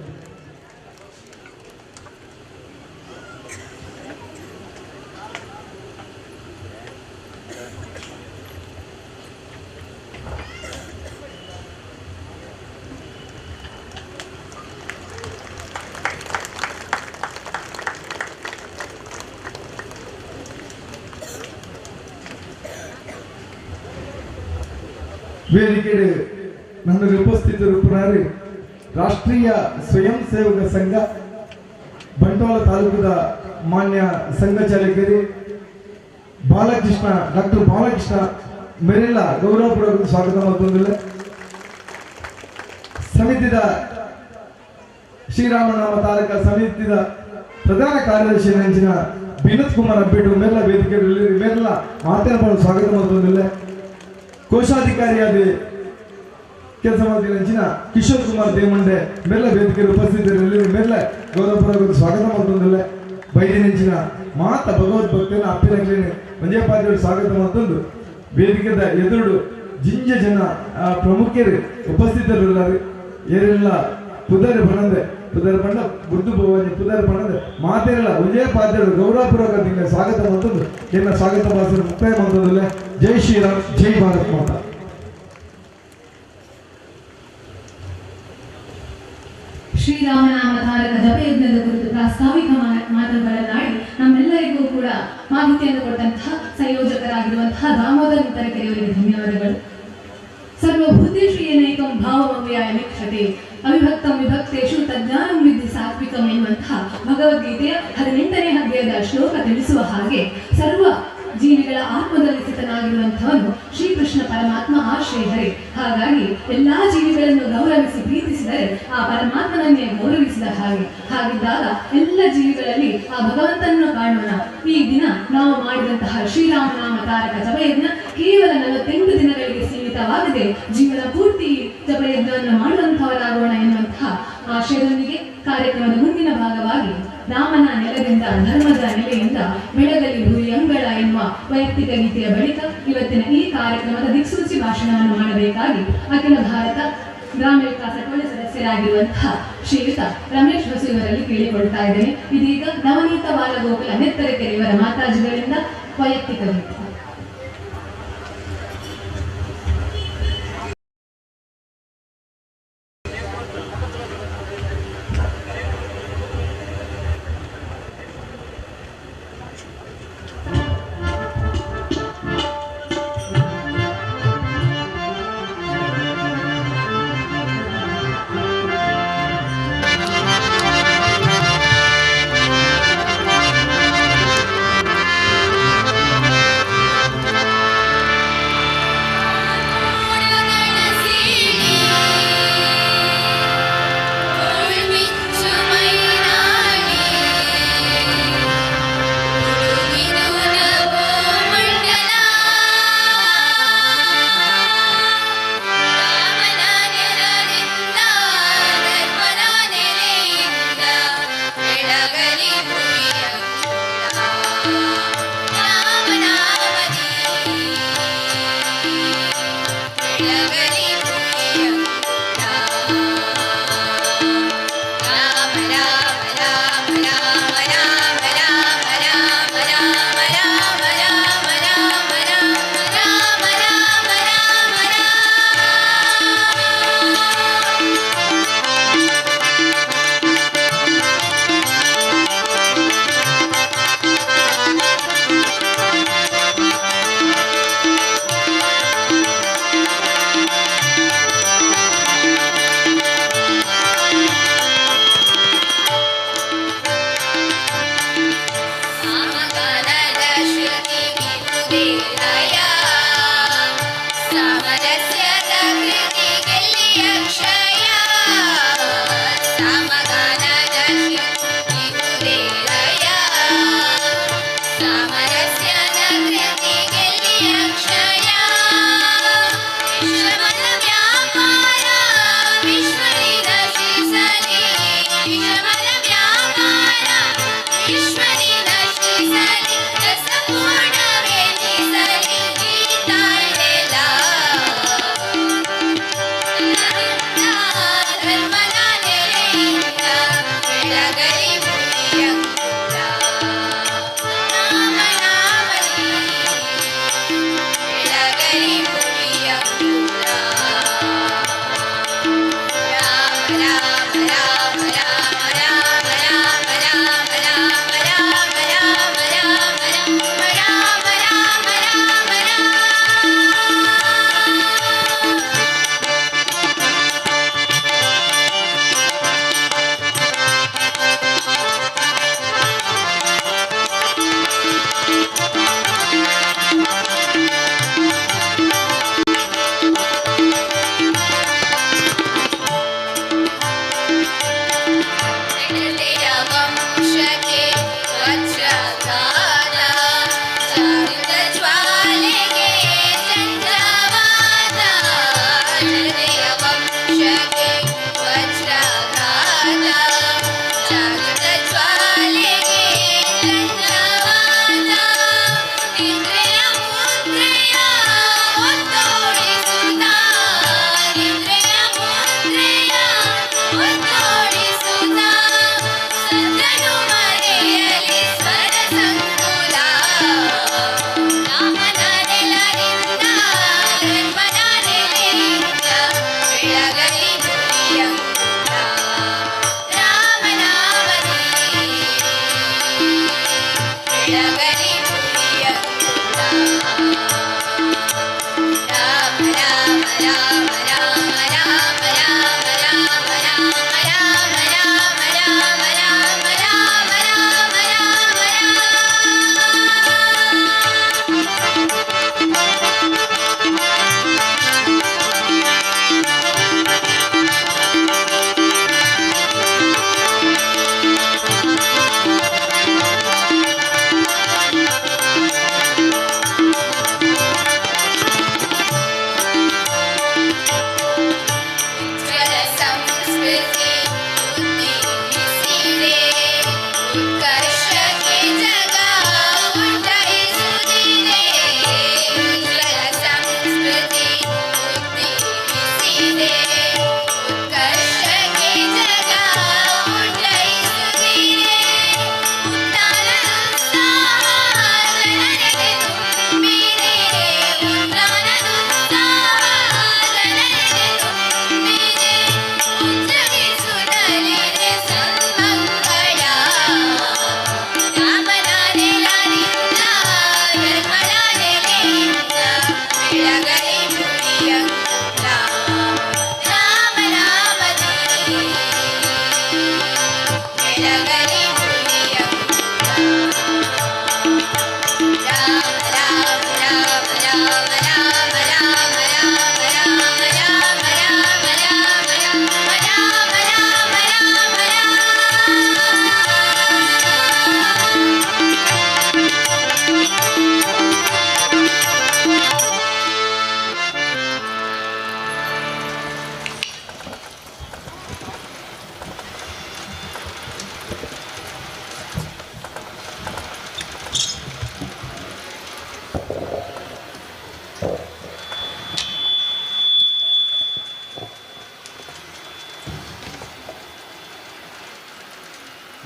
ವೇದಿಕೆಗೆ ನಮ್ಮಲ್ಲಿ ಉಪಸ್ಥಿತರು ಪುರಾರಿ ರಾಷ್ಟ್ರೀಯ ಸ್ವಯಂ ಸೇವಕ ಸಂಘ ಬಂಟ್ವಾಳ ತಾಲೂಕದ ಮಾನ್ಯ ಸಂಘ ಚಾಲಕರು ಡಾಕ್ಟರ್ ಬಾಲಕೃಷ್ಣ ಮೇರೆಲ್ಲ ಗೌರವಪೂರ್ವಕ ಸ್ವಾಗತ ಮಾಡುತ್ತಿಲ್ಲ. ಸಮಿತಿಯ ಶ್ರೀರಾಮನಾಮ ತಾರಕ ಸಮಿತಿಯ ಪ್ರಧಾನ ಕಾರ್ಯದರ್ಶಿ ನೆಂಚಿನ ವಿನೋದ್ ಕುಮಾರ್ ಅಬ್ಬೇಟು ಮೇರೆಲ್ಲ ವೇದಿಕೆಯಲ್ಲಿ ಮೇರೆಲ್ಲ ಮಾತನಾಡಲು ಸ್ವಾಗತ ಮಾಡುತ್ತಿಲ್ಲ. ಕೋಶಾಧಿಕಾರಿಯಾದ ಕೆಲಸ ಮಾಡಿದ ಕಿಶೋರ್ ಕುಮಾರ್ ದೇಮಂಡೆ ಮೇಲ ವೇದಿಕೆಯಲ್ಲಿ ಉಪಸ್ಥಿತರಲ್ಲಿ ಮೇಲ ಗೌರವಪೂರ್ವಕ ಸ್ವಾಗತ ಮಾಡುತ್ತಿಲ್ಲ. ಬೈದಿನೆಂಚಿನ ಮಾತ ಭಗವದ್ಭಕ್ತನ ಅಪ್ಪಿರಲಿ ಮಂಜಯಪಾದ್ಯರು ಸ್ವಾಗತ ಮಾಡುತ್ತಂದು ವೇದಿಕೆದ ಎದುರು ಜಿಂಜ ಜನ ಪ್ರಮುಖರು ಉಪಸ್ಥಿತರಿದ್ದಾರೆ. ಏರೆಲ್ಲ ಪುದರ್ ಬಣ್ಣದೆ ಗುರ್ತು ಭವನಿ ಪುದರ್ ಬಣ್ಣದೆ ಮಾತೆಲ್ಲ ವಿಜಯಪಾದ್ಯರು ಗೌರವಪೂರ್ವಕ ನಿಮಗೆ ಸ್ವಾಗತ ಮಾಡುತ್ತಂದು ಎನ್ನ ಸ್ವಾಗತ ಭಾಷಣ ಮುಕ್ತಾಯ ಮಾಡುವುದಿಲ್ಲ. ಜೈ ಶ್ರೀರಾಮ್, ಜೈ ಭಾರತ್ ಮಾತಾ. ಶ್ರೀರಾಮನಾಮ ತಾರಕ ಜಪಯಜ್ಞದ ಕುರಿತು ಪ್ರಾಸ್ತಾವಿಕ ಮಾತುಗಳನ್ನಾಡಿ ನಮ್ಮೆಲ್ಲರಿಗೂ ಕೂಡ ಮಾಹಿತಿಯನ್ನು ಕೊಟ್ಟಂತಹ ಸಂಯೋಜಕರಾಗಿರುವಂತಹ ದಾಮೋದರ್ ಮಿತ್ರಕೆರೆಯವರಿಗೆ ಧನ್ಯವಾದಗಳು. ಸರ್ವಭೂತೇಶು ಭಾವಮವ್ಯಾಯ ನಿಕ್ಷತೆ ಅವಿಭಕ್ತಂ ವಿಭಕ್ತೇಶು ತಜ್ಞಾನಂ ವಿದ್ಯೆ ಸಾತ್ವಿಕಂ ಎನ್ನುವಂತಹ ಭಗವದ್ಗೀತೆಯ 18ನೇ ಅಧ್ಯಾಯದ ಶ್ಲೋಕ ತಿಳಿಸುವ ಹಾಗೆ ಸರ್ವ ಜೀವಿಗಳ ಆತ್ಮದಲ್ಲಿ ಸ್ಥಿತನಾಗಿರುವಂಥವನು ಶ್ರೀಕೃಷ್ಣ ಪರಮಾತ್ಮ ಆ ಶ್ರೀಹರಿ. ಹಾಗಾಗಿ ಎಲ್ಲಾ ಜೀವಿಗಳನ್ನು ಗೌರವಿಸಿ ಪ್ರೀತಿಸಿದರೆ ಆ ಪರಮಾತ್ಮನನ್ನೇ ಗೌರವಿಸಿದ ಹಾಗಿದ್ದಾಗ ಎಲ್ಲ ಜೀವಿಗಳಲ್ಲಿ ಆ ಭಗವಂತನನ್ನು ಕಾಣೋಣ. ಈ ದಿನ ನಾವು ಮಾಡಿದಂತಹ ಶ್ರೀರಾಮನಾಮ ತಾರಕ ಜಪಯಜ್ಞ ಕೇವಲ 48 ದಿನಗಳಿಗೆ ಸೀಮಿತವಾಗದೆ ಜೀವನ ಪೂರ್ತಿ ಜಪಯಜ್ಞವನ್ನು ಮಾಡುವಂತವರಾಗೋಣ ಎನ್ನುವಂತಹ ಆಶಯದೊಂದಿಗೆ ಕಾರ್ಯಕ್ರಮದ ಮುಂದಿನ ಭಾಗವಾಗಿ ರಾಮನ ನೆಲದಿಂದ ಧರ್ಮದ ನೆಲೆಯಿಂದ ಬೆಳಗಲಿ ಭೂರಿ ಅಂಗಳ ಎನ್ನುವ ವೈಯಕ್ತಿಕ ಗೀತೆಯ ಬಳಿಕ ಇವತ್ತಿನ ಈ ಕಾರ್ಯಕ್ರಮದ ದಿಕ್ಸೂಚಿ ಭಾಷಣವನ್ನು ಮಾಡಬೇಕಾಗಿ ಅಖಿಲ ಭಾರತ ಗ್ರಾಮ ವಿಕಾಸ ಟೋಳಿ ಸದಸ್ಯರಾಗಿರುವಂತಹ ಶ್ರೀಯುತ ರಮೇಶ್ ಬಸು ಇವರಲ್ಲಿ ಕೇಳಿಕೊಳ್ತಾ ಇದ್ದೇನೆ. ಇದೀಗ ನವನೀತ ಬಾಲಗೋಕುಲ ನೆತ್ತರಕೆರೆ ಇವರ ಮಾತಾಜಿಗಳಿಂದ ವೈಯಕ್ತಿಕ ಗೀತೆ. Thank you.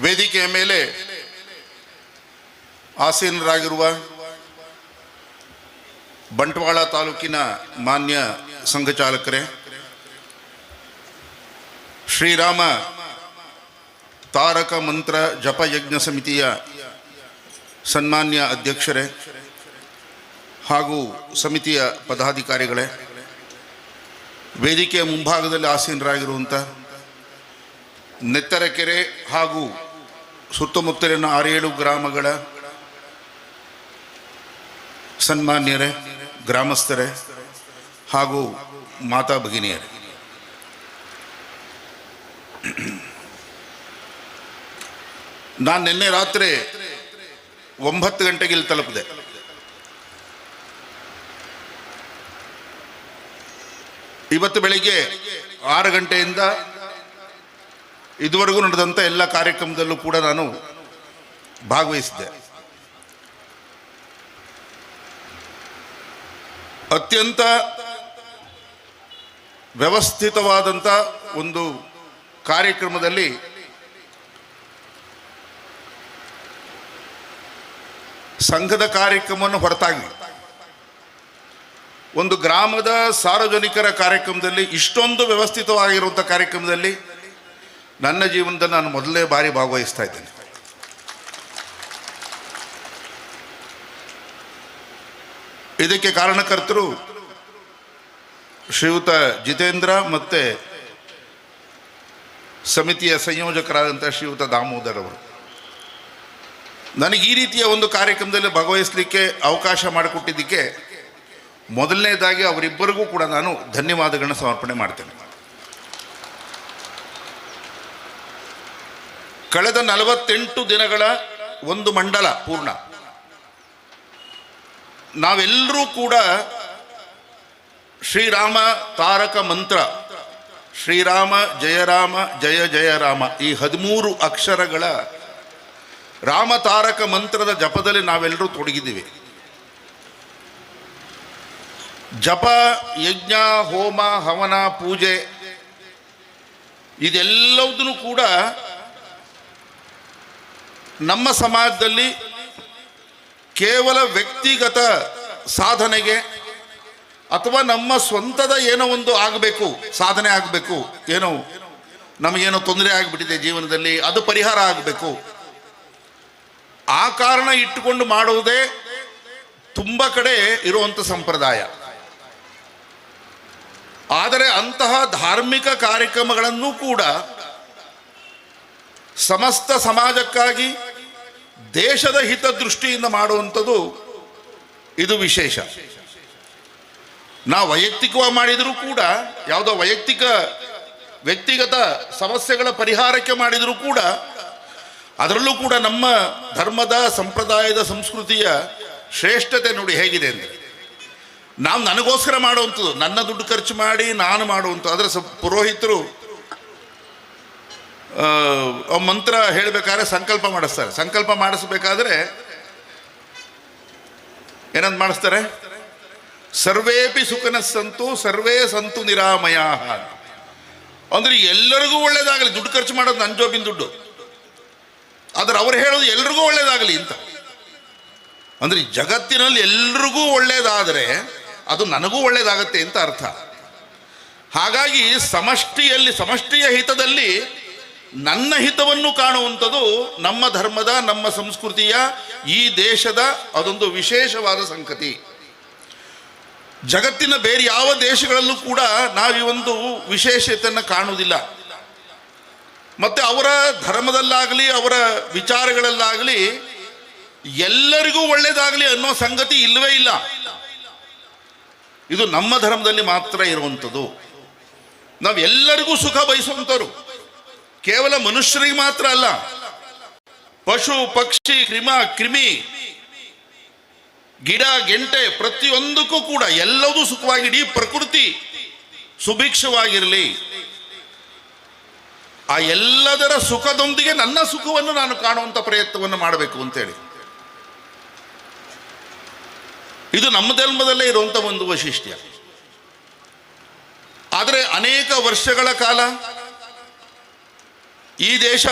ವೇದಿಕೆಯ ಮೇಲೆ ಆಸೀನರಾಗಿರುವ ಬಂಟ್ವಾಳ ತಾಲೂಕಿನ ಮಾನ್ಯ ಸಂಘಚಾಲಕರೇ, ಶ್ರೀರಾಮ ತಾರಕ ಮಂತ್ರ ಜಪಯಜ್ಞ ಸಮಿತಿಯ ಸನ್ಮಾನ್ಯ ಅಧ್ಯಕ್ಷರೇ ಹಾಗೂ ಸಮಿತಿಯ ಪದಾಧಿಕಾರಿಗಳೇ, ವೇದಿಕೆಯ ಮುಂಭಾಗದಲ್ಲಿ ಆಸೀನರಾಗಿರುವಂಥ ನೆತ್ತರಕೆರೆ ಹಾಗೂ ಸುತ್ತಮುತ್ತಲಿನ 6-7 ಗ್ರಾಮಗಳ ಸನ್ಮಾನ್ಯರೇ, ಗ್ರಾಮಸ್ಥರೇ ಹಾಗೂ ಮಾತಾ ಭಗಿನಿಯರೇ, ನಾನು ನಿನ್ನೆ ರಾತ್ರಿ 9 ಗಂಟೆಗೆ ಇಲ್ಲಿ ತಲುಪಿದೆ. ಇವತ್ತು ಬೆಳಿಗ್ಗೆ 6 ಗಂಟೆಯಿಂದ ಇದುವರೆಗೂ ನಡೆದಂಥ ಎಲ್ಲ ಕಾರ್ಯಕ್ರಮದಲ್ಲೂ ಕೂಡ ನಾನು ಭಾಗವಹಿಸಿದ್ದೆ. ಅತ್ಯಂತ ವ್ಯವಸ್ಥಿತವಾದಂಥ ಒಂದು ಕಾರ್ಯಕ್ರಮದಲ್ಲಿ ಸಂಘದ ಕಾರ್ಯಕ್ರಮವನ್ನು ಹೊರತಾಗಿ ಒಂದು ಗ್ರಾಮದ ಸಾರ್ವಜನಿಕರ ಕಾರ್ಯಕ್ರಮದಲ್ಲಿ ಇಷ್ಟೊಂದು ವ್ಯವಸ್ಥಿತವಾಗಿರುವಂಥ ಕಾರ್ಯಕ್ರಮದಲ್ಲಿ ನನ್ನ ಜೀವನದಲ್ಲಿ ನಾನು ಮೊದಲನೇ ಬಾರಿ ಭಾಗವಹಿಸ್ತಾ ಇದ್ದೇನೆ. ಇದಕ್ಕೆ ಕಾರಣಕರ್ತರು ಶ್ರೀಯುತ ಜಿತೇಂದ್ರ ಮತ್ತು ಸಮಿತಿಯ ಸಂಯೋಜಕರಾದಂಥ ಶ್ರೀಯುತ ದಾಮೋದರ್ ಅವರು. ನನಗೆ ಈ ರೀತಿಯ ಒಂದು ಕಾರ್ಯಕ್ರಮದಲ್ಲಿ ಭಾಗವಹಿಸಲಿಕ್ಕೆ ಅವಕಾಶ ಮಾಡಿಕೊಟ್ಟಿದ್ದಕ್ಕೆ ಮೊದಲನೇದಾಗಿ ಅವರಿಬ್ಬರಿಗೂ ಕೂಡ ನಾನು ಧನ್ಯವಾದಗಳನ್ನ ಸಮರ್ಪಣೆ ಮಾಡ್ತೇನೆ. ಕಳೆದ 48 ದಿನಗಳ ಒಂದು ಮಂಡಲ ಪೂರ್ಣ ನಾವೆಲ್ಲರೂ ಕೂಡ ಶ್ರೀರಾಮ ತಾರಕ ಮಂತ್ರ ಶ್ರೀರಾಮ ಜಯ ರಾಮ ಜಯ ಜಯ ರಾಮ ಈ 13 ಅಕ್ಷರಗಳ ರಾಮತಾರಕ ಮಂತ್ರದ ಜಪದಲ್ಲಿ ನಾವೆಲ್ಲರೂ ತೊಡಗಿದ್ದೀವಿ. ಜಪ, ಯಜ್ಞ, ಹೋಮ, ಹವನ, ಪೂಜೆ ಇದೆಲ್ಲದನ್ನು ಕೂಡ ನಮ್ಮ ಸಮಾಜದಲ್ಲಿ ಕೇವಲ ವ್ಯಕ್ತಿಗತ ಸಾಧನೆಗೆ ಅಥವಾ ನಮ್ಮ ಸ್ವಂತದ ಏನೋ ಒಂದು ಆಗಬೇಕು, ಸಾಧನೆ ಆಗಬೇಕು, ಏನೋ ನಮಗೇನೋ ತೊಂದರೆ ಆಗಿಬಿಟ್ಟಿದೆ ಜೀವನದಲ್ಲಿ, ಅದು ಪರಿಹಾರ ಆಗಬೇಕು, ಆ ಕಾರಣ ಇಟ್ಟುಕೊಂಡು ಮಾಡುವುದೇ ತುಂಬ ಕಡೆ ಇರುವಂಥ ಸಂಪ್ರದಾಯ. ಆದರೆ ಅಂತಹ ಧಾರ್ಮಿಕ ಕಾರ್ಯಕ್ರಮಗಳನ್ನು ಕೂಡ ಸಮಸ್ತ ಸಮಾಜಕ್ಕಾಗಿ ದೇಶದ ಹಿತದೃಷ್ಟಿಯಿಂದ ಮಾಡುವಂಥದ್ದು ಇದು ವಿಶೇಷ. ನಾವು ವೈಯಕ್ತಿಕವಾಗಿ ಮಾಡಿದರೂ ಕೂಡ, ಯಾವುದೋ ವ್ಯಕ್ತಿಗತ ಸಮಸ್ಯೆಗಳ ಪರಿಹಾರಕ್ಕೆ ಮಾಡಿದರೂ ಕೂಡ, ಅದರಲ್ಲೂ ಕೂಡ ನಮ್ಮ ಧರ್ಮದ ಸಂಪ್ರದಾಯದ ಸಂಸ್ಕೃತಿಯ ಶ್ರೇಷ್ಠತೆ ನೋಡಿ ಹೇಗಿದೆ ಅಂದರೆ, ನಾವು ನನಗೋಸ್ಕರ ಮಾಡುವಂಥದ್ದು, ನನ್ನ ದುಡ್ಡು ಖರ್ಚು ಮಾಡಿ ನಾನು ಮಾಡುವಂಥದ್ದು. ಅದರ ಪುರೋಹಿತರು ಮಂತ್ರ ಹೇಳಬೇಕಾದ್ರೆ ಸಂಕಲ್ಪ ಮಾಡಿಸ್ತಾರೆ. ಸಂಕಲ್ಪ ಮಾಡಿಸ್ಬೇಕಾದ್ರೆ ಏನಂತ ಮಾಡಿಸ್ತಾರೆ? ಸರ್ವೇಪಿ ಸುಖನ ಸಂತು ಸರ್ವೇ ಸಂತು ನಿರಾಮಯ. ಅಂದ್ರೆ ಎಲ್ಲರಿಗೂ ಒಳ್ಳೇದಾಗಲಿ, ದುಡ್ಡು ಖರ್ಚು ಮಾಡೋದು ನನ್ನ ಜೋಬಿನ ದುಡ್ಡು, ಆದರೆ ಅವ್ರು ಹೇಳೋದು ಎಲ್ರಿಗೂ ಒಳ್ಳೇದಾಗಲಿ ಅಂತ. ಅಂದ್ರೆ ಜಗತ್ತಿನಲ್ಲಿ ಎಲ್ರಿಗೂ ಒಳ್ಳೇದಾದರೆ ಅದು ನನಗೂ ಒಳ್ಳೇದಾಗತ್ತೆ ಅಂತ ಅರ್ಥ. ಹಾಗಾಗಿ ಸಮಷ್ಟಿಯ ಹಿತದಲ್ಲಿ ನನ್ನ ಹಿತವನ್ನು ಕಾಣುವಂಥದ್ದು ನಮ್ಮ ಧರ್ಮದ, ನಮ್ಮ ಸಂಸ್ಕೃತಿಯ, ಈ ದೇಶದ ಅದೊಂದು ವಿಶೇಷವಾದ ಸಂಗತಿ. ಜಗತ್ತಿನ ಬೇರೆ ಯಾವ ದೇಶಗಳಲ್ಲೂ ಕೂಡ ನಾವು ಈ ಒಂದು ವಿಶೇಷತೆಯನ್ನು ಕಾಣುವುದಿಲ್ಲ. ಮತ್ತೆ ಅವರ ಧರ್ಮದಲ್ಲಾಗಲಿ ಅವರ ವಿಚಾರಗಳಲ್ಲಾಗಲಿ ಎಲ್ಲರಿಗೂ ಒಳ್ಳೇದಾಗಲಿ ಅನ್ನೋ ಸಂಗತಿ ಇಲ್ಲವೇ ಇಲ್ಲ. ಇದು ನಮ್ಮ ಧರ್ಮದಲ್ಲಿ ಮಾತ್ರ ಇರುವಂಥದ್ದು. ನಾವು ಎಲ್ಲರಿಗೂ ಸುಖ ಬಯಸುವಂಥವ್ರು, ಕೇವಲ ಮನುಷ್ಯರಿಗೆ ಮಾತ್ರ ಅಲ್ಲ, ಪಶು ಪಕ್ಷಿ ಕ್ರಿಮಿ ಗಿಡ ಗೆಂಟೆ ಪ್ರತಿಯೊಂದಕ್ಕೂ ಕೂಡ ಎಲ್ಲವೂ ಸುಖವಾಗಿ, ಇಡೀ ಪ್ರಕೃತಿ ಸುಭಿಕ್ಷವಾಗಿರಲಿ, ಆ ಎಲ್ಲದರ ಸುಖದೊಂದಿಗೆ ನನ್ನ ಸುಖವನ್ನು ನಾನು ಕಾಣುವಂಥ ಪ್ರಯತ್ನವನ್ನು ಮಾಡಬೇಕು ಅಂತೇಳಿ. ಇದು ನಮ್ಮ ಧರ್ಮದಲ್ಲೇ ಇರುವಂಥ ಒಂದು ವೈಶಿಷ್ಟ್ಯ. ಆದರೆ ಅನೇಕ ವರ್ಷಗಳ ಕಾಲ ಈ ದೇಶ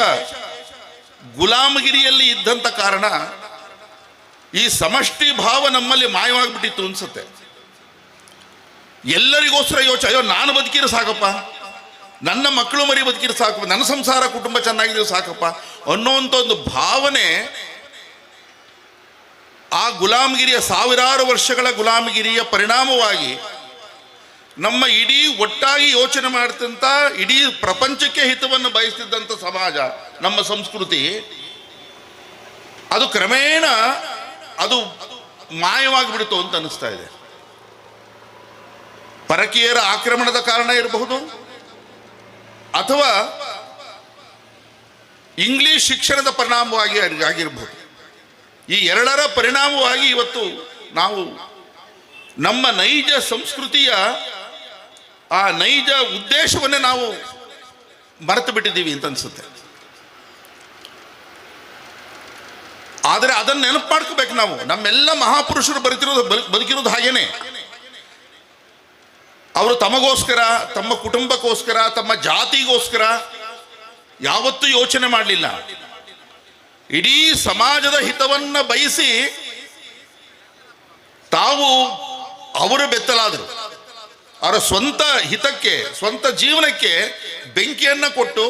ಗುಲಾಮಗಿರಿಯಲ್ಲಿ ಇದ್ದಂಥ ಕಾರಣ ಈ ಸಮಷ್ಟಿ ಭಾವ ನಮ್ಮಲ್ಲಿ ಮಾಯವಾಗಿಬಿಟ್ಟಿತ್ತು ಅನ್ಸುತ್ತೆ. ಎಲ್ಲರಿಗೋಸ್ಕರ ಯೋಚನೆ, ಅಯ್ಯೋ ನಾನು ಬದುಕಿರೋ ಸಾಕಪ್ಪ, ನನ್ನ ಮಕ್ಕಳು ಮರಿ ಬದುಕಿರೋ ಸಾಕಪ್ಪ, ನನ್ನ ಸಂಸಾರ ಕುಟುಂಬ ಚೆನ್ನಾಗಿರೋ ಸಾಕಪ್ಪ ಅನ್ನೋಂಥ ಒಂದು ಭಾವನೆ ಆ ಗುಲಾಮಗಿರಿಯ ಸಾವಿರಾರು ವರ್ಷಗಳ ಗುಲಾಮಗಿರಿಯ ಪರಿಣಾಮವಾಗಿ ನಮ್ಮ ಇಡೀ ಒಟ್ಟಾಗಿ ಯೋಚನೆ ಮಾಡ್ತಂಥ ಇಡೀ ಪ್ರಪಂಚಕ್ಕೆ ಹಿತವನ್ನು ಬಯಸ್ತಿದ್ದಂಥ ಸಮಾಜ, ನಮ್ಮ ಸಂಸ್ಕೃತಿ, ಅದು ಕ್ರಮೇಣ ಅದು ಮಾಯವಾಗಿಬಿಡ್ತು ಅಂತ ಅನಿಸ್ತಾ ಇದೆ. ಪರಕೀಯರ ಆಕ್ರಮಣದ ಕಾರಣ ಇರಬಹುದು, ಅಥವಾ ಇಂಗ್ಲಿಷ್ ಶಿಕ್ಷಣದ ಪರಿಣಾಮವಾಗಿ ಆಗಿರಬಹುದು. ಈ ಎರಡರ ಪರಿಣಾಮವಾಗಿ ಇವತ್ತು ನಾವು ನಮ್ಮ ನೈಜ ಸಂಸ್ಕೃತಿಯ ಆ ನೈಜ ಉದ್ದೇಶವನ್ನೇ ನಾವು ಮರೆತು ಬಿಟ್ಟಿದ್ದೀವಿ ಅಂತ ಅನ್ಸುತ್ತೆ. ಆದರೆ ಅದನ್ನು ನೆನಪು ಮಾಡ್ಕೋಬೇಕು ನಾವು. ನಮ್ಮೆಲ್ಲ ಮಹಾಪುರುಷರು ಬದುಕಿರೋದು ಹಾಗೇನೆ. ಅವರು ತಮಗೋಸ್ಕರ, ತಮ್ಮ ಕುಟುಂಬಕ್ಕೋಸ್ಕರ, ತಮ್ಮ ಜಾತಿಗೋಸ್ಕರ ಯಾವತ್ತೂ ಯೋಚನೆ ಮಾಡಲಿಲ್ಲ. ಇಡೀ ಸಮಾಜದ ಹಿತವನ್ನು ಬಯಸಿ ತಾವು ಅವರು ಬೆತ್ತಲಾದರು. ಅವರ ಸ್ವಂತ ಹಿತಕ್ಕೆ, ಸ್ವಂತ ಜೀವನಕ್ಕೆ ಬೆಂಕಿಯನ್ನು ಕೊಟ್ಟು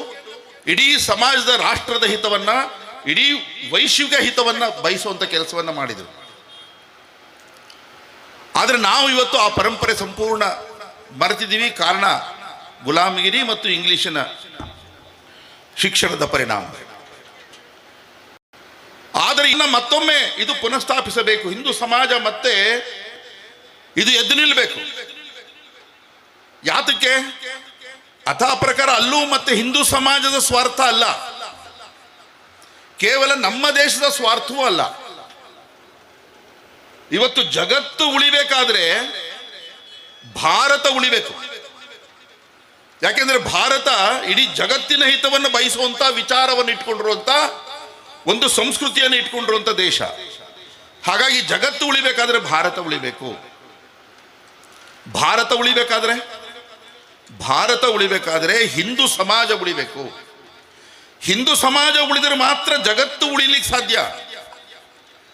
ಇಡೀ ಸಮಾಜದ, ರಾಷ್ಟ್ರದ ಹಿತವನ್ನ, ಇಡೀ ವೈಶ್ವಿಕ ಹಿತವನ್ನ ಬಯಸುವಂತ ಕೆಲಸವನ್ನ ಮಾಡಿದರು. ಆದರೆ ನಾವು ಇವತ್ತು ಆ ಪರಂಪರೆ ಸಂಪೂರ್ಣ ಮರೆತಿದ್ದೀವಿ. ಕಾರಣ ಗುಲಾಮಗಿರಿ ಮತ್ತು ಇಂಗ್ಲಿಶಿನ ಶಿಕ್ಷಣದ ಪರಿಣಾಮ. ಆದರೆ ಇನ್ನು ಮತ್ತೊಮ್ಮೆ ಇದು ಪುನಃಸ್ಥಾಪಿಸಬೇಕು. ಹಿಂದೂ ಸಮಾಜ ಮತ್ತೆ ಇದು ಎದ್ದು ನಿಲ್ಲಬೇಕು. ಯಾತಕ್ಕೆ? ಅಥಾ ಪ್ರಕಾರ ಅಲ್ಲೂ ಮತ್ತೆ ಹಿಂದೂ ಸಮಾಜದ ಸ್ವಾರ್ಥ ಅಲ್ಲ, ಕೇವಲ ನಮ್ಮ ದೇಶದ ಸ್ವಾರ್ಥವೂ ಅಲ್ಲ. ಇವತ್ತು ಜಗತ್ತು ಉಳಿಬೇಕಾದ್ರೆ ಭಾರತ ಉಳಿಬೇಕು. ಯಾಕೆಂದರೆ ಭಾರತ ಇಡೀ ಜಗತ್ತಿನ ಹಿತವನ್ನು ಬಯಸುವಂಥ ವಿಚಾರವನ್ನು ಇಟ್ಕೊಂಡಿರುವಂಥ ಒಂದು ಸಂಸ್ಕೃತಿಯನ್ನು ಇಟ್ಕೊಂಡಿರುವಂಥ ದೇಶ. ಹಾಗಾಗಿ ಜಗತ್ತು ಉಳಿಬೇಕಾದ್ರೆ ಭಾರತ ಉಳಿಬೇಕು. ಭಾರತ ಉಳಿಬೇಕಾದ್ರೆ ಹಿಂದೂ ಸಮಾಜ ಉಳಿಬೇಕು. ಹಿಂದೂ ಸಮಾಜ ಉಳಿದರೆ ಮಾತ್ರ ಜಗತ್ತು ಉಳಿಲಿಕ್ಕೆ ಸಾಧ್ಯ.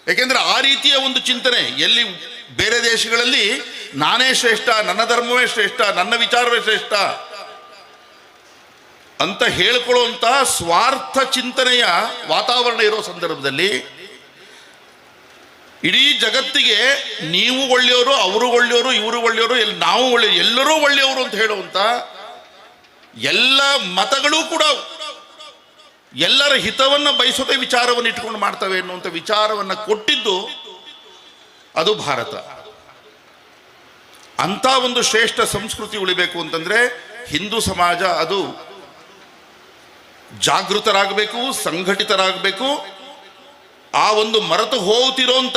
ಯಾಕೆಂದ್ರೆ ಆ ರೀತಿಯ ಒಂದು ಚಿಂತನೆ ಎಲ್ಲಿ ಬೇರೆ ದೇಶಗಳಲ್ಲಿ ನಾನೇ ಶ್ರೇಷ್ಠ, ನನ್ನ ಧರ್ಮವೇ ಶ್ರೇಷ್ಠ, ನನ್ನ ವಿಚಾರವೇ ಶ್ರೇಷ್ಠ ಅಂತ ಹೇಳ್ಕೊಳ್ಳುವಂಥ ಸ್ವಾರ್ಥ ಚಿಂತನೆಯ ವಾತಾವರಣ ಇರೋ ಸಂದರ್ಭದಲ್ಲಿ ಇಡೀ ಜಗತ್ತಿಗೆ ನೀವು ಒಳ್ಳೆಯವರು, ಅವರು ಒಳ್ಳೆಯವರು, ಇವರು ಒಳ್ಳೆಯವರು, ನಾವು ಒಳ್ಳೆಯವರು, ಎಲ್ಲರೂ ಒಳ್ಳೆಯವರು ಅಂತ ಹೇಳುವಂಥ ಎಲ್ಲ ಮತಗಳೂ ಕೂಡ ಎಲ್ಲರ ಹಿತವನ್ನು ಬಯಸೋದೇ ವಿಚಾರವನ್ನು ಇಟ್ಕೊಂಡು ಮಾಡ್ತವೆ ಎನ್ನುವಂಥ ವಿಚಾರವನ್ನು ಕೊಟ್ಟಿದ್ದು ಅದು ಭಾರತ. ಅಂಥ ಒಂದು ಶ್ರೇಷ್ಠ ಸಂಸ್ಕೃತಿ ಉಳಿಬೇಕು ಅಂತಂದ್ರೆ ಹಿಂದೂ ಸಮಾಜ ಅದು ಜಾಗೃತರಾಗಬೇಕು, ಸಂಘಟಿತರಾಗಬೇಕು. ಆ ಒಂದು ಮರೆತು ಹೋಗ್ತಿರೋಂಥ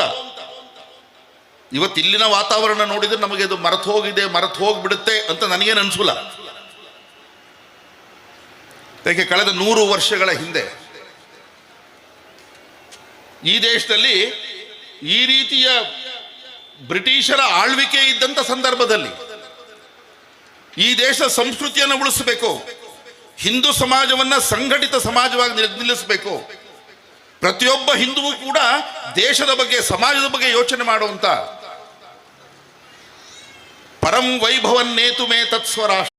ಇವತ್ತಿಲ್ಲಿನ ವಾತಾವರಣ ನೋಡಿದ್ರೆ ನಮಗೆ ಅದು ಮರೆತು ಹೋಗ್ಬಿಡುತ್ತೆ ಅಂತ ನನಗೇನು ಅನಿಸಲ್ಲ. ಯಾಕೆ ಕಳೆದ 100 ವರ್ಷಗಳ ಹಿಂದೆ ಈ ದೇಶದಲ್ಲಿ ಈ ರೀತಿಯ ಬ್ರಿಟಿಷರ ಆಳ್ವಿಕೆ ಇದ್ದಂಥ ಸಂದರ್ಭದಲ್ಲಿ ಈ ದೇಶ ಸಂಸ್ಕೃತಿಯನ್ನು ಉಳಿಸಬೇಕು, ಹಿಂದೂ ಸಮಾಜವನ್ನ ಸಂಘಟಿತ ಸಮಾಜವಾಗಿ ನಿಲ್ಲಿಸಬೇಕು. ಪ್ರತಿಯೊಬ್ಬ ಹಿಂದುವು ಕೂಡ ದೇಶದ ಬಗ್ಗೆ, ಸಮಾಜದ ಬಗ್ಗೆ ಯೋಚನೆ ಮಾಡುವಂತ ಪರಂ ವೈಭವನ್ನೇತು ಮೇ ತತ್ಸ್ವರಾಷ್ಟ್ರ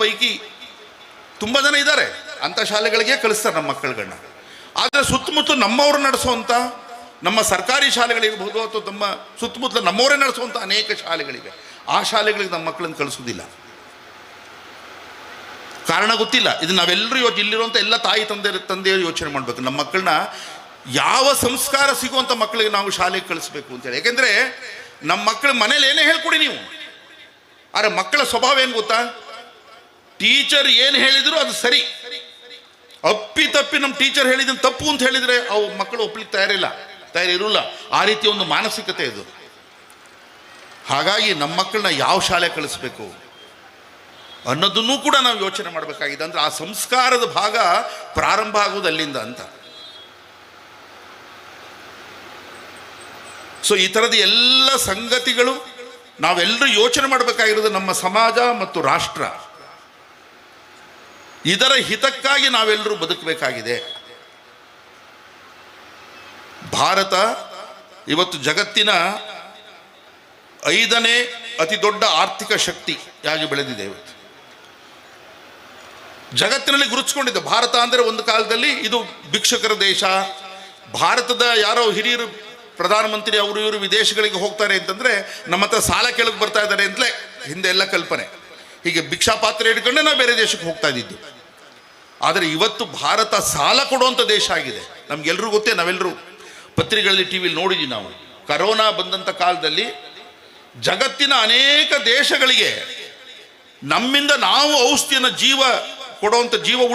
ಪೈಕಿ ತುಂಬ ಜನ ಇದ್ದಾರೆ, ಅಂಥ ಶಾಲೆಗಳಿಗೆ ಕಳಿಸ್ತಾರೆ ನಮ್ಮ ಮಕ್ಕಳುಗಳನ್ನ. ಆದರೆ ಸುತ್ತಮುತ್ತ ನಮ್ಮವರು ನಡೆಸುವಂಥ ನಮ್ಮ ಸರ್ಕಾರಿ ಶಾಲೆಗಳಿರ್ಬೋದು ಅಥವಾ ನಮ್ಮ ಸುತ್ತಮುತ್ತಲ ನಮ್ಮವರೇ ನಡೆಸುವಂಥ ಅನೇಕ ಶಾಲೆಗಳಿವೆ. ಆ ಶಾಲೆಗಳಿಗೆ ನಮ್ಮ ಮಕ್ಕಳನ್ನು ಕಳಿಸೋದಿಲ್ಲ. ಕಾರಣ ಗೊತ್ತಿಲ್ಲ. ಇದು ನಾವೆಲ್ಲರೂ ಇವತ್ತು ಇಲ್ಲಿರುವಂಥ ಎಲ್ಲ ತಾಯಿ ತಂದೆಯರು ಯೋಚನೆ ಮಾಡಬೇಕು. ನಮ್ಮ ಮಕ್ಕಳನ್ನ ಯಾವ ಸಂಸ್ಕಾರ ಸಿಗುವಂಥ ಮಕ್ಕಳಿಗೆ ನಾವು ಶಾಲೆಗೆ ಕಳಿಸ್ಬೇಕು ಅಂತೇಳಿ. ಯಾಕೆಂದರೆ ನಮ್ಮ ಮಕ್ಕಳ ಮನೇಲಿ ಏನೇ ಹೇಳ್ಕೊಡಿ ನೀವು, ಆದರೆ ಮಕ್ಕಳ ಸ್ವಭಾವ ಏನು ಗೊತ್ತಾ? ಟೀಚರ್ ಏನು ಹೇಳಿದ್ರು ಅದು ಸರಿ, ಅಪ್ಪಿ ತಪ್ಪಿ ನಮ್ಮ ಟೀಚರ್ ಹೇಳಿದ್ದನ್ನು ತಪ್ಪು ಅಂತ ಹೇಳಿದರೆ ಅವು ಮಕ್ಕಳು ಒಪ್ಲಿಕ್ಕೆ ತಯಾರಿರಲ್ಲ. ಆ ರೀತಿ ಒಂದು ಮಾನಸಿಕತೆ ಇದು. ಹಾಗಾಗಿ ನಮ್ಮ ಮಕ್ಕಳನ್ನ ಯಾವ ಶಾಲೆ ಕಳಿಸ್ಬೇಕು ಅನ್ನೋದನ್ನು ಕೂಡ ನಾವು ಯೋಚನೆ ಮಾಡಬೇಕಾಗಿದೆ. ಅಂದರೆ ಆ ಸಂಸ್ಕಾರದ ಭಾಗ ಪ್ರಾರಂಭ ಆಗುವುದು ಅಲ್ಲಿಂದ ಅಂತ. ಸೊ ಈ ಥರದ ಎಲ್ಲ ಸಂಗತಿಗಳು ನಾವೆಲ್ಲರೂ ಯೋಚನೆ ಮಾಡಬೇಕಾಗಿರೋದು. ನಮ್ಮ ಸಮಾಜ ಮತ್ತು ರಾಷ್ಟ್ರ ಇದರ ಹಿತಕ್ಕಾಗಿ ನಾವೆಲ್ಲರೂ ಬದುಕಬೇಕಾಗಿದೆ. ಭಾರತ ಇವತ್ತು ಜಗತ್ತಿನ 5ನೇ ಅತಿ ದೊಡ್ಡ ಆರ್ಥಿಕ ಶಕ್ತಿಯಾಗಿ ಬೆಳೆದಿದೆ. ಇವತ್ತು ಜಗತ್ತಿನಲ್ಲಿ ಗುರುತಿಸ್ಕೊಂಡಿದೆ. ಭಾರತ ಅಂದರೆ ಒಂದು ಕಾಲದಲ್ಲಿ ಇದು ಭಿಕ್ಷುಕರ ದೇಶ. ಭಾರತದ ಯಾರೋ ಹಿರಿಯರು ಪ್ರಧಾನಮಂತ್ರಿ ಅವರು ಇವರು ವಿದೇಶಗಳಿಗೆ ಹೋಗ್ತಾರೆ ಅಂತಂದರೆ ನಮ್ಮ ಹತ್ರ ಸಾಲ ಕೆಳಗೆ ಬರ್ತಾ ಇದ್ದಾರೆ ಅಂತಲೇ ಹಿಂದೆ ಎಲ್ಲ ಕಲ್ಪನೆ. ಹೀಗೆ ಭಿಕ್ಷಾ ಪಾತ್ರೆ ಹಿಡ್ಕೊಂಡೆ ನಾವು ಬೇರೆ ದೇಶಕ್ಕೆ ಹೋಗ್ತಾ ಇದ್ದಿದ್ದು. ಆದರೆ ಇವತ್ತು ಭಾರತ ಸಾಲ ಕೊಡುವಂಥ ದೇಶ ಆಗಿದೆ. ನಮಗೆಲ್ಲರೂ ಗೊತ್ತೇ, ನಾವೆಲ್ಲರೂ ಪತ್ರಿಕೆಗಳಲ್ಲಿ ಟಿ ವಿಲಿ ನೋಡಿದ್ದೀವಿ. ನಾವು ಕರೋನಾ ಬಂದಂಥ ಕಾಲದಲ್ಲಿ ಜಗತ್ತಿನ ಅನೇಕ ದೇಶಗಳಿಗೆ ನಮ್ಮಿಂದ ನಾವು ಔಷಧಿಯನ್ನು ಜೀವ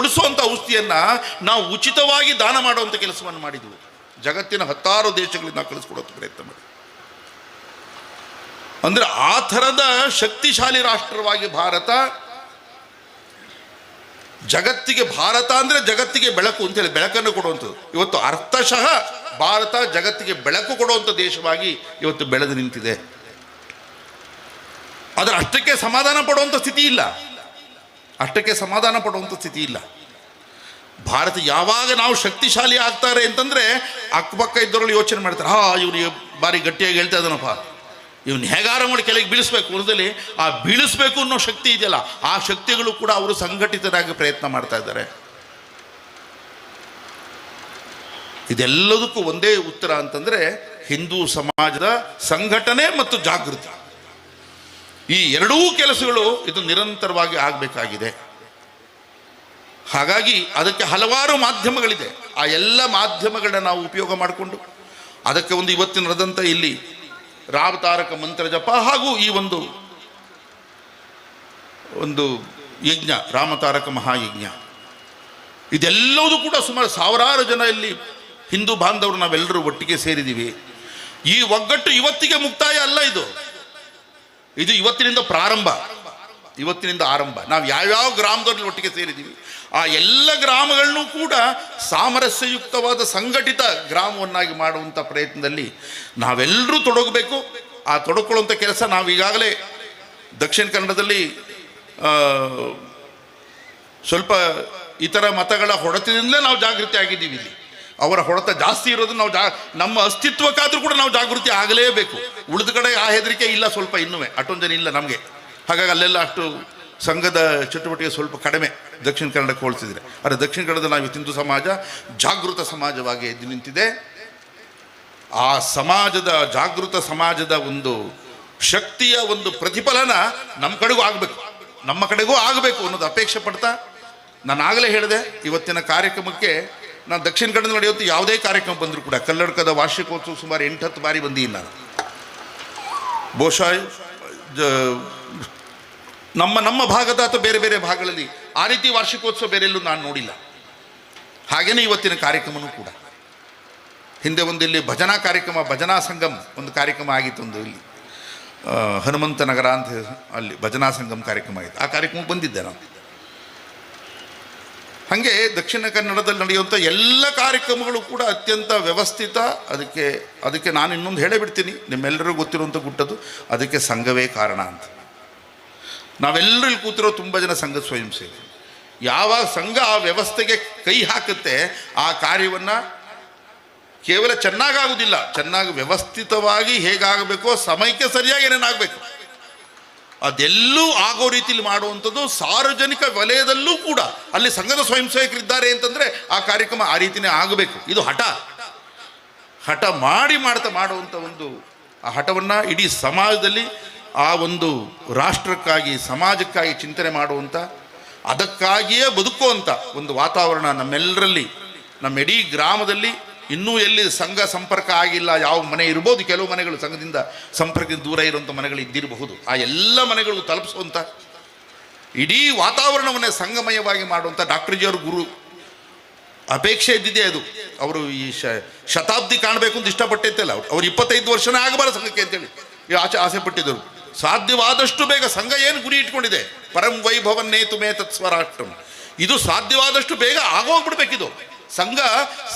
ಉಳಿಸುವಂಥ ಔಷಧಿಯನ್ನು ನಾವು ಉಚಿತವಾಗಿ ದಾನ ಮಾಡುವಂಥ ಕೆಲಸವನ್ನು ಮಾಡಿದ್ವಿ. ಜಗತ್ತಿನ 10 ದೇಶಗಳಿಗೆ ನಾವು ಕಳಿಸ್ಕೊಡೋಕ್ಕೆ ಪ್ರಯತ್ನ ಮಾಡಿ. ಅಂದರೆ ಆ ಥರದ ಶಕ್ತಿಶಾಲಿ ರಾಷ್ಟ್ರವಾಗಿ ಭಾರತ ಜಗತ್ತಿಗೆ, ಭಾರತ ಅಂದರೆ ಜಗತ್ತಿಗೆ ಬೆಳಕು ಅಂತೇಳಿ ಬೆಳಕನ್ನು ಕೊಡುವಂಥದ್ದು. ಇವತ್ತು ಅರ್ಥಶಃ ಭಾರತ ಜಗತ್ತಿಗೆ ಬೆಳಕು ಕೊಡುವಂಥ ದೇಶವಾಗಿ ಇವತ್ತು ಬೆಳೆದು ನಿಂತಿದೆ. ಆದರೆ ಅಷ್ಟಕ್ಕೆ ಸಮಾಧಾನ ಪಡುವಂಥ ಸ್ಥಿತಿ ಇಲ್ಲ. ಭಾರತ ಯಾವಾಗ ನಾವು ಶಕ್ತಿಶಾಲಿ ಆಗ್ತಾರೆ ಅಂತಂದರೆ ಅಕ್ಕಪಕ್ಕ ಇದ್ದವರಲ್ಲಿ ಯೋಚನೆ ಮಾಡ್ತಾರೆ, ಇವನು ಭಾರಿ ಗಟ್ಟಿಯಾಗಿ ಹೇಳ್ತಾ ಇದ್ದಾನಪ್ಪ, ಇವನು ಹೇಗಾರ ಮಾಡಿ ಕೆಳಗೆ ಬೀಳಿಸ್ಬೇಕು. ಉಳಿದಲ್ಲಿ ಆ ಬೀಳಿಸ್ಬೇಕು ಅನ್ನೋ ಶಕ್ತಿ ಇದೆಯಲ್ಲ, ಆ ಶಕ್ತಿಗಳು ಕೂಡ ಅವರು ಸಂಘಟಿತರಾಗಿ ಪ್ರಯತ್ನ ಮಾಡ್ತಾ ಇದ್ದಾರೆ. ಇದೆಲ್ಲದಕ್ಕೂ ಒಂದೇ ಉತ್ತರ ಅಂತಂದರೆ ಹಿಂದೂ ಸಮಾಜದ ಸಂಘಟನೆ ಮತ್ತು ಜಾಗೃತಿ. ಈ ಎರಡೂ ಕೆಲಸಗಳು ಇದು ನಿರಂತರವಾಗಿ ಆಗಬೇಕಾಗಿದೆ. ಹಾಗಾಗಿ ಅದಕ್ಕೆ ಹಲವಾರು ಮಾಧ್ಯಮಗಳಿದೆ. ಆ ಎಲ್ಲ ಮಾಧ್ಯಮಗಳನ್ನ ನಾವು ಉಪಯೋಗ ಮಾಡಿಕೊಂಡು ಅದಕ್ಕೆ ಒಂದು ಇವತ್ತಿನ ನಡೆದಂಥ ಇಲ್ಲಿ ರಾಮತಾರಕ ಮಂತ್ರ ಜಪ ಹಾಗೂ ಈ ಒಂದು ಯಜ್ಞ, ರಾಮತಾರಕ ಮಹಾಯಜ್ಞ, ಇದೆಲ್ಲವೂ ಕೂಡ ಸುಮಾರು ಸಾವಿರಾರು ಜನ ಇಲ್ಲಿ ಹಿಂದೂ ಬಾಂಧವರು ನಾವೆಲ್ಲರೂ ಒಟ್ಟಿಗೆ ಸೇರಿದ್ದೀವಿ. ಈ ಒಗ್ಗಟ್ಟು ಇವತ್ತಿಗೆ ಮುಕ್ತಾಯ ಅಲ್ಲ. ಇದು ಇವತ್ತಿನಿಂದ ಆರಂಭ. ನಾವು ಯಾವ್ಯಾವ ಗ್ರಾಮದಲ್ಲಿ ಒಟ್ಟಿಗೆ ಸೇರಿದ್ದೀವಿ ಆ ಎಲ್ಲ ಗ್ರಾಮಗಳನ್ನೂ ಕೂಡ ಸಾಮರಸ್ಯಯುಕ್ತವಾದ ಸಂಘಟಿತ ಗ್ರಾಮವನ್ನಾಗಿ ಮಾಡುವಂಥ ಪ್ರಯತ್ನದಲ್ಲಿ ನಾವೆಲ್ಲರೂ ತೊಡಗಬೇಕು. ಆ ತೊಡಕೊಳ್ಳುವಂಥ ಕೆಲಸ ನಾವು ಈಗಾಗಲೇ ದಕ್ಷಿಣ ಕನ್ನಡದಲ್ಲಿ ಸ್ವಲ್ಪ ಇತರ ಮತಗಳ ಹೊಡೆತದಿಂದಲೇ ನಾವು ಜಾಗೃತಿ ಆಗಿದ್ದೀವಿ. ಇಲ್ಲಿ ಅವರ ಹೊಡೆತ ಜಾಸ್ತಿ ಇರೋದು ನಾವು ನಮ್ಮ ಅಸ್ತಿತ್ವಕ್ಕಾದರೂ ಕೂಡ ನಾವು ಜಾಗೃತಿ ಆಗಲೇಬೇಕು. ಉಳಿದ ಕಡೆ ಆ ಹೆದರಿಕೆ ಇಲ್ಲ, ಸ್ವಲ್ಪ ಇನ್ನೂ ಅಷ್ಟೊಂದು ಜನ ಇಲ್ಲ ನಮಗೆ. ಹಾಗಾಗಿ ಅಲ್ಲೆಲ್ಲ ಅಷ್ಟು ಸಂಘದ ಚಟುವಟಿಕೆ ಸ್ವಲ್ಪ ಕಡಿಮೆ ದಕ್ಷಿಣ ಕನ್ನಡಕ್ಕೆ ಹೋಲಿಸಿದರೆ. ಆದರೆ ದಕ್ಷಿಣ ಕನ್ನಡದಲ್ಲಿ ನಾವು ಹಿಂದೂ ಸಮಾಜ ಜಾಗೃತ ಸಮಾಜವಾಗಿ ಎದ್ದು ನಿಂತಿದೆ. ಆ ಸಮಾಜದ ಜಾಗೃತ ಸಮಾಜದ ಒಂದು ಶಕ್ತಿಯ ಒಂದು ಪ್ರತಿಫಲನ ನಮ್ಮ ಕಡೆಗೂ ಆಗಬೇಕು ಅನ್ನೋದು ಅಪೇಕ್ಷೆ ಪಡ್ತಾ, ನಾನು ಆಗಲೇ ಹೇಳಿದೆ, ಇವತ್ತಿನ ಕಾರ್ಯಕ್ರಮಕ್ಕೆ ನಾನು ದಕ್ಷಿಣ ಕನ್ನಡದಲ್ಲಿ ನಡೆಯುವಂಥ ಯಾವುದೇ ಕಾರ್ಯಕ್ರಮ ಬಂದರೂ ಕೂಡ ಕನ್ನಡಕದ ವಾರ್ಷಿಕೋತ್ಸವ ಸುಮಾರು 8-10 ಬಾರಿ ಬಂದಿದ್ದೀನಿ ನಾನು. ಬಹುಶಃ ನಮ್ಮ ಭಾಗದ ಅಥವಾ ಬೇರೆ ಬೇರೆ ಭಾಗಗಳಲ್ಲಿ ಆ ರೀತಿ ವಾರ್ಷಿಕೋತ್ಸವ ಬೇರೆಲ್ಲೂ ನಾನು ನೋಡಿಲ್ಲ. ಹಾಗೆಯೇ ಇವತ್ತಿನ ಕಾರ್ಯಕ್ರಮವೂ ಕೂಡ. ಹಿಂದೆ ಇಲ್ಲಿ ಭಜನಾ ಕಾರ್ಯಕ್ರಮ, ಭಜನಾ ಸಂಗಮ್ ಒಂದು ಕಾರ್ಯಕ್ರಮ ಆಗಿತ್ತು. ಇಲ್ಲಿ ಹನುಮಂತ ನಗರ ಅಂತ ಅಲ್ಲಿ ಭಜನಾ ಸಂಗಮ್ ಕಾರ್ಯಕ್ರಮ ಆಗಿತ್ತು. ಆ ಕಾರ್ಯಕ್ರಮಕ್ಕೆ ಬಂದಿದ್ದೆ ನಾನು. ಹಾಗೆ ದಕ್ಷಿಣ ಕನ್ನಡದಲ್ಲಿ ನಡೆಯುವಂಥ ಎಲ್ಲ ಕಾರ್ಯಕ್ರಮಗಳು ಕೂಡ ಅತ್ಯಂತ ವ್ಯವಸ್ಥಿತ. ಅದಕ್ಕೆ ನಾನು ಇನ್ನೊಂದು ಹೇಳಿಬಿಡ್ತೀನಿ, ನಿಮ್ಮೆಲ್ಲರಿಗೂ ಗೊತ್ತಿರುವಂಥ ಗುಟ್ಟದು, ಅದಕ್ಕೆ ಸಂಘವೇ ಕಾರಣ ಅಂತ. ನಾವೆಲ್ಲರೂ ಇಲ್ಲಿ ಕೂತಿರೋ ತುಂಬ ಜನ ಸಂಘ ಸ್ವಯಂ ಸೇವೆ. ಯಾವಾಗ ಸಂಘ ಆ ವ್ಯವಸ್ಥೆಗೆ ಕೈ ಹಾಕುತ್ತೆ, ಆ ಕಾರ್ಯವನ್ನು ಕೇವಲ ಚೆನ್ನಾಗಾಗೋದಿಲ್ಲ, ಚೆನ್ನಾಗಿ ವ್ಯವಸ್ಥಿತವಾಗಿ ಹೇಗಾಗಬೇಕೋ ಸಮಯಕ್ಕೆ ಸರಿಯಾಗಿ ಏನೇನಾಗಬೇಕು ಅದೆಲ್ಲೂ ಆಗೋ ರೀತಿಯಲ್ಲಿ ಮಾಡುವಂಥದ್ದು. ಸಾರ್ವಜನಿಕ ವಲಯದಲ್ಲೂ ಕೂಡ ಅಲ್ಲಿ ಸಂಘದ ಸ್ವಯಂ ಸೇವಕರಿದ್ದಾರೆ ಅಂತಂದರೆ ಆ ಕಾರ್ಯಕ್ರಮ ಆ ರೀತಿಯೇ ಆಗಬೇಕು. ಇದು ಹಠ ಮಾಡುವಂಥ ಒಂದು ಆ ಹಠವನ್ನು ಇಡೀ ಸಮಾಜದಲ್ಲಿ ಆ ಒಂದು ರಾಷ್ಟ್ರಕ್ಕಾಗಿ ಸಮಾಜಕ್ಕಾಗಿ ಚಿಂತನೆ ಮಾಡುವಂಥ, ಅದಕ್ಕಾಗಿಯೇ ಬದುಕುವಂಥ ಒಂದು ವಾತಾವರಣ ನಮ್ಮೆಲ್ಲರಲ್ಲಿ, ನಮ್ಮ ಇಡೀ ಗ್ರಾಮದಲ್ಲಿ ಇನ್ನೂ ಎಲ್ಲಿ ಸಂಘ ಸಂಪರ್ಕ ಆಗಿಲ್ಲ ಯಾವ ಮನೆ ಇರ್ಬೋದು, ಕೆಲವು ಮನೆಗಳು ಸಂಘದಿಂದ ಸಂಪರ್ಕದಿಂದ ದೂರ ಇರುವಂಥ ಮನೆಗಳು ಇದ್ದಿರಬಹುದು, ಆ ಎಲ್ಲ ಮನೆಗಳಿಗೂ ತಲುಪಿಸುವಂಥ ಇಡೀ ವಾತಾವರಣವನ್ನೇ ಸಂಘಮಯವಾಗಿ ಮಾಡುವಂಥ ಡಾಕ್ಟರ್ ಜಿಯವರು ಗುರು ಅಪೇಕ್ಷೆ ಇದ್ದಿದೆ. ಅದು ಅವರು ಈ ಶತಾಬ್ದಿ ಕಾಣಬೇಕು ಅಂತ ಇಷ್ಟಪಟ್ಟಿದ್ದಲ್ಲ, ಅವ್ರು 25 ವರ್ಷನೇ ಆಗಬಾರದು ಸಂಘಕ್ಕೆ ಅಂತೇಳಿ ಆಸೆ ಪಟ್ಟಿದ್ದರು. ಸಾಧ್ಯವಾದಷ್ಟು ಬೇಗ ಸಂಘ ಏನು ಗುರಿ ಇಟ್ಕೊಂಡಿದೆ, ಪರಂ ವೈಭವನ್ನೇತು ಮೇ ತತ್ಸ್ವರಾಷ್ಟ್ರಂ, ಇದು ಸಾಧ್ಯವಾದಷ್ಟು ಬೇಗ ಆಗೋಗ್ಬಿಡ್ಬೇಕಿದು. ಸಂಘ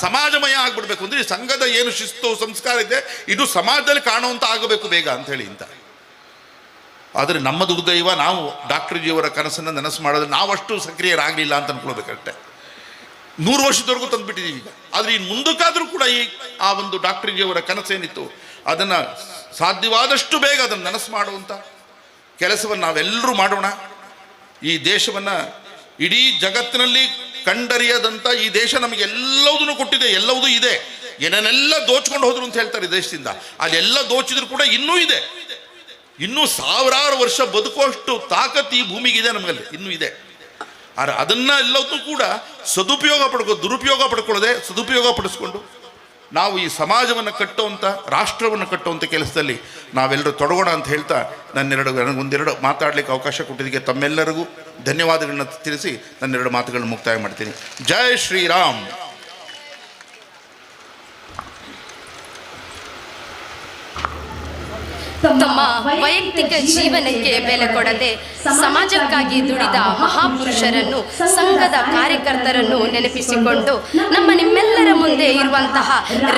ಸಮಾಜಮಯ ಆಗ್ಬಿಡ್ಬೇಕು ಅಂದರೆ ಸಂಘದ ಏನು ಶಿಸ್ತು ಸಂಸ್ಕಾರ ಇದೆ ಇದು ಸಮಾಜದಲ್ಲಿ ಕಾಣುವಂಥ ಆಗಬೇಕು ಬೇಗ ಅಂಥೇಳಿ ಅಂತ. ಆದರೆ ನಮ್ಮ ದುರ್ದೈವ, ನಾವು ಡಾಕ್ಟರ್ ಜಿಯವರ ಕನಸನ್ನು ನನಸು ಮಾಡೋದ್ರೆ ನಾವಷ್ಟು ಸಕ್ರಿಯರಾಗಲಿಲ್ಲ ಅಂತ ಅಂದ್ಕೊಳ್ಬೇಕಷ್ಟೆ. 100 ವರ್ಷದವರೆಗೂ ತಂದುಬಿಟ್ಟಿದ್ದೀವಿ ಈಗ. ಆದರೆ ಇನ್ನು ಮುಂದಕ್ಕಾದರೂ ಕೂಡ ಆ ಒಂದು ಡಾಕ್ಟರ್ ಜಿಯವರ ಕನಸೇನಿತ್ತು ಅದನ್ನು ಸಾಧ್ಯವಾದಷ್ಟು ಬೇಗ ಅದನ್ನು ನನಸು ಮಾಡುವಂಥ ಕೆಲಸವನ್ನು ನಾವೆಲ್ಲರೂ ಮಾಡೋಣ. ಈ ದೇಶವನ್ನು ಇಡೀ ಜಗತ್ತಿನಲ್ಲಿ ಕಂಡರಿಯದಂಥ ಈ ದೇಶ ನಮಗೆ ಎಲ್ಲವುದನ್ನು ಕೊಟ್ಟಿದೆ, ಎಲ್ಲವುದೂ ಇದೆ. ಏನನ್ನೆಲ್ಲ ದೋಚ್ಕೊಂಡು ಹೋದ್ರು ಅಂತ ಹೇಳ್ತಾರೆ ಈ ದೇಶದಿಂದ, ಅದೆಲ್ಲ ದೋಚಿದ್ರು ಕೂಡ ಇನ್ನೂ ಇದೆ. ಇನ್ನೂ ಸಾವಿರಾರು ವರ್ಷ ಬದುಕುವಷ್ಟು ತಾಕತ್ತು ಈ ಭೂಮಿಗಿದೆ, ನಮಗಲ್ಲಿ ಇನ್ನೂ ಇದೆ. ಆದರೆ ಅದನ್ನು ಎಲ್ಲವನ್ನೂ ಕೂಡ ದುರುಪಯೋಗ ಪಡ್ಕೊಳ್ಳದೆ ಸದುಪಯೋಗ ಪಡಿಸ್ಕೊಂಡು ನಾವು ಈ ಸಮಾಜವನ್ನು ಕಟ್ಟುವಂಥ, ರಾಷ್ಟ್ರವನ್ನು ಕಟ್ಟುವಂಥ ಕೆಲಸದಲ್ಲಿ ನಾವೆಲ್ಲರೂ ತೊಡಗೋಣ ಅಂತ ಹೇಳ್ತಾ ನನಗೊಂದೆರಡು ಮಾತಾಡಲಿಕ್ಕೆ ಅವಕಾಶ ಕೊಟ್ಟಿದ್ದಕ್ಕೆ ತಮ್ಮೆಲ್ಲರಿಗೂ ಧನ್ಯವಾದಗಳನ್ನ ತಿಳಿಸಿ ನನ್ನೆರಡು ಮಾತುಗಳನ್ನು ಮುಕ್ತಾಯ ಮಾಡ್ತೀನಿ. ಜೈ ಶ್ರೀರಾಮ್. ತಮ್ಮ ವೈಯಕ್ತಿಕ ಜೀವನಕ್ಕೆ ಬೆಲೆ ಕೊಡದೆ ಸಮಾಜಕ್ಕಾಗಿ ದುಡಿದ ಮಹಾಪುರುಷರನ್ನು, ಸಂಘದ ಕಾರ್ಯಕರ್ತರನ್ನು ನೆನಪಿಸಿಕೊಂಡು ನಿಮ್ಮೆಲ್ಲರ ಮುಂದೆ ಇರುವಂತಹ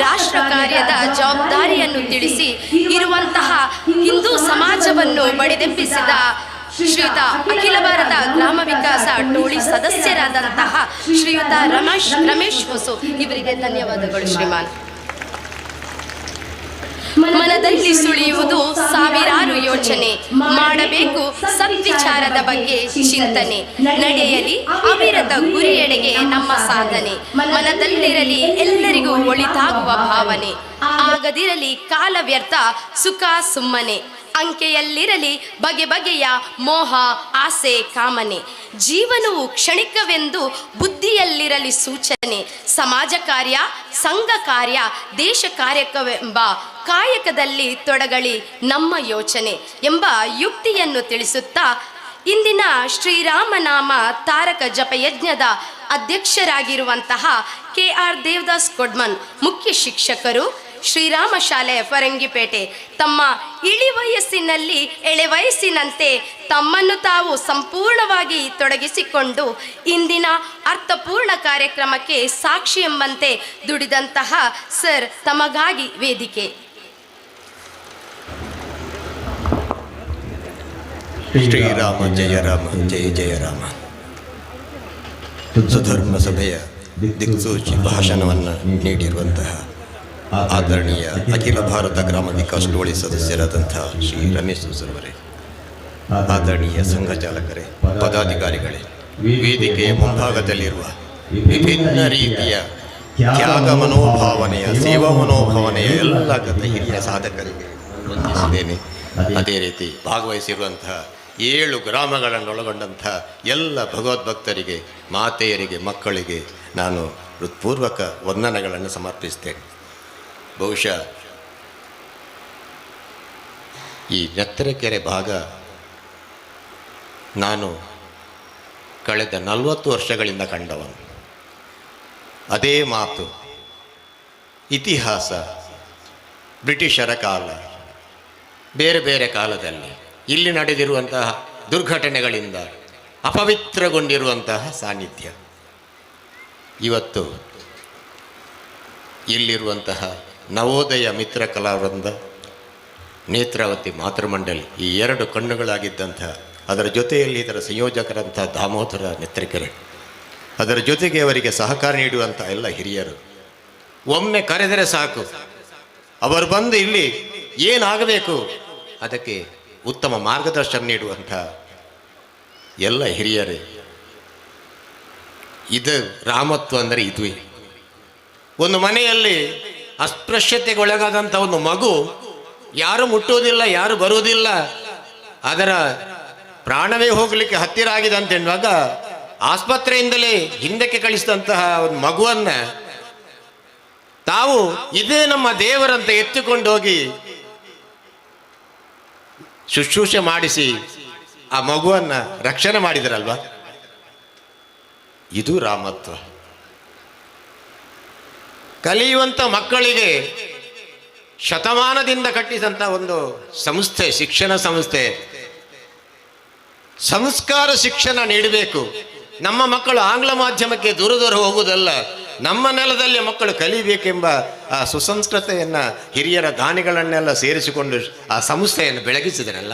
ರಾಷ್ಟ್ರ ಕಾರ್ಯದ ಜವಾಬ್ದಾರಿಯನ್ನು ತಿಳಿಸಿ ಇರುವಂತಹ ಹಿಂದೂ ಸಮಾಜವನ್ನು ಬಡಿದೆಬ್ಬಿಸಿದ ಶ್ರೀಯುತ ಅಖಿಲ ಭಾರತ ಗ್ರಾಮ ವಿಕಾಸ ಟೋಳಿ ಸದಸ್ಯರಾದಂತಹ ಶ್ರೀಯುತ ರಮೇಶ್ ಹೊಸು ಇವರಿಗೆ ಧನ್ಯವಾದಗಳು. ಶ್ರೀಮಾನ್, ಮನದಲ್ಲಿ ಸುಳಿಯುವುದು ಸಾವಿರಾರು ಯೋಚನೆ, ಮಾಡಬೇಕು ಸದ್ವಿಚಾರದ ಬಗ್ಗೆ ಚಿಂತನೆ, ನಡೆಯಲಿ ಅವಿರತ ಗುರಿಯೆಡೆಗೆ ನಮ್ಮ ಸಾಧನೆ, ಮನದಲ್ಲಿರಲಿ ಎಲ್ಲರಿಗೂ ಒಳಿತಾಗುವ ಭಾವನೆ, ಆಗದಿರಲಿ ಕಾಲ ವ್ಯರ್ಥ ಸುಖ ಸುಮ್ಮನೆ, ಅಂಕೆಯಲ್ಲಿರಲಿ ಬಗೆ ಬಗೆಯ ಮೋಹ ಆಸೆ ಕಾಮನೆ, ಜೀವನವು ಕ್ಷಣಿಕವೆಂದು ಬುದ್ಧಿಯಲ್ಲಿರಲಿ ಸೂಚನೆ, ಸಮಾಜ ಕಾರ್ಯ ಸಂಘ ಕಾರ್ಯ ದೇಶ ಕಾರ್ಯಕ್ಕೆಂಬ ಕಾಯಕದಲ್ಲಿ ತೊಡಗಲಿ ನಮ್ಮ ಯೋಚನೆ ಎಂಬ ಯುಕ್ತಿಯನ್ನು ತಿಳಿಸುತ್ತಾ ಇಂದಿನ ಶ್ರೀರಾಮನಾಮ ತಾರಕ ಜಪಯಜ್ಞದ ಅಧ್ಯಕ್ಷರಾಗಿರುವಂತಹ KR ದೇವದಾಸ್ ಕೊಡ್ಮನ್, ಮುಖ್ಯ ಶಿಕ್ಷಕರು, ಶ್ರೀರಾಮ ಶಾಲೆ ಫರಂಗಿಪೇಟೆ, ತಮ್ಮ ಎಳೆ ವಯಸ್ಸಿನಂತೆ ತಮ್ಮನ್ನು ತಾವು ಸಂಪೂರ್ಣವಾಗಿ ತೊಡಗಿಸಿಕೊಂಡು ಇಂದಿನ ಅರ್ಥಪೂರ್ಣ ಕಾರ್ಯಕ್ರಮಕ್ಕೆ ಸಾಕ್ಷಿ ಎಂಬಂತೆ ದುಡಿದಂತಹ ಸರ್ ತಮಗಾಗಿ ವೇದಿಕೆ. ಶ್ರೀರಾಮ ಜಯ ರಾಮ ಜಯ ಜಯ ರಾಮ. ಸುಧರ್ಮ ಸಭೆಯ ದಿಕ್ಸೂಚಿ ಭಾಷಣವನ್ನು ನೀಡಿರುವಂತಹ ಆದರಣೀಯ ಅಖಿಲ ಭಾರತ ಗ್ರಾಮ ವಿಕಾಸ ಟೋಳಿ ಸದಸ್ಯರಾದಂತಹ ಶ್ರೀ ರಮೇಶ್ ಹೊಸರವರೇ, ಆದರಣೀಯ ಸಂಘ ಚಾಲಕರೇ, ಪದಾಧಿಕಾರಿಗಳೇ, ವೇದಿಕೆಯ ಮುಂಭಾಗದಲ್ಲಿರುವ ವಿಭಿನ್ನ ರೀತಿಯ ತ್ಯಾಗ ಮನೋಭಾವನೆಯ ಸೇವಾ ಮನೋಭಾವನೆಯ ಎಲ್ಲ ಗತ ಹಿರಿಯ ಸಾಧಕರಿಗೆ ವಂದಿಸಿದ್ದೇನೆ. ಅದೇ ರೀತಿ ಭಾಗವಹಿಸಿರುವಂತಹ 7 ಗ್ರಾಮಗಳನ್ನೊಳಗೊಂಡಂಥ ಎಲ್ಲ ಭಗವದ್ಭಕ್ತರಿಗೆ, ಮಾತೆಯರಿಗೆ, ಮಕ್ಕಳಿಗೆ ನಾನು ಹೃತ್ಪೂರ್ವಕ ವಂದನೆಗಳನ್ನು ಸಮರ್ಪಿಸ್ತೇನೆ. ಬಹುಶಃ ಈ ನೆತ್ತರಕೆರೆ ಭಾಗ ನಾನು ಕಳೆದ 40 ವರ್ಷಗಳಿಂದ ಕಂಡವನು. ಅದೇ ಮಾತು, ಇತಿಹಾಸ, ಬ್ರಿಟಿಷರ ಕಾಲ, ಬೇರೆ ಬೇರೆ ಕಾಲದಲ್ಲಿ ಇಲ್ಲಿ ನಡೆದಿರುವಂತಹ ದುರ್ಘಟನೆಗಳಿಂದ ಅಪವಿತ್ರಗೊಂಡಿರುವಂತಹ ಸಾನ್ನಿಧ್ಯ ಇವತ್ತು ಇಲ್ಲಿರುವಂತಹ ನವೋದಯ ಮಿತ್ರ ಕಲಾವೃಂದ, ನೇತ್ರಾವತಿ ಮಾತೃಮಂಡಲಿ, ಈ 2 ಕಣ್ಣುಗಳಾಗಿದ್ದಂತಹ, ಅದರ ಜೊತೆಯಲ್ಲಿ ಇದರ ಸಂಯೋಜಕರಂಥ ದಾಮೋದರ ನೆತ್ತರಕೆರೆ, ಅದರ ಜೊತೆಗೆ ಅವರಿಗೆ ಸಹಕಾರ ನೀಡುವಂಥ ಎಲ್ಲ ಹಿರಿಯರು, ಒಮ್ಮೆ ಕರೆದರೆ ಸಾಕು ಅವರು ಬಂದು ಇಲ್ಲಿ ಏನಾಗಬೇಕು ಅದಕ್ಕೆ ಉತ್ತಮ ಮಾರ್ಗದರ್ಶನ ನೀಡುವಂಥ ಎಲ್ಲ ಹಿರಿಯರೇ, ಇದು ರಾಮತ್ವ ಅಂದರೆ ಇದುವೇ. ಒಂದು ಮನೆಯಲ್ಲಿ ಅಸ್ಪೃಶ್ಯತೆಗೊಳಗಾದಂಥ ಒಂದು ಮಗು, ಯಾರು ಮುಟ್ಟುವುದಿಲ್ಲ, ಯಾರು ಬರುವುದಿಲ್ಲ, ಅದರ ಪ್ರಾಣವೇ ಹೋಗಲಿಕ್ಕೆ ಹತ್ತಿರ ಆಗಿದೆ ಅಂತ ಹೇಳುವಾಗ ಆಸ್ಪತ್ರೆಯಿಂದಲೇ ಹಿಂದಕ್ಕೆ ಕಳಿಸಿದಂತಹ ಒಂದು ಮಗುವನ್ನು ತಾವು ಇದೇ ನಮ್ಮ ದೇವರಂತ ಎತ್ತಿಕೊಂಡು ಹೋಗಿ ಶುಶ್ರೂಷೆ ಮಾಡಿಸಿ ಆ ಮಗುವನ್ನು ರಕ್ಷಣೆ ಮಾಡಿದರಲ್ವಾ, ಇದು ರಾಮತ್ವ. ಕಲಿಯುವಂಥ ಮಕ್ಕಳಿಗೆ ಶತಮಾನದಿಂದ ಕಟ್ಟಿದಂಥ ಒಂದು ಸಂಸ್ಥೆ, ಶಿಕ್ಷಣ ಸಂಸ್ಥೆ, ಸಂಸ್ಕಾರ ಶಿಕ್ಷಣ ನೀಡಬೇಕು. ನಮ್ಮ ಮಕ್ಕಳು ಆಂಗ್ಲ ಮಾಧ್ಯಮಕ್ಕೆ ದೂರ ದೂರ ಹೋಗುವುದಲ್ಲ, ನಮ್ಮ ನೆಲದಲ್ಲಿ ಮಕ್ಕಳು ಕಲಿಬೇಕೆಂಬ ಆ ಸುಸಂಸ್ಕೃತೆಯನ್ನು ಹಿರಿಯರ ದಾನಿಗಳನ್ನೆಲ್ಲ ಸೇರಿಸಿಕೊಂಡು ಆ ಸಂಸ್ಥೆಯನ್ನು ಬೆಳಗಿಸಿದರಲ್ಲ.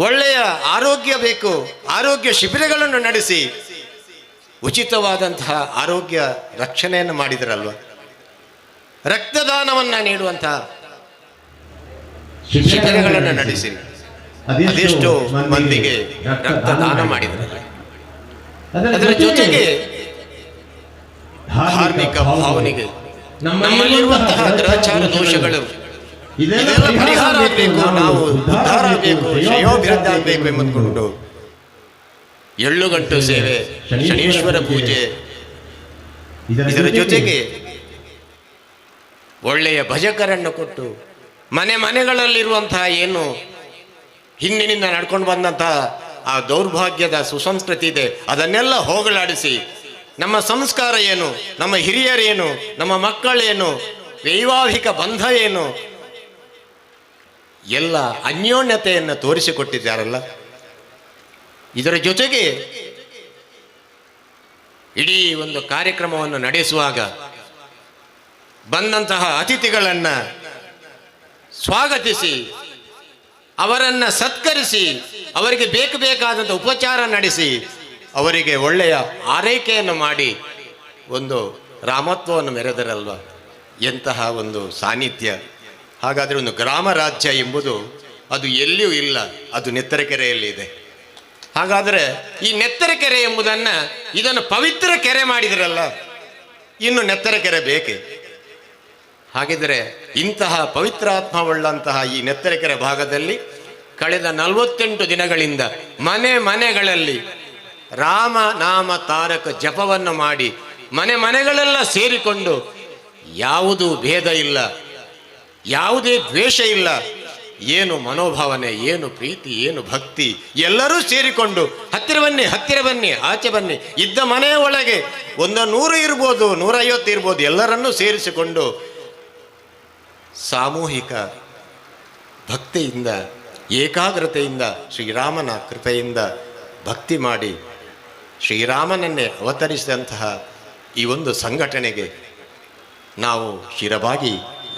ಒಳ್ಳೆಯ ಆರೋಗ್ಯ ಬೇಕು, ಆರೋಗ್ಯ ಶಿಬಿರಗಳನ್ನು ನಡೆಸಿ ಉಚಿತವಾದಂತಹ ಆರೋಗ್ಯ ರಕ್ಷಣೆಯನ್ನು ಮಾಡಿದರಲ್ವ. ರಕ್ತದಾನವನ್ನು ನೀಡುವಂತಹ ಶಿಬಿರಗಳನ್ನು ನಡೆಸಿ ಅದೆಷ್ಟೋ ಮಂದಿಗೆ ರಕ್ತದಾನ ಮಾಡಿದರಲ್ಲ. ಅದರ ಜೊತೆಗೆ ಧಾರ್ಮಿಕ ಭಾವನೆಗೆ ನಮ್ಮಲ್ಲಿರುವಂತಹ ಗ್ರಹಚಾರ ದೋಷಗಳು ಇದೆಲ್ಲ ಪರಿಹಾರ ಆಗಬೇಕು, ನಾವು ಉದ್ಧಾರ ಆಗಬೇಕು, ಶ್ರೇಯೋಭಿವೃದ್ಧಿ ಆಗಬೇಕು ಎಂಬುದುಕೊಂಡು ಎಳ್ಳುಗಂಟು ಸೇವೆ, ಶನೀಶ್ವರ ಪೂಜೆ, ಇದರ ಜೊತೆಗೆ ಒಳ್ಳೆಯ ಭಜಕರನ್ನು ಕೊಟ್ಟು ಮನೆ ಮನೆಗಳಲ್ಲಿರುವಂತಹ ಏನು ಹಿಂದಿನಿಂದ ನಡ್ಕೊಂಡು ಬಂದಂತಹ ಆ ದೌರ್ಭಾಗ್ಯದ ಸುಸಂಸ್ಕೃತಿ ಇದೆ, ಅದನ್ನೆಲ್ಲ ಹೋಗಲಾಡಿಸಿ ನಮ್ಮ ಸಂಸ್ಕಾರ ಏನು, ನಮ್ಮ ಹಿರಿಯರೇನು, ನಮ್ಮ ಮಕ್ಕಳೇನು, ವೈವಾಹಿಕ ಬಂಧ ಏನು, ಎಲ್ಲ ಅನ್ಯೋನ್ಯತೆಯನ್ನು ತೋರಿಸಿಕೊಟ್ಟಿದ್ದಾರಲ್ಲ. ಇದರ ಜೊತೆಗೆ ಇಡೀ ಒಂದು ಕಾರ್ಯಕ್ರಮವನ್ನು ನಡೆಸುವಾಗ ಬಂದಂತಹ ಅತಿಥಿಗಳನ್ನು ಸ್ವಾಗತಿಸಿ ಅವರನ್ನು ಸತ್ಕರಿಸಿ ಅವರಿಗೆ ಬೇಕಾದಂಥ ಉಪಚಾರ ನಡೆಸಿ ಅವರಿಗೆ ಒಳ್ಳೆಯ ಆರೈಕೆಯನ್ನು ಮಾಡಿ ಒಂದು ರಾಮತ್ವವನ್ನು ಮೆರೆದರಲ್ವ. ಎಂತಹ ಒಂದು ಸಾನ್ನಿಧ್ಯ. ಹಾಗಾದರೆ ಒಂದು ಗ್ರಾಮ ರಾಜ್ಯ ಎಂಬುದು ಅದು ಎಲ್ಲಿಯೂ ಇಲ್ಲ, ಅದು ನೆತ್ತರಕೆರೆಯಲ್ಲಿ ಇದೆ. ಹಾಗಾದರೆ ಈ ನೆತ್ತರಕೆರೆ ಎಂಬುದನ್ನು ಇದನ್ನು ಪವಿತ್ರ ಕೆರೆ ಮಾಡಿದ್ರಲ್ಲ, ಇನ್ನು ನೆತ್ತರಕೆರೆ ಬೇಕೆ? ಹಾಗಿದ್ರೆ ಇಂತಹ ಪವಿತ್ರಾತ್ಮವುಳ್ಳಂತಹ ಈ ನೆತ್ತರಕೆರೆ ಭಾಗದಲ್ಲಿ ಕಳೆದ 48 ದಿನಗಳಿಂದ ಮನೆ ಮನೆಗಳಲ್ಲಿ ರಾಮ ನಾಮ ತಾರಕ ಜಪವನ್ನು ಮಾಡಿ ಮನೆ ಮನೆಗಳೆಲ್ಲ ಸೇರಿಕೊಂಡು ಯಾವುದೂ ಭೇದ ಇಲ್ಲ, ಯಾವುದೇ ದ್ವೇಷ ಇಲ್ಲ, ಏನು ಮನೋಭಾವನೆ, ಏನು ಪ್ರೀತಿ, ಏನು ಭಕ್ತಿ, ಎಲ್ಲರೂ ಸೇರಿಕೊಂಡು ಹತ್ತಿರ ಬನ್ನಿ ಆಚೆ ಬನ್ನಿ, ಇದ್ದ ಮನೆಯ ಒಳಗೆ 100 ಇರ್ಬೋದು, 150 ಇರ್ಬೋದು, ಎಲ್ಲರನ್ನೂ ಸೇರಿಸಿಕೊಂಡು ಸಾಮೂಹಿಕ ಭಕ್ತಿಯಿಂದ ಏಕಾಗ್ರತೆಯಿಂದ ಶ್ರೀರಾಮನ ಕೃಪೆಯಿಂದ ಭಕ್ತಿ ಮಾಡಿ ಶ್ರೀರಾಮನನ್ನೇ ಅವತರಿಸಿದಂತಹ ಈ ಒಂದು ಸಂಘಟನೆಗೆ ನಾವು ಶಿರವಾಗಿ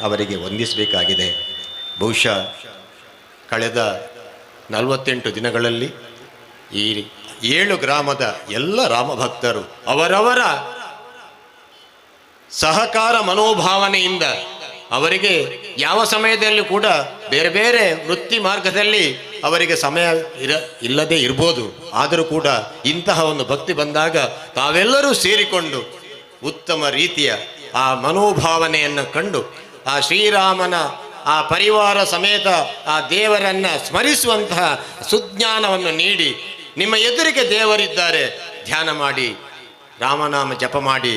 ಅವರಿಗೆ ವಂದಿಸಬೇಕಾಗಿದೆ. ಬಹುಶಃ ಕಳೆದ 48 ದಿನಗಳಲ್ಲಿ ಈ 7 ಗ್ರಾಮದ ಎಲ್ಲ ರಾಮಭಕ್ತರು ಅವರವರ ಸಹಕಾರ ಮನೋಭಾವನೆಯಿಂದ ಅವರಿಗೆ ಯಾವ ಸಮಯದಲ್ಲೂ ಕೂಡ ಬೇರೆ ಬೇರೆ ವೃತ್ತಿ ಮಾರ್ಗದಲ್ಲಿ ಅವರಿಗೆ ಸಮಯ ಇಲ್ಲದೆ ಇರ್ಬೋದು, ಆದರೂ ಕೂಡ ಇಂತಹ ಒಂದು ಭಕ್ತಿ ಬಂದಾಗ ತಾವೆಲ್ಲರೂ ಸೇರಿಕೊಂಡು ಉತ್ತಮ ರೀತಿಯ ಆ ಮನೋಭಾವನೆಯನ್ನು ಕಂಡು ಆ ಶ್ರೀರಾಮನ ಆ ಪರಿವಾರ ಸಮೇತ ಆ ದೇವರನ್ನು ಸ್ಮರಿಸುವಂತಹ ಸುಜ್ಞಾನವನ್ನು ನೀಡಿ ನಿಮ್ಮ ಎದುರಿಗೆ ದೇವರಿದ್ದಾರೆ, ಧ್ಯಾನ ಮಾಡಿ ರಾಮನಾಮ ಜಪ ಮಾಡಿ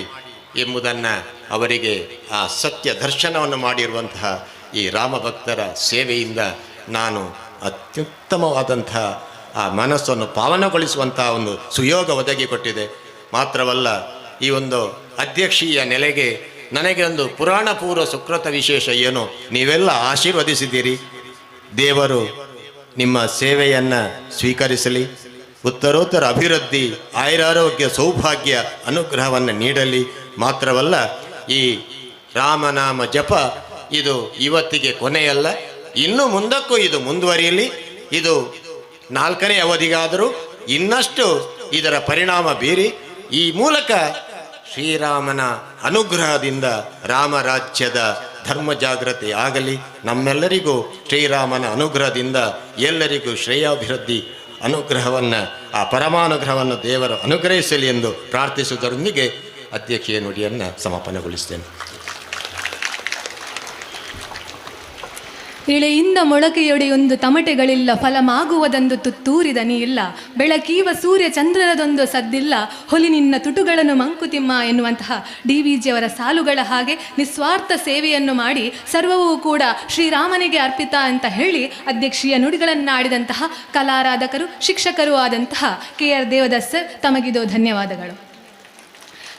ಎಂಬುದನ್ನು ಅವರಿಗೆ ಆ ಸತ್ಯ ದರ್ಶನವನ್ನು ಮಾಡಿರುವಂತಹ ಈ ರಾಮಭಕ್ತರ ಸೇವೆಯಿಂದ ನಾನು ಅತ್ಯುತ್ತಮವಾದಂತಹ ಆ ಮನಸ್ಸನ್ನು ಪಾವನಗೊಳಿಸುವಂತಹ ಒಂದು ಸುಯೋಗ ಒದಗಿಕೊಟ್ಟಿದೆ. ಮಾತ್ರವಲ್ಲ, ಈ ಒಂದು ಅಧ್ಯಕ್ಷೀಯ ನೆಲೆಗೆ ನನಗೆ ಒಂದು ಪುರಾಣ ಪೂರ್ವ ಸುಕೃತ ವಿಶೇಷ ಏನು, ನೀವೆಲ್ಲ ಆಶೀರ್ವದಿಸಿದ್ದೀರಿ. ದೇವರು ನಿಮ್ಮ ಸೇವೆಯನ್ನು ಸ್ವೀಕರಿಸಲಿ, ಉತ್ತರೋತ್ತರ ಅಭಿವೃದ್ಧಿ, ಆಯುರಾರೋಗ್ಯ, ಸೌಭಾಗ್ಯ, ಅನುಗ್ರಹವನ್ನು ನೀಡಲಿ. ಮಾತ್ರವಲ್ಲ, ಈ ರಾಮನಾಮ ಜಪ ಇದು ಇವತ್ತಿಗೆ ಕೊನೆಯಲ್ಲ, ಇನ್ನು ಮುಂದಕ್ಕೂ ಇದು ಮುಂದುವರಿಯಲಿ. ಇದು 4ನೇ ಅವಧಿಗಾದರೂ ಇನ್ನಷ್ಟು ಇದರ ಪರಿಣಾಮ ಬೀರಿ ಈ ಮೂಲಕ ಶ್ರೀರಾಮನ ಅನುಗ್ರಹದಿಂದ ರಾಮರಾಜ್ಯದ ಧರ್ಮ ಜಾಗೃತಿ ಆಗಲಿ. ನಮ್ಮೆಲ್ಲರಿಗೂ ಶ್ರೀರಾಮನ ಅನುಗ್ರಹದಿಂದ ಎಲ್ಲರಿಗೂ ಶ್ರೇಯಾಭಿವೃದ್ಧಿ ಅನುಗ್ರಹವನ್ನು, ಆ ಪರಮಾನುಗ್ರಹವನ್ನು ದೇವರು ಅನುಗ್ರಹಿಸಲಿ ಎಂದು ಪ್ರಾರ್ಥಿಸುವುದರೊಂದಿಗೆ ಅಧ್ಯಕ್ಷೀಯ ನುಡಿಯನ್ನು ಸಮಾಪನೆಗೊಳಿಸ್ತೇನೆ. ಇಳೆಯಿಂದ ಮೊಳಕೆಯೊಡೆಯೊಂದು ತಮಟೆಗಳಿಲ್ಲ, ಫಲಮಾಗುವುದೊಂದು ತುತ್ತೂರಿದ ನೀ ಇಲ್ಲ, ಬೆಳಕೀವ ಸೂರ್ಯ ಚಂದ್ರನದೊಂದು ಸದ್ದಿಲ್ಲ, ಹೊಲಿ ನಿನ್ನ ತುಟುಗಳನ್ನು ಮಂಕುತಿಮ್ಮ ಎನ್ನುವಂತಹ DVG ಅವರ ಸಾಲುಗಳ ಹಾಗೆ ನಿಸ್ವಾರ್ಥ ಸೇವೆಯನ್ನು ಮಾಡಿ ಸರ್ವವೂ ಕೂಡ ಶ್ರೀರಾಮನಿಗೆ ಅರ್ಪಿತ ಅಂತ ಹೇಳಿ ಅಧ್ಯಕ್ಷೀಯ ನುಡಿಗಳನ್ನಾಡಿದಂತಹ ಕಲಾರಾಧಕರು, ಶಿಕ್ಷಕರೂ ಆದಂತಹ KR ದೇವದಾಸ್ ಸರ್, ತಮಗಿದು ಧನ್ಯವಾದಗಳು.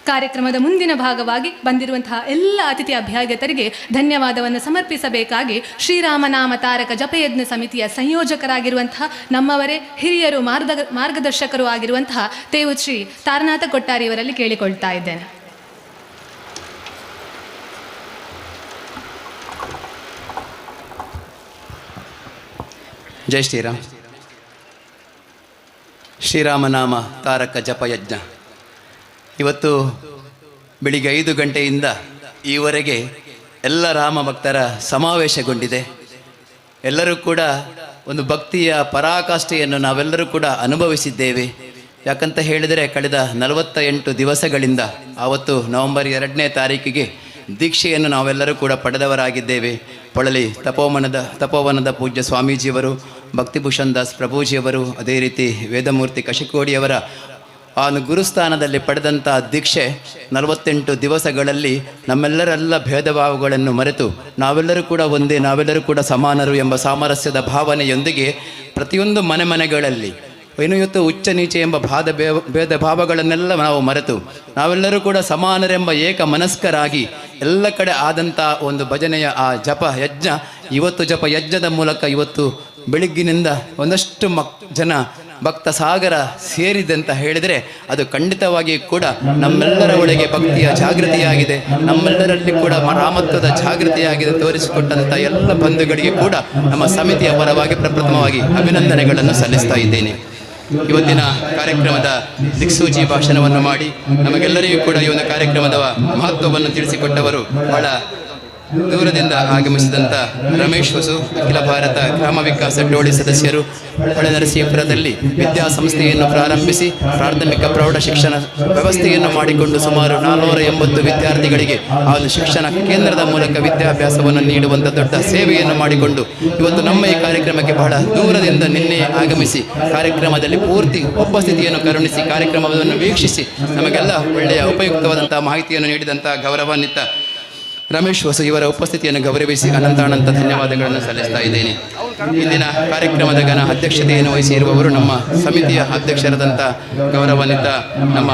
ಕಾರ್ಯಕ್ರಮದ ಮುಂದಿನ ಭಾಗವಾಗಿ ಬಂದಿರುವಂತಹ ಎಲ್ಲ ಅತಿಥಿ ಅಭ್ಯಾಗತರಿಗೆ ಧನ್ಯವಾದವನ್ನು ಸಮರ್ಪಿಸಬೇಕಾಗಿ ಶ್ರೀರಾಮನಾಮ ತಾರಕ ಜಪಯಜ್ಞ ಸಮಿತಿಯ ಸಂಯೋಜಕರಾಗಿರುವಂತಹ ನಮ್ಮವರೇ ಹಿರಿಯರು ಮಾರ್ಗದರ್ಶಕರು ಆಗಿರುವಂತಹ ತೇವು ಶ್ರೀ ತಾರನಾಥ ಕೊಟ್ಟಾರಿ ಇವರಲ್ಲಿ ಕೇಳಿಕೊಳ್ತಾ ಇದ್ದೇನೆ. ಜೈ ಶ್ರೀರಾಮ್. ಶ್ರೀರಾಮನಾಮ ತಾರಕ ಜಪಯಜ್ಞ ಇವತ್ತು ಬೆಳಿಗ್ಗೆ 5 ಗಂಟೆಯಿಂದ ಈವರೆಗೆ ಎಲ್ಲ ರಾಮ ಭಕ್ತರ ಸಮಾವೇಶಗೊಂಡಿದೆ. ಎಲ್ಲರೂ ಕೂಡ ಒಂದು ಭಕ್ತಿಯ ಪರಾಕಾಷ್ಠೆಯನ್ನು ನಾವೆಲ್ಲರೂ ಕೂಡ ಅನುಭವಿಸಿದ್ದೇವೆ. ಯಾಕಂತ ಹೇಳಿದರೆ ಕಳೆದ 48 ದಿವಸಗಳಿಂದ ಆವತ್ತು ನವೆಂಬರ್ 2ನೇ ತಾರೀಕಿಗೆ ದೀಕ್ಷೆಯನ್ನು ನಾವೆಲ್ಲರೂ ಕೂಡ ಪಡೆದವರಾಗಿದ್ದೇವೆ. ಪೊಳಲಿ ತಪೋವನದ ಪೂಜ್ಯ ಸ್ವಾಮೀಜಿಯವರು, ಭಕ್ತಿಭೂಷಣ್ ದಾಸ್ ಪ್ರಭುಜಿಯವರು, ಅದೇ ರೀತಿ ವೇದಮೂರ್ತಿ ಕಶಿಕೋಡಿಯವರ ಆ ಗುರುಸ್ಥಾನದಲ್ಲಿ ಪಡೆದಂಥ ದೀಕ್ಷೆ 48 ದಿವಸಗಳಲ್ಲಿ ನಮ್ಮೆಲ್ಲರೆಲ್ಲ ಭೇದ ಭಾವಗಳನ್ನು ಮರೆತು ನಾವೆಲ್ಲರೂ ಕೂಡ ಒಂದೇ, ನಾವೆಲ್ಲರೂ ಕೂಡ ಸಮಾನರು ಎಂಬ ಸಾಮರಸ್ಯದ ಭಾವನೆಯೊಂದಿಗೆ ಪ್ರತಿಯೊಂದು ಮನೆಗಳಲ್ಲಿ ಏನು ಇವತ್ತು ಉಚ್ಚ ನೀಚೆ ಎಂಬ ಭೇದ ಭಾವಗಳನ್ನೆಲ್ಲ ನಾವು ಮರೆತು ನಾವೆಲ್ಲರೂ ಕೂಡ ಸಮಾನರೆಂಬ ಏಕ ಮನಸ್ಕರಾಗಿ ಎಲ್ಲ ಕಡೆ ಆದಂಥ ಒಂದು ಭಜನೆಯ ಆ ಜಪ ಯಜ್ಞ ಜಪ ಯಜ್ಞದ ಮೂಲಕ ಇವತ್ತು ಬೆಳಗ್ಗಿನಿಂದ ಒಂದಷ್ಟು ಜನ ಭಕ್ತ ಸಾಗರ ಸೇರಿದಂತ ಹೇಳಿದರೆ ಅದು ಖಂಡಿತವಾಗಿ ಕೂಡ ನಮ್ಮೆಲ್ಲರ ಒಳಗೆ ಭಕ್ತಿಯ ಜಾಗೃತಿಯಾಗಿದೆ, ನಮ್ಮೆಲ್ಲರಲ್ಲಿ ಕೂಡ ರಾಮತ್ವದ ಜಾಗೃತಿಯಾಗಿದೆ ತೋರಿಸಿಕೊಟ್ಟಂಥ ಎಲ್ಲ ಬಂಧುಗಳಿಗೆ ಕೂಡ ನಮ್ಮ ಸಮಿತಿಯ ಪರವಾಗಿ ಪ್ರಪ್ರಥಮವಾಗಿ ಅಭಿನಂದನೆಗಳನ್ನು ಸಲ್ಲಿಸ್ತಾ ಇದ್ದೇನೆ. ಇವತ್ತಿನ ಕಾರ್ಯಕ್ರಮದ ದಿಕ್ಸೂಚಿ ಭಾಷಣವನ್ನು ಮಾಡಿ ನಮಗೆಲ್ಲರಿಗೂ ಕೂಡ ಈ ಒಂದು ಕಾರ್ಯಕ್ರಮದ ಮಹತ್ವವನ್ನು ತಿಳಿಸಿಕೊಟ್ಟವರು ಬಹಳ ದೂರದಿಂದ ಆಗಮಿಸಿದಂಥ ರಮೇಶ್ ಹೊಸು, ಅಖಿಲ ಭಾರತ ಗ್ರಾಮ ವಿಕಾಸ ಟೋಳಿ ಸದಸ್ಯರು, ಹೊಳೆನರಸೀಪುರದಲ್ಲಿ ವಿದ್ಯಾಸಂಸ್ಥೆಯನ್ನು ಪ್ರಾರಂಭಿಸಿ ಪ್ರಾಥಮಿಕ ಪ್ರೌಢ ಶಿಕ್ಷಣ ವ್ಯವಸ್ಥೆಯನ್ನು ಮಾಡಿಕೊಂಡು ಸುಮಾರು 480 ವಿದ್ಯಾರ್ಥಿಗಳಿಗೆ ಆ ಒಂದು ಶಿಕ್ಷಣ ಕೇಂದ್ರದ ಮೂಲಕ ವಿದ್ಯಾಭ್ಯಾಸವನ್ನು ನೀಡುವಂಥ ದೊಡ್ಡ ಸೇವೆಯನ್ನು ಮಾಡಿಕೊಂಡು ಇವತ್ತು ನಮ್ಮ ಈ ಕಾರ್ಯಕ್ರಮಕ್ಕೆ ಬಹಳ ದೂರದಿಂದ ನಿನ್ನೆ ಆಗಮಿಸಿ ಕಾರ್ಯಕ್ರಮದಲ್ಲಿ ಪೂರ್ತಿ ಉಪಸ್ಥಿತಿಯನ್ನು ಕರುಣಿಸಿ ಕಾರ್ಯಕ್ರಮವನ್ನು ವೀಕ್ಷಿಸಿ ನಮಗೆಲ್ಲ ಒಳ್ಳೆಯ ಉಪಯುಕ್ತವಾದಂಥ ಮಾಹಿತಿಯನ್ನು ನೀಡಿದಂಥ ಗೌರವಾನ್ವಿತ ರಮೇಶ್ ಹೊಸ ಇವರ ಉಪಸ್ಥಿತಿಯನ್ನು ಗೌರವಿಸಿ ಅನಂತ ಧನ್ಯವಾದಗಳನ್ನು ಸಲ್ಲಿಸ್ತಾ ಇದ್ದೇನೆ. ಇಂದಿನ ಕಾರ್ಯಕ್ರಮದ ಅಧ್ಯಕ್ಷತೆಯನ್ನು ವಹಿಸಿರುವವರು ನಮ್ಮ ಸಮಿತಿಯ ಅಧ್ಯಕ್ಷರಾದಂಥ ಗೌರವಾನ್ವಿತ ನಮ್ಮ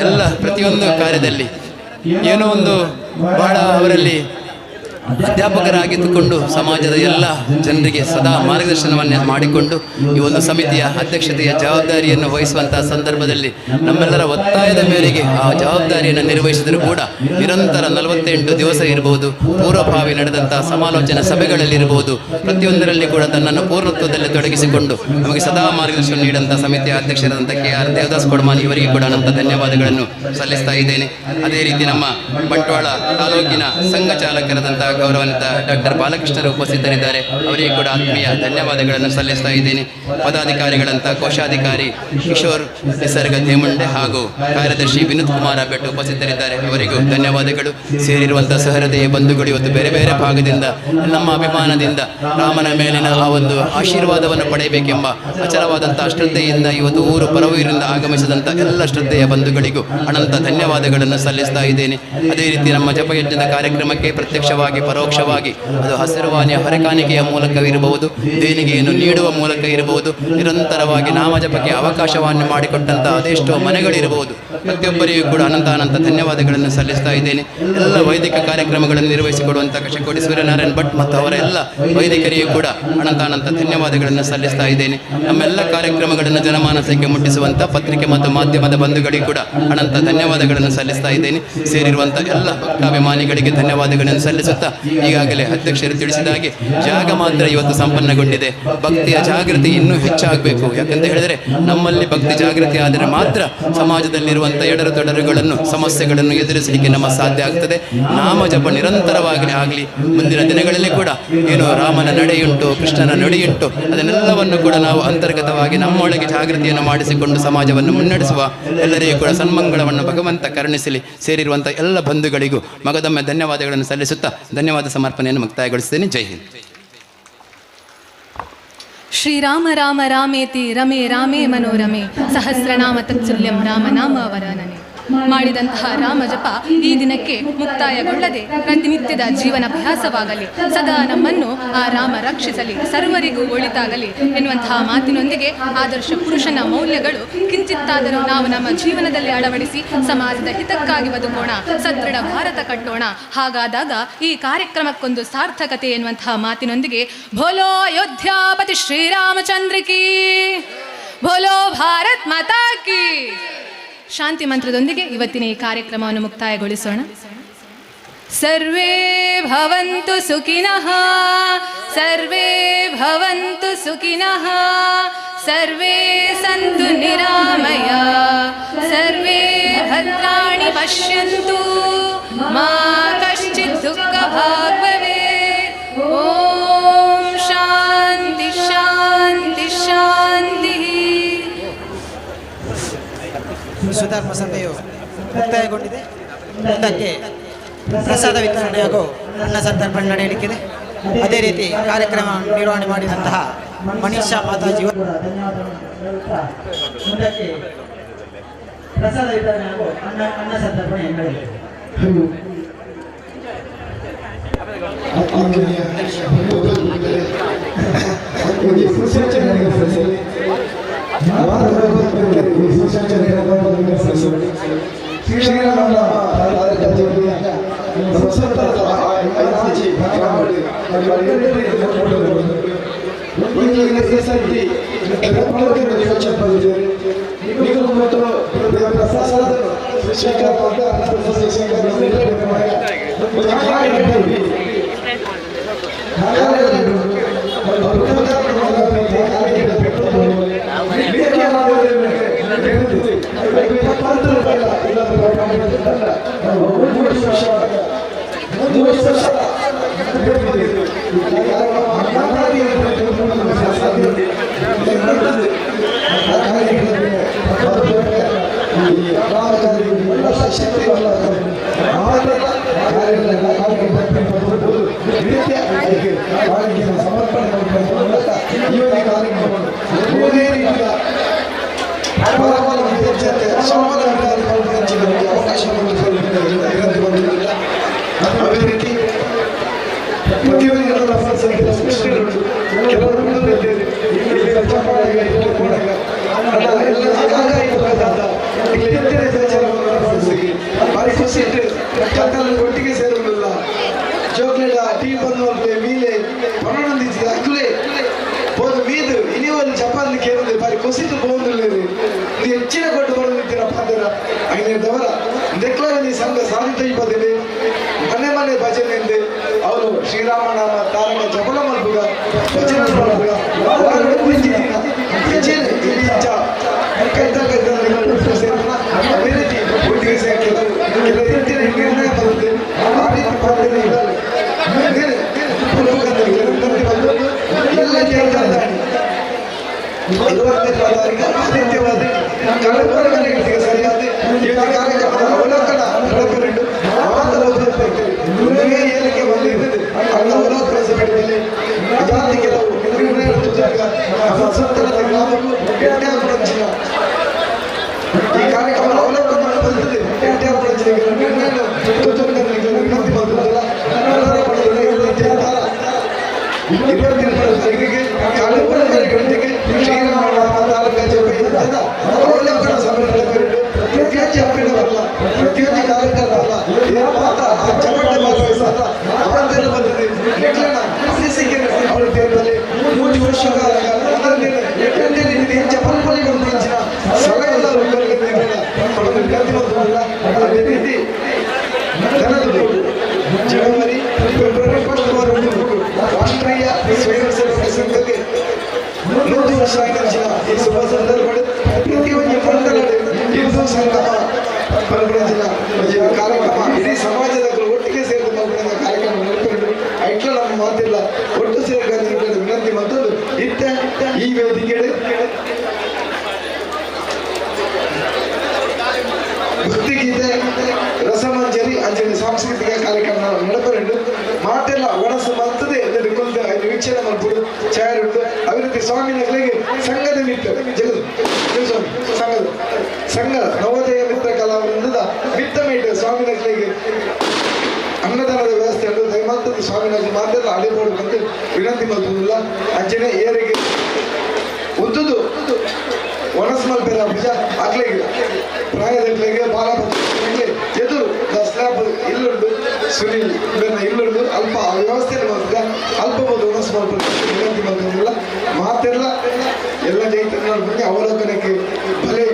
ಎಲ್ಲ ಪ್ರತಿಯೊಂದು ಕಾರ್ಯದಲ್ಲಿ ಏನೋ ಒಂದು ಬಹಳ ಅವರಲ್ಲಿ ಅಧ್ಯಾಪಕರಾಗಿದ್ದುಕೊಂಡು ಸಮಾಜದ ಎಲ್ಲ ಜನರಿಗೆ ಸದಾ ಮಾರ್ಗದರ್ಶನವನ್ನು ಮಾಡಿಕೊಂಡು ಈ ಒಂದು ಸಮಿತಿಯ ಅಧ್ಯಕ್ಷತೆಯ ಜವಾಬ್ದಾರಿಯನ್ನು ವಹಿಸುವಂತಹ ಸಂದರ್ಭದಲ್ಲಿ ನಮ್ಮೆಲ್ಲರ ಒತ್ತಾಯದ ಮೇರೆಗೆ ಆ ಜವಾಬ್ದಾರಿಯನ್ನು ನಿರ್ವಹಿಸಿದರೂ ಕೂಡ ನಿರಂತರ 48 ದಿವಸ ಇರಬಹುದು, ಪೂರ್ವಭಾವಿ ನಡೆದಂತಹ ಸಮಾಲೋಚನಾ ಸಭೆಗಳಲ್ಲಿರಬಹುದು, ಪ್ರತಿಯೊಂದರಲ್ಲಿ ಕೂಡ ತನ್ನನ್ನು ಪೂರ್ಣತ್ವದಲ್ಲಿ ತೊಡಗಿಸಿಕೊಂಡು ನಮಗೆ ಸದಾ ಮಾರ್ಗದರ್ಶನ ನೀಡಿದಂಥ ಸಮಿತಿಯ ಅಧ್ಯಕ್ಷರಾದಂಥ KR ದೇವದಾಸ್ ಕೊಡಮಾನಿ ಇವರಿಗೆ ಕೂಡ ಅನಂತ ಧನ್ಯವಾದಗಳನ್ನು ಸಲ್ಲಿಸ್ತಾ ಇದ್ದೇನೆ. ಅದೇ ರೀತಿ ನಮ್ಮ ಬಂಟ್ವಾಳ ತಾಲೂಕಿನ ಸಂಘ ಚಾಲಕರಾದಂಥ ಗೌರವಾನ್ವಿತ ಡಾಕ್ಟರ್ ಬಾಲಕೃಷ್ಣರು ಉಪಸ್ಥಿತರಿದ್ದಾರೆ, ಅವರಿಗೆ ಕೂಡ ಆತ್ಮೀಯ ಧನ್ಯವಾದಗಳನ್ನು ಸಲ್ಲಿಸ್ತಾ ಇದ್ದೇನೆ. ಪದಾಧಿಕಾರಿಗಳಂತ ಕೋಶಾಧಿಕಾರಿ ಕಿಶೋರ್ ನಿಸರ್ಗ ದೇಮುಂಡೆ ಹಾಗೂ ಕಾರ್ಯದರ್ಶಿ ವಿನೋದ್ ಕುಮಾರ್ ಬೆಟ್ಟು ಉಪಸ್ಥಿತರಿದ್ದಾರೆ, ಅವರಿಗೂ ಧನ್ಯವಾದಗಳು. ಸೇರಿರುವಂತಹ ಸಹೃದಯ ಬಂಧುಗಳು ಇವತ್ತು ಬೇರೆ ಬೇರೆ ಭಾಗದಿಂದ ನಮ್ಮ ಅಭಿಮಾನದಿಂದ ರಾಮನ ಮೇಲಿನ ಆ ಒಂದು ಆಶೀರ್ವಾದವನ್ನು ಪಡೆಯಬೇಕೆಂಬ ಅಚಲವಾದಂತಹ ಶ್ರದ್ಧೆಯಿಂದ ಇವತ್ತು ಊರು ಪರವೂರಿಂದ ಆಗಮಿಸಿದಂಥ ಎಲ್ಲ ಶ್ರದ್ಧೆಯ ಬಂಧುಗಳಿಗೂ ಅನಂತ ಧನ್ಯವಾದಗಳನ್ನು ಸಲ್ಲಿಸ್ತಾ ಇದ್ದೇನೆ. ಅದೇ ರೀತಿ ನಮ್ಮ ಜಪಯಜ್ಞದ ಕಾರ್ಯಕ್ರಮಕ್ಕೆ ಪ್ರತ್ಯಕ್ಷವಾಗಿ ಪರೋಕ್ಷವಾಗಿ ಅದು ಹಸಿರುವಾಣಿಯ ಹೊರೆಕಾಣಿಕೆಯ ಮೂಲಕವಿರಬಹುದು, ದೇಣಿಗೆಯನ್ನು ನೀಡುವ ಮೂಲಕ ಇರಬಹುದು, ನಿರಂತರವಾಗಿ ನಾಮಜಪಕ್ಕೆ ಅವಕಾಶವನ್ನು ಮಾಡಿಕೊಟ್ಟಂತಹ ಅದೆಷ್ಟೋ ಮನೆಗಳಿರಬಹುದು. ಪ್ರತಿಯೊಬ್ಬರಿಗೂ ಕೂಡ ಅನಂತ ಧನ್ಯವಾದಗಳನ್ನು ಸಲ್ಲಿಸ್ತಾ ಇದ್ದೇನೆ. ಎಲ್ಲ ವೈದಿಕ ಕಾರ್ಯಕ್ರಮಗಳನ್ನು ನಿರ್ವಹಿಸಿಕೊಡುವಂಥ ಕಶಕೋಡಿ ಸೂರ್ಯನಾರಾಯಣ್ ಭಟ್ ಮತ್ತು ಅವರ ಎಲ್ಲ ವೈದಿಕರಿಗೂ ಕೂಡ ಅನಂತ ಧನ್ಯವಾದಗಳನ್ನು ಸಲ್ಲಿಸ್ತಾ ಇದ್ದೇನೆ. ನಮ್ಮೆಲ್ಲ ಕಾರ್ಯಕ್ರಮಗಳನ್ನು ಜನಮಾನಸಕ್ಕೆ ಮುಟ್ಟಿಸುವಂಥ ಪತ್ರಿಕೆ ಮತ್ತು ಮಾಧ್ಯಮದ ಬಂಧುಗಳಿಗೂ ಕೂಡ ಅನಂತ ಧನ್ಯವಾದಗಳನ್ನು ಸಲ್ಲಿಸ್ತಾ ಇದ್ದೇನೆ. ಸೇರಿರುವಂಥ ಎಲ್ಲ ಭಕ್ತಾಭಿಮಾನಿಗಳಿಗೆ ಧನ್ಯವಾದಗಳನ್ನು ಸಲ್ಲಿಸುತ್ತಾ ಈಗಾಗಲೇ ಅಧ್ಯಕ್ಷರು ತಿಳಿಸಿದ ಹಾಗೆ ಜಾಗ ಮಾತ್ರ ಇವತ್ತು ಸಂಪನ್ನಗೊಂಡಿದೆ. ಭಕ್ತಿಯ ಜಾಗೃತಿ ಇನ್ನೂ ಹೆಚ್ಚಾಗಬೇಕು. ಯಾಕಂತ ಹೇಳಿದರೆ ನಮ್ಮಲ್ಲಿ ಭಕ್ತಿ ಜಾಗೃತಿ ಆದರೆ ಮಾತ್ರ ಸಮಾಜದಲ್ಲಿರುವಂಥ ಎಡರು ತೊಡರುಗಳನ್ನು ಸಮಸ್ಯೆಗಳನ್ನು ಎದುರಿಸಲಿಕ್ಕೆ ನಮ್ಮ ಸಾಧ್ಯ ಆಗ್ತದೆ. ನಾಮ ಜಪ ನಿರಂತರವಾಗಿ ಆಗಲಿ. ಮುಂದಿನ ದಿನಗಳಲ್ಲಿ ಕೂಡ ಏನು ರಾಮನ ನಡೆಯುಂಟು, ಕೃಷ್ಣನ ನುಡಿಯುಂಟು, ಅದನ್ನೆಲ್ಲವನ್ನು ಕೂಡ ನಾವು ಅಂತರ್ಗತವಾಗಿ ನಮ್ಮೊಳಗೆ ಜಾಗೃತಿಯನ್ನು ಮಾಡಿಸಿಕೊಂಡು ಸಮಾಜವನ್ನು ಮುನ್ನಡೆಸುವ. ಎಲ್ಲರಿಗೂ ಕೂಡ ಸನ್ಮಂಗಳವನ್ನು ಭಗವಂತ ಕರುಣಿಸಲಿ. ಸೇರಿರುವಂಥ ಎಲ್ಲ ಬಂಧುಗಳಿಗೂ ಮಗದೊಮ್ಮೆ ಧನ್ಯವಾದಗಳನ್ನು ಸಲ್ಲಿಸುತ್ತಾ ಧನ್ಯವಾದ ಸಮರ್ಪಣೆಯನ್ನು ಮುಕ್ತಾಯಗೊಳಿಸುತ್ತೇನೆ. ಜೈ ಹಿಂದ್. ಶ್ರೀರಾಮ ರಾಮ ರಾಮೇತಿ ರಮೇ ರಾಮೇ ಮನೋರಮೆ ಸಹಸ್ರನಾಮ ತತ್ಸುಲ್ಯಂ ರಾಮನಾಮ ವರನನೆ. ಮಾಡಿದಂತಹ ರಾಮ ಜಪ ಈ ದಿನಕ್ಕೆ ಮುಕ್ತಾಯಗೊಳ್ಳದೆ ಪ್ರತಿನಿತ್ಯದ ಜೀವನಾಭ್ಯಾಸವಾಗಲಿ. ಸದಾ ನಮ್ಮನ್ನು ಆ ರಾಮ ರಕ್ಷಿಸಲಿ, ಸರ್ವರಿಗೂ ಒಳಿತಾಗಲಿ ಎನ್ನುವಂತಹ ಮಾತಿನೊಂದಿಗೆ ಆದರ್ಶ ಪುರುಷನ ಮೌಲ್ಯಗಳು ಕಿಂಚಿತ್ತಾದರೂ ನಾವು ನಮ್ಮ ಜೀವನದಲ್ಲಿ ಅಳವಡಿಸಿ ಸಮಾಜದ ಹಿತಕ್ಕಾಗಿ ಬದುಕೋಣ, ಸದೃಢ ಭಾರತ ಕಟ್ಟೋಣ. ಹಾಗಾದಾಗ ಈ ಕಾರ್ಯಕ್ರಮಕ್ಕೊಂದು ಸಾರ್ಥಕತೆ ಎನ್ನುವಂತಹ ಮಾತಿನೊಂದಿಗೆ ಭೋಲೋ ಅಯೋಧ್ಯಾಪತಿ ಶ್ರೀರಾಮಚಂದ್ರ ಕೀ, ಭೋಲೋ ಭಾರತ್ ಮಾತಾ ಕೀ ಶಾಂತಿ ಮಂತ್ರದೊಂದಿಗೆ ಇವತ್ತಿನ ಈ ಕಾರ್ಯಕ್ರಮವನ್ನು ಮುಕ್ತಾಯಗೊಳಿಸೋಣ. ಸರ್ವೇ ಭವಂತು ಸುಖಿನಃ, ಸರ್ವೇ ಭವಂತು ಸುಖಿನಃ, ಸರ್ವೇ ಸಂತು ನಿರಾಮಯ, ಸರ್ವೇ ಭದ್ರಾಣಿ ಪಶ್ಯಂತು, ಮಾ ಕಶ್ಚಿತ್ ದುಃಖ ಭಾಗ್ ಭವೇತ್. ಓಂ ಶಾಂತಿ ಶಾಂತಿ ಶಾಂತಿ. ಸುಧರ್ಮ ಸಭೆಯು ಮುಕ್ತಾಯಗೊಂಡಿದೆ. ಮುಂದಕ್ಕೆ ಪ್ರಸಾದ ವಿತರಣೆ ಹಾಗೂ ಅನ್ನ ಸಂತರ್ಪಣೆ ನಡೆಯಲಿಕ್ಕಿದೆ. ಅದೇ ರೀತಿ ಕಾರ್ಯಕ್ರಮ ನಿರ್ವಹಣೆ ಮಾಡಿದಂತಹ ಮನೀಷಾ ಮಾತಾಜಿ ಮುಂದಕ್ಕೆ ಪ್ರಸಾದ ವಿತರಣೆ ಹಾಗೂ ಅನ್ನ ಸಂತರ್ಪಣೆ ನಡೆಯಲಿದೆ. ಒಟ್ಟಿಗೆ ಸೇರುವುದಿಲ್ಲ. ಚೋಕ್ಲೇಟ್ ಟೀ ಬಂದು ಮೀಲೆ ಪರನೊಂದಿಸಿದ ಅಕ್ಕಲೇ ಹೋದ ಮೀದು ಇನಿವಲ್ಲಿ ಚಪಾತಿ ಕೇಳಿದ್ರೆ ಬಾರಿ ಕೊಸಿತು ಹೋಗುದಿಲ್ಲ. ಇದು ಹೆಚ್ಚಿನ ಕೊಟ್ಟು ಬರೋದಿದ್ದೀರ ಪಾತ್ರ ಐದವರ ದೆಕ್ಲಾರಿ ಸಂಘ ಸಾಧಿತ ಇಪ್ಪತ್ತಿದೆ ಮನೆ ಮನೆ ಭಜನೆ ಎಂದೆ ಅವರು ಶ್ರೀರಾಮನಾಮ ತಾರಕ ಜಪಲ ಮಲ್ಪುಗ ಭಜನೆ ಮಲ್ಪುಗ ಅದೇ ರೀತಿ ಒಟ್ಟಿಗೆ ನಿರ್ಣಯ ಬರುತ್ತೆ. ಆ ರೀತಿ ಪ್ರಾರ್ಥನೆ ಇದ್ದಾರೆ. ಎಲ್ಲ ಕೇಳ್ತಾರೆ. ಆದಿತ್ಯವಾದ ಕಾರ್ಯಕ್ರಮಗಳಿಗೆ ಸರಿಯಾದ ಕಾರ್ಯಕ್ರಮದ ಅವಲೋಕನ ನಡೆಪೆರಡು ಮುಂದೆ ಏರಿಕೆ ಬಂದಿರುತ್ತದೆ. ಅಲ್ಲ ಅವಲೋಕನ ಸಭೆಯಲ್ಲಿ ಜಾತಿ ಕೆಲವು ನಿರ್ಣಯ ಸುತ್ತಲದ ಗ್ರಾಮಗಳು ಈ ಕಾರ್ಯಕ್ರಮ ಅವಲೋಕನ ಬಂದಿದೆ. ನಿರ್ಣಯ ವಿನಂತಿ ಬಂದಿರಲ್ಲ. ಗಂಟೆಗೆ ಅವಲೋಕನ ಸಭೆ ನಡೆಪೆರಡು ಪ್ರತಿಯೊಂದು ಹಪ್ಪಿನವಲ್ಲ, ಪ್ರತಿಯೊಂದು ಕಾರ್ಯಕ್ರಮವಲ್ಲ, ಚಪ್ಪಟ್ಟೆ ಭಾಗವಹಿಸಾದ ಅವರದೆಲ್ಲ ಬಂದಿದೆ. ಅವರ ದೇವರಲ್ಲಿ 3 ವರ್ಷ ಕಾಲ ಚಪ್ಪಲ್ಪಲ್ಲಿಗಳು ಮುಂಚಿನ ಸಭೆಯೆಲ್ಲ ಅದೇ ರೀತಿ ಜನರು ಜನವರಿ ಫೆಬ್ರವರಿ ಸಾಂಸ್ಕೃತಿಕ ಕಾರ್ಯಕ್ರಮ ನಡೆಪರುಂಡು ಮಾತೆಲ್ಲ ಒಣಸು ಮಲ್ತದೆ ಅದರ ಕುರಿತು ಐದು ವೀಕ್ಷಣೆ ಮಾಡ್ಬೋದು ಚಾರುಂಡು ಅಭಿವೃದ್ಧಿ ಸ್ವಾಮಿಗಳಿಗೆ ಸಂಘದ ಮಿತ್ರ ಸಂಘ ನವೋದಯ ಮಿತ್ರ ಕಲಾವೃಂದದ ಮಿತ್ತ ಮೇಟ ಸ್ವಾಮಿಗಳಿಗೆ ಅನ್ನದಾನದ ವ್ಯವಸ್ಥೆ ಉಂಟು ದಯಮಾಂತದ ಸ್ವಾಮಿನಲ್ಲಿ ಮಾತೆಲ್ಲ ಅಡಿಬೋದು ಅಂತ ವಿನಂತಿ ಮಾಡ್ಬೋದಿಲ್ಲ ಅಂಚನೆ ಏರಿಗೆ ಉದ್ದುದು ಒಣಸ್ ಮಲ್ಪೆರ ಭುಜ ಆಗ್ಲಿಗೆ ಪ್ರಾಯದಗಳಿಗೆ ಬಾಲಪತ್ರಿಗೆ ಎದುರು ಸ್ಲಾಬ್ ಇಲ್ಲುಂಡು ಸುನಿಲ್ ಬೆನ್ನ ಇಲ್ಲುಂಡು ಅಲ್ಪ ವ್ಯವಸ್ಥೆ ಮಾಡ್ತಿದ್ದ ಅಲ್ಪ ಬಂದು ಒಣಸ್ ಮಲ್ಪ ವಿನಂತಿ ಮಾಡ್ಬೋದಿಲ್ಲ ಮಾತೆಲ್ಲ ಎಲ್ಲ ಜೈತನ ಮುಂದೆ ಅವಲೋಕನಕ್ಕೆ ಬಲೆ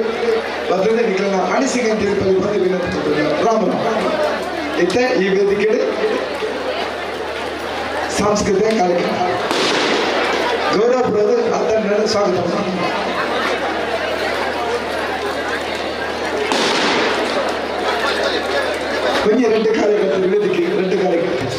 ಬದ್ರಿಂದ ನಿಖಿಲನ ಅಣಿಸಿಕೆ ಅಂತ ಹೇಳಿ ಬಂದು ವಿನಂತಿ ಮಾಡ್ಬೋದಿಲ್ಲ ರಾಮ ಇತ್ತೆ ಈ ವೇದಿಕೆ ಸಾಂಸ್ಕೃತಿಕ ಕಾರ್ಯಕ್ರಮ ಗೌರವ ಪುರದ ಅದನ್ನ ಸ್ವಾಗತ கொஞ்சம் 2 ಕಾರ್ಯಕರ್ತರು ವೇದಿಕೆ 2 ಕಾರ್ಯಕರ್ತರು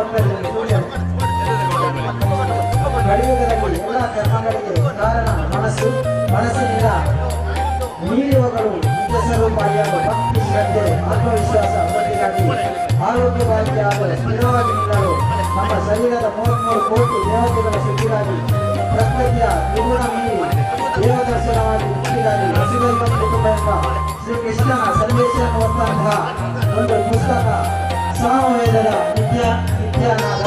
ಭಕ್ತರಲ್ಲಿ ಸೂಚನೆ. ಕಲಿಯುಗದಲ್ಲಿ ಎಲ್ಲ ಕರ್ಮಗಳಿಗೆ ಕಾರಣ ಮನಸ್ಸು. ಮನಸ್ಸಿನಿಂದ ಮೀರಿ ಹೋಗಲು ನಿತ್ಯ ಸ್ವರೂಪಾಗಿಯಾದ ಭಕ್ತಿ, ಶ್ರದ್ಧೆ, ಆತ್ಮವಿಶ್ವಾಸ ವೃದ್ಧಿಗಾಗಿ ಆರೋಗ್ಯವಾಗಿ ಹಾಗೂ ಸ್ಥಿರವಾಗಿ ನಿಲ್ಲಲು ನಮ್ಮ ಶರೀರದ 33 ಕೋಟಿ ದೇವತೆಗಳ ಶುದ್ಧಿಗಾಗಿ ಪ್ರಕೃತಿಯ ತ್ರಿಗುಣ ಮೀರಿ ದೇವದರ್ಶನವಾಗಿ ಮುಕ್ತಿಗಾಗಿ ವಸುದೈವ ಕುಟುಂಬ ಎಂಬ ಶ್ರೀಕೃಷ್ಣನ ಸಂದೇಶವನ್ನು ಹೊತ್ತಂತಹ ಒಂದು ಪುಸ್ತಕ ಸಾಮವೇದದ ನಿತ್ಯಾನಾದ.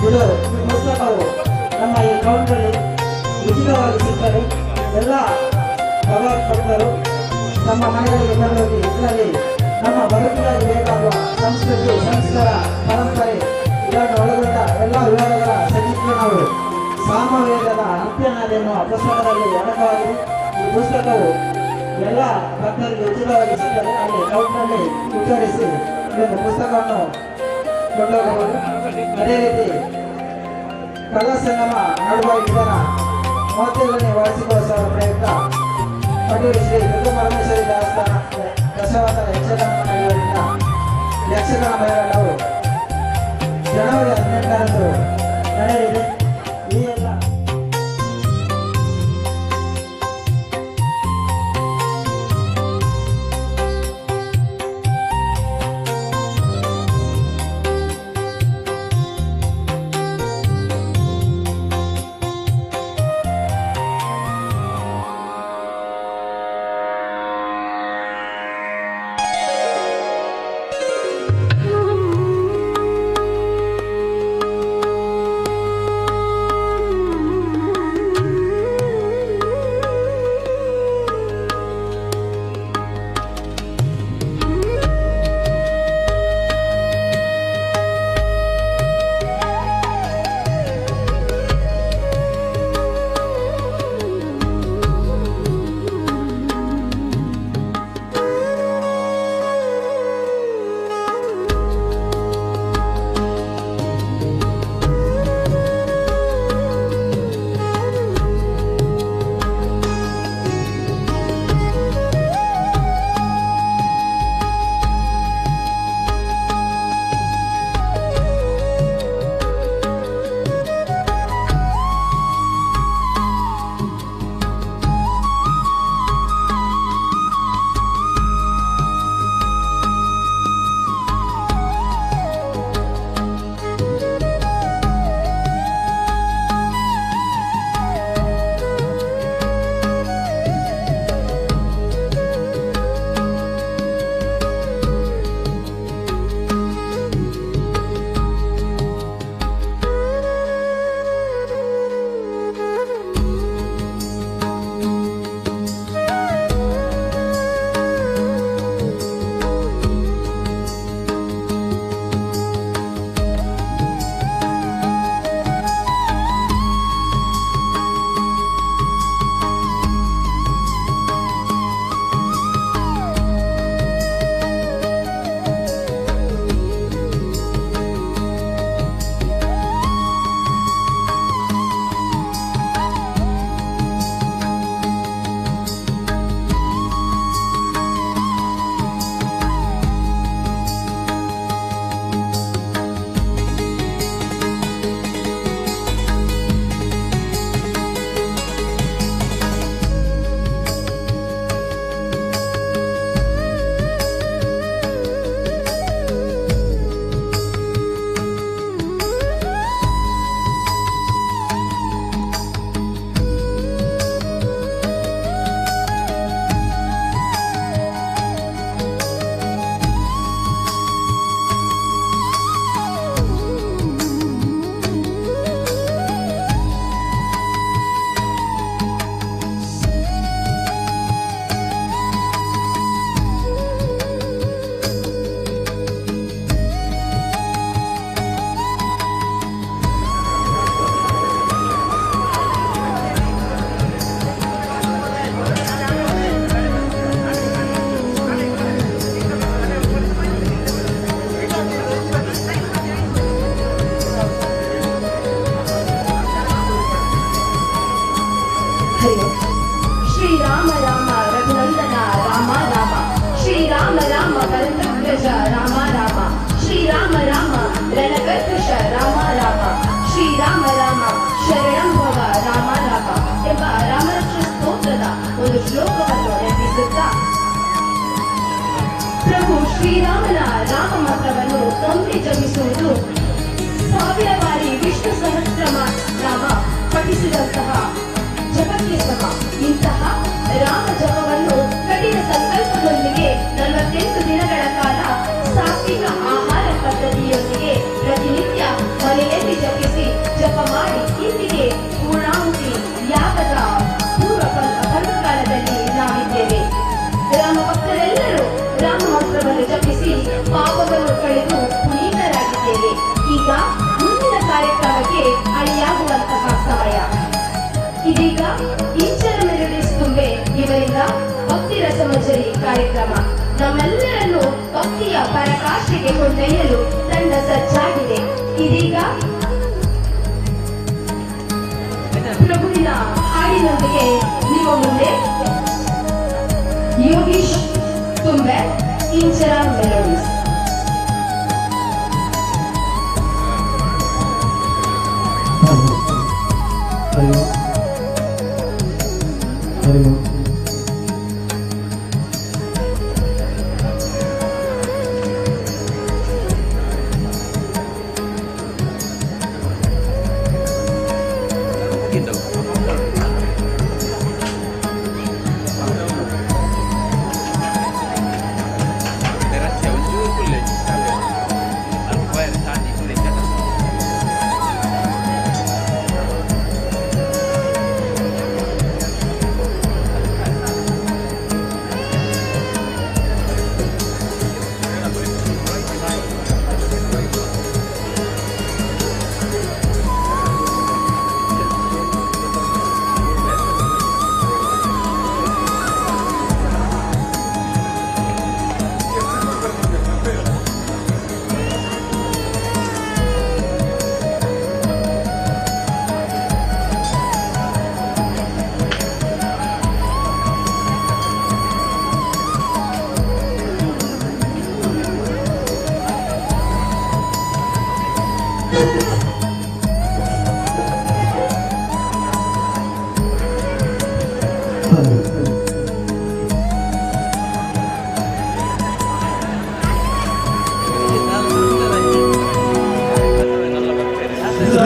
ಇದು ಈ ಪುಸ್ತಕವು ನಮ್ಮ ಈ ಕೌಂಟರಲ್ಲಿ ಉಚಿತವಾಗಿ ಸಿಗ್ತದೆ. ಎಲ್ಲ ಭಗವದ್ಭಕ್ತರು ತಮ್ಮ ಮನೆಗಳಿಗೆ ತರಲು ಇದರಲ್ಲಿ ನಮ್ಮ ಬದುಕಿಗಾಗಿ ಬೇಕಾಗುವ ಸಂಸ್ಕೃತಿ, ಸಂಸ್ಕಾರ, ಪರಂಪರೆ ಇದನ್ನು ಒಳಗೊಂಡ ಎಲ್ಲ ವಿವರಗಳ ಸಂಕೀರ್ಣವು ಸಾಮವೇದದ ನಿತ್ಯಾನಾದ ಎನ್ನುವ ಪುಸ್ತಕದಲ್ಲಿ ಅಡಕವಾಗಿದೆ. ಈ ಪುಸ್ತಕವು ಎಲ್ಲ ಭಕ್ತರಿಗೆ ಉಚಿತವಾಗಿ ಸಿಗ್ತದೆ. ಅಲ್ಲಿ ಕೌಂಟರ್ನಲ್ಲಿ ವಿಚಾರಿಸಿ ಇದೊಂದು ಪುಸ್ತಕವನ್ನು ಕೊಂಡೋಗಬಹುದು. ಅದೇ ರೀತಿ ಕಲಾಸಂಗಮ ನಡುವ ಇದರ 37ನೇ ವಾರ್ಷಿಕೋತ್ಸವ ಪ್ರಯುಕ್ತ ಪಟೂರು ಶ್ರೀ ದುರ್ಗಪರಮೇಶ್ವರಿ ದೇವಸ್ಥಾನ ದಶವತಾರ ಯಕ್ಷಗಾನ ಮಂಡಳಿಯವರಿಂದ ಯಕ್ಷಗಾನ ಬಯಲಾಟವು ಜನವರಿ 18ರಂದು ನಡೆಯಲಿದೆ. ಈ ಎಲ್ಲ श्रीराम राम रघुनंदन राम राम श्रीराम राम वरदग्रज राम राम श्रीराम राम ರಣಕರ್ಕಶ ರಾಮ ರಾಮ ಶ್ರೀರಾಮ ರಾಮ ಶರಣಂ ಭವ ರಾಮ ರಾಮ ಎಂಬ ರಾಮರಕ್ಷ ಸ್ತೋತ್ರದ ಒಂದು ಶ್ಲೋಕವನ್ನು ನೆನಪಿಸುತ್ತಾ ಪ್ರಭು ಶ್ರೀರಾಮನ ರಾಮ ಮಂತ್ರವನ್ನು ಒಮ್ಮೆ ಜಪಿಸುವುದು 1000 ಬಾರಿ ವಿಷ್ಣು ಸಹಸ್ರನಾಮ ಪಠಿಸಿದಂತಹ ಜಪಕ್ಕೆ ಸಮ. ಇಂತಹ ರಾಮ ಜಪವನ್ನು ಕಠಿಣ ಸಂಕಲ್ಪದೊಂದಿಗೆ 48 ದಿನಗಳ ಕಾಲ ಸಾತ್ವಿಕ ಆಹಾರ ಪದ್ಧತಿಯೊಂದಿಗೆ ಪ್ರತಿನಿತ್ಯ ಮನೆಯಲ್ಲಿ ಜಪಿಸಿ ಜಪ ಮಾಡಿ ಇಂದಿಗೆ ಪೂರ್ಣಾಹುತಿ ಯಾಗದ ಪೂರ್ವ ಪರ್ವಕಾಲದಲ್ಲಿ ನಾವಿದ್ದೇವೆ. ರಾಮ ಭಕ್ತರೆಲ್ಲರೂ ರಾಮ ಮಂತ್ರವನ್ನು ಜಪಿಸಿ ಪಾಪವನ್ನು ಕಳೆದು ಪುನೀತರಾಗಿದ್ದೇವೆ. ಈಗ ಮುಂದಿನ ಕಾರ್ಯಕ್ರಮಕ್ಕೆ ಅಣಿಯಾಗುವಂತಹ ಸಮಯ. ಇದೀಗ ಇಂಚರ ಮೆಲೋಡಿಸ್ ತುಂಬೆ ಇವರಿಂದ ಭಕ್ತಿ ರಸಮಂಜರಿ ಕಾರ್ಯಕ್ರಮ. ನಮ್ಮೆಲ್ಲರನ್ನು ಭಕ್ತಿಯ ಪರಕಾಷ್ಠೆಗೆ ಕೊಂಡೊಯ್ಯಲು ತಂಡ ಸಜ್ಜಾಗಿದೆ. ಇದೀಗ ಪ್ರಭುವಿನ ಹಾಡಿನೊಂದಿಗೆ ನಿಮ್ಮ ಮುಂದೆ ಯೋಗೀಶ್ ತುಂಬೆ ಇಂಚರ ಮೆಲೋಡಿಸ್.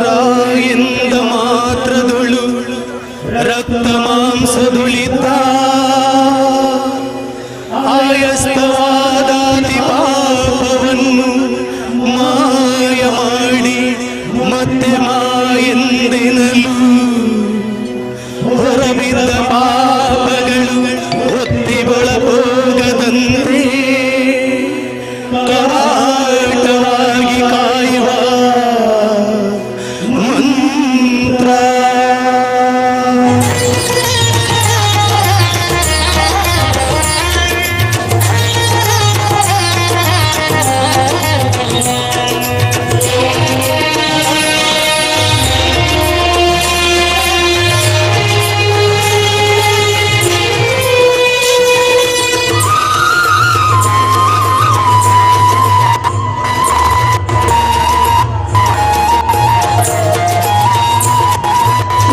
ರಾಯಿಂದ ಮಾತ್ರದೊಳು ರಕ್ತ ಮಾಂಸದುಳಿತ ಆಯಸ್ತವಾದಾದಿ ಪಾಪವನ್ನು ಮಾಯ ಮಾಡಿ ಮತ್ತೆ ಮಾಯೆಂದೆನಲು ಹೊರಬಿದ್ದ ಪಾಪಗಳು ಒತ್ತಿ ಒಳಗೋಗದಂತೆ ಕವಾಟವಾಗಿ ಕಾಯುವ ಮಂತ್ರ.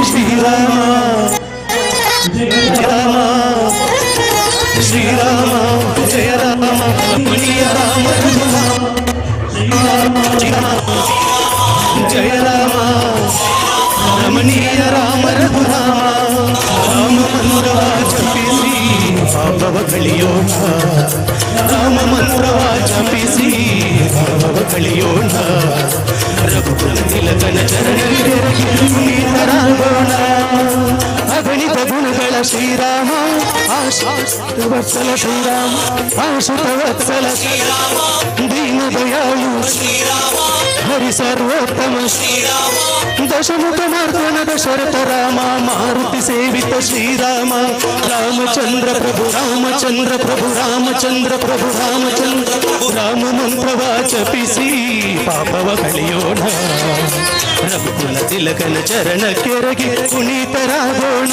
ಶ್ರೀರಾಮ ಜಯ ರಾಮ ಮುನಿಯ ರಾಮ ಜಯ ರಾಮ ರಮಣೀಯ ರಾಮ ರಘುರಾಮ ರಾಮ ಮಂತ್ರವ ಜಪಿಸಿ ಪಾಪವ ಕಳಿಯೋಣ ರಾಮ ಮಂತ್ರವ ಜಪಿಸಿ ಪಾಪವ ಕಳಿಯೋಣ ರಘುಕುಲ ತಿಲಕನ ಚರಣರಾಗೋಣ ಅಗಣಿತ ಗುಣಗಳ ಶ್ರೀರಾಮ ಆಶುತವತ್ಸಲ ಶ್ರೀರಾಮ ಆಶುತವತ್ಸಲ ದೀನ ದಯಾಳು ಹರಿ ಸರ್ವೋತ್ತಮ ದಶಮುಖ ಮಾರ್ದನ ದಶರಥ ರಾಮ ಮಾರುತಿ ಸೇವಿತ ಶ್ರೀರಾಮ ರಾಮಚಂದ್ರ ಪ್ರಭು ರಾಮಚಂದ್ರ ಪ್ರಭು ರಾಮಚಂದ್ರ ಪ್ರಭು ರಾಮಚಂದ್ರ ರಾಮ ಮಂತ್ರವ ಜಪಿಸಿ ಪಾಪವ ಕಳೆಯೋಣ ರಘುಕುಲ ತಿಲಕನ ಚರಣ ಕೆರಗಿ ಪುನೀತರಾಗೋಣ.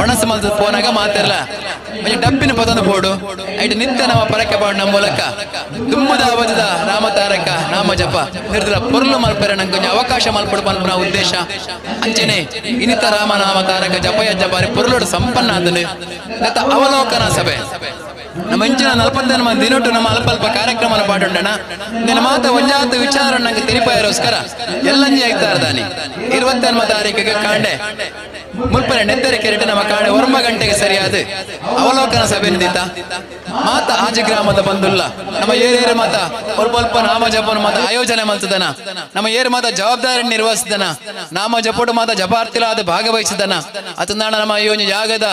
ಮನಸ್ಸು ಮಲ್ತದ ಪೋನಾಗ ಮಾತೆಲ್ಲ ಒಂಜಿ ಡಬ್ಬಿನ ಪದೊಂದು ಬೋಡು ಐಟ್ ನಿತ್ಯ ನಮ್ಮ ಪರಕೆ ಪಾಡಿನ ಮೂಲಕ ದುಮ್ಮದ ಅವಧದ ರಾಮತಾರಕ ನಾಮ ಜಪ ನಿರ್ದಲ ಪೊರ್ಲು ಮಲ್ಪರೆ ನಂಗೆ ಕೊಂಚ ಅವಕಾಶ ಮಲ್ಪಡು ಮಲ್ಪನ ಉದ್ದೇಶ ಅಂಚನೆ ಇನಿತ ರಾಮ ನಾಮ ತಾರಕ ಜಪಯಜ್ಜ ಬಾರಿ ಪೊರ್ಲೋಡು ಸಂಪನ್ನ ಆದನು ಗತ ಅವಲೋಕನ ಸಭೆ ನಮ್ಮ ಇಂಚಿನ 40 ಮಂದಿ ದಿನೊಟ್ಟು ನಮ್ಮ ಅಲ್ಪ ಕಾರ್ಯಕ್ರಮ ಪಾಡೋಣ ನಿನ್ನ ಮಾತ ಒಂಜಾತ ವಿಚಾರ ನಂಗೆ ತಿರುಪಾಯರೋಸ್ಕರ ಎಲ್ಲಂಜಿ ಆಗ್ತಾ ಇರ್ದಾನಿ 20ನೇ ತಾರೀಕಿಗೆ ಕಾಂಡೆ ಮುಲ್ಪನೆ ನೆತ್ತರೆ ಕೆರೆಟ ನಮ್ಮ ಕಾಣೆ 9 ಗಂಟೆಗೆ ಸರಿಯಾದ ಅವಲೋಕನ ಸಭೆ ನಿಂತ ಮಾತ ಆಜಿ ಗ್ರಾಮದ ಬಂದುಲ್ಲ ನಮ್ಮ ಏರೇರು ಮಾತ ಸ್ವಲ್ಪ ನಾಮ ಜಪನ ಮಾತ ಆಯೋಜನೆ ಮಾಡ್ತದನ ನಮ್ಮ ಏರು ಮಾತ ಜವಾಬ್ದಾರಿ ನಿರ್ವಹಿಸಿದನ ನಾಮ ಜಪೋಡು ಮಾತ ಜಪಾರ್ಥಿಲಾದ ಭಾಗವಹಿಸಿದನ ಅತನಾಣ ನಮ್ಮ ಯೋಜನೆ ಜಾಗದ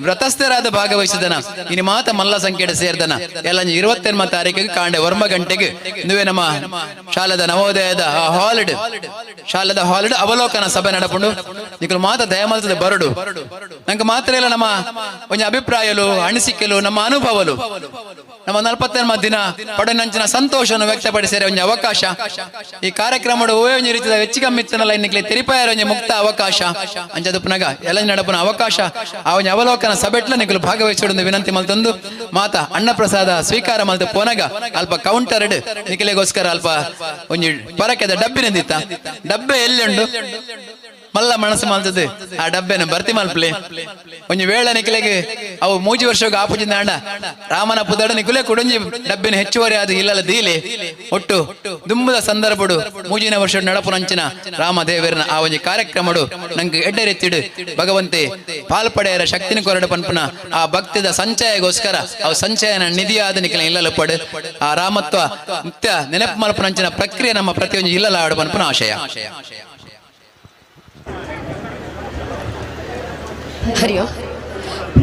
ವ್ರತಸ್ಥರಾದ ಭಾಗವಹಿಸಿದನ ಇನ್ನು ಮಾತ ಮಲ್ಲ ಸಂಖ್ಯೆ ಸೇರ್ದನ ಎಲ್ಲ 20ನೇ ತಾರೀಕಿಗೆ ಕಾಂಡೆ 9 ಗಂಟೆಗೆ ನೀವೇ ನಮ್ಮ ಶಾಲದ ನವೋದಯದ ಹಾಲಿಡ್ ಶಾಲದ ಹಾಲಿಡ್ ಅವಲೋಕನ ಸಭೆ ನಡಪುಂಡು ನಿಖಲು ಮಾತ ದಯಮಾಲ್ತದೆ ಬರಡು ನಂಗೆ ಮಾತ್ರ ಇಲ್ಲ ನಮ್ಮ ಒಂದು ಅಭಿಪ್ರಾಯಲು ಅನಿಸಿಕೆಲು ನಮ್ಮ ಅನುಭವಲು ನಮ್ಮ 40ನೇ ದಿನ ಪಡನಂಚಿನ ಸಂತೋಷವನ್ನು ವ್ಯಕ್ತಪಡಿಸಿದ ಒಂದು ಅವಕಾಶ ಈ ಕಾರ್ಯಕ್ರಮ ಒಂದು ರೀತಿಯ ಹೆಚ್ಚಿಗಮ್ಮಿತ್ತನಲ್ಲ ಇನ್ನಿಕ್ಲೆ ತಿರುಪಾಯರ ಒಂದು ಮುಕ್ತ ಅವಕಾಶ ಅಂಚದು ಪುನಗ ಎಲ್ಲ ನಡಪನ ಅವಕಾಶ ಆ ಒಂದು ಅವಲೋಕನ ಸಭೆಟ್ಲ ನಿಖಲು ಭಾಗವಹಿಸೋದು ವಿನಂತಿ ಮಲ್ತೊಂದು ಮಾತ ಅನ್ನ ಪ್ರಸಾದ ಸ್ವೀಕಾರ ಮಲ್ತು ಪೋನಗ ಅಲ್ಪ ಕೌಂಟರ್ ನಿಖಿಲೆಗೋಸ್ಕರ ಅಲ್ಪ ಒಂದು ಪರಕೆದ ಡಬ್ಬಿನಿಂದಿತ್ತ ಡಬ್ಬೆ ಎಲ್ಲಿ ಉಂಡು ಮಲ್ಲ ಮನಸ್ಸು ಮಲ್ತದೆ ಆ ಡಬ್ಬೆನ ಬರ್ತಿ ಮಲ್ಪಲೆ ಒಂಜಿ ವೇಳೆ ನಿಖಿಲೆಗೆ ಅವು 3 ವರ್ಷಕ್ಕೆ ಆಪುಜಿಂದ ಅಂಡ ರಾಮನ ಪುದಡ ನಿಖಿಲೆ ಕುಡಂಜಿ ಡಬ್ಬಿನ ಹೆಚ್ಚುವರಿ ಅದು ಇಲ್ಲಲ್ಲ ದೀಲೆ ಒಟ್ಟು ದುಂಬದ ಸಂದರ್ಭಡು 3ನೇ ವರ್ಷ ನಡಪುನಂಚಿನ ರಾಮದೇವರನ ಆ ಒಂಜಿ ಕಾರ್ಯಕ್ರಮಡು ನಂಗೆ ಎಡ್ಡೆ ರೀತಿಡು ಭಗವಂತೆ ಪಾಲ್ಪಡೆಯರ ಶಕ್ತಿನ ಕೊರಡು ಪನ್ಪುನ ಆ ಭಕ್ತಿದ ಸಂಚಯಗೋಸ್ಕರ ಅವು ಸಂಚಯನ ನಿಧಿಯಾದ ನಿಖಿಲೆ ಇಲ್ಲಲ್ಲ ಪಡು ಆ ರಾಮತ್ವ ನಿತ್ಯ ನೆನಪು ಮಲ್ಪುನಂಚಿನ ಪ್ರಕ್ರಿಯೆ ನಮ್ಮ ಪ್ರತಿಯೊಂದು ಇಲ್ಲಲ್ಲ ಆಡು ಪನ್ಪುನ ಆಶಯ. ಹರಿಯೋ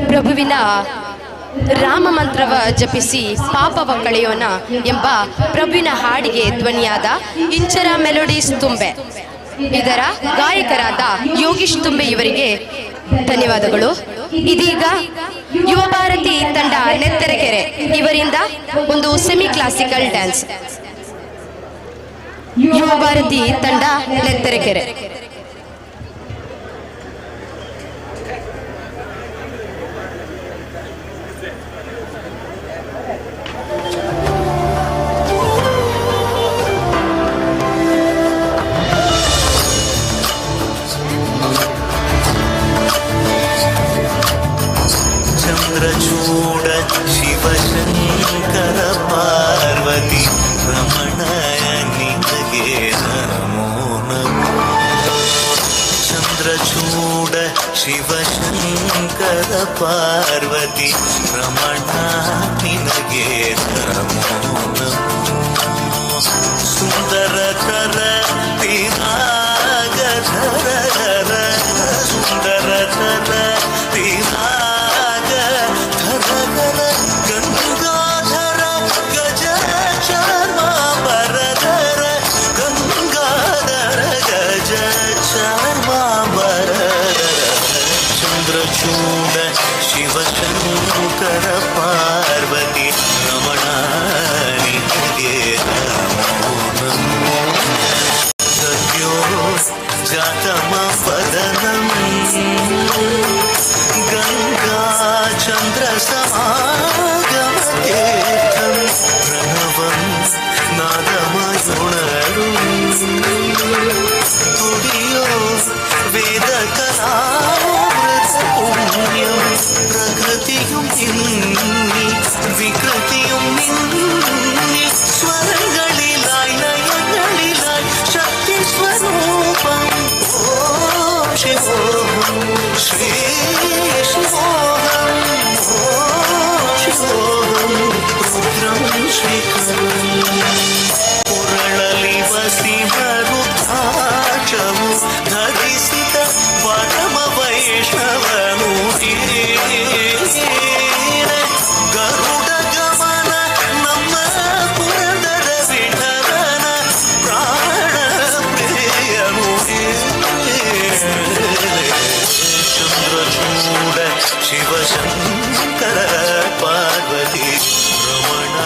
ಪ್ರಭುವಿನ ರಾಮ ಮಂತ್ರವ ಜಪಿಸಿ ಪಾಪವ ಕಳೆಯೋಣ ಎಂಬ ಪ್ರಭುವಿನ ಹಾಡಿಗೆ ಧ್ವನಿಯಾದ ಇಂಚರ ಮೆಲೋಡಿಸ್ ತುಂಬೆ ಇದರ ಗಾಯಕರಾದ ಯೋಗೀಶ್ ತುಂಬೆ ಇವರಿಗೆ ಧನ್ಯವಾದಗಳು. ಇದೀಗ ಯುವ ಭಾರತಿ ತಂಡ ನೆತ್ತರೆಕೆರೆ ಇವರಿಂದ ಒಂದು ಸೆಮಿ ಕ್ಲಾಸಿಕಲ್ ಡ್ಯಾನ್ಸ್. ಯುವ ಭಾರತಿ ತಂಡ ನೆತ್ತರೆಕೆರೆ. ಚಂದ್ರಚೂಡ ಶಿವಶಂಕರ ಪಾರ್ವತಿ ರಮಣ ನಿನಗೆ ನಮೋ ನಮೋ. ಚಂದ್ರಚೂಡ ಶಿವಶಂಕರ ಪಾರ್ವತಿ ರಮಣ ನಿನಗೆ ನಮೋ ನಮೋ. ಸುಂದರತರ ತೀರಾಗಧರ ಸುಂದರತರ ತೀರಾಗ ಗಂಗಾಧರ ಗಜ ಚಾರ್ಮಾಂಬರಧರ ಗಂಗಾಧರ ಗಜ ಚಾರ್ಮಾಂಬರಧರ. ಚಂದ್ರಚೂಡ ಶಿವಶಂಕರ ಪಾರ್ವತಿ ರಮಣ ನಿನಗೆ ನಮೋ ನಮೋ. ಸದ್ಯೋ ಜಾತಮ ಪದನಂ ಗಂಗಾ ಚಂದ್ರ ಸಮಾಗಮತೀರ್ಥಂ ಪ್ರಣವಂ ನಾದಮಯುಣರು ತುಡಿಯೋ ವೇದ ಕಲಾಮೃತ ಪುಣ್ಯಂ ಪ್ರಕೃತಿയും നിന്നി വികൃതിയും നിന്നി സ്വരങ്ങളിലായി ലയങ്ങളിലായി ശക്തി സ്വരൂപം. ഓം ശിവോഹം ശ്രീ ശിവോഹം ഓം ശിവോഹം രുദ്രം ശ്രീകരം. ಪುರಳಲಿ ವಸಿಮರುದ್ರಾಕ್ಷವು ಧರಿಸಿದ ಪರಮ ವೈಷ್ಣವನು ಗರುಡ ಗಮನ ನಮ್ಮ ಪುರಂದರ ವಿಠಲನ ಪ್ರಾಣ ಪ್ರಿಯನು. ಚಂದ್ರಚೂಡ ಶಿವಶಂಕರ ಪಾರ್ವತಿ ರಮಣ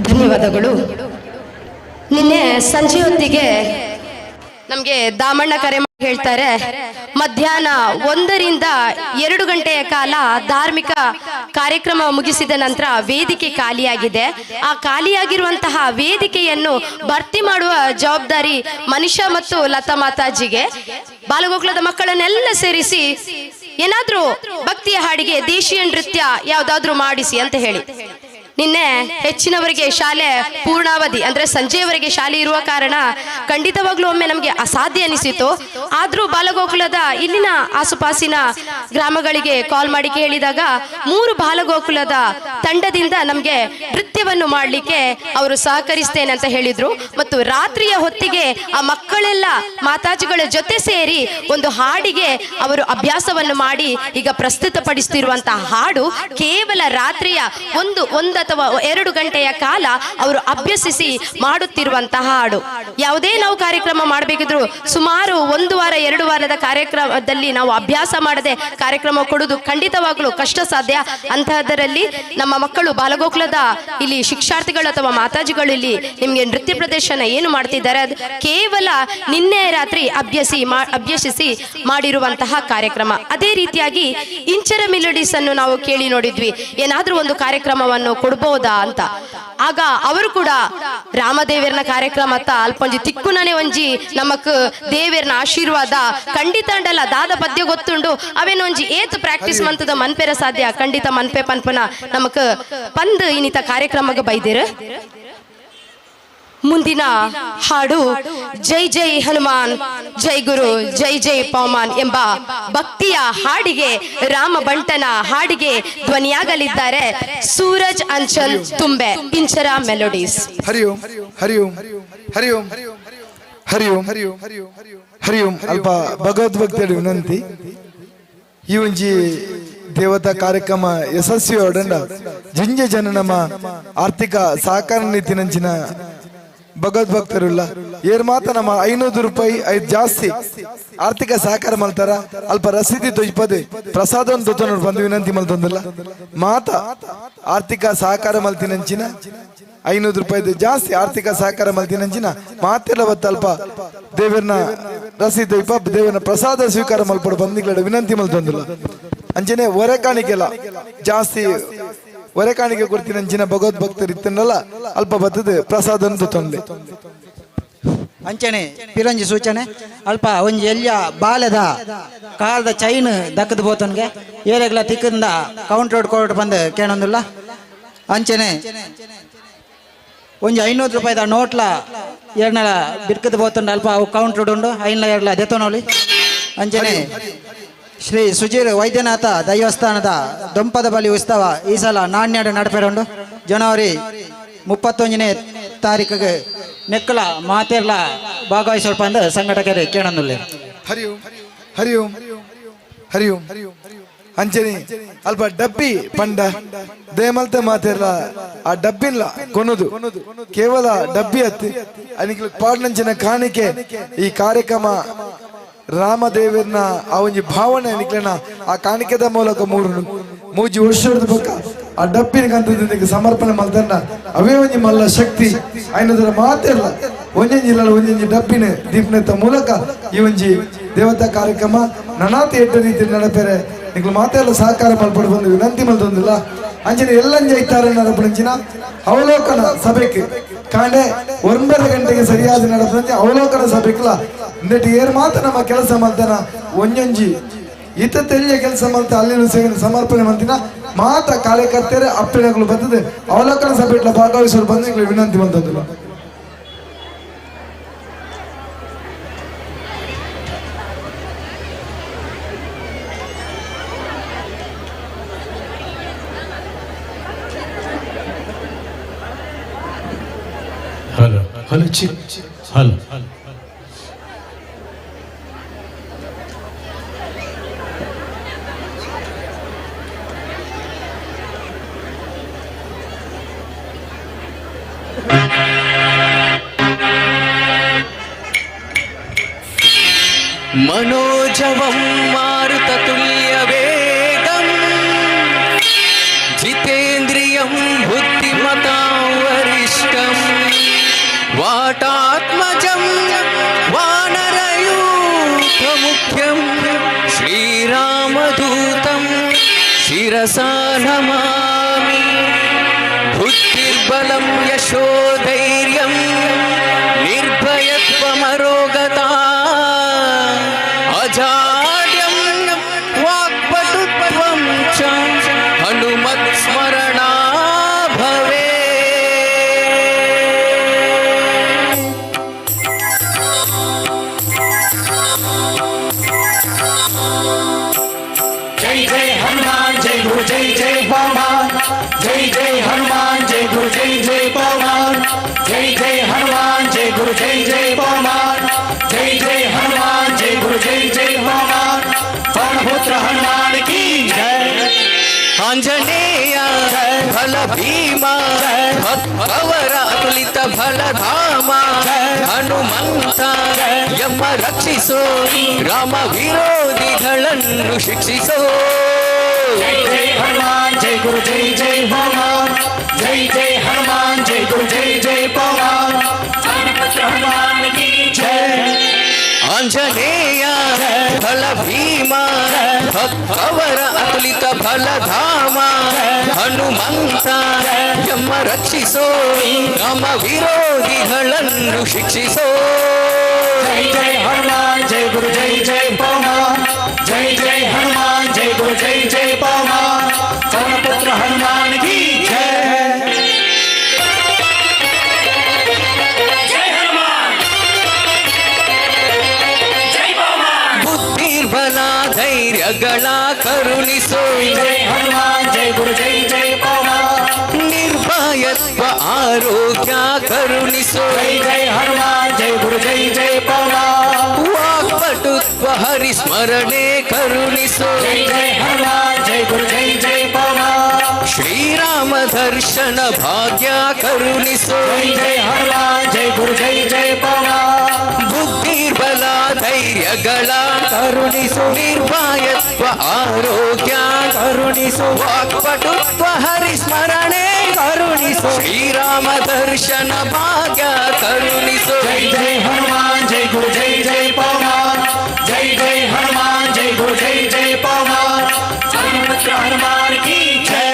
ಧನ್ಯವಾದಗಳು. ನಿನ್ನೆ ಸಂಜೆ ಹೊತ್ತಿಗೆ ನಮಗೆ ದಾಮಣ್ಣ ಕರೆ ಮಾಡಿ ಹೇಳ್ತಾರೆ, ಮಧ್ಯಾಹ್ನ 1ರಿಂದ 2 ಗಂಟೆಯ ಕಾಲ ಧಾರ್ಮಿಕ ಕಾರ್ಯಕ್ರಮ ಮುಗಿಸಿದ ನಂತರ ವೇದಿಕೆ ಖಾಲಿಯಾಗಿದೆ. ಆ ಖಾಲಿಯಾಗಿರುವಂತಹ ವೇದಿಕೆಯನ್ನು ಭರ್ತಿ ಮಾಡುವ ಜವಾಬ್ದಾರಿ ಮನಿಷಾ ಮತ್ತು ಲತಾ ಮಾತಾಜಿಗೆ. ಬಾಲಗೋಕುಲದ ಮಕ್ಕಳನ್ನೆಲ್ಲ ಸೇರಿಸಿ ಏನಾದ್ರೂ ಭಕ್ತಿಯ ಹಾಡಿಗೆ ದೇಶೀಯ ನೃತ್ಯ ಯಾವ್ದಾದ್ರೂ ಮಾಡಿಸಿ ಅಂತ ಹೇಳಿ. ನಿನ್ನೆ ಹೆಚ್ಚಿನವರಿಗೆ ಶಾಲೆ ಪೂರ್ಣಾವಧಿ ಅಂದ್ರೆ ಸಂಜೆಯವರೆಗೆ ಶಾಲೆ ಇರುವ ಕಾರಣ ಖಂಡಿತವಾಗ್ಲೂ ಒಮ್ಮೆ ನಮಗೆ ಅಸಾಧ್ಯ ಅನಿಸಿತು. ಆದ್ರೂ ಬಾಲಗೋಕುಲದ ಇಲ್ಲಿನ ಆಸುಪಾಸಿನ ಗ್ರಾಮಗಳಿಗೆ ಕಾಲ್ ಮಾಡಿ ಕೇಳಿದಾಗ 3 ಬಾಲಗೋಕುಲದ ತಂಡದಿಂದ ನಮಗೆ ನೃತ್ಯವನ್ನು ಮಾಡಲಿಕ್ಕೆ ಅವರು ಸಹಕರಿಸ್ತೇನೆ ಅಂತ ಹೇಳಿದ್ರು. ಮತ್ತು ರಾತ್ರಿಯ ಹೊತ್ತಿಗೆ ಆ ಮಕ್ಕಳೆಲ್ಲ ಮಾತಾಜಿಗಳ ಜೊತೆ ಸೇರಿ ಒಂದು ಹಾಡಿಗೆ ಅವರು ಅಭ್ಯಾಸವನ್ನು ಮಾಡಿ ಈಗ ಪ್ರಸ್ತುತಪಡಿಸ್ತಿರುವಂತಹ ಹಾಡು ಕೇವಲ ರಾತ್ರಿಯ ಒಂದು ಅಥವಾ 2 ಗಂಟೆಯ ಕಾಲ ಅವರು ಅಭ್ಯಸಿಸಿ ಮಾಡುತ್ತಿರುವಂತಹ ಹಾಡು. ಯಾವುದೇ ನಾವು ಕಾರ್ಯಕ್ರಮ ಮಾಡಬೇಕಿದ್ರು ಸುಮಾರು 1 ವಾರ 2 ವಾರದ ಕಾರ್ಯಕ್ರಮದಲ್ಲಿ ನಾವು ಅಭ್ಯಾಸ ಮಾಡದೆ ಕಾರ್ಯಕ್ರಮ ಕೊಡುವುದು ಖಂಡಿತವಾಗ್ಲೂ ಕಷ್ಟ ಸಾಧ್ಯ. ಅಂತಹದರಲ್ಲಿ ನಮ್ಮ ಮಕ್ಕಳು ಬಾಲಗೋಕುಲದ ಇಲ್ಲಿ ಶಿಕ್ಷಾರ್ಥಿಗಳು ಅಥವಾ ಮಾತಾಜಿಗಳು ಇಲ್ಲಿ ನಿಮಗೆ ನೃತ್ಯ ಪ್ರದರ್ಶನ ಏನು ಮಾಡ್ತಿದ್ದಾರೆ ಅದು ಕೇವಲ ನಿನ್ನೆ ರಾತ್ರಿ ಅಭ್ಯಸಿಸಿ ಮಾಡಿರುವಂತಹ ಕಾರ್ಯಕ್ರಮ. ಅದೇ ರೀತಿಯಾಗಿ ಇಂಚರ ಮಿಲೋಡಿಸ್ ಅನ್ನು ನಾವು ಕೇಳಿ ನೋಡಿದ್ವಿ, ಏನಾದ್ರೂ ಒಂದು ಕಾರ್ಯಕ್ರಮವನ್ನು ಕೊಡ್ಬೋದಾ ಅಂತ. ಆಗ ಅವರು ಕೂಡ ರಾಮದೇವರನ ಕಾರ್ಯಕ್ರಮ ಅಲ್ಪೊಂಜಿ ತಿಕ್ಕುನನೆ ಒಂಜಿ ನಮಕ್ ದೇವರನ ಆಶೀರ್ವಾದ ಖಂಡಿತ ಅಂಡಲ್ಲ ದಾದ ಪದ್ಯ ಗೊತ್ತುಂಡು ಅವೇನೊಂಜಿ ಏತ್ ಪ್ರಾಕ್ಟೀಸ್ ಮಂತದ ಮನ್ಪೆರ ಸಾಧ್ಯ ಖಂಡಿತ ಮನ್ಪೆ ಪನ್ಪನ ನಮಕ್ ಪಂದ್ ಇನಿತ ಕಾರ್ಯಕ್ರಮಕ್ಕೆ ಬೈದಿರು. ಮುಂದಿನ ಹಾಡು ಜೈ ಜೈ ಹನುಮಾನ್ ಜೈ ಗುರು ಜೈ ಜೈ ಪವಮಾನ್ ಎಂಬ ಭಕ್ತಿಯ ಹಾಡಿಗೆ ರಾಮ ಬಂಟನ ಹಾಡಿಗೆ ಧ್ವನಿಯಾಗಲಿದ್ದಾರೆ ಸೂರಜ್ ಅಂಚಲ್ ತುಂಬೆ ಇಂಚರ ಮೆಲೋಡೀಸ್. ಹರಿ ಓಂ ಹರಿ ಓಂ ಹರಿ ಓಂ ಹರಿ ಓಂ ಹರಿ ಓಂ. ಅಲ್ಪ ಭಗವದ್ಭಕ್ತರು ವಿನಂತಿ, ಈ ಒಂಜಿ ದೇವತಾ ಕಾರ್ಯಕ್ರಮ ಯಶಸ್ವಿ ಒಡಂಡ ಜಿಂಜ ಜನ ನಮ್ಮ ಆರ್ಥಿಕ ಸಹಕಾರ ನೀತಿನಂಚಿನ ಭಗವದ್ಭಕ್ತರುಲ್ಲ ಏರ್ ಮಾತ ನಮ್ಮ 500 ರೂಪಾಯಿ ಐದು ಜಾಸ್ತಿ ಆರ್ಥಿಕ ಸಹಕಾರ ಮಲ್ತಾರ ಅಲ್ಪ ರಸೀದಿ ತೊಯ್ಪದೆ ಪ್ರಸಾದ ದೊತ್ತನವ್ರು ಬಂದು ವಿನಂತಿ ಮಲ್ತೊಂದಿಲ್ಲ ಮಾತ ಆರ್ಥಿಕ ಸಹಕಾರ ಮಲ್ತಿನಂಚಿನ 500 ರೂಪಾಯಿ ಜಾಸ್ತಿ ಆರ್ಥಿಕ ಸಹಕಾರ ಮಲ್ತಿನಂಚಿನ ಮಾತೆಲ್ಲ ಬತ್ತಲ್ಪ ದೇವರನ್ನ ರಸೀದಿ ತೊಯ್ಪ ದೇವರನ್ನ ಪ್ರಸಾದ ಸ್ವೀಕಾರ ಮಲ್ಪಡು ಬಂದಿಗಳ ವಿನಂತಿ ಮಲ್ತೊಂದಿಲ್ಲ. ಅಂಚನೆ ಹೊರೆ ಕಾಣಿಕೆಲ್ಲ ಜಾಸ್ತಿ ಹೊರೆ ಕಾಣಿಕೆ ಕೊಡ್ತೀನಿ ಅಂಚಿನ ಭಗವದ್ಭಕ್ತರು ಇತ್ತನಲ್ಲ ಅಲ್ಪ ಬರ್ತದೆ ಪ್ರಸಾದ ತೊಂದೆ. ಅಂಚನೆ ಪಿರಂಜಿ ಸೂಚನೆ ಅಲ್ಪ ಒಂಜಿ ಎಲ್ಯ ಬಾಲದ ಕಾಲದ ಚೈನ್ ದಕ್ಕದ ಬೋತನ್ಗೆ ಏರೆಗ್ಲ ತಿಕ್ಕದಿಂದ ಕೌಂಟರ್ ಕೊಟ್ಟು ಬಂದು ಕೇಳೊಂದಿಲ್ಲ. ಅಂಚನೆ ಒಂಜಿ 500 ರೂಪಾಯಿದ ನೋಟ್ಲ ಎರಡ್ನಲ ಬಿರ್ಕದ ಬೋತಂಡು ಅಲ್ಪ ಅವು ಕೌಂಟರ್ ಉಂಡು ಐನ್ಲ ಎರಡ್ಲ ದೆತ್ತನೋಲಿ. ಅಂಚನೆ ಶ್ರೀ ಸುಜೀರ್ ವೈದ್ಯನಾಥ ದೈವಸ್ಥಾನದ ದೊಂಪದ ಬಲಿ ಉತ್ಸವ ಈ ಸಲ ನಾಣ್ಯಾಡು ನಡಪೆರೊಂಡು ಜನವರಿ 31ನೇ ತಾರೀಕಿಗೆ ನೆಕ್ಕಲ ಮಾತೆರ್ಲ ಭಾಗವಹಿಸಲ್ಪ ಅಂದ ಸಂಘಟಕರೇ ಕೇಳಂದುಲ್ಲೆ. ಹರಿ ಓಂ ಹರಿ ಓಂ ಹರಿ ಓಂ. ಅಂಚನೆ ಅಲ್ಪ ಡಬ್ಬಿ ಪಂಡ ದೇಮಲ್ತೆ ಮಾತೆರ್ಲ ಆ ಡಬ್ಬಿನ್ಲ ಕೊನದು ಕೇವಲ ಡಬ್ಬಿ ಹತ್ತಿ ಅನಿಕ್ಲ ಪಾಡ್ನಂಚಿನ ಕಾಣಿಕೆ ಈ ಕಾರ್ಯಕ್ರಮ ರಾಮದೇವರನ ಆ ಒಂಜಿ ಭಾವನೆ ನಿಕ್ಲನ ಆ ಕಾಣಿಕೆದ ಮೂಲಕ ಮೂಜಿ ವರ್ಷದ ಪಕ್ಕ ಆ ಡಬ್ಬಿನ ಕಂತದಿಂದ ಸಮರ್ಪಣೆ ಮಲ್ತಂಡ ಅವೇ ಒಂಜಿ ಮಲ್ಲ ಶಕ್ತಿ ಐನದರ ಮಾತೆಲ್ಲ ಒಂಜೊಂಜಿ ಒಂಜೊಂಜಿ ಡಬ್ಬಿನ ದೀಪನೆತ್ತ ಮೂಲಕ ಈ ಒಂಜಿ ದೇವತಾ ಕಾರ್ಯಕ್ರಮ ನನಾತಿ ಎಟ್ಟ ರೀತಿ ನಡಪೆರೆ ನಿಕ್ಲು ಮಾತೆಲ್ಲ ಸಹಕಾರ ಮಲ್ಪಡು ಬಂದು ವಿನಂತಿ ಮಲ್ತೊಂದಿಲ್ಲ. ಅಂಚನೆ ಎಲ್ಲಂಜ ಇತ್ತಾರೆ ನಡಪಣಂಚಿನ ಅವಲೋಕನ ಸಭೆಗೆ ಕಾಂಡೆ 9 ಗಂಟೆಗೆ ಸರಿಯಾದ ನಡಪಣಂಚಿ ಅವಲೋಕನ ಸಭೆಕ್ಲ ಇಂದಟಿ ಏರ್ ಮಾತ್ರ ನಮ್ಮ ಕೆಲಸ ಮಲ್ತನ ಒಂಜೊಂಜಿ ಇತ ತೆಲ್ಲಿಯ ಕೆಲಸ ಮಲ್ತ ಅಲ್ಲಿನ ಸೇವೆ ಸಮರ್ಪಣೆ ಮಂತಿನ ಮಾತ ಕಾರ್ಯಕರ್ತೆಯರೇ ಅಪ್ಪಣೆಗಳು ಬರ್ತದೆ ಅವಲೋಕನ ಸಭೆಟ್ಲ ಭಾಗವಹಿಸಲು ಬಂದು ವಿನಂತಿ ಬಂದದ್ದು. ಹಲೋ ಹಲೋ ಚಿ ಹಲೋ मनोजवं मारुततुल्यवेगं जितेन्द्रियं बुद्धिमतां वरिष्ठं विराटात्मजं वानरयूथमुख्यं श्रीरामदूतं शिरसा नमामि। बुद्धिर्बलं यशोधैर्यं निर्भयत्वमरोगता अजाड्यं वाक्पटुत्वं च हनुमत्स्मरणा भवे। जय जय हनुमान जय गुरु जय जय पवन। जय जय हनुमान जय गुरु जय जय पवन। जय जय हनुमान जय गुरु जय जय पवन। जय जय हनुमान जय गुरु जय जय पवन। पवनपुत्र हनुमान की जय। आंजनेय फल भीमा भक्तवर अतुलित फलधाम ಹನುಮಂತ ಯಮ ರಕ್ಷಿಸೋ ರಾಮ ವಿರೋಧಿಗಳನ್ನು ಶಿಕ್ಷಿಸೋ. जय जय हनुमान जय गुरु जय जय पवन। जय जय हनुमान जय गुरु जय जय पवन। पवनपुत्र हनुमान की जय। ಆಂಜನೇಯ ಫಲ ಭೀಮ ಭಕ್ತವರ ಅತುಲಿತ ಫಲಧಾಮ ಹನುಮಂತ ಯಮ ರಕ್ಷಿಸೋ ರಾಮ ವಿರೋಧಿಗಳನ್ನು ಶಿಕ್ಷಿಸೋ. जय जय हनुमान जय गुरु जय जय पवन। जय जय हनुमान जय गुरु जय जय पवन। पवनपुत्र हनुमान की जय। ಬುದ್ಧಿರ್ಬಲ ಧೈರ್ಯಗಳ ಕರುಣಿಸೋ. जय हनुमान जय गुरु जय जय पवन। ನಿರ್ಭಯತ್ವ ಆರೋಗ್ಯ ಕರುಣಿಸೋ. जय जय हनुमान जय गुरु जय जय पवन। ವಾಕ್ಪಟುತ್ವ ಹರಿಸ್ಮರಣೆ ಕರುಣಿಸೋ. जय जय हनुमान जय गुरु जय जय पवन। ಶ್ರೀರಾಮ ದರ್ಶನ ಭಾಗ್ಯ ಕರುಣಿಸೋ. जय जय हनुमान जय गुरु जय जय पवन। ಬುದ್ಧಿರ್ಬಲ ಧೈರ್ಯಗಳ ಕರುಣಿಸು. ನಿರ್ಭಯತ್ವ ಆರೋಗ್ಯ ಕರುಣಿಸು. ವಾಕ್ಪಟುತ್ವ ಹರಿಸ್ಮರಣೆ ಕರುಣಿಸು. ಶ್ರೀರಾಮ ದರ್ಶನ ಭಾಗ್ಯ ಕರುಣಿಸು. जय जय हनुमान जय गुरु जय जय पवन। जय जय हनुमान जय गुरु जय जय पवन। पवनपुत्र हनुमान की जय।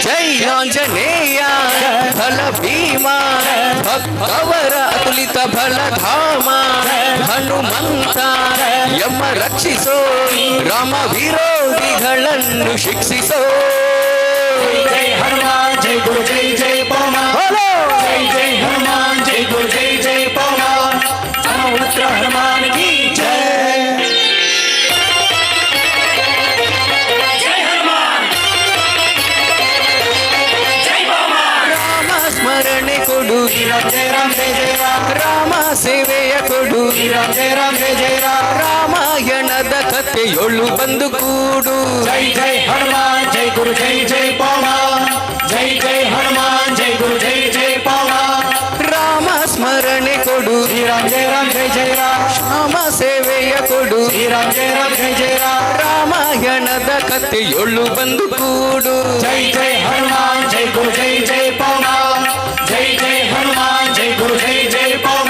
ಜೈ ಆಂಜನೇಯ ಫಲ ಭೀಮ ಭಕ್ತವರ ಅತುಲಿತ ಫಲಧಾಮ ಹನುಮಂತ ಯಮ ರಕ್ಷಿಸೋ ರಾಮ ವಿರೋಧಿಗಳನ್ನು ಶಿಕ್ಷಿಸೋ. जय जय हनुमान जय गुरु जय जय पवन। जय जय हनुमान जय गुरु जय जय पवन। पवनपुत्र हनुमान की जय। जय हनुमान जय पवन। ರಾಮ ಸ್ಮರಣೆ ಕೊಡು राम जय राम जय जय राम। ರಾಮ ಸೇವೆಯ ಕೊಡು राम जय राम जय जय राम। ರಾಮಾಯಣದ ಕಥೆಯೊಳು ಬಂದು ಕೂಡು. जय जय हनुमान जय गुरु जय जय पवन। जय जय हनुमान जय गुरु जय जय पवन। ರಾಮ ಸ್ಮರಣೆ ಕೊಡು राम जय राम जय जय राम। ರಾಮ ಸೇವೆಯ ಕೊಡು राम जय राम जय जय राम। ರಾಮಾಯಣದ ಕಥೆಯೊಳು ಬಂದು ಕೂಡು. जय जय हनुमान जय गुरु जय जय पवन। जय जय हनुमान जय गुरु जय जय पवन।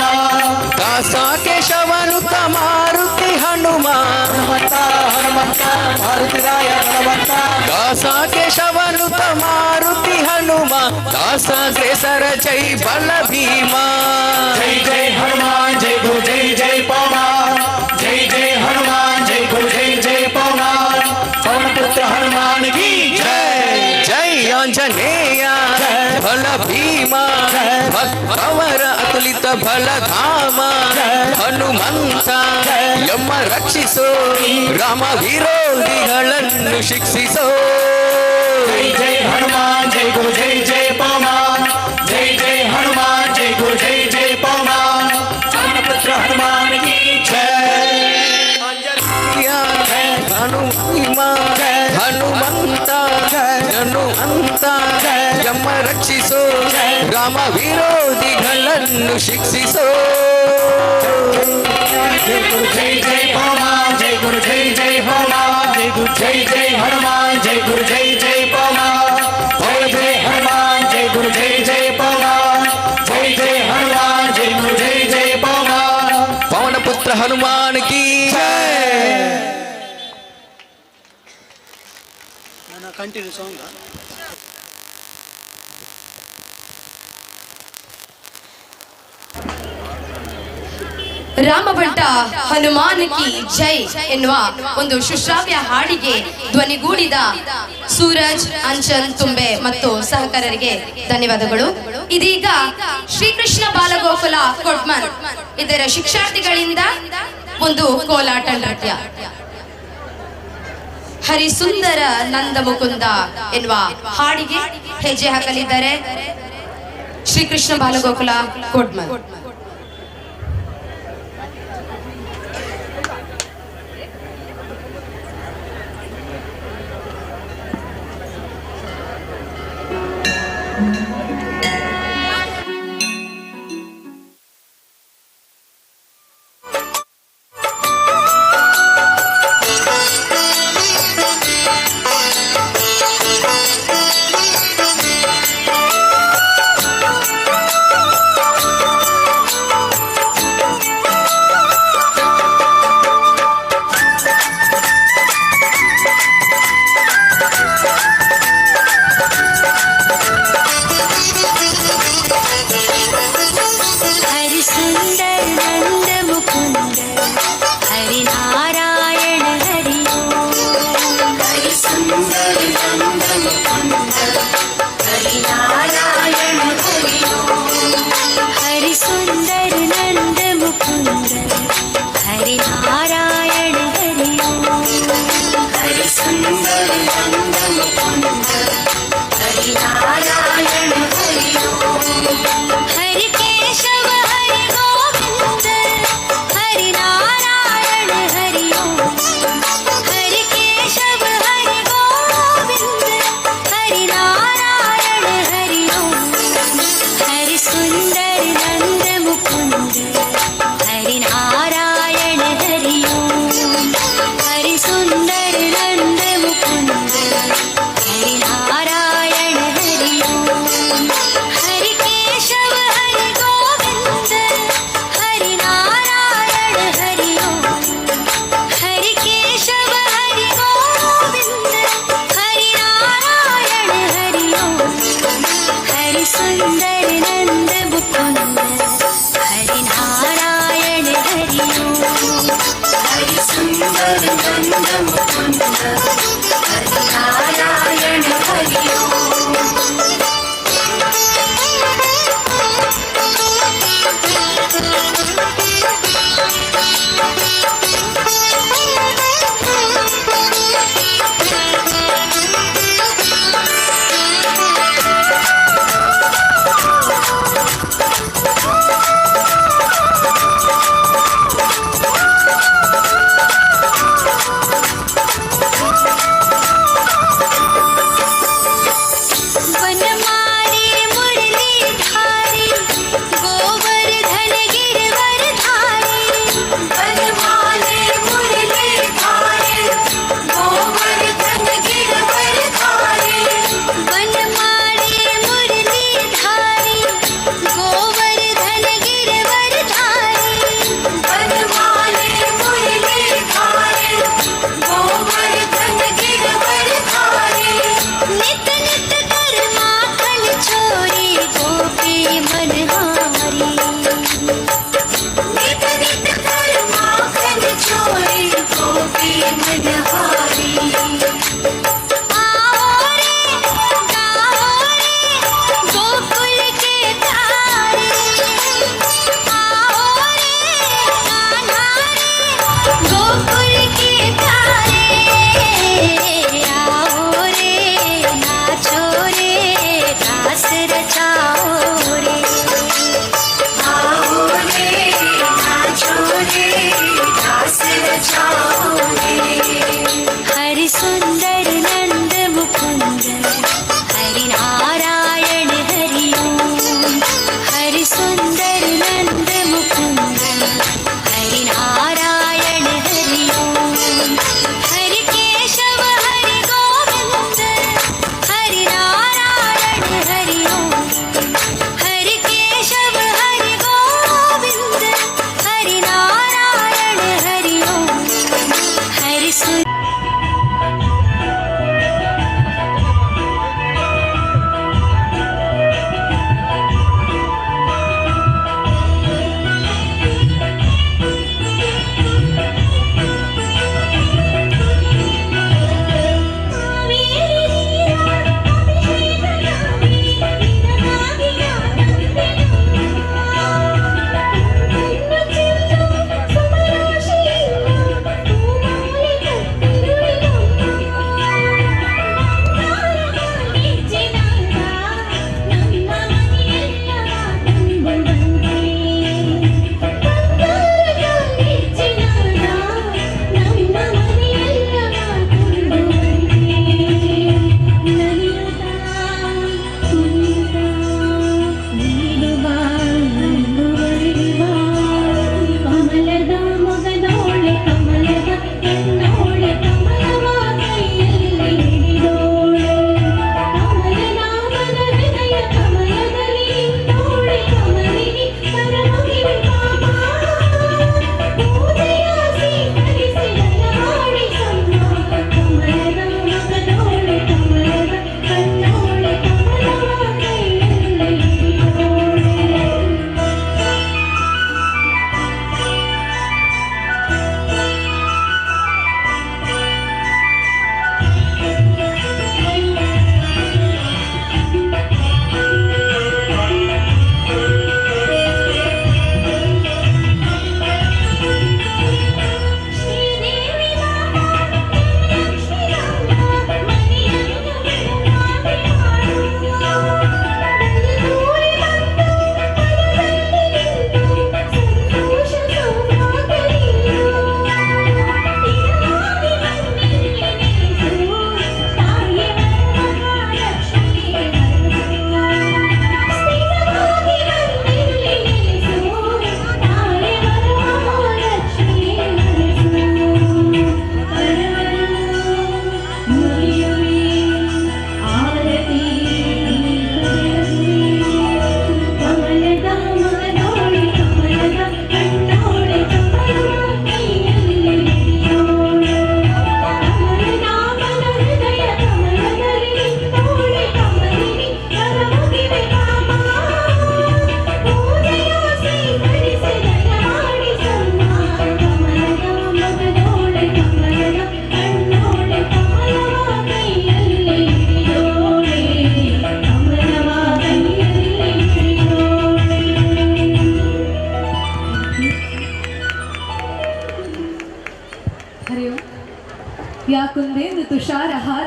ದಾಸ ಕೇಶವನುತ ಮಾರುತಿ ಹನುಮ हनुमंत हनुमंत मारुतिराय हनुमंत। ದಾಸ ಕೇಶವನುತ ಮಾರುತಿ ಹನುಮ ದಾಸಾಗ್ರೇಸರ ಜೈ ಬಲ ಭೀಮ. जय जय हनुमान जय गुरु जय जय पवन। जय जय हनुमान जय गुरु जय जय पवन। पवनपुत्र हनुमान की जय। ಜೈ ಆಂಜನೇಯ ಫಲ ಭೀಮ ಭಕ್ತವರ ಅತುಲಿತ ಫಲಧಾಮ ಹನುಮಂತ ಯಮ ರಕ್ಷಿಸೋ ರಾಮ ವಿರೋಧಿಗಳನ್ನು ಶಿಕ್ಷಿಸೋ. जय जय हनुमान जय गुरु जय जय पवन। जय जय हनुमान जय गुरु जय जय पवन। पवनपुत्र हनुमान की जय। ಹನುಮಂತ ಹನುಮಂತ ಯಮ ರಕ್ಷಿಸೋ ರಾಮ ವಿರೋಧಿಗಳನ್ನು ಶಿಕ್ಷಿಸೋ. जय गुरु जय जय पवन। जय गुरु जय जय हनुमान। जय गुरु जय जय हनुमान जय गुरु जय जय पवन। जय जय हनुमान जय गुरु जय जय पवन। जय जय हनुमान जय गुरु हनुमान की कंटिन्यू सॉन्ग ರಾಮಭಟ್ಟ ಹನುಮಾನ್ ಕಿ ಜೈ ಎನ್ನುವ ಒಂದು ಸುಶ್ರಾವ್ಯ ಹಾಡಿಗೆ ಧ್ವನಿಗೂಡಿದ ಸೂರಜ್ ಅಂಚನ್ ತುಂಬೆ ಮತ್ತು ಸಹಕಾರರಿಗೆ ಧನ್ಯವಾದಗಳು. ಇದೀಗ ಶ್ರೀಕೃಷ್ಣ ಬಾಲಗೋಕುಲ ಕೊಡ್ಮನ್ ಇದರ ಶಿಕ್ಷಾರ್ಥಿಗಳಿಂದ ಒಂದು ಕೋಲಾಟ ನೃತ್ಯ ಹರಿಸುಂದರ ನಂದ ಮುಕುಂದ ಎನ್ನುವ ಹಾಡಿಗೆ ಹೆಜ್ಜೆ ಹಾಕಲಿದ್ದಾರೆ ಶ್ರೀಕೃಷ್ಣ ಬಾಲಗೋಕುಲ ಕೊಡ್ಮನ್.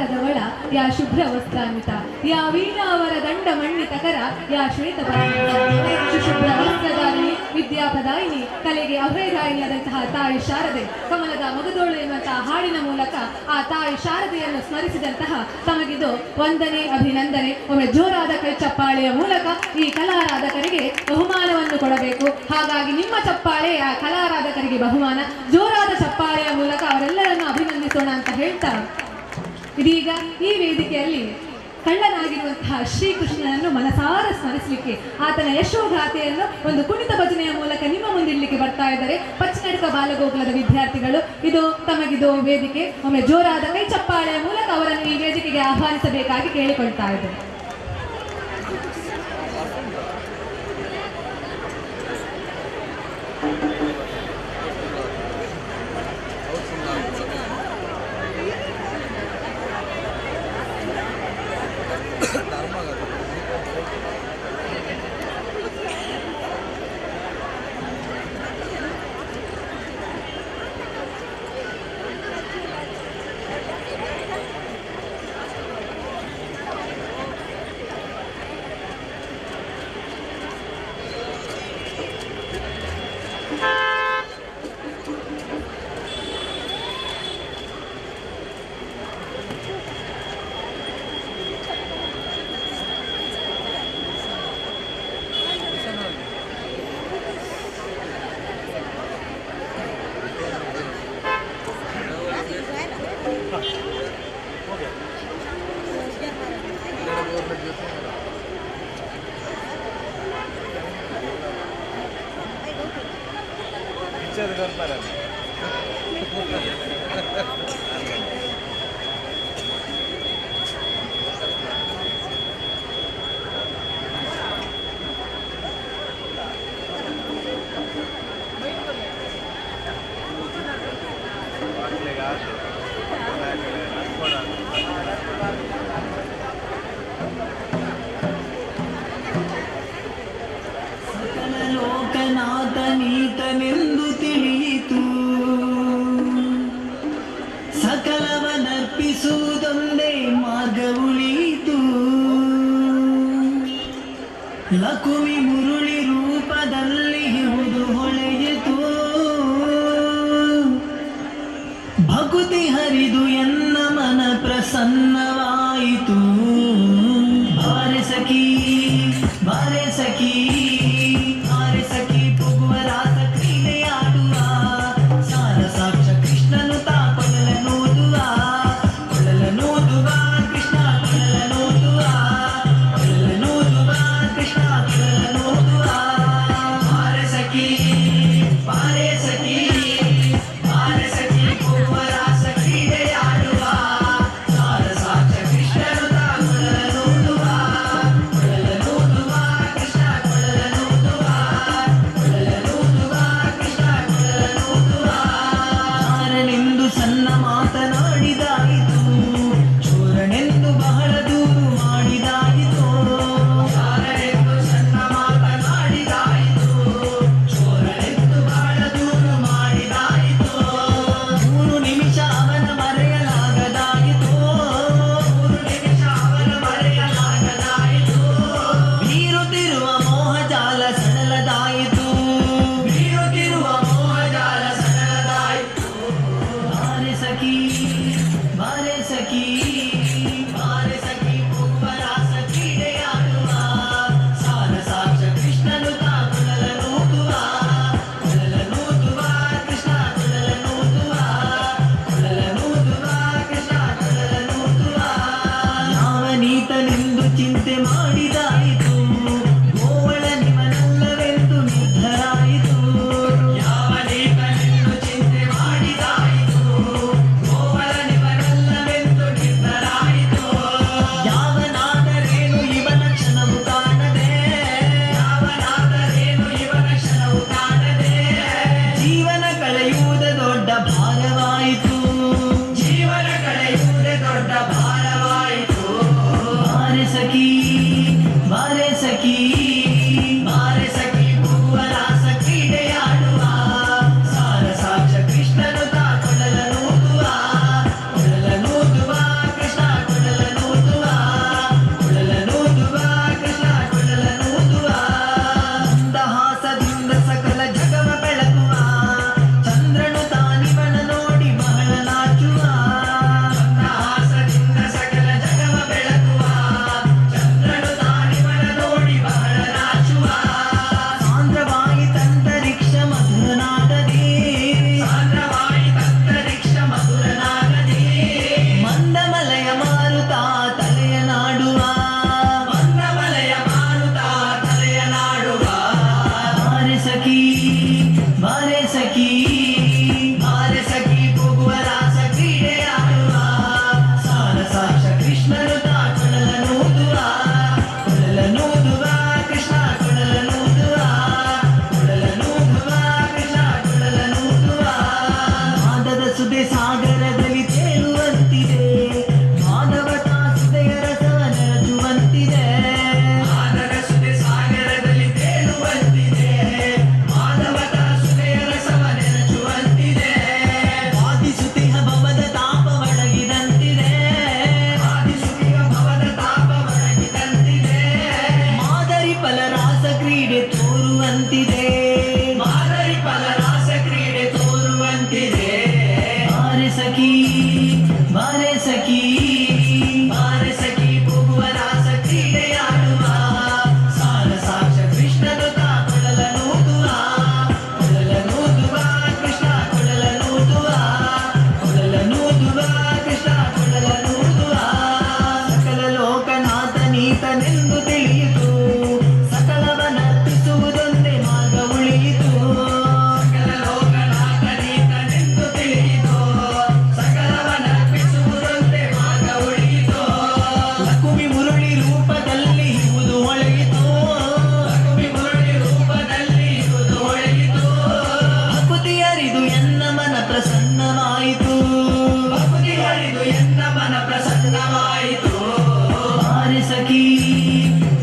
ಹಾರದವಳ ಯಾ ಶುಭ್ರ ವಸ್ತ್ರಾನ್ವಿತ ಯಾ ವೀಣಾವರ ದಂಡ ಮಣ್ಣಿತಕರ ಯಾ ಶ್ವೇತ ಶುಭ್ರ ವಸ್ತ್ರಧಾರಿಣಿ ವಿದ್ಯಾಪದಾಯಿನಿ ಕಲೆಗೆ ಅಭಯದಾಯಿನಿಯಾದಂತಹ ತಾಯಿ ಶಾರದೆ ಕಮಲದ ಮಗದೋಳು ಎನ್ನುವಂತಹ ಹಾಡಿನ ಮೂಲಕ ಆ ತಾಯಿ ಶಾರದೆಯನ್ನು ಸ್ಮರಿಸಿದಂತಹ ತಮಗಿದು ವಂದನೆ ಅಭಿನಂದನೆ. ಒಮ್ಮೆ ಜೋರಾದ ಕೈ ಚಪ್ಪಾಳೆಯ ಮೂಲಕ ಈ ಕಲಾರಾಧಕರಿಗೆ ಬಹುಮಾನವನ್ನು ಕೊಡಬೇಕು. ಹಾಗಾಗಿ ನಿಮ್ಮ ಚಪ್ಪಾಳೆ ಆ ಕಲಾರಾಧಕರಿಗೆ ಬಹುಮಾನ. ಜೋರಾದ ಚಪ್ಪಾಳೆಯ ಮೂಲಕ ಅವರೆಲ್ಲರನ್ನು ಅಭಿನಂದಿಸೋಣ ಅಂತ ಹೇಳ್ತಾ ಇದೀಗ ಈ ವೇದಿಕೆಯಲ್ಲಿ ಕಳ್ಳನಾಗಿರುವಂತಹ ಶ್ರೀಕೃಷ್ಣನನ್ನು ಮನಸಾರ ಸ್ಮರಿಸಲಿಕ್ಕೆ ಆತನ ಯಶೋಗಾಥೆಯನ್ನು ಒಂದು ಕುಣಿತ ಭಜನೆಯ ಮೂಲಕ ನಿಮ್ಮ ಮುಂದಿಡ್ಲಿಕ್ಕೆ ಬರ್ತಾ ಇದ್ದಾರೆ ಪಚ್ಚನಡ್ಕ ಬಾಲಗೋಕುಲದ ವಿದ್ಯಾರ್ಥಿಗಳು. ಇದು ತಮಗಿದು ವೇದಿಕೆ. ಒಮ್ಮೆ ಜೋರಾದ ಕೈ ಚಪ್ಪಾಳೆಯ ಮೂಲಕ ಅವರನ್ನು ಈ ವೇದಿಕೆಗೆ ಆಹ್ವಾನಿಸಬೇಕಾಗಿ ಕೇಳಿಕೊಳ್ತಾ ಇದ್ದಾರೆ. ಲೋಕನಾಥನೀತನೆಂದು ತಿಳಿಯಿತು, ಸಕಲವನರ್ಪಿಸುವುದೊಂದೇ ಮಾರ್ಗ ಉಳಿಯಿತು. ಲಕುಮಿ ಮುರುಳಿ ರೂಪದಲ್ಲಿ ಇರುವುದು ಹೊಳೆಯಿತು, ಭಕುತಿ ಹರಿದು ಎನ್ನ ಮನ ಪ್ರಸನ್ನವಾಯಿತು. ಬಾರೆ ಸಖಿ ಬಾರೆ ಸಖಿ ಬಾರೆ ಸಖಿ ಪುಗುವ ರಾಸ ಕ್ರೀಡೆ ಆಡುವ, ಸಾರ ಸಾಕ್ಷ ಕೃಷ್ಣನು ತಾ ಕೊಳಲನೂದುವ ಕೊಳಲನೂದುವ ಕೃಷ್ಣ ಕೊಳಲನೂದುವ ಕೊಳಲನೂದುವ ಕೃಷ್ಣ ಕೊಳಲನೂದುವ. ಬಾರೆ ಸಖಿ ಬಾರೆ ಸಖಿ ಬಾರೆ ಸಖಿ ಪುಗುವ ರಾಸ ಕ್ರೀಡೆ ಆಡುವ, ಸಾರ ಸಾಕ್ಷ ಪ್ರಸನ್ನವಾಯಿತು ಬಾರೆ ಸಖಿ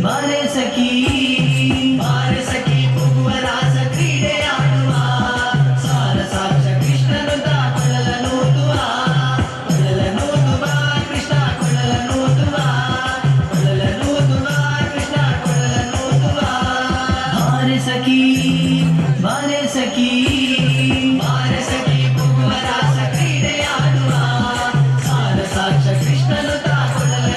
ಬಾರೆ ಸಖಿ ಬಾರೆ ಸಖಿ ಪುಗುವ ರಾಸ ಕ್ರೀಡೆ ಆಡುವ ಸಾರ ಸಾಕ್ಷ ಕೃಷ್ಣನು ಕೊಳಲ ನೂದುವ ಕೃಷ್ಣ ಕೊಳಲ ನೂದುವ ಕೃಷ್ಣ ಕೊಳಲ ನೂದುವ ಬಾರೆ ಸಖಿ ಬಾರೆ ಸಖಿ ಬಾರೆ ಸಖಿ ಪುಗುವ ರಾಸ ಕ್ರೀಡೆ ಆಡುವ ಸಾರ ಸಾಕ್ಷ ಕೃಷ್ಣನು ಕೊಳಲ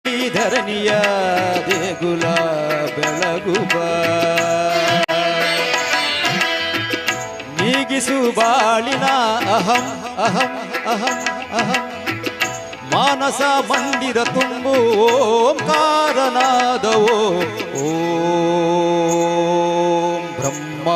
ಧರಣಿಯ ದೇಗುಲ ಬೆಳಗುಬ ನೀಗಿಸು ಬಾಳಿನ ಅಹಂ ಅಹಂ ಅಹಂ ಅಹಂ ಮಾನಸ ಮಂದಿರ ತುಂಬು ಓಂಕಾರನಾದವೋ ಓಂ ಬ್ರಹ್ಮ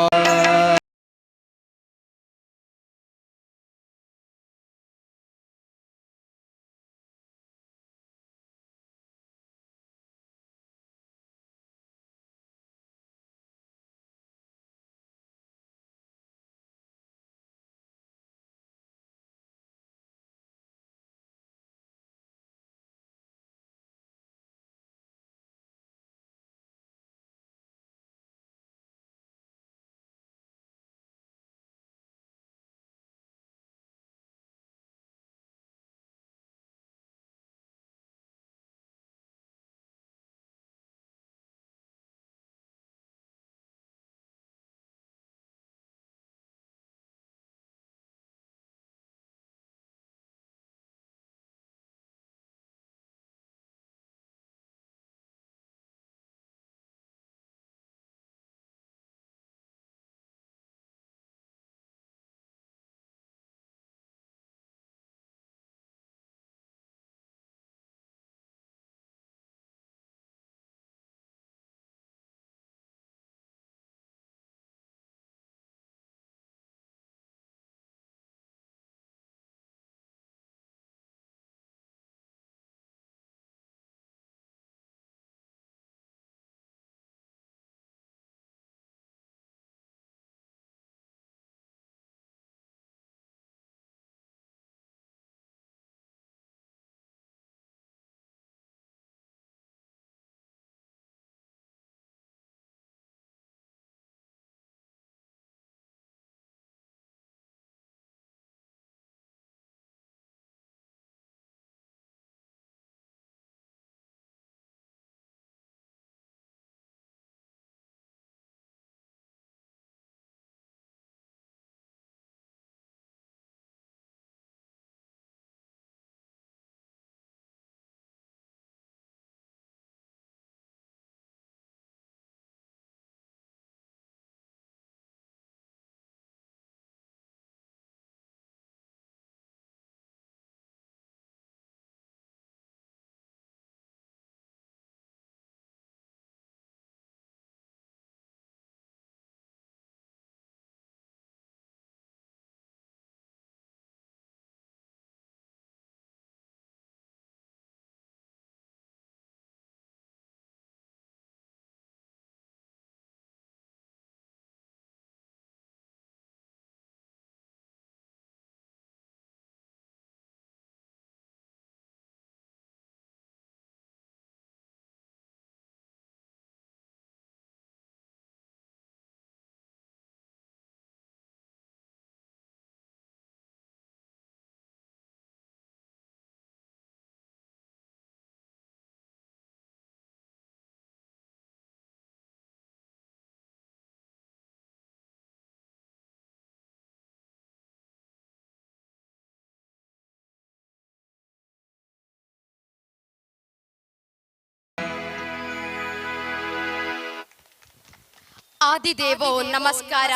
ಆದಿದೇವೋ ನಮಸ್ಕಾರ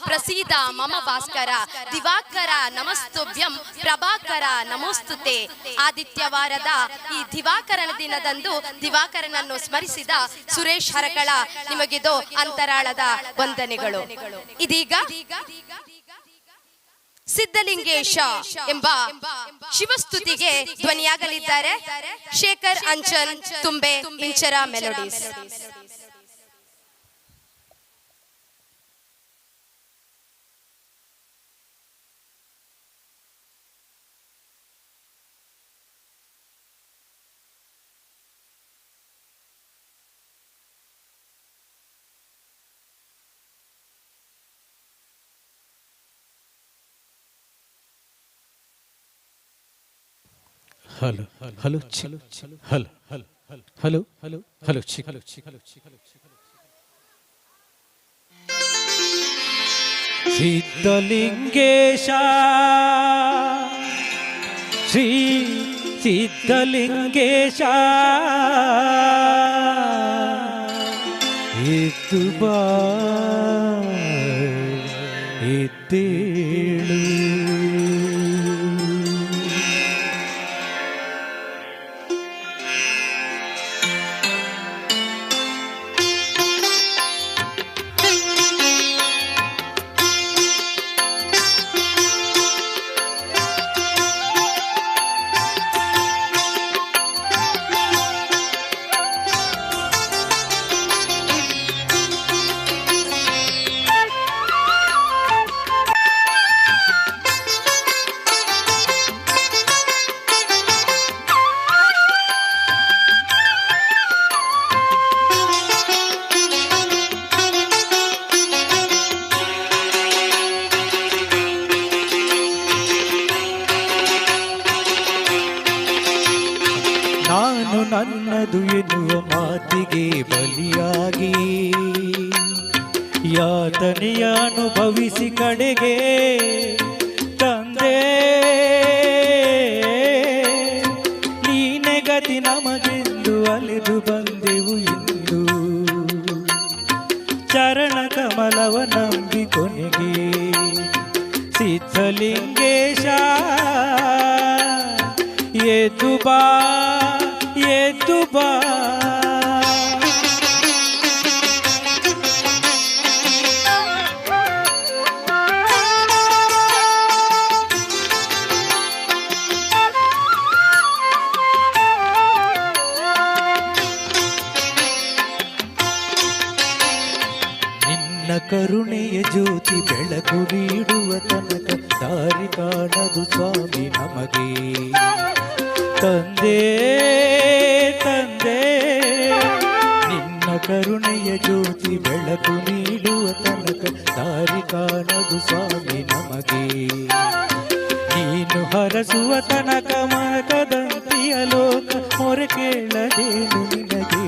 ಪ್ರಸೀದ ಮಮ ಭಾಸ್ಕರ ದಿವಾಕರ ನಮಸ್ತುಭ್ಯಂ ಪ್ರಭಾಕರ ನಮೋಸ್ತುತೆ. ಆದಿತ್ಯವಾರದ ಈ ದಿವಾಕರನ ದಿನದಂದು ದಿವಾಕರನನ್ನು ಸ್ಮರಿಸಿದ ಸುರೇಶ್ ಹರಕಳ ನಿಮಗಿದು ಅಂತರಾಳದ ವಂದನೆಗಳು. ಇದೀಗ ಸಿದ್ಧಲಿಂಗೇಶ ಎಂಬ ಶಿವಸ್ತುತಿಗೆ ಧ್ವನಿಯಾಗಲಿದ್ದಾರೆ Shekhar Anchan Tumbe Inchara melodies. Hello hello hello hello hello hello hello Siddhalingesha Shri Siddhalingesha ಎದ್ದು ಬಾ ಎದ್ದೇಳು. ನಾನು ನನ್ನದು ಎನ್ನುವ ಮಾತಿಗೆ ಬಲಿಯಾಗಿ ಯಾತನೆಯ ಅನುಭವಿಸಿ ಕಡೆಗೆ ತಂದೆ ನೀನೆ ಗತಿ ನಮಗೆಂದು ಅಲೆದು ಬಂದೆವು ಎಂದು ಚರಣ ಕಮಲವ ನಂಬಿ ಕೊನೆಗೆ ಸಿದ್ಧಲಿಂಗೇಶ ಎದ್ದು ಬಾ ಎದ್ದು ಬಾ. ನಿನ್ನ ಕರುಣೆಯ ಜ್ಯೋತಿ ಬೆಳಕು ನೀಡುವ ತನಕ ದಾರಿ ಕಾಣದು ಸ್ವಾಮಿ ನಮಗೆ. ತಂದೆ ತಂದೆ ನಿನ್ನ ಕರುಣೆಯ ಜ್ಯೋತಿ ಬೆಳಕು ನೀಡುವ ತನಕ ದಾರಿ ಕಾಣದು ಸ್ವಾಮಿ ನಮಗೆ. ನೀನು ಹರಸುವ ತನಕ ಮನಕದಂತಿಯ ಲೋಕ ಮೊರೆ ಕೇಳದೇನು ನಿನಗೆ.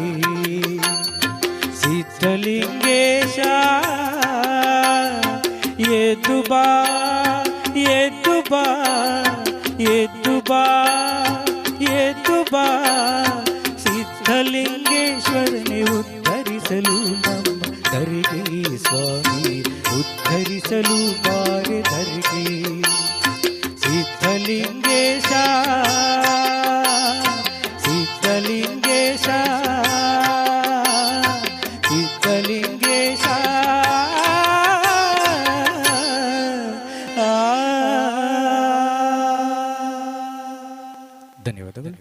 ಸಿದ್ಧಲಿಂಗೇಶ ಎದ್ದು ಬಾ ಎದ್ದು ಬಾ ಎದ್ದು ಬಾ ಎದ್ದು ಬಾ. ಸಿದ್ಧಲಿಂಗೇಶ್ವರನೇ ಉದ್ಧರಿಸಲು ನಮ್ಮ ಧರಿಗೆ ಸ್ವಾಮಿ ಉದ್ಧರಿಸಲು ಬಾರೆ ಧರಿಗೆ. ಸಿದ್ಧಲಿಂಗೇಶ ಸಿದ್ಧಲಿಂಗೇಶ ಸಿದ್ಧಲಿಂಗೇಶ ಧನ್ಯವಾದಗಳು.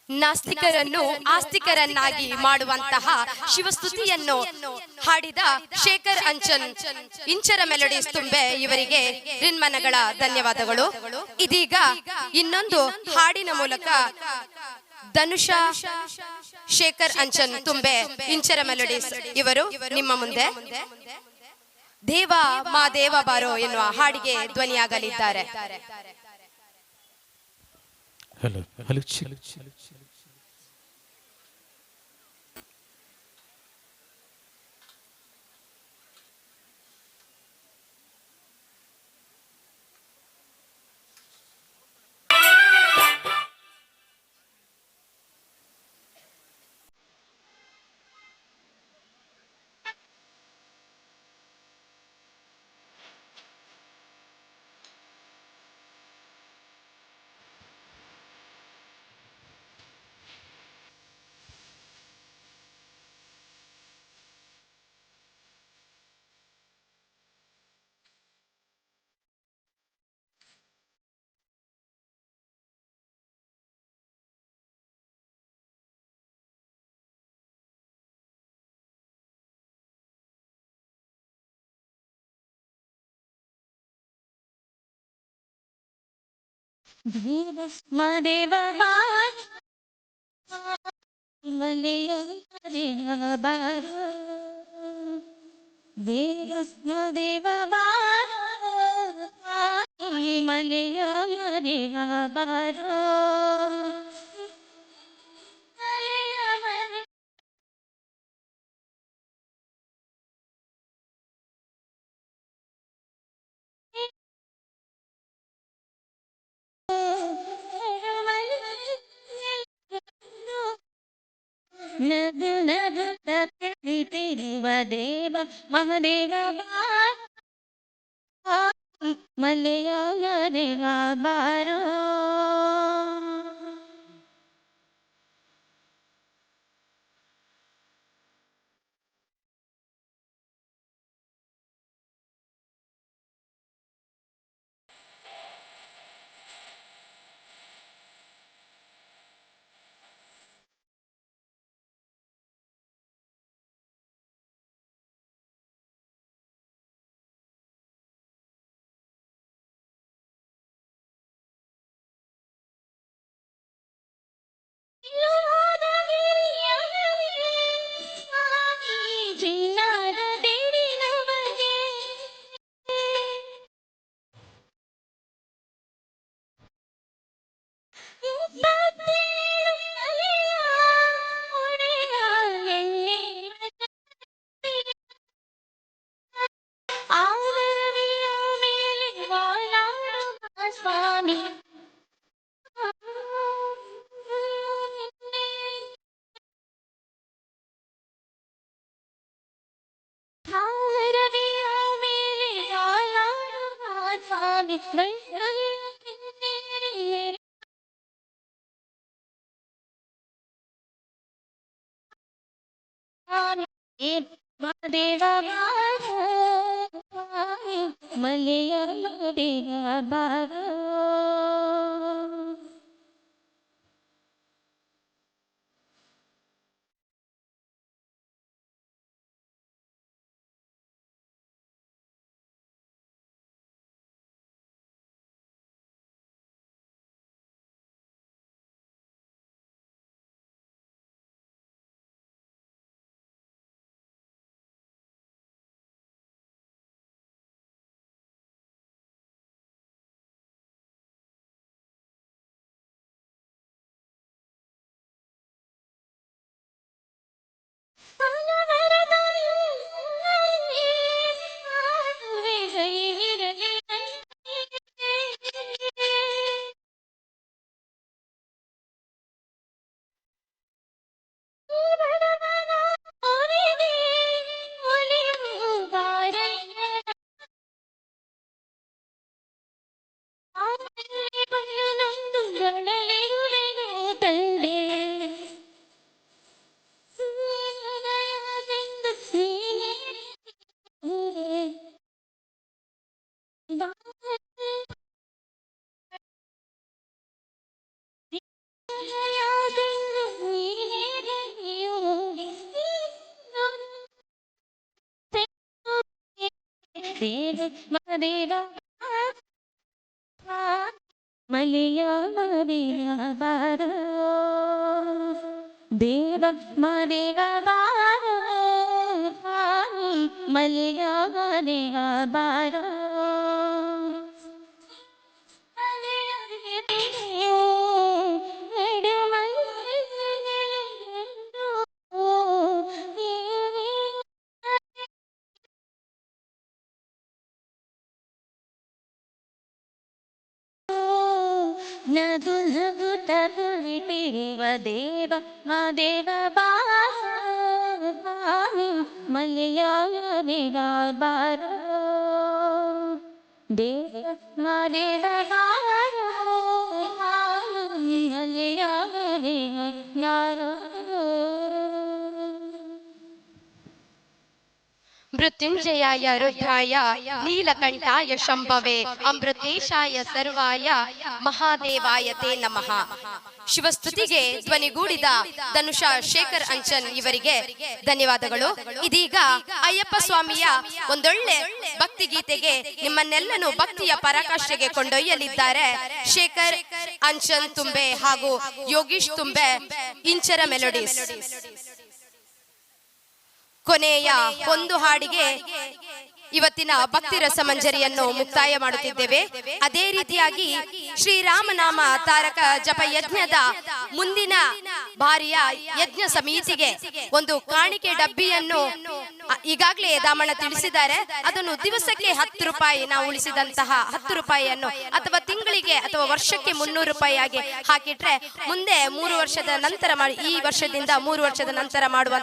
ನಾಸ್ತಿಕರನ್ನು ಆಸ್ತಿಕರನ್ನಾಗಿ ಮಾಡುವಂತಹ ಶಿವಸ್ತುತಿಯನ್ನು ಹಾಡಿದ ಶೇಖರ್ ಅಂಚನ್ ಇಂಚರ ಮೆಲೋಡಿಸ್ ತುಂಬೆ ಇವರಿಗೆ ರಿನ್ಮನಗಳ ಧನ್ಯವಾದಗಳು. ಇದೀಗ ಇನ್ನೊಂದು ಹಾಡಿನ ಮೂಲಕ ಧನುಷಾ ಶೇಖರ್ ಅಂಚನ್ ತುಂಬೆ ಇಂಚರ ಮೆಲೋಡಿಸ್ ಇವರು ನಿಮ್ಮ ಮುಂದೆ ದೇವ ಮಾ ದೇವ ಬಾರೋ ಎನ್ನುವ ಹಾಡಿಗೆ ಧ್ವನಿಯಾಗಲಿದ್ದಾರೆ. ಹಲೋ ಹಲೋ ಮದೇವ ಮಲೆಯ ಬಾರೋ ದೇವ ಮಲೆಯ ಬಾರೋ ನಗು ನಗುತ್ತ ಕುಳಿತಿರುವ ದೇವ ಮಹಾದೇವ ಮಲೆಯಾಗರೆಗ ಬಾರೋ ಸ್ವಾಮಿ ದೇವ ಮಲೆಯ ಬಾರ ಮಲೆಯ ಬಾರ ದೇವ ಮರೆಗ ಬಾರ ಮಲೆಯ ಬಾರ ನಗು ನಗುತ್ತ ಕುಳಿತಿರುವ ದೇವ ಮಾದೇವ ಮಲೆಯ ಬಾರ ದೇವ ಮಾದೇವ ಮಲೆಯ ಯಾರೋ ಮೃತ್ಯುಂಜಯಾಯ ರುದ್ರಾಯ ನೀಲಕಂಠಾಯ ಶಂಭವೇ ಅಮೃತೇಶಾಯ ಸರ್ವಾಯ ಮಹಾದೇವಾಯ ತೇ ನಮಃ. ಶಿವಸ್ತುತಿಗೆ ಧ್ವನಿಗೂಡಿದ ಧನುಷ ಶೇಖರ್ ಅಂಚನ್ ಇವರಿಗೆ ಧನ್ಯವಾದಗಳು. ಇದೀಗ ಅಯ್ಯಪ್ಪ ಸ್ವಾಮಿಯ ಒಂದೊಳ್ಳೆ ಭಕ್ತಿ ಗೀತೆಗೆ ನಿಮ್ಮನ್ನೆಲ್ಲನೂ ಭಕ್ತಿಯ ಪರಾಕಾಷ್ಠೆಗೆ ಕೊಂಡೊಯ್ಯಲಿದ್ದಾರೆ ಶೇಖರ್ ಅಂಚನ್ ತುಂಬೆ ಹಾಗೂ ಯೋಗೀಶ್ ತುಂಬೆ ಇಂಚರ ಮೆಲೋಡೀಸ್. ಕೊನೆಯ ಒಂದು ಹಾಡಿಗೆ ಇವತ್ತಿನ ಭಕ್ತಿ ರಸಮಂಜರಿಯನ್ನು ಮುಕ್ತಾಯ ಮಾಡುತ್ತಿದ್ದೇವೆ. ಅದೇ ರೀತಿಯಾಗಿ ಶ್ರೀರಾಮನಾಮ ತಾರಕ ಜಪ ಯಜ್ಞದ ಮುಂದಿನ ಬಾರಿಯ ಯಜ್ಞ ಸಮಿತಿಗೆ ಒಂದು ಕಾಣಿಕೆ ಡಬ್ಬಿಯನ್ನು ಈಗಾಗಲೇ ದಾಮಣ್ಣ ತಿಳಿಸಿದ್ದಾರೆ. ಅದನ್ನು ದಿವಸಕ್ಕೆ 10 ರೂಪಾಯಿ ನಾವು ಉಳಿಸಿದಂತಹ 10 ರೂಪಾಯಿಯನ್ನು ಅಥವಾ ತಿಂಗಳಿಗೆ ಅಥವಾ ವರ್ಷಕ್ಕೆ 300 ರೂಪಾಯಿಯಾಗಿ ಹಾಕಿಟ್ರೆ ಮುಂದೆ 3 ವರ್ಷದ ನಂತರ ಈ ವರ್ಷದಿಂದ 3 ವರ್ಷದ ನಂತರ ಮಾಡುವ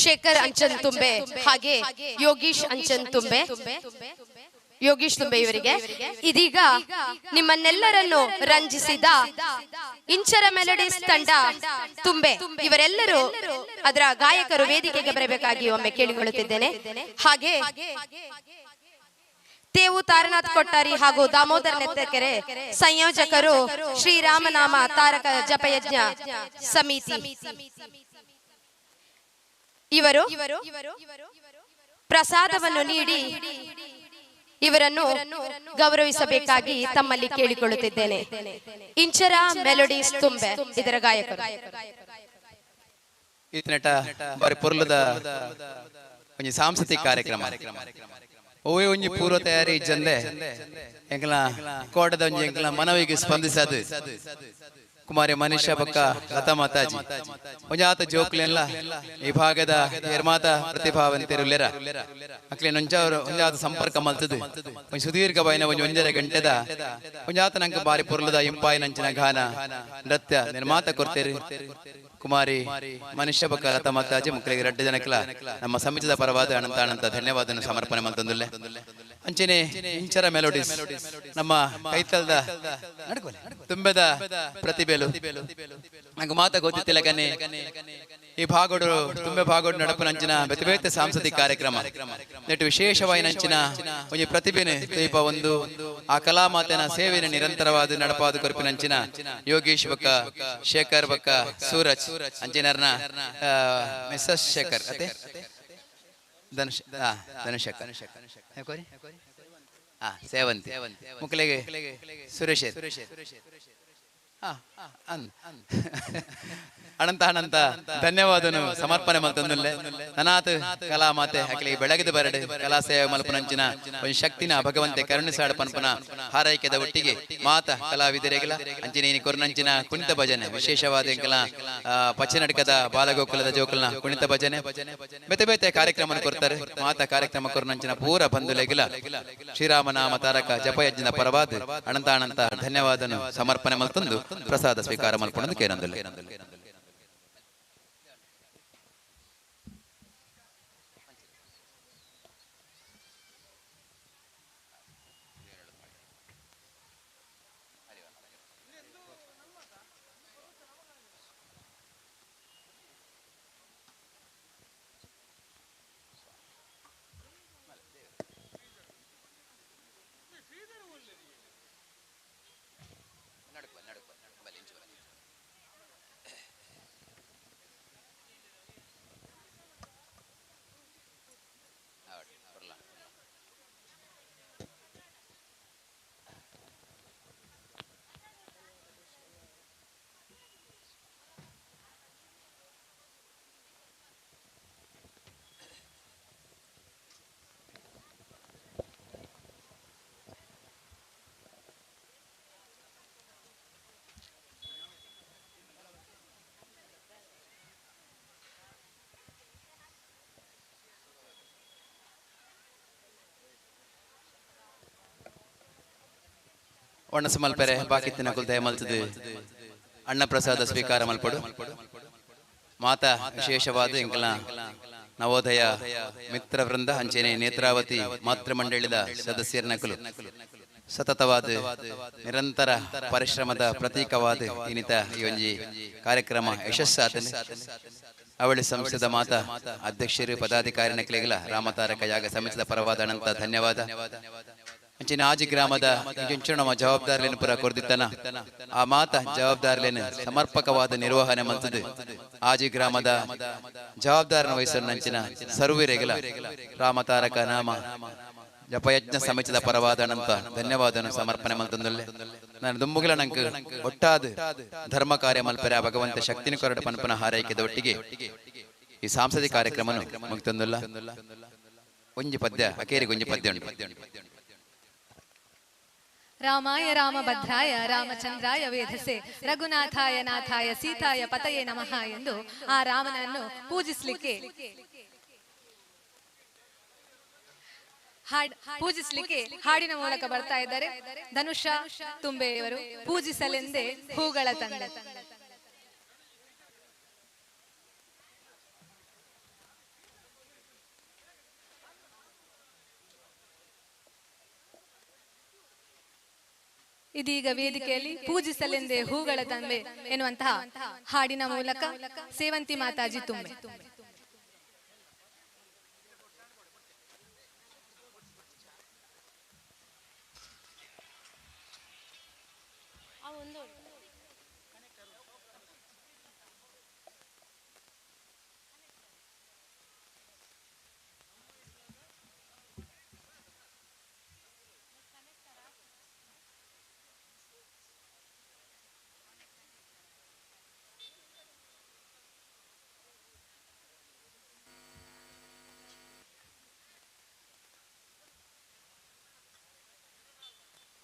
ಶೇಖರ್ ಅಂಚನ್ ತುಂಬೆ ಹಾಗೆ ಯೋಗೀಶ್ ಅಂಚನ್ ತುಂಬೆ ಯೋಗೀಶ್ ತುಂಬೆ ಇವರಿಗೆ ಇದೀಗ ನಿಮ್ಮನ್ನೆಲ್ಲರನ್ನು ರಂಜಿಸಿದ ಇಂಚರ ಮೆಲಡೀಸ್ ತಂಡ ತುಂಬೆ ಇವರೆಲ್ಲರೂ ಅದರ ಗಾಯಕರು ವೇದಿಕೆಗೆ ಬರಬೇಕಾಗಿ ಒಮ್ಮೆ ಕೇಳಿಕೊಳ್ಳುತ್ತಿದ್ದೇನೆ. ಹಾಗೆ ತೇವು ತಾರನಾಥ್ ಕೊಟ್ಟಾರಿ ಹಾಗೂ ದಾಮೋದರ ನೆತ್ತಕೆರೆ ಸಂಯೋಜಕರು ಶ್ರೀರಾಮನಾಮ ತಾರಕ ಜಪಯಜ್ಞ ಸಮಿತಿ ಇವರು ಪ್ರಸಾದವನ್ನು ನೀಡಿ ಇವರನ್ನು ಗೌರವಿಸಬೇಕಾಗಿ ತಮ್ಮಲ್ಲಿ ಕೇಳಿಕೊಳ್ಳುತ್ತಿದ್ದೇನೆ. ಇಂಚರ ಮೆಲೋಡೀಸ್ ತುಂಬೆ ಇದರ ಗಾಯಕರು. ಇತ್ನಟ ಬಾರಿ ಪೊರ್ಲದ ಒಂಜಿ ಸಾಂಸ್ಕೃತಿಕ ಕಾರ್ಯಕ್ರಮ ಓಯ್ ಒಂಜಿ ಪೂರ್ವ ತಯಾರಿ ಇಜ್ಜಂದೆ ಎಂಕಲ ಕೋಟದ ಒಂಜಿ ಎಂಕಲ ಮನವಿಗೆ ಸ್ಪಂದಿಸದು ಕುಮಾರಿ ಮನೀಷಾ ಬಕ್ಕ ಲತಾ ಮಾತಾಜಿ ಒಂಜಾತ ಜೋಕ್ಲೆಲ್ಲ ಈ ಭಾಗದ ನಿರ್ಮಾತ ಪ್ರತಿಭಾವಂತರುಲ್ಲೆರ ಅಕ್ಲೆ ಒಂಜಾತ ಸಂಪರ್ಕ ಮಲ್ತದು ಒಂಜಿ ಸುದೀರ್ಘ ಬಾಯಿನ ಒಂಜರ ಗಂಟೆದ ಒಂಜಾತ ನಂಗೆ ಬಾರಿ ಪೊರ್ಲದ ಇಂಪಾಯಿ ನಂಚಿನ ಗಾನ ನೃತ್ಯ ನಿರ್ಮಾತ ಕೊಡ್ತೇರಿ ಕುಮಾರಿ ಮನುಷ್ಯ ಬಕ್ಕ ಲತಾ ಮಾತಾಜಿ ಮಕ್ಕಳಿಗೆ 2 ಜನಕ್ಲ ನಮ್ಮ ಸಮಿತಿದ ಪರವಾದ ಅನಂತ ಧನ್ಯವಾದ ಸಮರ್ಪಣೆ ಮಂತಂದುಲ್ಲೆ ಅಂಚೆನೆ ಇಂಚರ ಮೆಲೋಡೀಸ್ ನಮ್ಮ ಕೈತಲ್ದ ತುಂಬೆದ ಪ್ರತಿಭೆಲು ನಂಗೆ ಮಾತ ಗೊತ್ತಿತ್ತಿಲ್ಲ ಕನೆ ಈ ಭಾಗೋಡು ತುಂಬೆ ಭಾಗೋಡು ನಡಪು ನಂಚಿನ ಬೆತೆ ಸಾಂಸ್ಕೃತಿಕ ಕಾರ್ಯಕ್ರಮ ನೆಟ್ಟು ವಿಶೇಷವಾಗಿ ನಂಚಿನ ಒಂಜಿ ಪ್ರತಿಭೆನೆ ದೀಪ ಒಂದು ಆ ಕಲಾ ಮಾತೆನ ಸೇವೆನ ನಿರಂತರವಾದ ನಡಪಾದ ಕೊರಪಿನಂಚಿನ ಯೋಗೇಶ್ ಬಕ್ಕ ಶೇಖರ್ ಬಕ್ಕ ಸೂರಜ್ ಅಂಚಿನರ್ನ ಮಿಸಸ್ ಶೇಖರ್ ಅತೆ ಧನುಶೇಖರ್ ಸೇವಂತಿ ಮುಕ್ಲೆಗೆ ಸುರೇಶ್ ಅನಂತ ಧನ್ಯವಾದನು ಸಮರ್ಪಣೆ ಮಲ್ತಂದುಲ್ಲೆ ನನಾತ್ ಕಲಾ ಮಾತೆ ಹಾಕಲಿ ಬೆಳಗಿದ ಬರಡೆ ಕಲಾ ಸೇವೆ ಮಲ್ಪನಂಚಿನ ಒಂದು ಶಕ್ತಿನ ಭಗವಂತೆ ಕರುಣಿಸಾಡ ಪನ್ಪನ ಹಾರೈಕೆದ ಒಟ್ಟಿಗೆ ಮಾತ ಕಲಾವಿದರಿಗೆಲ ಅಂಚಿನ ಕೊರ್ನಂಚಿನ ಕುಣಿತ ಭಜನೆ ವಿಶೇಷವಾದ ಎಂಕಲ ಪಚ್ಚನಡ್ಕದ ಬಾಲಗೋಕುಲದ ಜೋಕಲ್ನ ಕುಣಿತ ಭಜನೆ ಬೇತೆ ಕಾರ್ಯಕ್ರಮ ಕೊಡ್ತಾರೆ ಮಾತ ಕಾರ್ಯಕ್ರಮ ಕೊರ್ನಂಚಿನ ಪೂರ ಬಂಧುಲೆಗಿಲ ಶ್ರೀರಾಮನಾಮ ತಾರಕ ಜಪಯಜ್ಞದ ಪರವಾದ ಅನಂತ ಧನ್ಯವಾದನು ಸಮರ್ಪಣೆ ಮಲ್ತಂದು ಪ್ರಸಾದ ಸ್ವೀಕಾರ ಮಲ್ಪನದು ಕೇರಂದುಲ್ಲೆ ಒಣಸ ಮಲ್ಪೆರೆ ಬಾಕಿತ್ತಿನ ಕುಲ್ದಯ ಮಲ್ತದು ಅಣ್ಣ ಪ್ರಸಾದ ಸ್ವೀಕಾರ ಮಲ್ಪಡು ಮಾತಾ ವಿಶೇಷವಾದ ಎಂಕಲ ನವೋದಯ ಮಿತ್ರ ವೃಂದ ಅಂಚೆನೆ ನೇತ್ರಾವತಿ ಮಾತೃ ಮಂಡಳಿದ ಸದಸ್ಯರ ನಕಲು ಸತತವಾದ ನಿರಂತರ ಪರಿಶ್ರಮದ ಪ್ರತೀಕವಾದ ಇನ್ನಿತ ಈ ಒಂಜಿ ಕಾರ್ಯಕ್ರಮ ಯಶಸ್ಸಾತನೆ ಅವಳಿ ಸಂಸ್ಥದ ಮಾತಾ ಅಧ್ಯಕ್ಷರು ಪದಾಧಿಕಾರಿ ನಕಲಿಗಲ ರಾಮತಾರಕ ಯಾಗ ಸಮಿತಿದ ಪರವಾದ ಅನಂತ ಧನ್ಯವಾದ ಅಂಚಿನ ಆಜಿ ಗ್ರಾಮದ ಇಂಚು ನಮ್ಮ ಜವಾಬ್ದಾರಿಯನ್ನು ಪುರ ಕೊರ್ದಿತ್ತನ ಆ ಮಾತ ಜವಾಬ್ದಾರಿಯನ್ನು ಸಮರ್ಪಕವಾದ ನಿರ್ವಹಣೆ ಮಂತದ್ದು ಆಜಿ ಗ್ರಾಮದ ಜವಾಬ್ದಾರನ ವಹಿಸಲು ನಂಚಿನ ಸರ್ವೀರೆಗಲ ರಾಮತಾರಕ ನಾಮ ಜಪಯಜ್ಞ ಸಮಿತಿದ ಪರವಾದನಂತ ಧನ್ಯವಾದನು ಸಮರ್ಪಣೆ ಮಲ್ತಂದಲ್ಲೇ ನಾನು ದುಂಬುಗಳ ನಂಗೆ ಒಟ್ಟಾದ ಧರ್ಮ ಕಾರ್ಯ ಮಲ್ಪರ ಭಗವಂತ ಶಕ್ತಿನ ಕೊರಡ ಪನ್ಪನ ಹಾರೈಕೆದ ಒಟ್ಟಿಗೆ ಈ ಸಾಂಸ್ಕೃತಿಕ ಕಾರ್ಯಕ್ರಮ ಮುಗಿತಂದಲ್ಲ ಒಂಜಿ ಪದ್ಯ ಅಕೇರಿಗೆ ಒಂಜಿ ಪದ್ಯ ಉಂಟು. ರಾಮಾಯ ರಾಮಭದ್ರಾಯ ರಾಮಚಂದ್ರಾಯ ವೇಧಸೆ ರಘುನಾಥಾಯ ನಾಥಾಯ ಸೀತಾಯ ಪತಯೇ ನಮಃ ಎಂದು ಆ ರಾಮನನ್ನು ಪೂಜಿಸ್ಲಿಕ್ಕೆ ಹಾಡಿನ ಮೂಲಕ ಬರ್ತಾ ಇದ್ದಾರೆ ಧನುಷ ತುಂಬೆಯವರು. ಪೂಜಿಸಲೆಂದೇ ಹೂಗಳ ತಂಡ. ಇದೀಗ ವೇದಿಕೆಯಲ್ಲಿ ಪೂಜಿಸಲೆಂದೇ ಹೂಗಳ ತಂಬೆ ಎನ್ನುವಂತಹ ಹಾಡಿನ ಮೂಲಕ ಸೇವಂತಿ ಮಾತಾಜಿ ತುಂಬೆ.